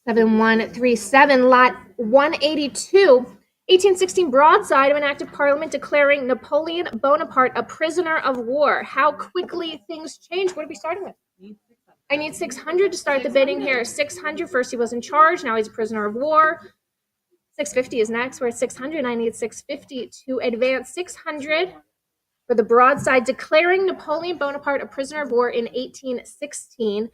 Speaker 2: 7137, lot 182. 1816 broadside of an act of parliament declaring Napoleon Bonaparte a prisoner of war. How quickly things change. What are we starting with? I need 600 to start the bidding here. 600. First he was in charge. Now he's a prisoner of war. 650 is next. We're at 600. I need 650 to advance. 600 for the broadside declaring Napoleon Bonaparte a prisoner of war in 1816.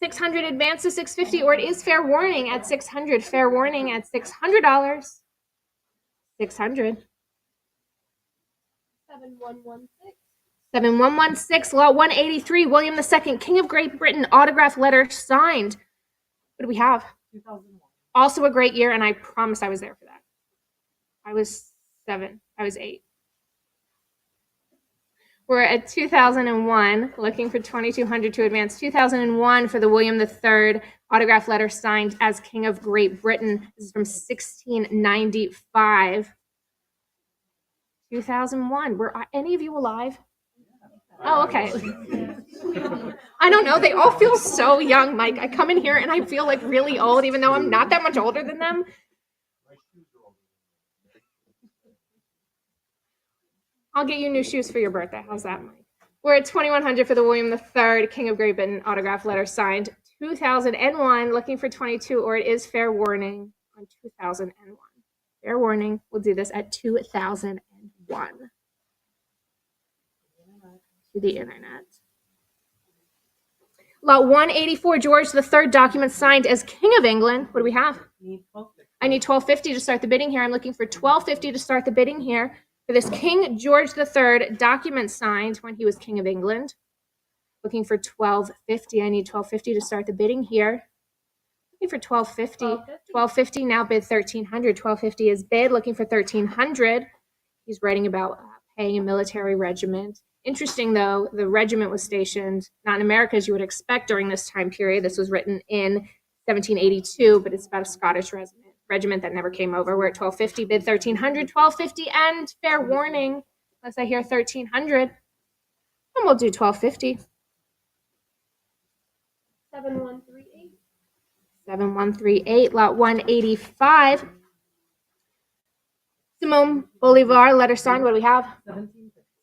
Speaker 2: 600 advance to 650, or it is fair warning at 600. Fair warning at $600. 600.
Speaker 3: 7116.
Speaker 2: 7116, lot 183, William II, King of Great Britain, autograph letter signed. What do we have?
Speaker 3: 2001.
Speaker 2: Also a great year, and I promise I was there for that. I was 7. I was 8. We're at 2001, looking for 2200 to advance. 2001 for the William III autograph letter signed as King of Great Britain. This is from 1695. 2001. Were any of you alive? Oh, okay. I don't know. They all feel so young, Mike. I come in here and I feel like really old, even though I'm not that much older than them. I'll get you new shoes for your birthday. How's that, Mike? We're at 2100 for the William III, King of Great Britain, autograph letter signed. 2001, looking for 22, or it is fair warning on 2001. Fair warning. We'll do this at 2001. To the internet. Lot 184, George III, document signed as King of England. What do we have? I need 1250 to start the bidding here. I'm looking for 1250 to start the bidding here for this King George III document signed when he was King of England. Looking for 1250. I need 1250 to start the bidding here. Looking for 1250. 1250 now bid 1300. 1250 is bid. Looking for 1300. He's writing about paying a military regiment. Interesting, though, the regiment was stationed not in America as you would expect during this time period. This was written in 1782, but it's about a Scottish regiment that never came over. We're at 1250, bid 1300, 1250, and fair warning, unless I hear 1300, and we'll do 1250. 7138. 7138, lot 185. Simone Bolivar, letter signed. What do we have?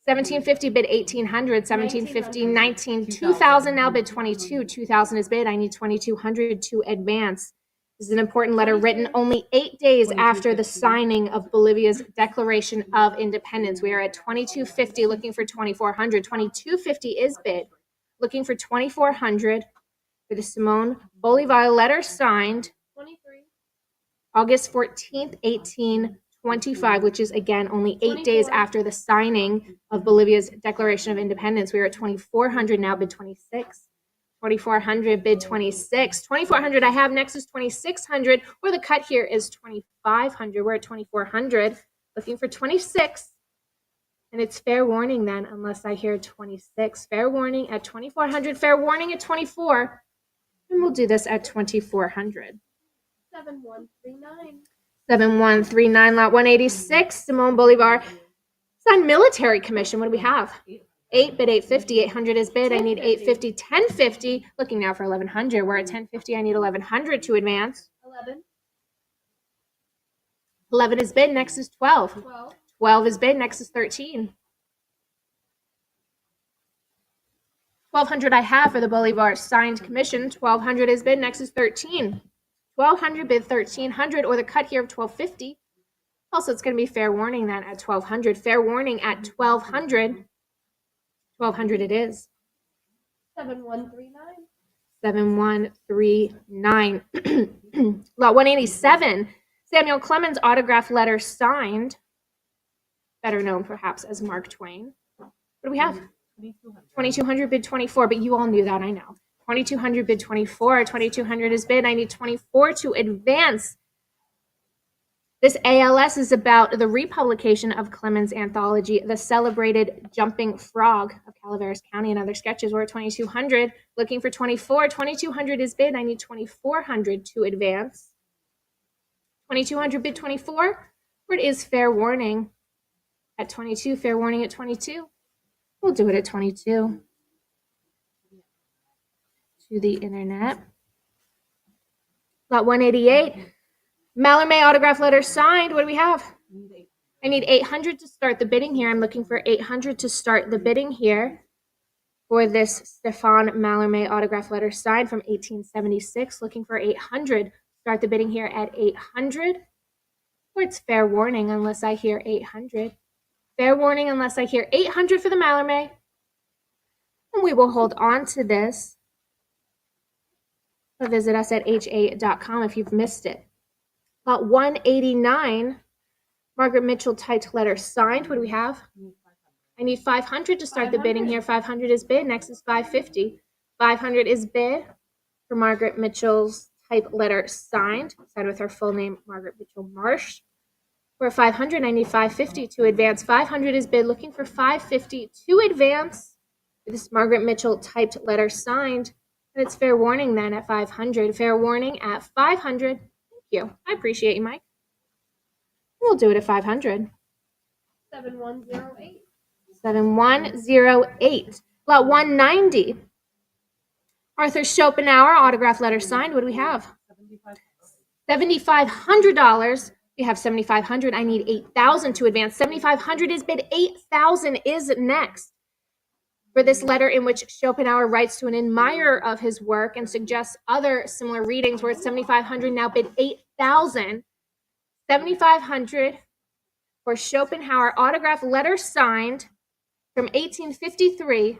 Speaker 2: 1750, bid 1800. 1750, 19, 2000, now bid 22. 2000 is bid. I need 2200 to advance. This is an important letter written only 8 days after the signing of Bolivia's Declaration of Independence. We are at 2250, looking for 2400. 2250 is bid. Looking for 2400 for the Simone Bolivar letter signed
Speaker 3: 23.
Speaker 2: August 14th, 1825, which is again only 8 days after the signing of Bolivia's Declaration of Independence. We are at 2400 now, bid 26. 2400, bid 26. 2400 I have next is 2600, where the cut here is 2500. We're at 2400, looking for 26. And it's fair warning then, unless I hear 26. Fair warning at 2400, fair warning at 24. And we'll do this at 2400.
Speaker 3: 7139.
Speaker 2: 7139, lot 186, Simone Bolivar. Signed military commission. What do we have? 8, bid 850. 800 is bid. I need 850. 1050. Looking now for 1100. We're at 1050. I need 1100 to advance.
Speaker 3: 11.
Speaker 2: 11 is bid. Next is 12.
Speaker 3: 12.
Speaker 2: 12 is bid. Next is 13. 1200 I have for the Bolivar signed commission. 1200 is bid. Next is 13. 1200, bid 1300, or the cut here of 1250. Also, it's going to be fair warning then at 1200. Fair warning at 1200. 1200 it is.
Speaker 3: 7139.
Speaker 2: 7139. Lot 187. Samuel Clemens autograph letter signed. Better known perhaps as Mark Twain. What do we have? 2200, bid 24, but you all knew that, I know. 2200, bid 24. 2200 is bid. I need 24 to advance. This ALS is about the republication of Clemens' anthology, The Celebrated Jumping Frog of Calaveras County and Other Sketches. We're at 2200, looking for 24. 2200 is bid. I need 2400 to advance. 2200, bid 24. Where it is fair warning at 22. Fair warning at 22. We'll do it at 22. To the internet. Lot 188, Mallarmé autograph letter signed. What do we have? I need 800 to start the bidding here. I'm looking for 800 to start the bidding here for this Stefan Mallarmé autograph letter signed from 1876. Looking for 800. Start the bidding here at 800. Or it's fair warning unless I hear 800. Fair warning unless I hear 800 for the Mallarmé. And we will hold on to this. Or visit us at ha.com if you've missed it. Lot 189, Margaret Mitchell typed letter signed. What do we have? I need 500 to start the bidding here. 500 is bid. Next is 550. 500 is bid for Margaret Mitchell's type letter signed. Signed with her full name, Margaret Mitchell Marsh. For 500, I need 550 to advance. 500 is bid. Looking for 550 to advance. This Margaret Mitchell typed letter signed. And it's fair warning then at 500. Fair warning at 500. Thank you. I appreciate you, Mike. We'll do it at 500.
Speaker 3: 7108.
Speaker 2: 7108. Lot 190. Arthur Schopenhauer autograph letter signed. What do we have? $7,500. We have 7,500. I need 8,000 to advance. 7,500 is bid. 8,000 is next. For this letter in which Schopenhauer writes to an admirer of his work and suggests other similar readings where it's 7,500, now bid 8,000. 7,500 for Schopenhauer autograph letter signed from 1853,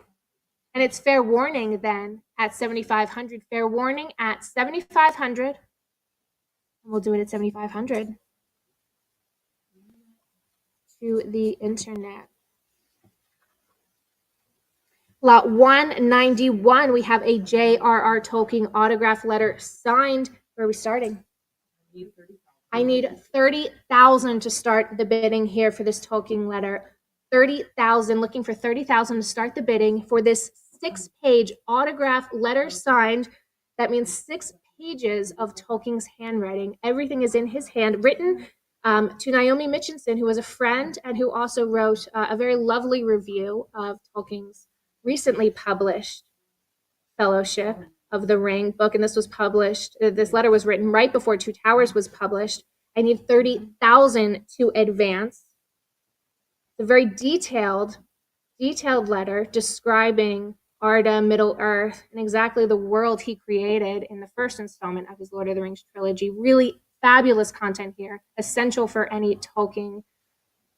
Speaker 2: and it's fair warning then at 7,500. Fair warning at 7,500, and we'll do it at 7,500 to the internet. Lot 191, we have a J.R.R. Tolkien autograph letter signed. Where are we starting? I need 30,000 to start the bidding here for this Tolkien letter. 30,000, looking for 30,000 to start the bidding for this 6-page autograph letter signed. That means 6 pages of Tolkien's handwriting. Everything is in his hand, written to Naomi Mitchinson, who was a friend and who also wrote a very lovely review of Tolkien's recently published Fellowship of the Ring book. And this was published, this letter was written right before Two Towers was published. I need 30,000 to advance. It's a very detailed letter describing Arda, Middle Earth, and exactly the world he created in the first installment of his Lord of the Rings trilogy. Really fabulous content here, essential for any Tolkien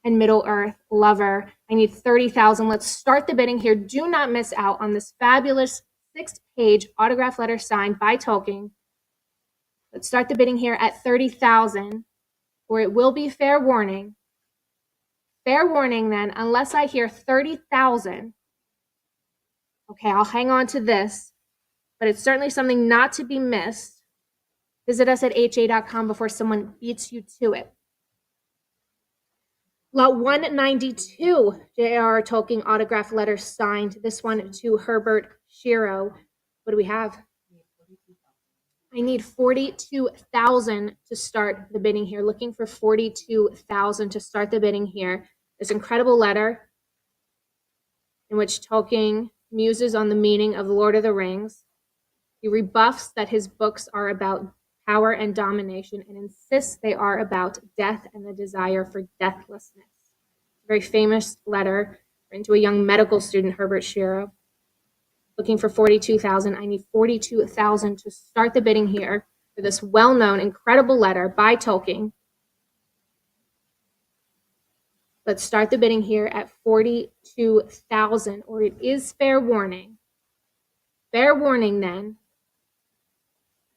Speaker 2: and Middle Earth lover. I need 30,000. Let's start the bidding here. Do not miss out on this fabulous 6-page autograph letter signed by Tolkien. Let's start the bidding here at 30,000, or it will be fair warning. Fair warning then, unless I hear 30,000. Okay, I'll hang on to this, but it's certainly something not to be missed. Visit us at ha.com before someone beats you to it. Lot 192, J.R.R. Tolkien autograph letter signed. This one to Herbert Shiro. What do we have? I need 42,000 to start the bidding here. Looking for 42,000 to start the bidding here. This incredible letter in which Tolkien muses on the meaning of the Lord of the Rings. He rebuffs that his books are about power and domination and insists they are about death and the desire for deathlessness. A very famous letter written to a young medical student, Herbert Shiro. Looking for 42,000. I need 42,000 to start the bidding here for this well-known, incredible letter by Tolkien. Let's start the bidding here at 42,000, or it is fair warning. Fair warning then.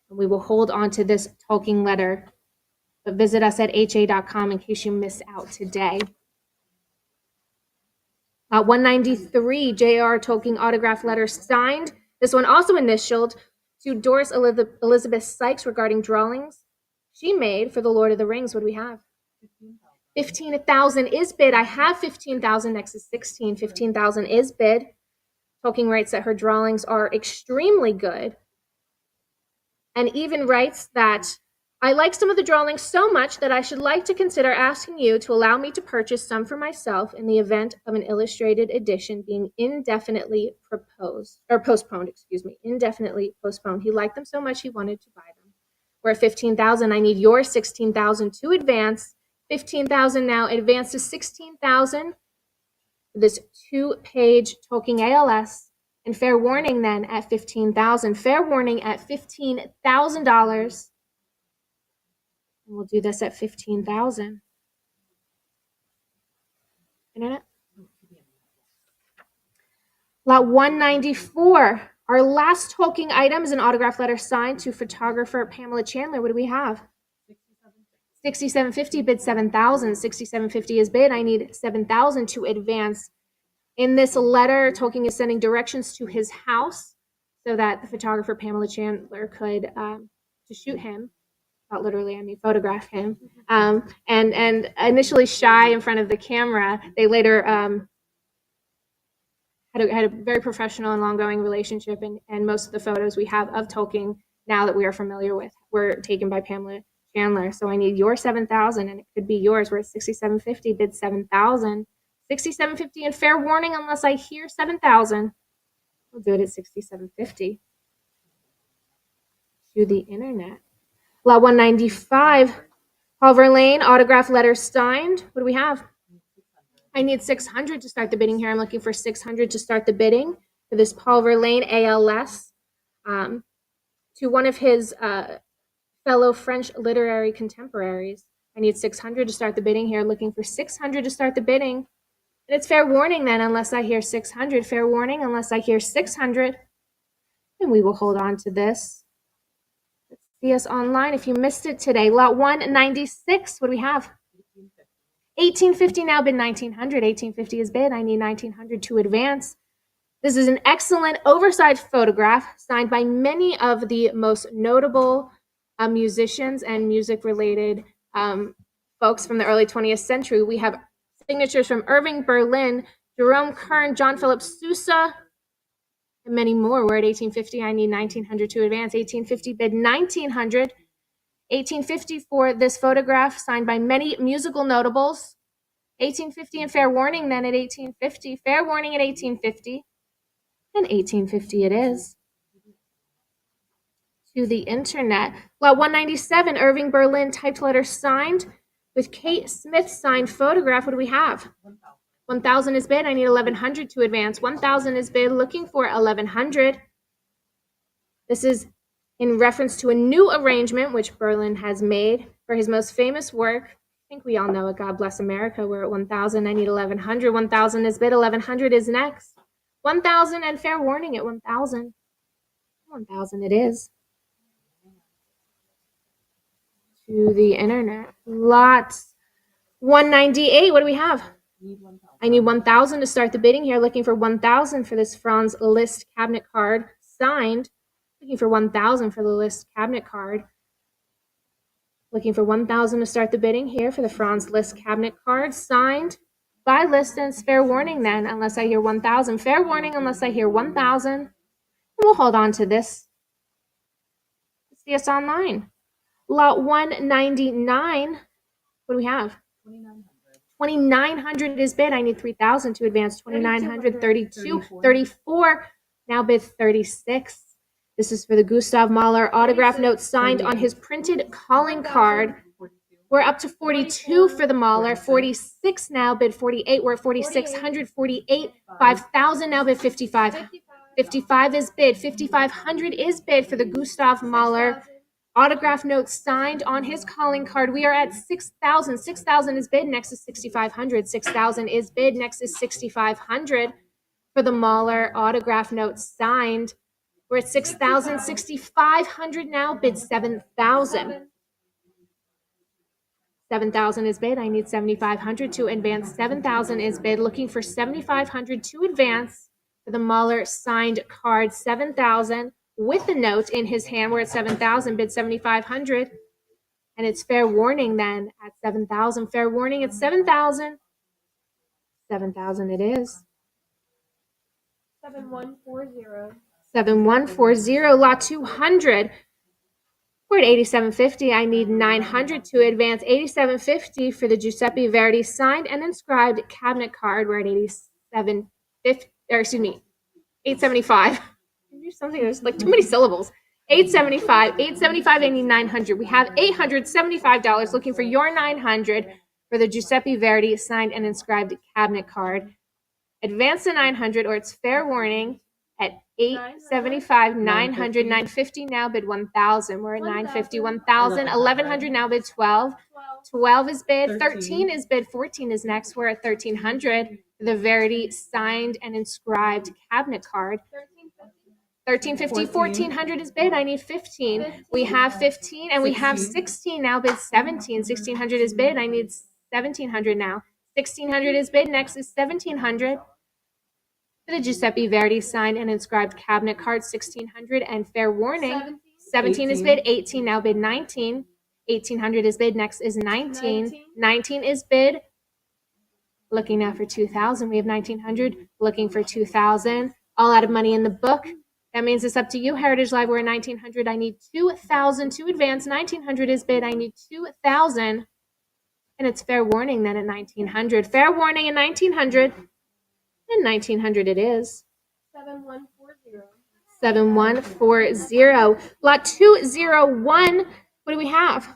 Speaker 2: And we will hold on to this Tolkien letter, but visit us at ha.com in case you miss out today. 193, J.R.R. Tolkien autograph letter signed. This one also initialed to Doris Elizabeth Sykes regarding drawings she made for the Lord of the Rings. What do we have? 15,000 is bid. I have 15,000. Next is 16. 15,000 is bid. Tolkien writes that her drawings are extremely good, and even writes that I like some of the drawings so much that I should like to consider asking you to allow me to purchase some for myself in the event of an illustrated edition being indefinitely postponed. Indefinitely postponed. He liked them so much he wanted to buy them. We're at 15,000. I need your 16,000 to advance. 15,000 now, advance to 16,000. This 2-page Tolkien ALS. And fair warning then at 15,000. Fair warning at $15,000. And we'll do this at 15,000. Internet? Lot 194. Our last Tolkien item is an autograph letter signed to photographer Pamela Chandler. What do we have? 6750 bid 7,000. 6750 is bid. I need 7,000 to advance. In this letter, Tolkien is sending directions to his house so that the photographer Pamela Chandler could to shoot him. Not literally, I mean photograph him. And initially shy in front of the camera, they later had a very professional and long-going relationship, and most of the photos we have of Tolkien now that we are familiar with were taken by Pamela Chandler. So I need your 7,000, and it could be yours. We're at 6750, bid 7,000. 6750, and fair warning unless I hear 7,000. We'll do it at 6750. To the internet. Lot 195, Paul Verlaine, autograph letter signed. What do we have? I need 600 to start the bidding here. I'm looking for 600 to start the bidding for this Paul Verlaine ALS to one of his fellow French literary contemporaries. I need 600 to start the bidding here. Looking for 600 to start the bidding. And it's fair warning then unless I hear 600. Fair warning unless I hear 600. And we will hold on to this. Let's see us online if you missed it today. Lot 196. What do we have? 1850 now, bid 1900. 1850 is bid. I need 1900 to advance. This is an excellent oversized photograph signed by many of the most notable musicians and music-related folks from the early 20th century. We have signatures from Irving Berlin, Jerome Kern, John Philip Sousa, and many more. We're at 1850. I need 1900 to advance. 1850 bid 1900. 1850 for this photograph signed by many musical notables. 1850 and fair warning then at 1850. Fair warning at 1850. And 1850 it is. To the internet. Lot 197, Irving Berlin typed letter signed with Kate Smith signed photograph. What do we have? 1,000 is bid. I need 1,100 to advance. 1,000 is bid. Looking for 1,100. This is in reference to a new arrangement which Berlin has made for his most famous work. I think we all know it, God Bless America. We're at 1,000. I need 1,100. 1,000 is bid. 1,100 is next. 1,000 and fair warning at 1,000. 1,000 it is. To the internet. Lot 198. What do we have? I need 1,000 to start the bidding here. Looking for 1,000 for this Franz Liszt cabinet card signed. Looking for 1,000 for the Liszt cabinet card. Looking for 1,000 to start the bidding here for the Franz Liszt cabinet card signed by Liszt. And it's fair warning then unless I hear 1,000. Fair warning unless I hear 1,000. We'll hold on to this. See us online. Lot 199. What do we have? 2,900 is bid. I need 3,000 to advance. 2,900, 32, 34. Now bid 36. This is for the Gustav Mahler autograph note signed on his printed calling card. We're up to 42 for the Mahler. 46 now, bid 48. We're at 4,600, 48. 5,000 now, bid 55. 55 is bid. 5,500 is bid for the Gustav Mahler autograph note signed on his calling card. We are at 6,000. 6,000 is bid. Next is 6,500. 6,000 is bid. Next is 6,500 for the Mahler autograph note signed. We're at 6,000. 6,500 now. Bid 7,000. 7,000 is bid. I need 7,500 to advance. 7,000 is bid. Looking for 7,500 to advance for the Mahler signed card. 7,000 with the note in his hand. We're at 7,000. Bid 7,500. And it's fair warning then at 7,000. Fair warning at 7,000. 7,000 it is.
Speaker 3: 7140.
Speaker 2: 7140. Lot 200. We're at 8750. I need 900 to advance. 8750 for the Giuseppe Verdi signed and inscribed cabinet card. We're at 875. I do something, there's like too many syllables. $875, $875, I need $900. We have $875 looking for your $900 for the Giuseppe Verdi signed and inscribed cabinet card. Advance to $900 or it's fair warning at $875, $900, $950 now bid $1,000. We're at $950, $1,000, $1,100 now bid $12. $12 is bid, $13 is bid, $14 is next. We're at $1,300 for the Verdi signed and inscribed cabinet card. $1,350, $1,400 is bid. I need $15. We have $15 and we have $16 now bid $17. $1,600 is bid. I need $1,700 now. $1,600 is bid. Next is $1,700 for the Giuseppe Verdi signed and inscribed cabinet card. $1,600 and fair warning. 17 is bid. 18 now bid. 19. 1,800 is bid. Next is 19. 19 is bid. Looking now for 2,000. We have 1,900. Looking for 2,000. All out of money in the book. That means it's up to you, Heritage Live. We're at 1,900. I need 2,000 to advance. 1,900 is bid. I need 2,000. And it's fair warning then at 1,900. Fair warning at 1,900. And 1,900 it is.
Speaker 3: 7140.
Speaker 2: 7140. Lot 201. What do we have?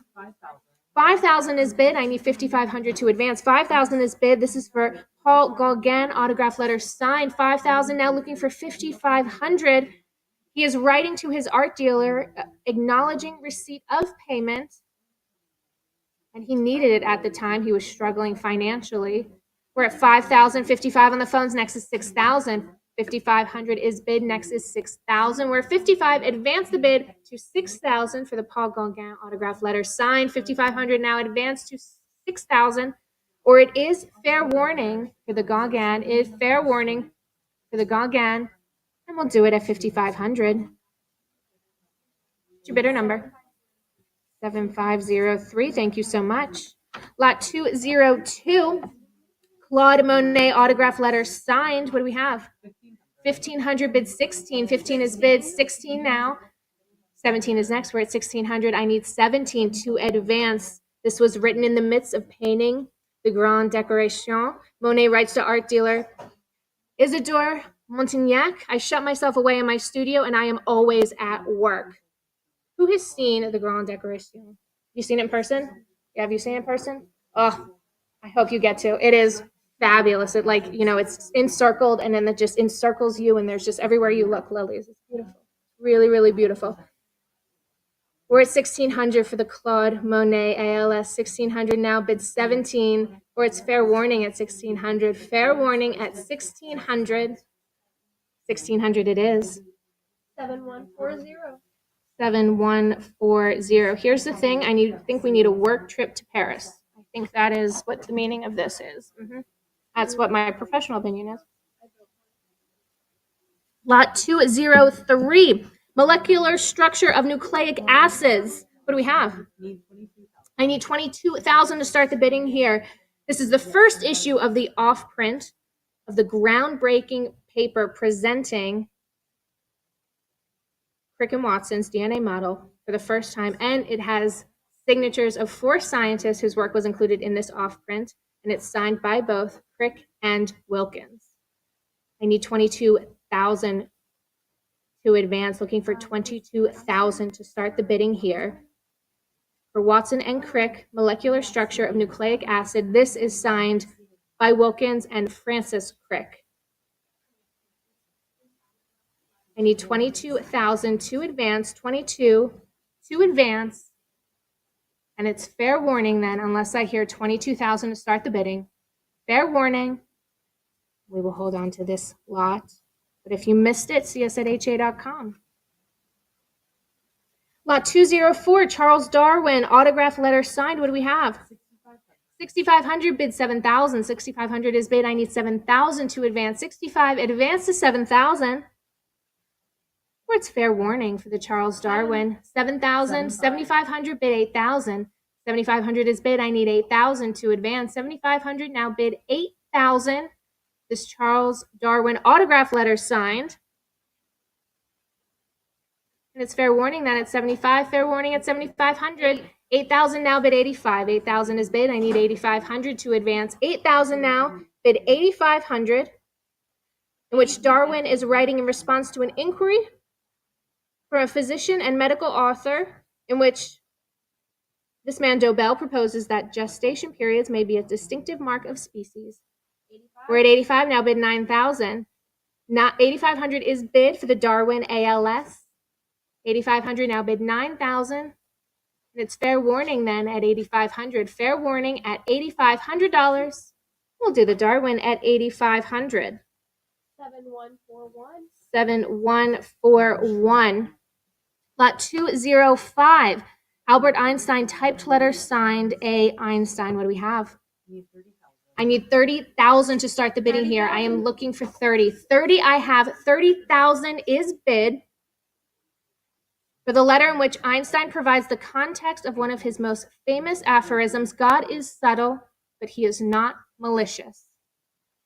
Speaker 2: 5,000 is bid. I need 5,500 to advance. 5,000 is bid. This is for Paul Gauguin, autograph letter signed. 5,000 now looking for 5,500. He is writing to his art dealer, acknowledging receipt of payment. And he needed it at the time. He was struggling financially. We're at 5,000, 55 on the phones. Next is 6,000. 5,500 is bid. Next is 6,000. We're at 55. Advance the bid to 6,000 for the Paul Gauguin autograph letter signed. 5,500 now advance to 6,000. Or it is fair warning for the Gauguin. It is fair warning for the Gauguin. And we'll do it at 5,500. What's your bidder number? 7503. Thank you so much. Lot 202. Claude Monet autograph letter signed. What do we have? 1,500 bid 16. 15 is bid 16 now. 17 is next. We're at 1,600. I need 17 to advance. This was written in the midst of painting the Grande Decoration. Monet writes to art dealer Isidore Montignac. I shut myself away in my studio and I am always at work. Who has seen the Grande Decoration? You seen it in person? Yeah, have you seen it in person? Oh, I hope you get to. It is fabulous. It it's encircled and then it just encircles you and there's just everywhere you look lilies. It's beautiful. Really, really beautiful. We're at 1,600 for the Claude Monet ALS. 1,600 now bid 17. Or it's fair warning at 1,600. Fair warning at 1,600. 1,600 it is.
Speaker 3: 7140.
Speaker 2: 7140. Here's the thing. I think we need a work trip to Paris. I think that is what the meaning of this is. That's what my professional opinion is. Lot 203. Molecular structure of nucleic acids. What do we have? I need 22,000 to start the bidding here. This is the first issue of the off-print of the groundbreaking paper presenting Crick and Watson's DNA model for the first time, and it has signatures of 4 scientists whose work was included in this off-print, and it's signed by both Crick and Wilkins. I need 22,000 to advance, looking for 22,000 to start the bidding here. For Watson and Crick, molecular structure of nucleic acid, this is signed by Wilkins and Francis Crick. I need 22,000 to advance, 22 to advance, and it's fair warning then, unless I hear 22,000 to start the bidding. Fair warning. We will hold on to this lot. But if you missed it, see us at ha.com. Lot 204, Charles Darwin, autograph letter signed. What do we have? 6,500 bid 7,000. 6,500 is bid. I need 7,000 to advance. 65, advance to 7,000. Or it's fair warning for the Charles Darwin. 7,000, 7,500 bid 8,000. 7,500 is bid. I need 8,000 to advance. 7,500 now bid 8,000. This Charles Darwin autograph letter signed. And it's fair warning that at 75, fair warning at 7,500. 8,000 now bid 85. 8,000 is bid. I need 8,500 to advance. 8,000 now bid 8,500, in which Darwin is writing in response to an inquiry from a physician and medical author, in which this man Dobell proposes that gestation periods may be a distinctive mark of species. We're at 85 now, bid 9,000. Not 8,500 is bid for the Darwin ALS. 8,500 now, bid 9,000. And it's fair warning then at 8,500. Fair warning at $8,500. We'll do the Darwin at 8,500.
Speaker 3: 7141.
Speaker 2: 7141. Lot 205. Albert Einstein typed letter signed A. Einstein. What do we have? I need 30,000 to start the bidding here. I am looking for 30. 30 I have. 30,000 is bid for the letter in which Einstein provides the context of one of his most famous aphorisms: God is subtle, but he is not malicious.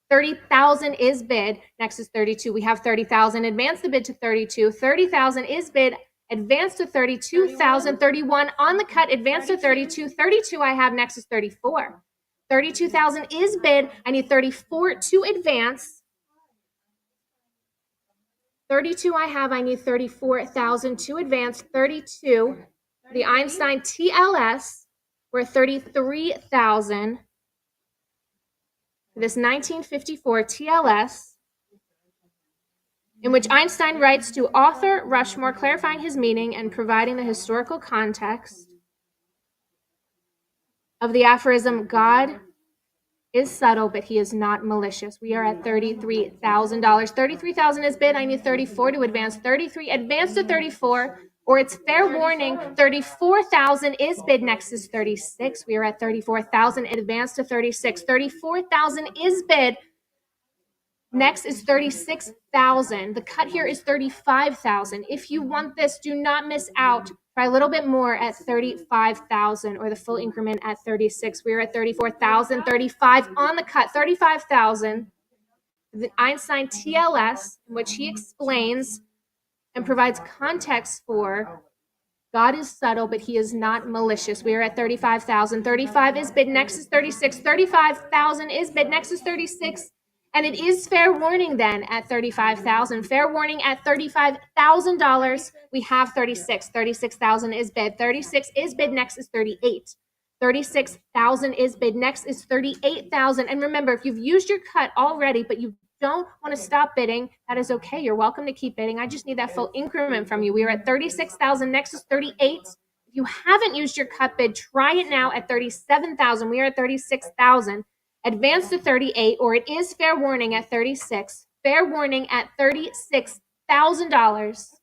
Speaker 2: 30,000 is bid. Next is 32. We have 30,000. Advance the bid to 32. 30,000 is bid. Advance to 32,000. 31 on the cut. Advance to 32. 32 I have. Next is 34. 32,000 is bid. I need 34 to advance. 32 I have. I need 34,000 to advance. 32. The Einstein TLS, we're at 33,000. This 1954 TLS, in which Einstein writes to author Rushmore, clarifying his meaning and providing the historical context of the aphorism, God is subtle, but he is not malicious. We are at $33,000. 33,000 is bid. I need 34 to advance. 33, advance to 34, or it's fair warning. 34,000 is bid. Next is 36. We are at 34,000. Advance to 36. 34,000 is bid. Next is 36,000. The cut here is 35,000. If you want this, do not miss out. Try a little bit more at 35,000, or the full increment at 36. We are at 34,000. 35 on the cut. 35,000. The Einstein TLS, in which he explains and provides context for God is subtle, but he is not malicious. We are at 35,000. 35 is bid. Next is 36. 35,000 is bid. Next is 36. And it is fair warning then at 35,000. Fair warning at $35,000. We have 36. 36,000 is bid. 36 is bid. Next is 38. 36,000 is bid. Next is 38,000. And remember, if you've used your cut already, but you don't want to stop bidding, that is okay. You're welcome to keep bidding. I just need that full increment from you. We are at 36,000. Next is 38. If you haven't used your cut bid, try it now at 37,000. We are at 36,000. Advance to 38, or it is fair warning at 36. Fair warning at $36,000.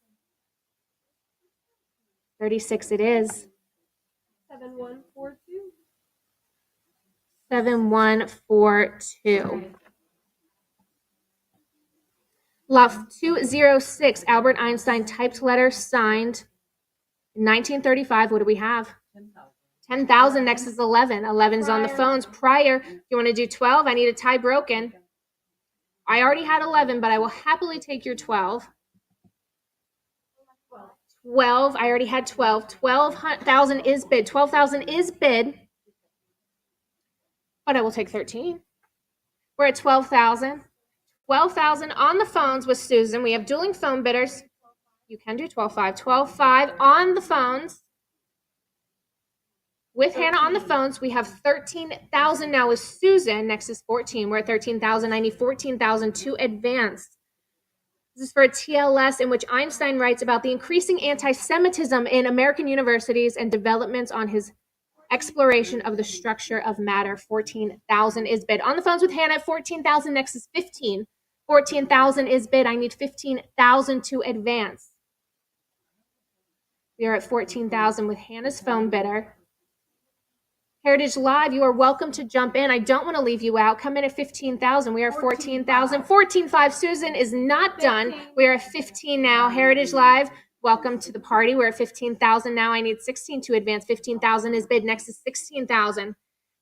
Speaker 2: 36 it is.
Speaker 3: 7142.
Speaker 2: 7142. Lot 206, Albert Einstein typed letter signed in 1935. What do we have? 10,000. Next is 11. 11's on the phones. Prior, you want to do 12? I need a tie broken. I already had 11, but I will happily take your 12. 12. I already had 12. 12,000 is bid. 12,000 is bid, but I will take 13. We're at 12,000. 12,000 on the phones with Susan. We have dueling phone bidders. You can do 12,500. 12,500 on the phones. With Hannah on the phones, we have 13,000 now with Susan. Next is 14. We're at 13,000. I need 14,000 to advance. This is for a TLS in which Einstein writes about the increasing anti-Semitism in American universities and developments on his exploration of the structure of matter. 14,000 is bid. On the phones with Hannah at 14,000. Next is 15. 14,000 is bid. I need 15,000 to advance. We are at 14,000 with Hannah's phone bidder. Heritage Live, you are welcome to jump in. I don't want to leave you out. Come in at 15,000. We are 14,000. 14,500. Susan is not done. We are at 15 now. Heritage Live, welcome to the party. We're at 15,000 now. I need 16 to advance. 15,000 is bid. Next is 16,000.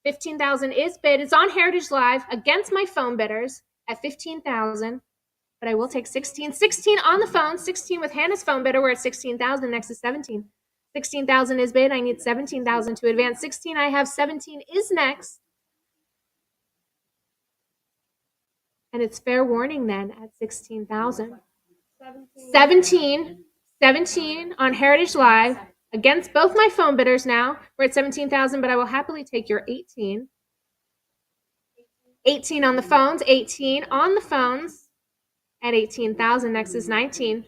Speaker 2: 15,000 is bid. It's on Heritage Live against my phone bidders at 15,000. But I will take 16. 16 on the phone. 16 with Hannah's phone bidder. We're at 16,000. Next is 17. 16,000 is bid. I need 17,000 to advance. 16 I have. 17 is next. And it's fair warning then at 16,000. 17. 17 on Heritage Live against both my phone bidders now. We're at 17,000, but I will happily take your 18. 18 on the phones, 18 on the phones at 18,000. Next is 19.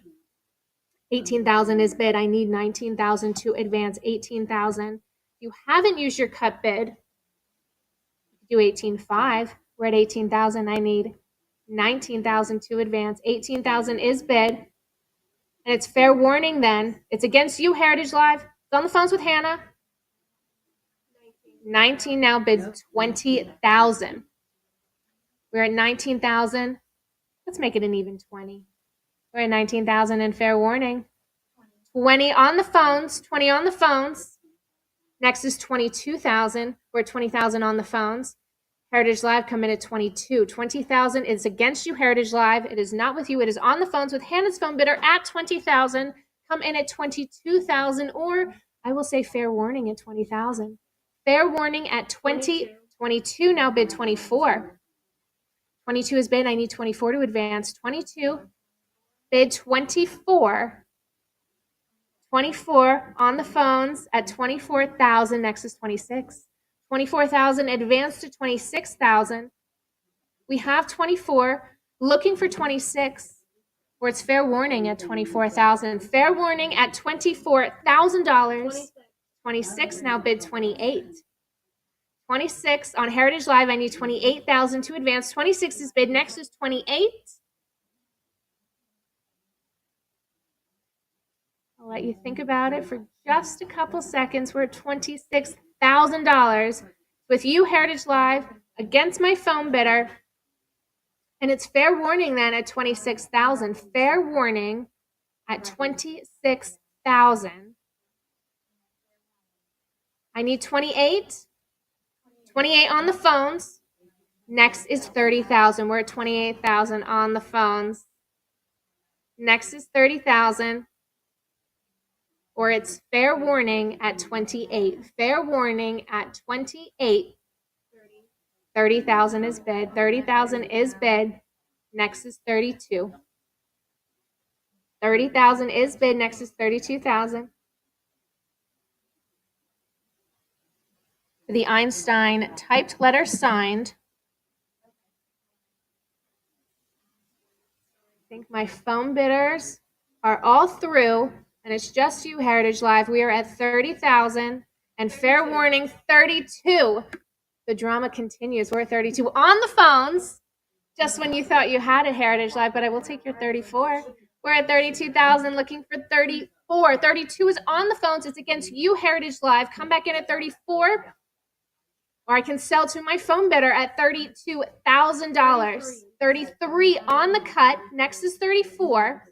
Speaker 2: 18,000 is bid. I need 19,000 to advance. 18,000. You haven't used your cut bid. Do 18.5. We're at 18,000. I need 19,000 to advance. 18,000 is bid. And it's fair warning then. It's against you, Heritage Live. It's on the phones with Hannah. 19 now bid 20,000. We're at 19,000. Let's make it an even 20. We're at 19,000 and fair warning. 20 on the phones. 20 on the phones. Next is 22,000. We're at 20,000 on the phones. Heritage Live come in at 22. 20,000 is against you, Heritage Live. It is not with you. It is on the phones with Hannah's phone bidder at 20,000. Come in at 22,000, or I will say fair warning at 20,000. Fair warning at 20. 22 now bid 24. 22 is bid. I need 24 to advance. 22 bid 24. 24 on the phones at 24,000. Next is 26. 24,000 advanced to 26,000. We have 24, looking for 26, where it's fair warning at 24,000. Fair warning at $24,000. 26 now bid 28. 26 on Heritage Live. I need 28,000 to advance. 26 is bid. Next is 28. I'll let you think about it for just a couple seconds. We're at $26,000 with you, Heritage Live, against my phone bidder. And it's fair warning then at 26,000. Fair warning at 26,000. I need 28. 28 on the phones. Next is 30,000. We're at 28,000 on the phones. Next is 30,000. Or it's fair warning at 28. Fair warning at 28. 30,000 is bid. 30,000 is bid. Next is 32. 30,000 is bid. Next is 32,000. The Einstein typed letter signed. I think my phone bidders are all through. And it's just you, Heritage Live. We are at 30,000 and fair warning 32. The drama continues. We're at 32 on the phones. Just when you thought you had it, Heritage Live, but I will take your 34. We're at 32,000 looking for 34. 32 is on the phones. It's against you, Heritage Live. Come back in at 34. Or I can sell to my phone bidder at $32,000. 33 on the cut. Next is 34.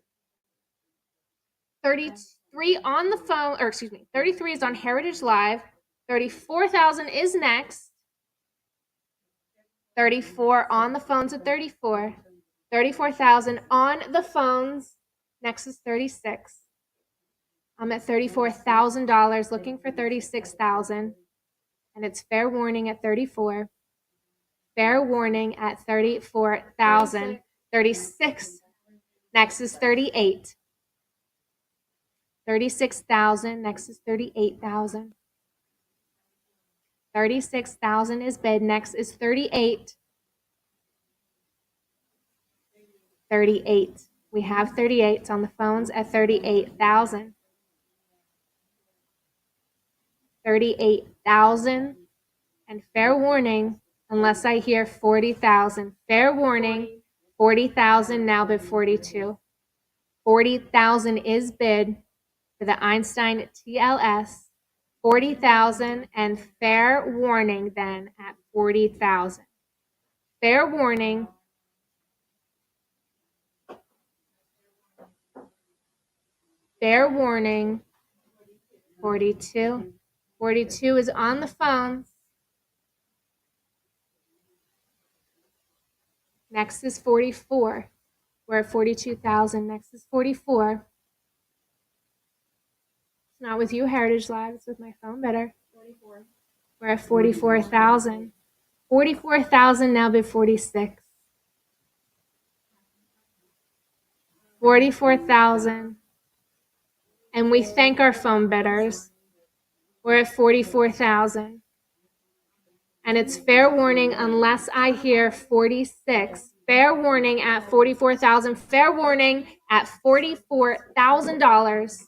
Speaker 2: 33 on the phone, or excuse me, 33 is on Heritage Live. 34,000 is next. 34 on the phones at 34. 34,000 on the phones. Next is 36. I'm at $34,000 looking for 36,000. And it's fair warning at 34. Fair warning at 34,000. 36. Next is 38. 36,000. Next is 38,000. 36,000 is bid. Next is 38. 38. We have 38 on the phones at 38,000. 38,000. And fair warning, unless I hear 40,000. Fair warning, 40,000 now bid 42. 40,000 is bid for the Einstein TLS. 40,000 and fair warning then at 40,000. Fair warning. Fair warning. 42. 42 is on the phones. Next is 44. We're at 42,000. Next is 44. It's not with you, Heritage Live. It's with my phone bidder. 44. We're at 44,000. 44,000 now bid 46. 44,000. And we thank our phone bidders. We're at 44,000. And it's fair warning unless I hear 46. Fair warning at 44,000. Fair warning at $44,000.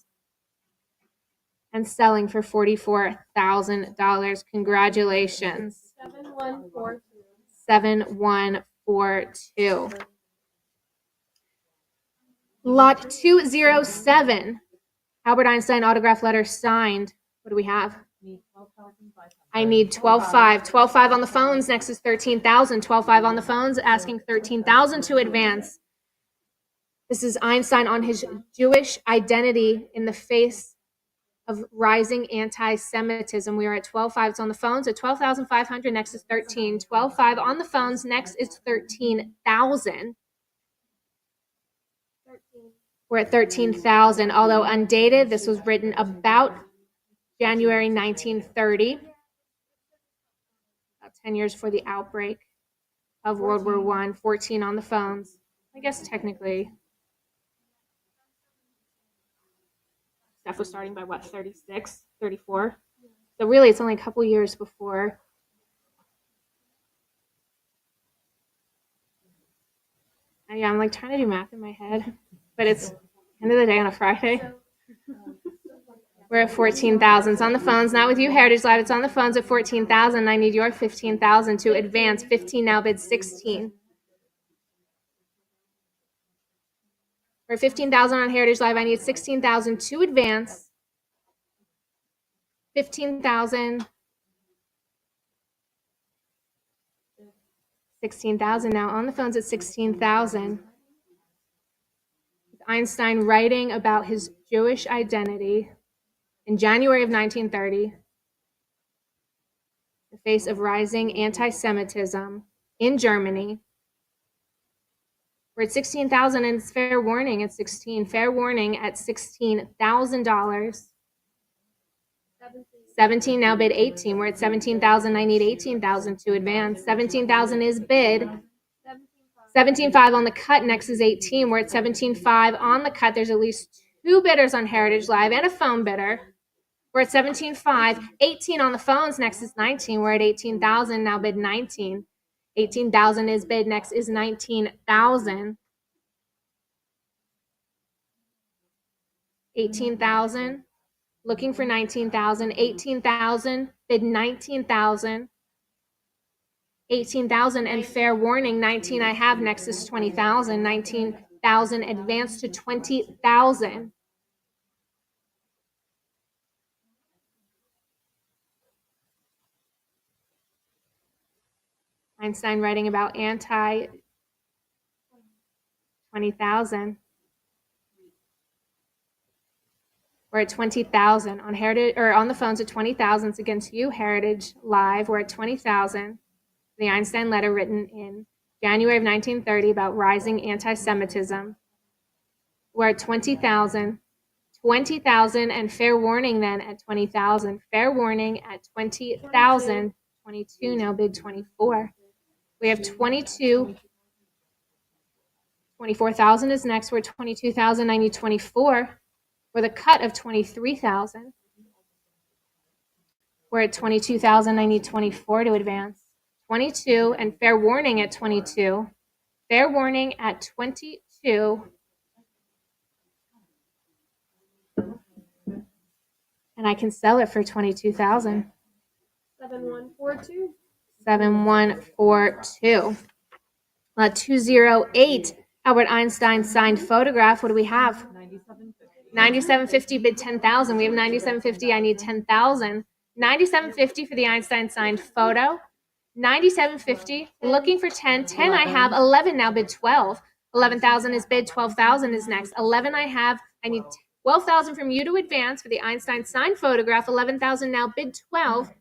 Speaker 2: And selling for $44,000. Congratulations.
Speaker 3: 7142.
Speaker 2: 7142. Lot 207. Albert Einstein autograph letter signed. What do we have? I need 12.5. 12.5 on the phones. Next is 13,000. 12.5 on the phones, asking 13,000 to advance. This is Einstein on his Jewish identity in the face of rising anti-Semitism. We are at 12.5. It's on the phones at 12,500. Next is 13. 12.5 on the phones. Next is 13,000. We're at 13,000. Although undated, this was written about January 1930, about 10 years before the outbreak of World War I. 14 on the phones. I guess technically, stuff was starting by what, 36, 34? So really, it's only a couple years before. And yeah, I'm like trying to do math in my head, but it's end of the day on a Friday. We're at 14,000. It's on the phones, not with you, Heritage Live. It's on the phones at 14,000. I need your 15,000 to advance. 15 now bid 16. We're at 15,000 on Heritage Live. I need 16,000 to advance. 15,000. 16,000 now on the phones at 16,000. Einstein writing about his Jewish identity in January of 1930, the face of rising anti-Semitism in Germany. We're at 16,000 and it's fair warning at 16. Fair warning at $16,000. 17 now bid 18. We're at 17,000. I need 18,000 to advance. 17,000 is bid. 17.5 on the cut. Next is 18. We're at 17.5 on the cut. There's at least two bidders on Heritage Live and a phone bidder. We're at 17.5. 18 on the phones. Next is 19. We're at 18,000. Now bid 19. 18,000 is bid. Next is 19,000. 18,000. Looking for 19,000. 18,000. Bid 19,000. 18,000 and fair warning. 19 I have. Next is 20,000. 19,000 advance to 20,000. Einstein writing about anti 20,000. We're at 20,000 on Heritage or on the phones at 20,000. It's against you, Heritage Live. We're at 20,000. The Einstein letter written in January of 1930 about rising anti-Semitism. We're at 20,000. 20,000 and fair warning then at 20,000. Fair warning at 20,000. 22 now bid 24. We have 22. 24,000 is next. We're 22,000. I need 24. With a cut of 23,000. We're at 22,000. I need 24 to advance. 22 and fair warning at 22. Fair warning at 22. And I can sell it for 22,000.
Speaker 3: 7142.
Speaker 2: 7142. 208. Albert Einstein signed photograph. What do we have? 9750 bid 10,000. We have 9750. I need 10,000. 9750 for the Einstein signed photo. 9750. Looking for 10. 10 I have. 11 now bid 12. 11,000 is bid. 12,000 is next. 11 I have. I need 12,000 from you to advance for the Einstein signed photograph. 11,000 now bid 12.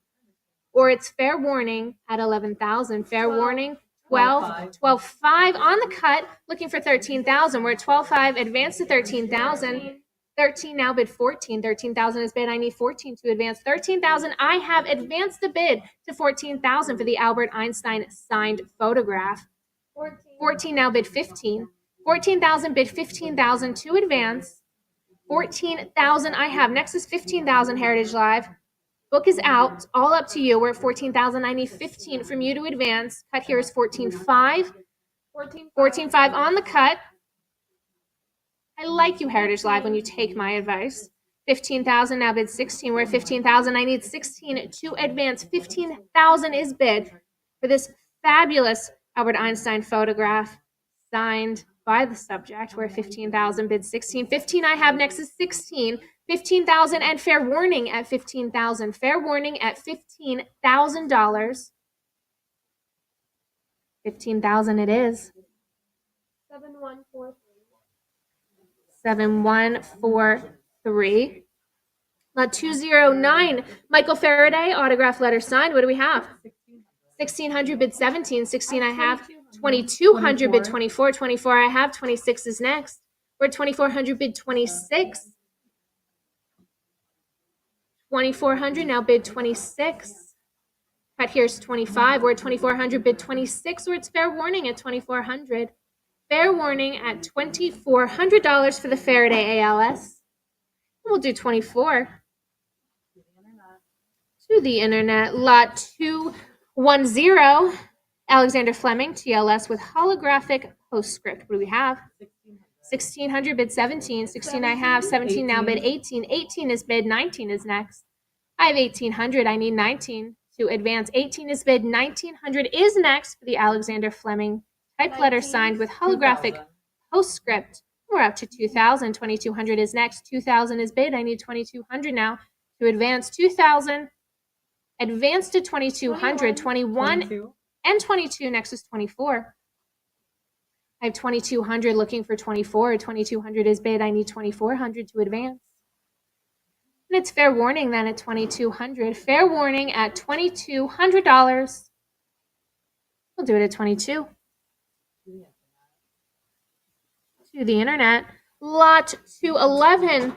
Speaker 2: Or it's fair warning at 11,000. Fair warning. 12, 12.5 on the cut, looking for 13,000. We're at 12.5, advance to 13,000. 13 now bid 14. 13,000 is bid. I need 14 to advance. 13,000. I have advanced the bid to 14,000 for the Albert Einstein signed photograph. 14 now bid 15. 14,000 bid 15,000 to advance. 14,000 I have. Next is 15,000 Heritage Live. Book is out. It's all up to you. We're at 14,000. I need 15 from you to advance. Cut here is 14,500. 14,500 on the cut. I like you, Heritage Live, when you take my advice. 15,000 now bid 16. We're at 15,000. I need 16 to advance. 15,000 is bid for this fabulous Albert Einstein photograph signed by the subject. We're at 15,000 bid 16. 15 I have. Next is 16. 15,000 and fair warning at 15,000. Fair warning at $15,000. 15,000 it is.
Speaker 3: 7143.
Speaker 2: 7143. 209. Michael Faraday, autograph letter signed. What do we have? 1,600 bid 17. 16 I have. 2,200 bid 24. 24 I have. 26 is next. We're at 2,400 bid 26. 2,400 now bid 26. Cut here's 25. We're at 2,400 bid 26. Or it's fair warning at 2,400. Fair warning at $2,400 for the Faraday ALS. We'll do 24. To the internet. Lot 210. Alexander Fleming, TLS with holographic postscript. What do we have? 1,600 bid 17. 16 I have. 17 now bid 18. 18 is bid. 19 is next. I have 1,800. I need 19 to advance. 18 is bid. 1,900 is next for the Alexander Fleming type letter signed with holographic postscript. We're up to 2,000. 2,200 is next. 2,000 is bid. I need 2,200 now to advance. 2,000. Advance to 2,200. 21 and 22. Next is 24. I have 2,200 looking for 24. 2,200 is bid. I need 2,400 to advance. And it's fair warning then at 2,200. Fair warning at $2,200. We'll do it at 22. To the internet. Lot 211.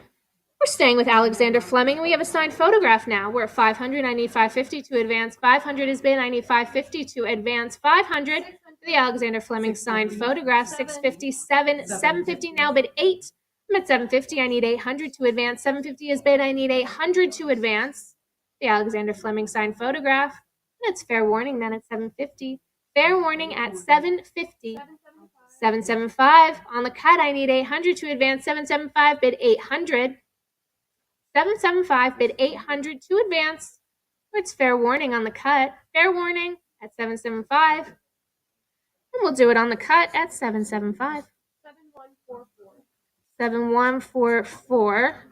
Speaker 2: We're staying with Alexander Fleming. We have a signed photograph now. We're at 500. I need 550 to advance. 500 is bid. I need 550 to advance. 500 for the Alexander Fleming signed photograph. 657. 750 now bid 8. I'm at 750. I need 800 to advance. 750 is bid. I need 800 to advance. The Alexander Fleming signed photograph. And it's fair warning then at 750. Fair warning at 750. 775 on the cut. I need 800 to advance. 775 bid 800. 775 bid 800 to advance. It's fair warning on the cut. Fair warning at 775. And we'll do it on the cut at 775.
Speaker 3: 7144.
Speaker 2: 7144.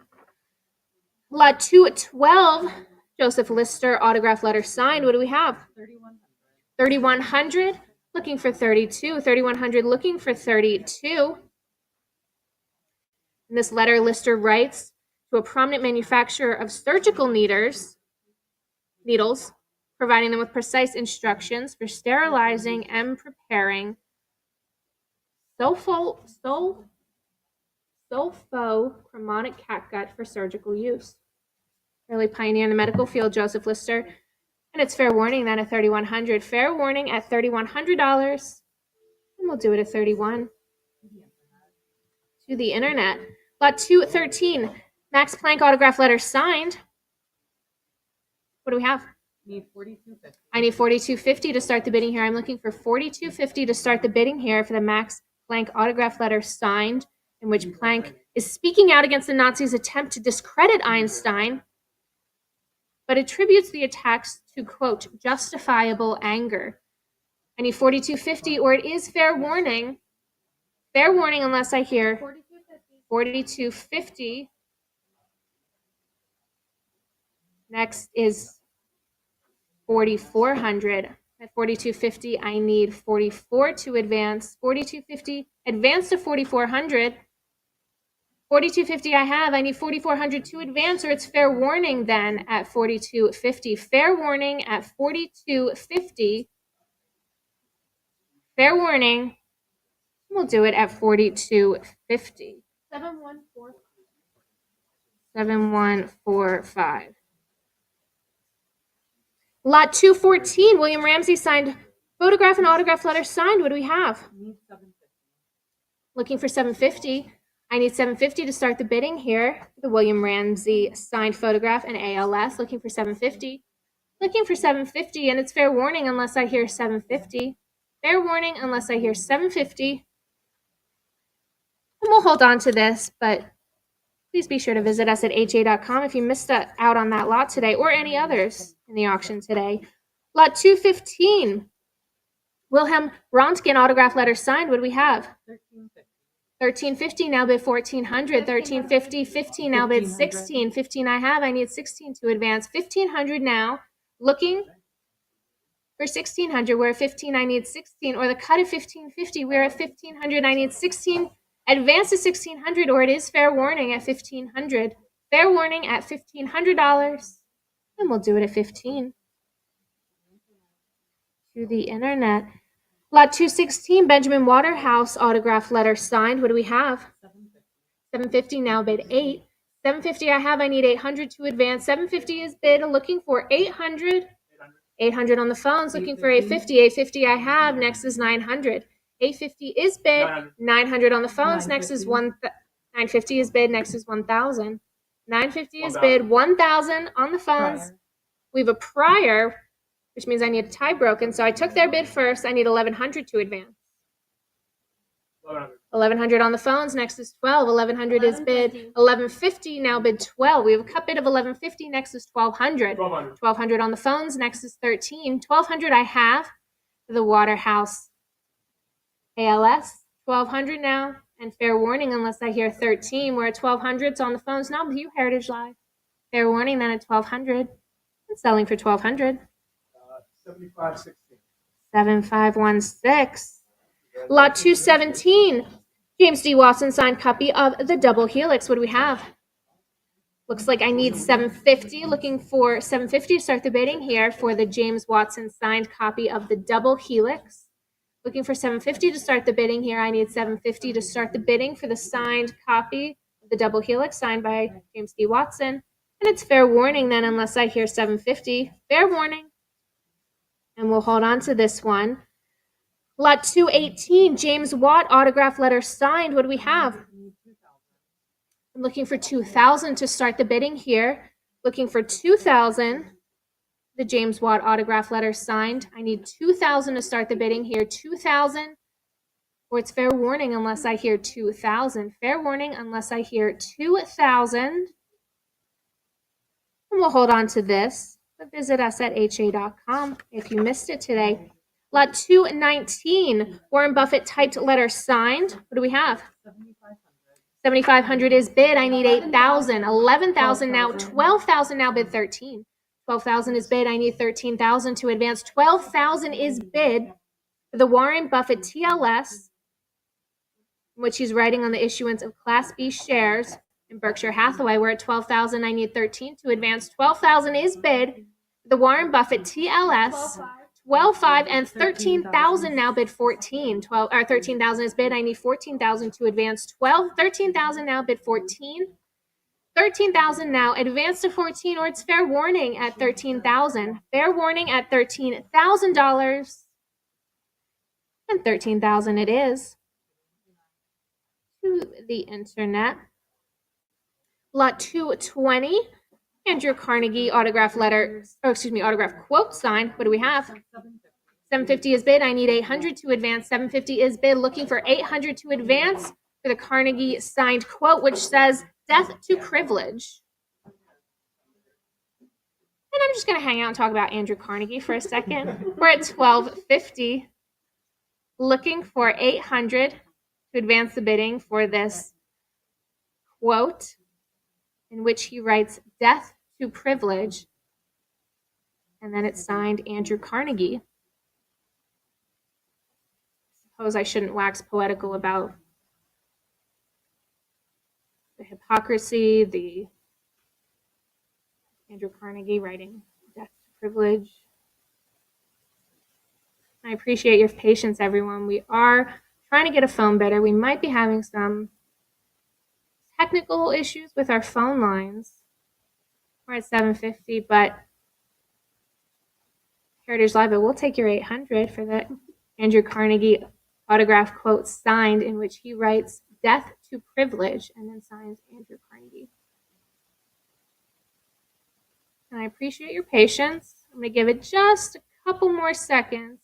Speaker 2: Lot 212. Joseph Lister, autograph letter signed. What do we have? 3,100. Looking for 32. 3,100 looking for 32. In this letter, Lister writes to a prominent manufacturer of surgical needles, providing them with precise instructions for sterilizing and preparing sulfo-chromatic catgut for surgical use. Early pioneer in the medical field, Joseph Lister. And it's fair warning then at 3,100. Fair warning at $3,100. And we'll do it at 31. To the internet. Lot 213. Max Planck autograph letter signed. What do we have?
Speaker 5: Need 42.50.
Speaker 2: I need 42.50 to start the bidding here. I'm looking for 42.50 to start the bidding here for the Max Planck autograph letter signed, in which Planck is speaking out against the Nazis' attempt to discredit Einstein, but attributes the attacks to, quote, justifiable anger. I need 42.50 or it is fair warning. Fair warning unless I hear 42.50. Next is 4,400. At 42.50, I need 44 to advance. 42.50, advance to 4,400. 42.50 I have. I need 4,400 to advance, or it's fair warning then at 42.50. Fair warning at 42.50. Fair warning. We'll do it at 42.50.
Speaker 3: 7145.
Speaker 2: 7145. Lot 214, William Ramsey signed photograph and autograph letter signed. What do we have?
Speaker 5: Need 750.
Speaker 2: Looking for 750. I need $750 to start the bidding here. The William Ramsey signed photograph and ALS. Looking for $750. Looking for $750, and it's fair warning unless I hear $750. Fair warning unless I hear $750. And we'll hold on to this, but please be sure to visit us at ha.com if you missed out on that lot today or any others in the auction today. Lot 215. Wilhelm Röntgen autograph letter signed. What do we have? $13.50 now bid $1,400. $13.50, 15 now bid $16. 15 I have. I need 16 to advance. $1,500 now. Looking for $1,600. We're at 15. I need 16. Or the cut of $1,550. We're at $1,500. I need 16. Advance to $1,600, or it is fair warning at $1,500. Fair warning at $1,500, and we'll do it at 15. To the internet. Lot 216, Benjamin Waterhouse autograph letter signed. What do we have? $750 now bid $8. $750 I have. I need $800 to advance. $750 is bid. Looking for $800. $800 on the phones. Looking for $850. $850 I have. Next is $900. $850 is bid. $900 on the phones. Next is $950 is bid. Next is $1,000. $950 is bid. $1,000 on the phones. We have a prior, which means I need a tie broken. So I took their bid first. I need $1,100 to advance. $1,100 on the phones. Next is $12. $1,100 is bid. $1,150 now bid $12. We have a cut bid of $1,150. Next is $1,200. $1,200 on the phones. Next is $13. $1,200 I have. The Waterhouse ALS. $1,200 now. And fair warning unless I hear 13. We're at $1,200. It's on the phones. Now with you, Heritage Live. Fair warning then at $1,200. And selling for $1,200.
Speaker 4: 7516.
Speaker 2: 7516. Lot 217. James D. Watson signed copy of the double helix. What do we have? Looks like I need $750. Looking for $750 to start the bidding here for the James Watson signed copy of the double helix. Looking for $750 to start the bidding here. I need $750 to start the bidding for the signed copy of the double helix signed by James D. Watson. And it's fair warning then unless I hear $750. Fair warning. And we'll hold on to this one. Lot 218, James Watt autograph letter signed. What do we have? I'm looking for $2,000 to start the bidding here. Looking for $2,000. The James Watt autograph letter signed. I need $2,000 to start the bidding here. $2,000. Or it's fair warning unless I hear $2,000. Fair warning unless I hear $2,000. And we'll hold on to this. But visit us at ha.com if you missed it today. Lot 219, Warren Buffett typed letter signed. What do we have? $7,500 is bid. I need $8,000. $11,000 now. $12,000 now bid 13. $12,000 is bid. I need $13,000 to advance. $12,000 is bid for the Warren Buffett TLS, which he's writing on the issuance of Class B shares in Berkshire Hathaway. We're at $12,000. I need $13,000 to advance. $12,000 is bid. The Warren Buffett TLS, $12,500 and $13,000 now bid 14. $13,000 is bid. I need $14,000 to advance. $13,000 now bid 14. $13,000 now advance to 14, or it's fair warning at $13,000. Fair warning at $13,000. And $13,000 it is. To the internet. Lot 220. Andrew Carnegie autograph quote signed. What do we have? $750 is bid. I need $800 to advance. $750 is bid. Looking for $800 to advance for the Carnegie signed quote, which says, "Death to privilege." And I'm just going to hang out and talk about Andrew Carnegie for a second. We're at $1250. Looking for $800 to advance the bidding for this quote, in which he writes "Death to privilege," and then it's signed Andrew Carnegie. Suppose I shouldn't wax poetical about the hypocrisy, the Andrew Carnegie writing "Death to privilege." I appreciate your patience, everyone. We are trying to get a phone better. We might be having some technical issues with our phone lines. We're at $750, but Heritage Live, we'll take your $800 for that Andrew Carnegie autograph quote signed, in which he writes Death to Privilege, and then signs Andrew Carnegie. And I appreciate your patience. I'm going to give it just a couple more seconds.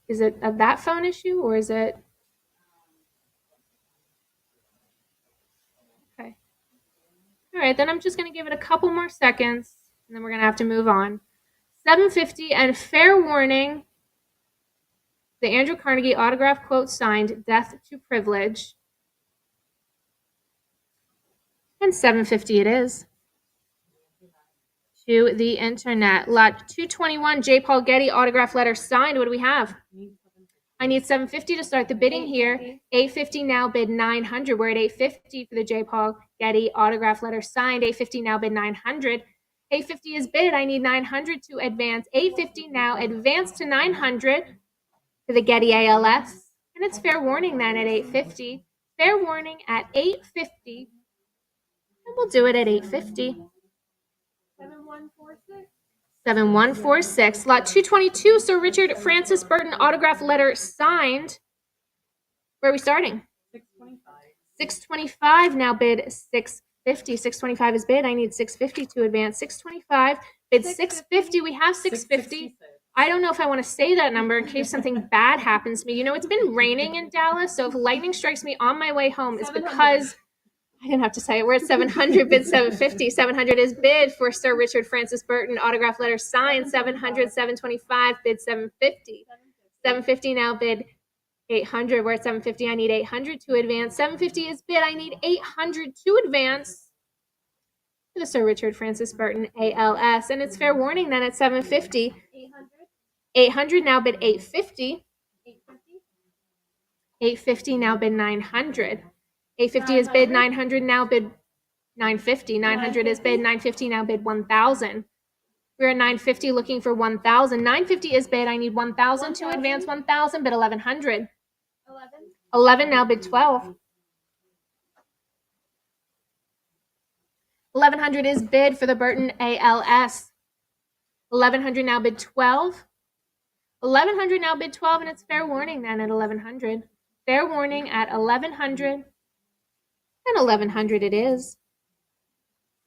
Speaker 2: Is it a that phone issue, or is it? Okay. All right, then I'm just going to give it a couple more seconds, and then we're going to have to move on. 750, and fair warning, the Andrew Carnegie autograph quote signed, Death to Privilege. And 750 it is. To the internet. Lot 221, J. Paul Getty autograph letter signed. What do we have? I need 750 to start the bidding here. 850 now, bid 900. We're at 850 for the J. Paul Getty autograph letter signed. 850 now, bid 900. 850 is bid. I need 900 to advance. 850 now, advance to 900 for the Getty ALS. And it's fair warning then at 850. Fair warning at 850. And we'll do it at 850.
Speaker 3: 7146.
Speaker 2: 7146. Lot 222, Sir Richard Francis Burton autograph letter signed. Where are we starting?
Speaker 3: 625.
Speaker 2: 625 now, bid 650. 625 is bid. I need 650 to advance. 625, bid 650. We have 650. I don't know if I want to say that number in case something bad happens to me. You know, it's been raining in Dallas, so if lightning strikes me on my way home, it's because I didn't have to say it. We're at 700, bid 750. 700 is bid for Sir Richard Francis Burton autograph letter signed. 700, 725, bid 750. 750 now, bid 800. We're at 750. I need 800 to advance. 750 is bid. I need 800 to advance to the Sir Richard Francis Burton ALS. And it's fair warning then at 750.
Speaker 3: 800.
Speaker 2: 800 now, bid 850.
Speaker 3: 850.
Speaker 2: 850 now, bid 900. 850 is bid. 900 now, bid 950. 900 is bid. 950 now, bid 1,000. We're at 950 looking for 1,000. 950 is bid. I need 1,000 to advance. 1,000, bid 1,100.
Speaker 3: 11.
Speaker 2: 11 now, bid 12. 1,100 is bid for the Burton ALS. 1,100 now, bid 12. 1,100 now, bid 12, and it's fair warning then at 1,100. Fair warning at 1,100. And 1,100 it is.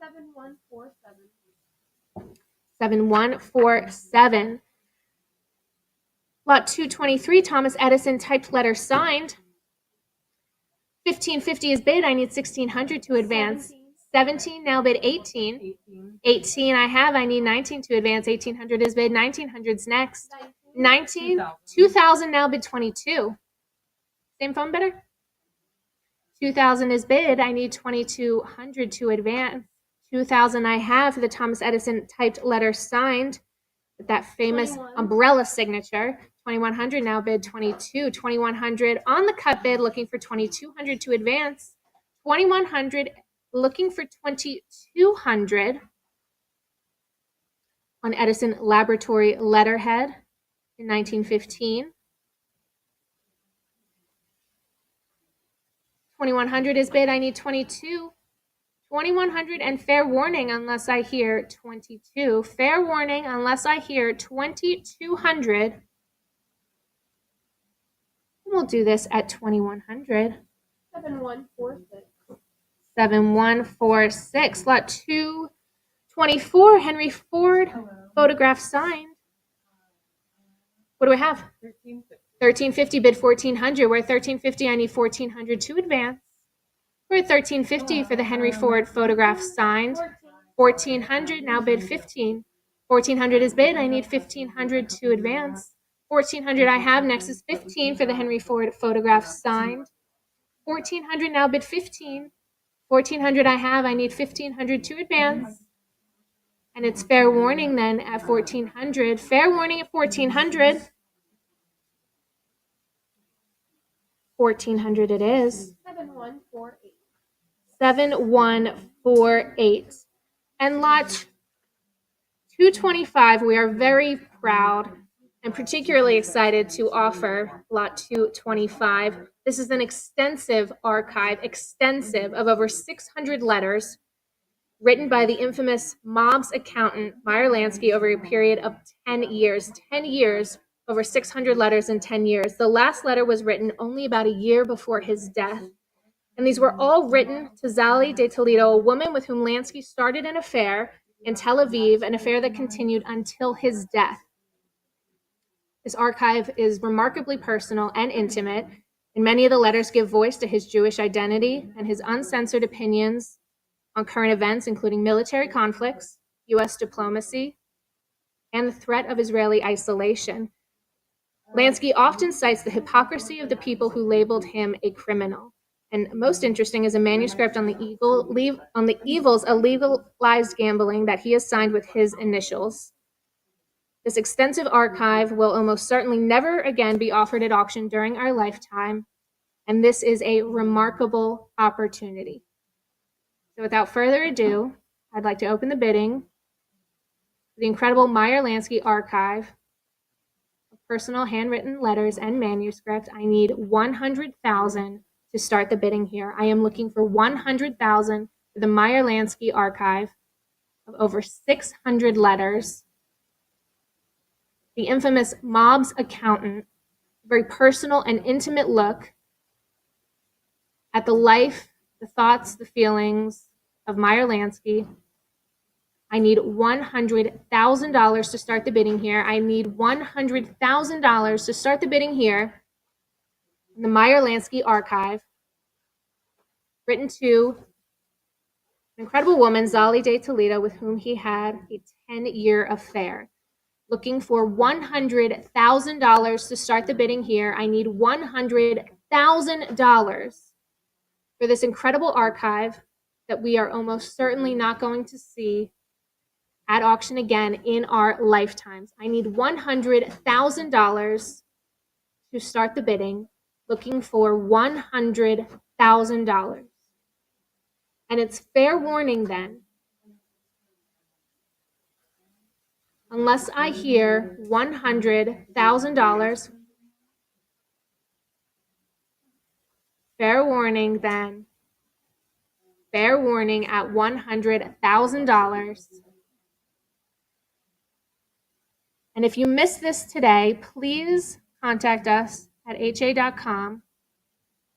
Speaker 3: 7147.
Speaker 2: 7147. Lot 223, Thomas Edison typed letter signed. 1550 is bid. I need 1,600 to advance. 17 now, bid 18. 18 I have. I need 19 to advance. 1,800 is bid. 1,900's next. 19. 2,000 now, bid 22. Same phone bidder? 2,000 is bid. I need 2,200 to advance. 2,000 I have for the Thomas Edison typed letter signed with that famous
Speaker 3: 21.
Speaker 2: umbrella signature. 2,100 now, bid 22. 2,100 on the cut bid, looking for 2,200 to advance. 2,100 looking for 2,200 on Edison Laboratory letterhead in 1915. 2,100 is bid. I need 22. 2,100 and fair warning unless I hear 22. Fair warning unless I hear 2,200. We'll do this at 2,100.
Speaker 3: 7146.
Speaker 2: 7146. Lot 224, Henry Ford, photograph signed. What do we have? 1350, bid 1,400. We're at 1350. I need 1,400 to advance. We're at 1350 for the Henry Ford photograph signed. 1,400, now bid 15. 1,400 is bid. I need 1,500 to advance. 1,400 I have. Next is 15 for the Henry Ford photograph signed. 1,400 now, bid 15. 1,400 I have. I need 1,500 to advance. And it's fair warning then at 1,400. Fair warning at 1,400. 1,400 it is.
Speaker 3: 7148.
Speaker 2: 7148. And lot 225, we are very proud and particularly excited to offer lot 225. This is an extensive archive, of over 600 letters. written by the infamous mob's accountant, Meyer Lansky, over a period of 10 years. 10 years, over 600 letters in 10 years. The last letter was written only about a year before his death. And these were all written to Zali de Toledo, a woman with whom Lansky started an affair in Tel Aviv, an affair that continued until his death. This archive is remarkably personal and intimate, and many of the letters give voice to his Jewish identity and his uncensored opinions on current events, including military conflicts, U.S. diplomacy, and the threat of Israeli isolation. Lansky often cites the hypocrisy of the people who labeled him a criminal. And most interesting is a manuscript on the evils of legalized gambling that he has signed with his initials. This extensive archive will almost certainly never again be offered at auction during our lifetime, and this is a remarkable opportunity. So without further ado, I'd like to open the bidding for the incredible Meyer Lansky archive of personal handwritten letters and manuscripts. I need 100,000 to start the bidding here. I am looking for 100,000 for the Meyer Lansky archive of over 600 letters. The infamous mob's accountant, a very personal and intimate look at the life, the thoughts, the feelings of Meyer Lansky. I need $100,000 to start the bidding here. I need $100,000 to start the bidding here in the Meyer Lansky archive, written to an incredible woman, Zali de Toledo, with whom he had a 10-year affair. Looking for $100,000 to start the bidding here. I need $100,000 for this incredible archive that we are almost certainly not going to see at auction again in our lifetimes. I need $100,000 to start the bidding, looking for $100,000. And it's fair warning then, unless I hear $100,000, fair warning then, fair warning at $100,000. And if you missed this today, please contact us at ha.com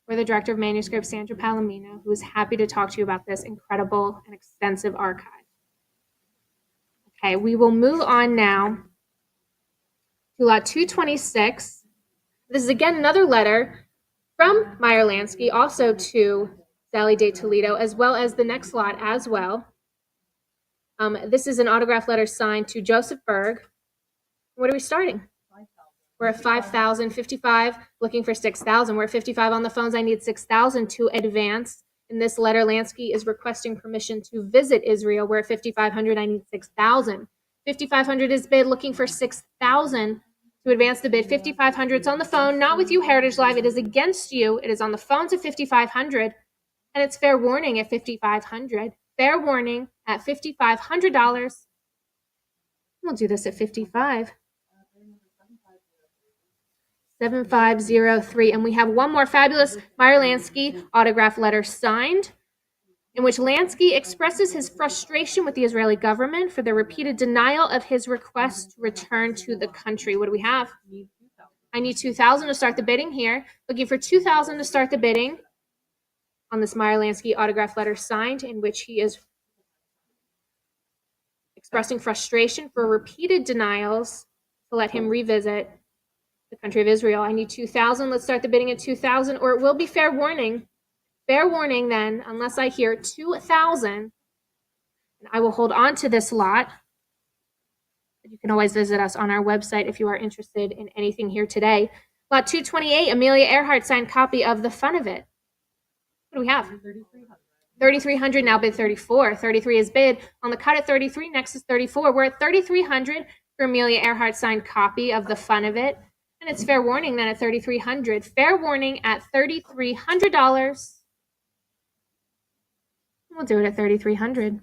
Speaker 2: or the Director of Manuscripts, Sandra Palomino, who is happy to talk to you about this incredible and extensive archive. Okay, we will move on now to lot 226. This is again another letter from Meyer Lansky, also to Zali de Toledo, as well as the next lot as well. This is an autograph letter signed to Joseph Berg. What are we starting? We're at 5,000, 55, looking for 6,000. We're at 55 on the phones. I need 6,000 to advance. In this letter, Lansky is requesting permission to visit Israel. We're at 5,500. I need 6,000. 5,500 is bid, looking for 6,000 to advance the bid. 5,500 is on the phone, not with you, Heritage Live. It is against you. It is on the phones at 5,500, and it's fair warning at 5,500. Fair warning at $5,500. We'll do this at 55. 7503, and we have one more fabulous Meyer Lansky autograph letter signed, in which Lansky expresses his frustration with the Israeli government for the repeated denial of his request to return to the country. What do we have? I need 2,000 to start the bidding here. Looking for 2,000 to start the bidding on this Meyer Lansky autograph letter signed, in which he is expressing frustration for repeated denials to let him revisit the country of Israel. I need 2,000. Let's start the bidding at 2,000, or it will be fair warning. Fair warning then, unless I hear 2,000. And I will hold on to this lot. You can always visit us on our website if you are interested in anything here today. Lot 228, Amelia Earhart signed copy of The Fun of It. What do we have? 3,300, now bid 34. 33 is bid. On the cut at 33, next is 34. We're at 3,300 for Amelia Earhart signed copy of The Fun of It. And it's fair warning then at 3,300. Fair warning at $3,300. We'll do it at 3,300.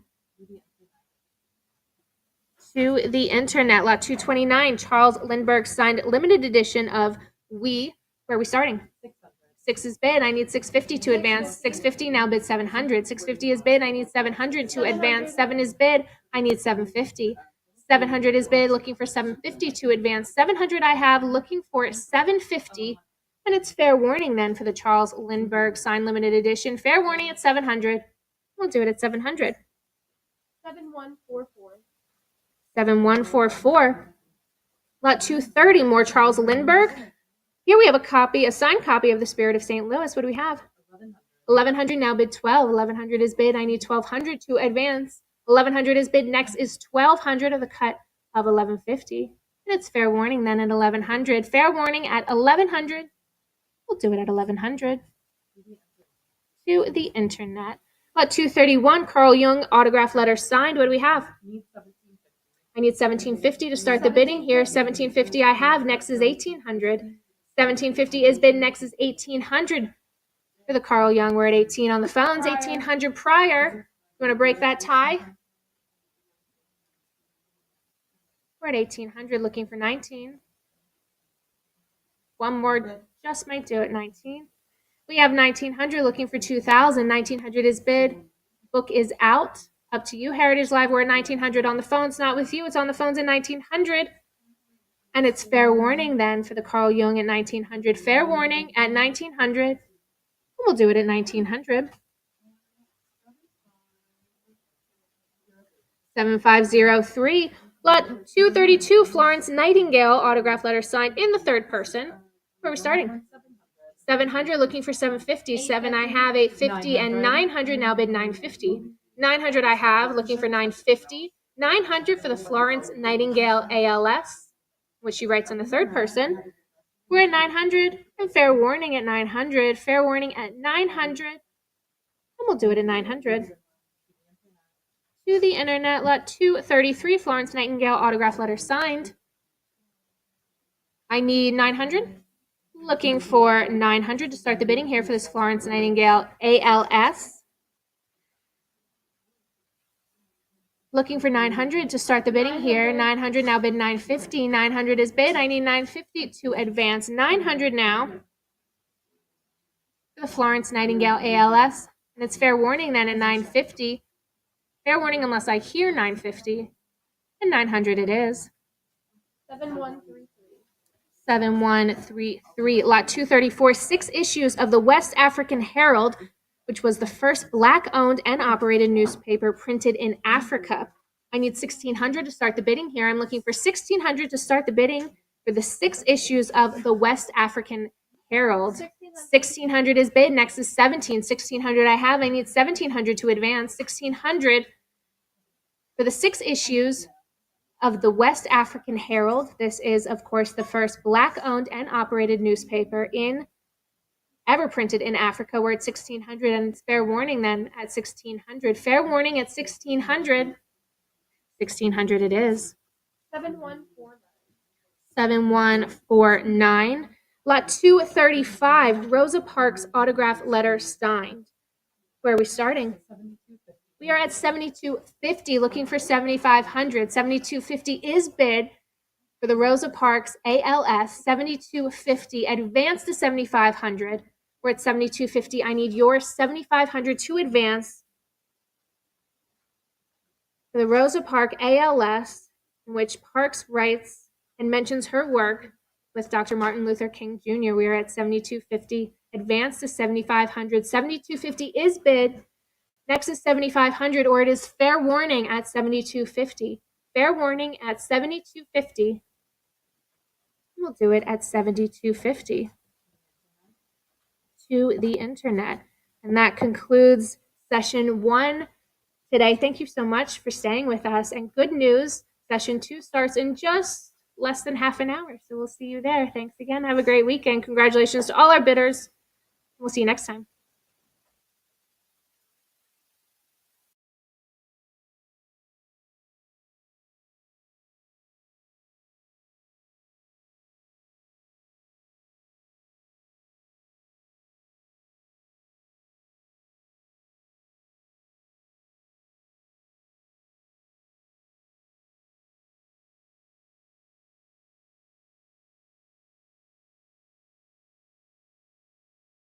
Speaker 2: To the internet, lot 229, Charles Lindbergh signed limited edition of We. Where are we starting? 6 is bid. I need 650 to advance. 650 now bid 700. 650 is bid. I need 700 to advance. 7 is bid. I need 750. 700 is bid. Looking for 750 to advance. 700 I have. Looking for 750. And it's fair warning then for the Charles Lindbergh signed limited edition. Fair warning at 700. We'll do it at 700.
Speaker 3: 7144.
Speaker 2: 7144. Lot 230, more Charles Lindbergh. Here we have a signed copy of The Spirit of St. Louis. What do we have? 1100 now bid 12. 1100 is bid. I need 1200 to advance. 1100 is bid. Next is 1200 of the cut of 1150. And it's fair warning then at 1100. Fair warning at 1100. We'll do it at 1100. To the internet. Lot 231, Carl Jung, autograph letter signed. What do we have? I need 1750 to start the bidding here. 1750 I have. Next is 1800. 1750 is bid. Next is 1800 for the Carl Jung. We're at 18 on the phones. 1800 prior. You want to break that tie? We're at 1800 looking for 19. One more just might do it. 19. We have 1900 looking for 2000. 1900 is bid. Book is out. Up to you, Heritage Live. We're at 1900 on the phones. Not with you. It's on the phones at 1900. And it's fair warning then for the Carl Jung at 1900. Fair warning at 1900. We'll do it at 1900. 7503. Lot 232, Florence Nightingale, autograph letter signed in the third person. Where are we starting? 700, looking for 750. 7 I have, 850, and 900 now bid 950. 900 I have, looking for 950. 900 for the Florence Nightingale ALS, which she writes in the third person. We're at 900, and fair warning at 900. Fair warning at 900, and we'll do it at 900. To the internet, lot 233, Florence Nightingale, autograph letter signed. I need 900. Looking for 900 to start the bidding here for this Florence Nightingale ALS. Looking for 900 to start the bidding here. 900 now bid 950. 900 is bid. I need 950 to advance. 900 now for the Florence Nightingale ALS. And it's fair warning then at 950. Fair warning unless I hear 950. And 900 it is.
Speaker 3: 7133.
Speaker 2: 7133. Lot 234, 6 issues of the West African Herald, which was the first Black-owned and operated newspaper printed in Africa. I need 1,600 to start the bidding here. I'm looking for 1,600 to start the bidding for the 6 issues of the West African Herald. 1,600 is bid. Next is 17. 1,600 I have. I need 1,700 to advance. 1,600 for the 6 issues of the West African Herald. This is, of course, the first Black-owned and operated newspaper ever printed in Africa. We're at 1,600, and it's fair warning then at 1,600. Fair warning at 1,600. 1,600 it is.
Speaker 3: 7149.
Speaker 2: 7149. Lot 235, Rosa Parks autograph letter signed. Where are we starting? We are at 7250, looking for 7500. 7250 is bid for the Rosa Parks ALS. 7250, advance to 7500. We're at 7250. I need your 7500 to advance for the Rosa Parks ALS, in which Parks writes and mentions her work with Dr. Martin Luther King Jr. We are at 7250. Advance to 7500. 7250 is bid. Next is 7500, or it is fair warning at 7250. Fair warning at 7250. We'll do it at 7250. To the internet. And that concludes session 1 today. Thank you so much for staying with us. And good news, session 2 starts in just less than half an hour. So we'll see you there. Thanks again. Have a great weekend. Congratulations to all our bidders. We'll see you next time.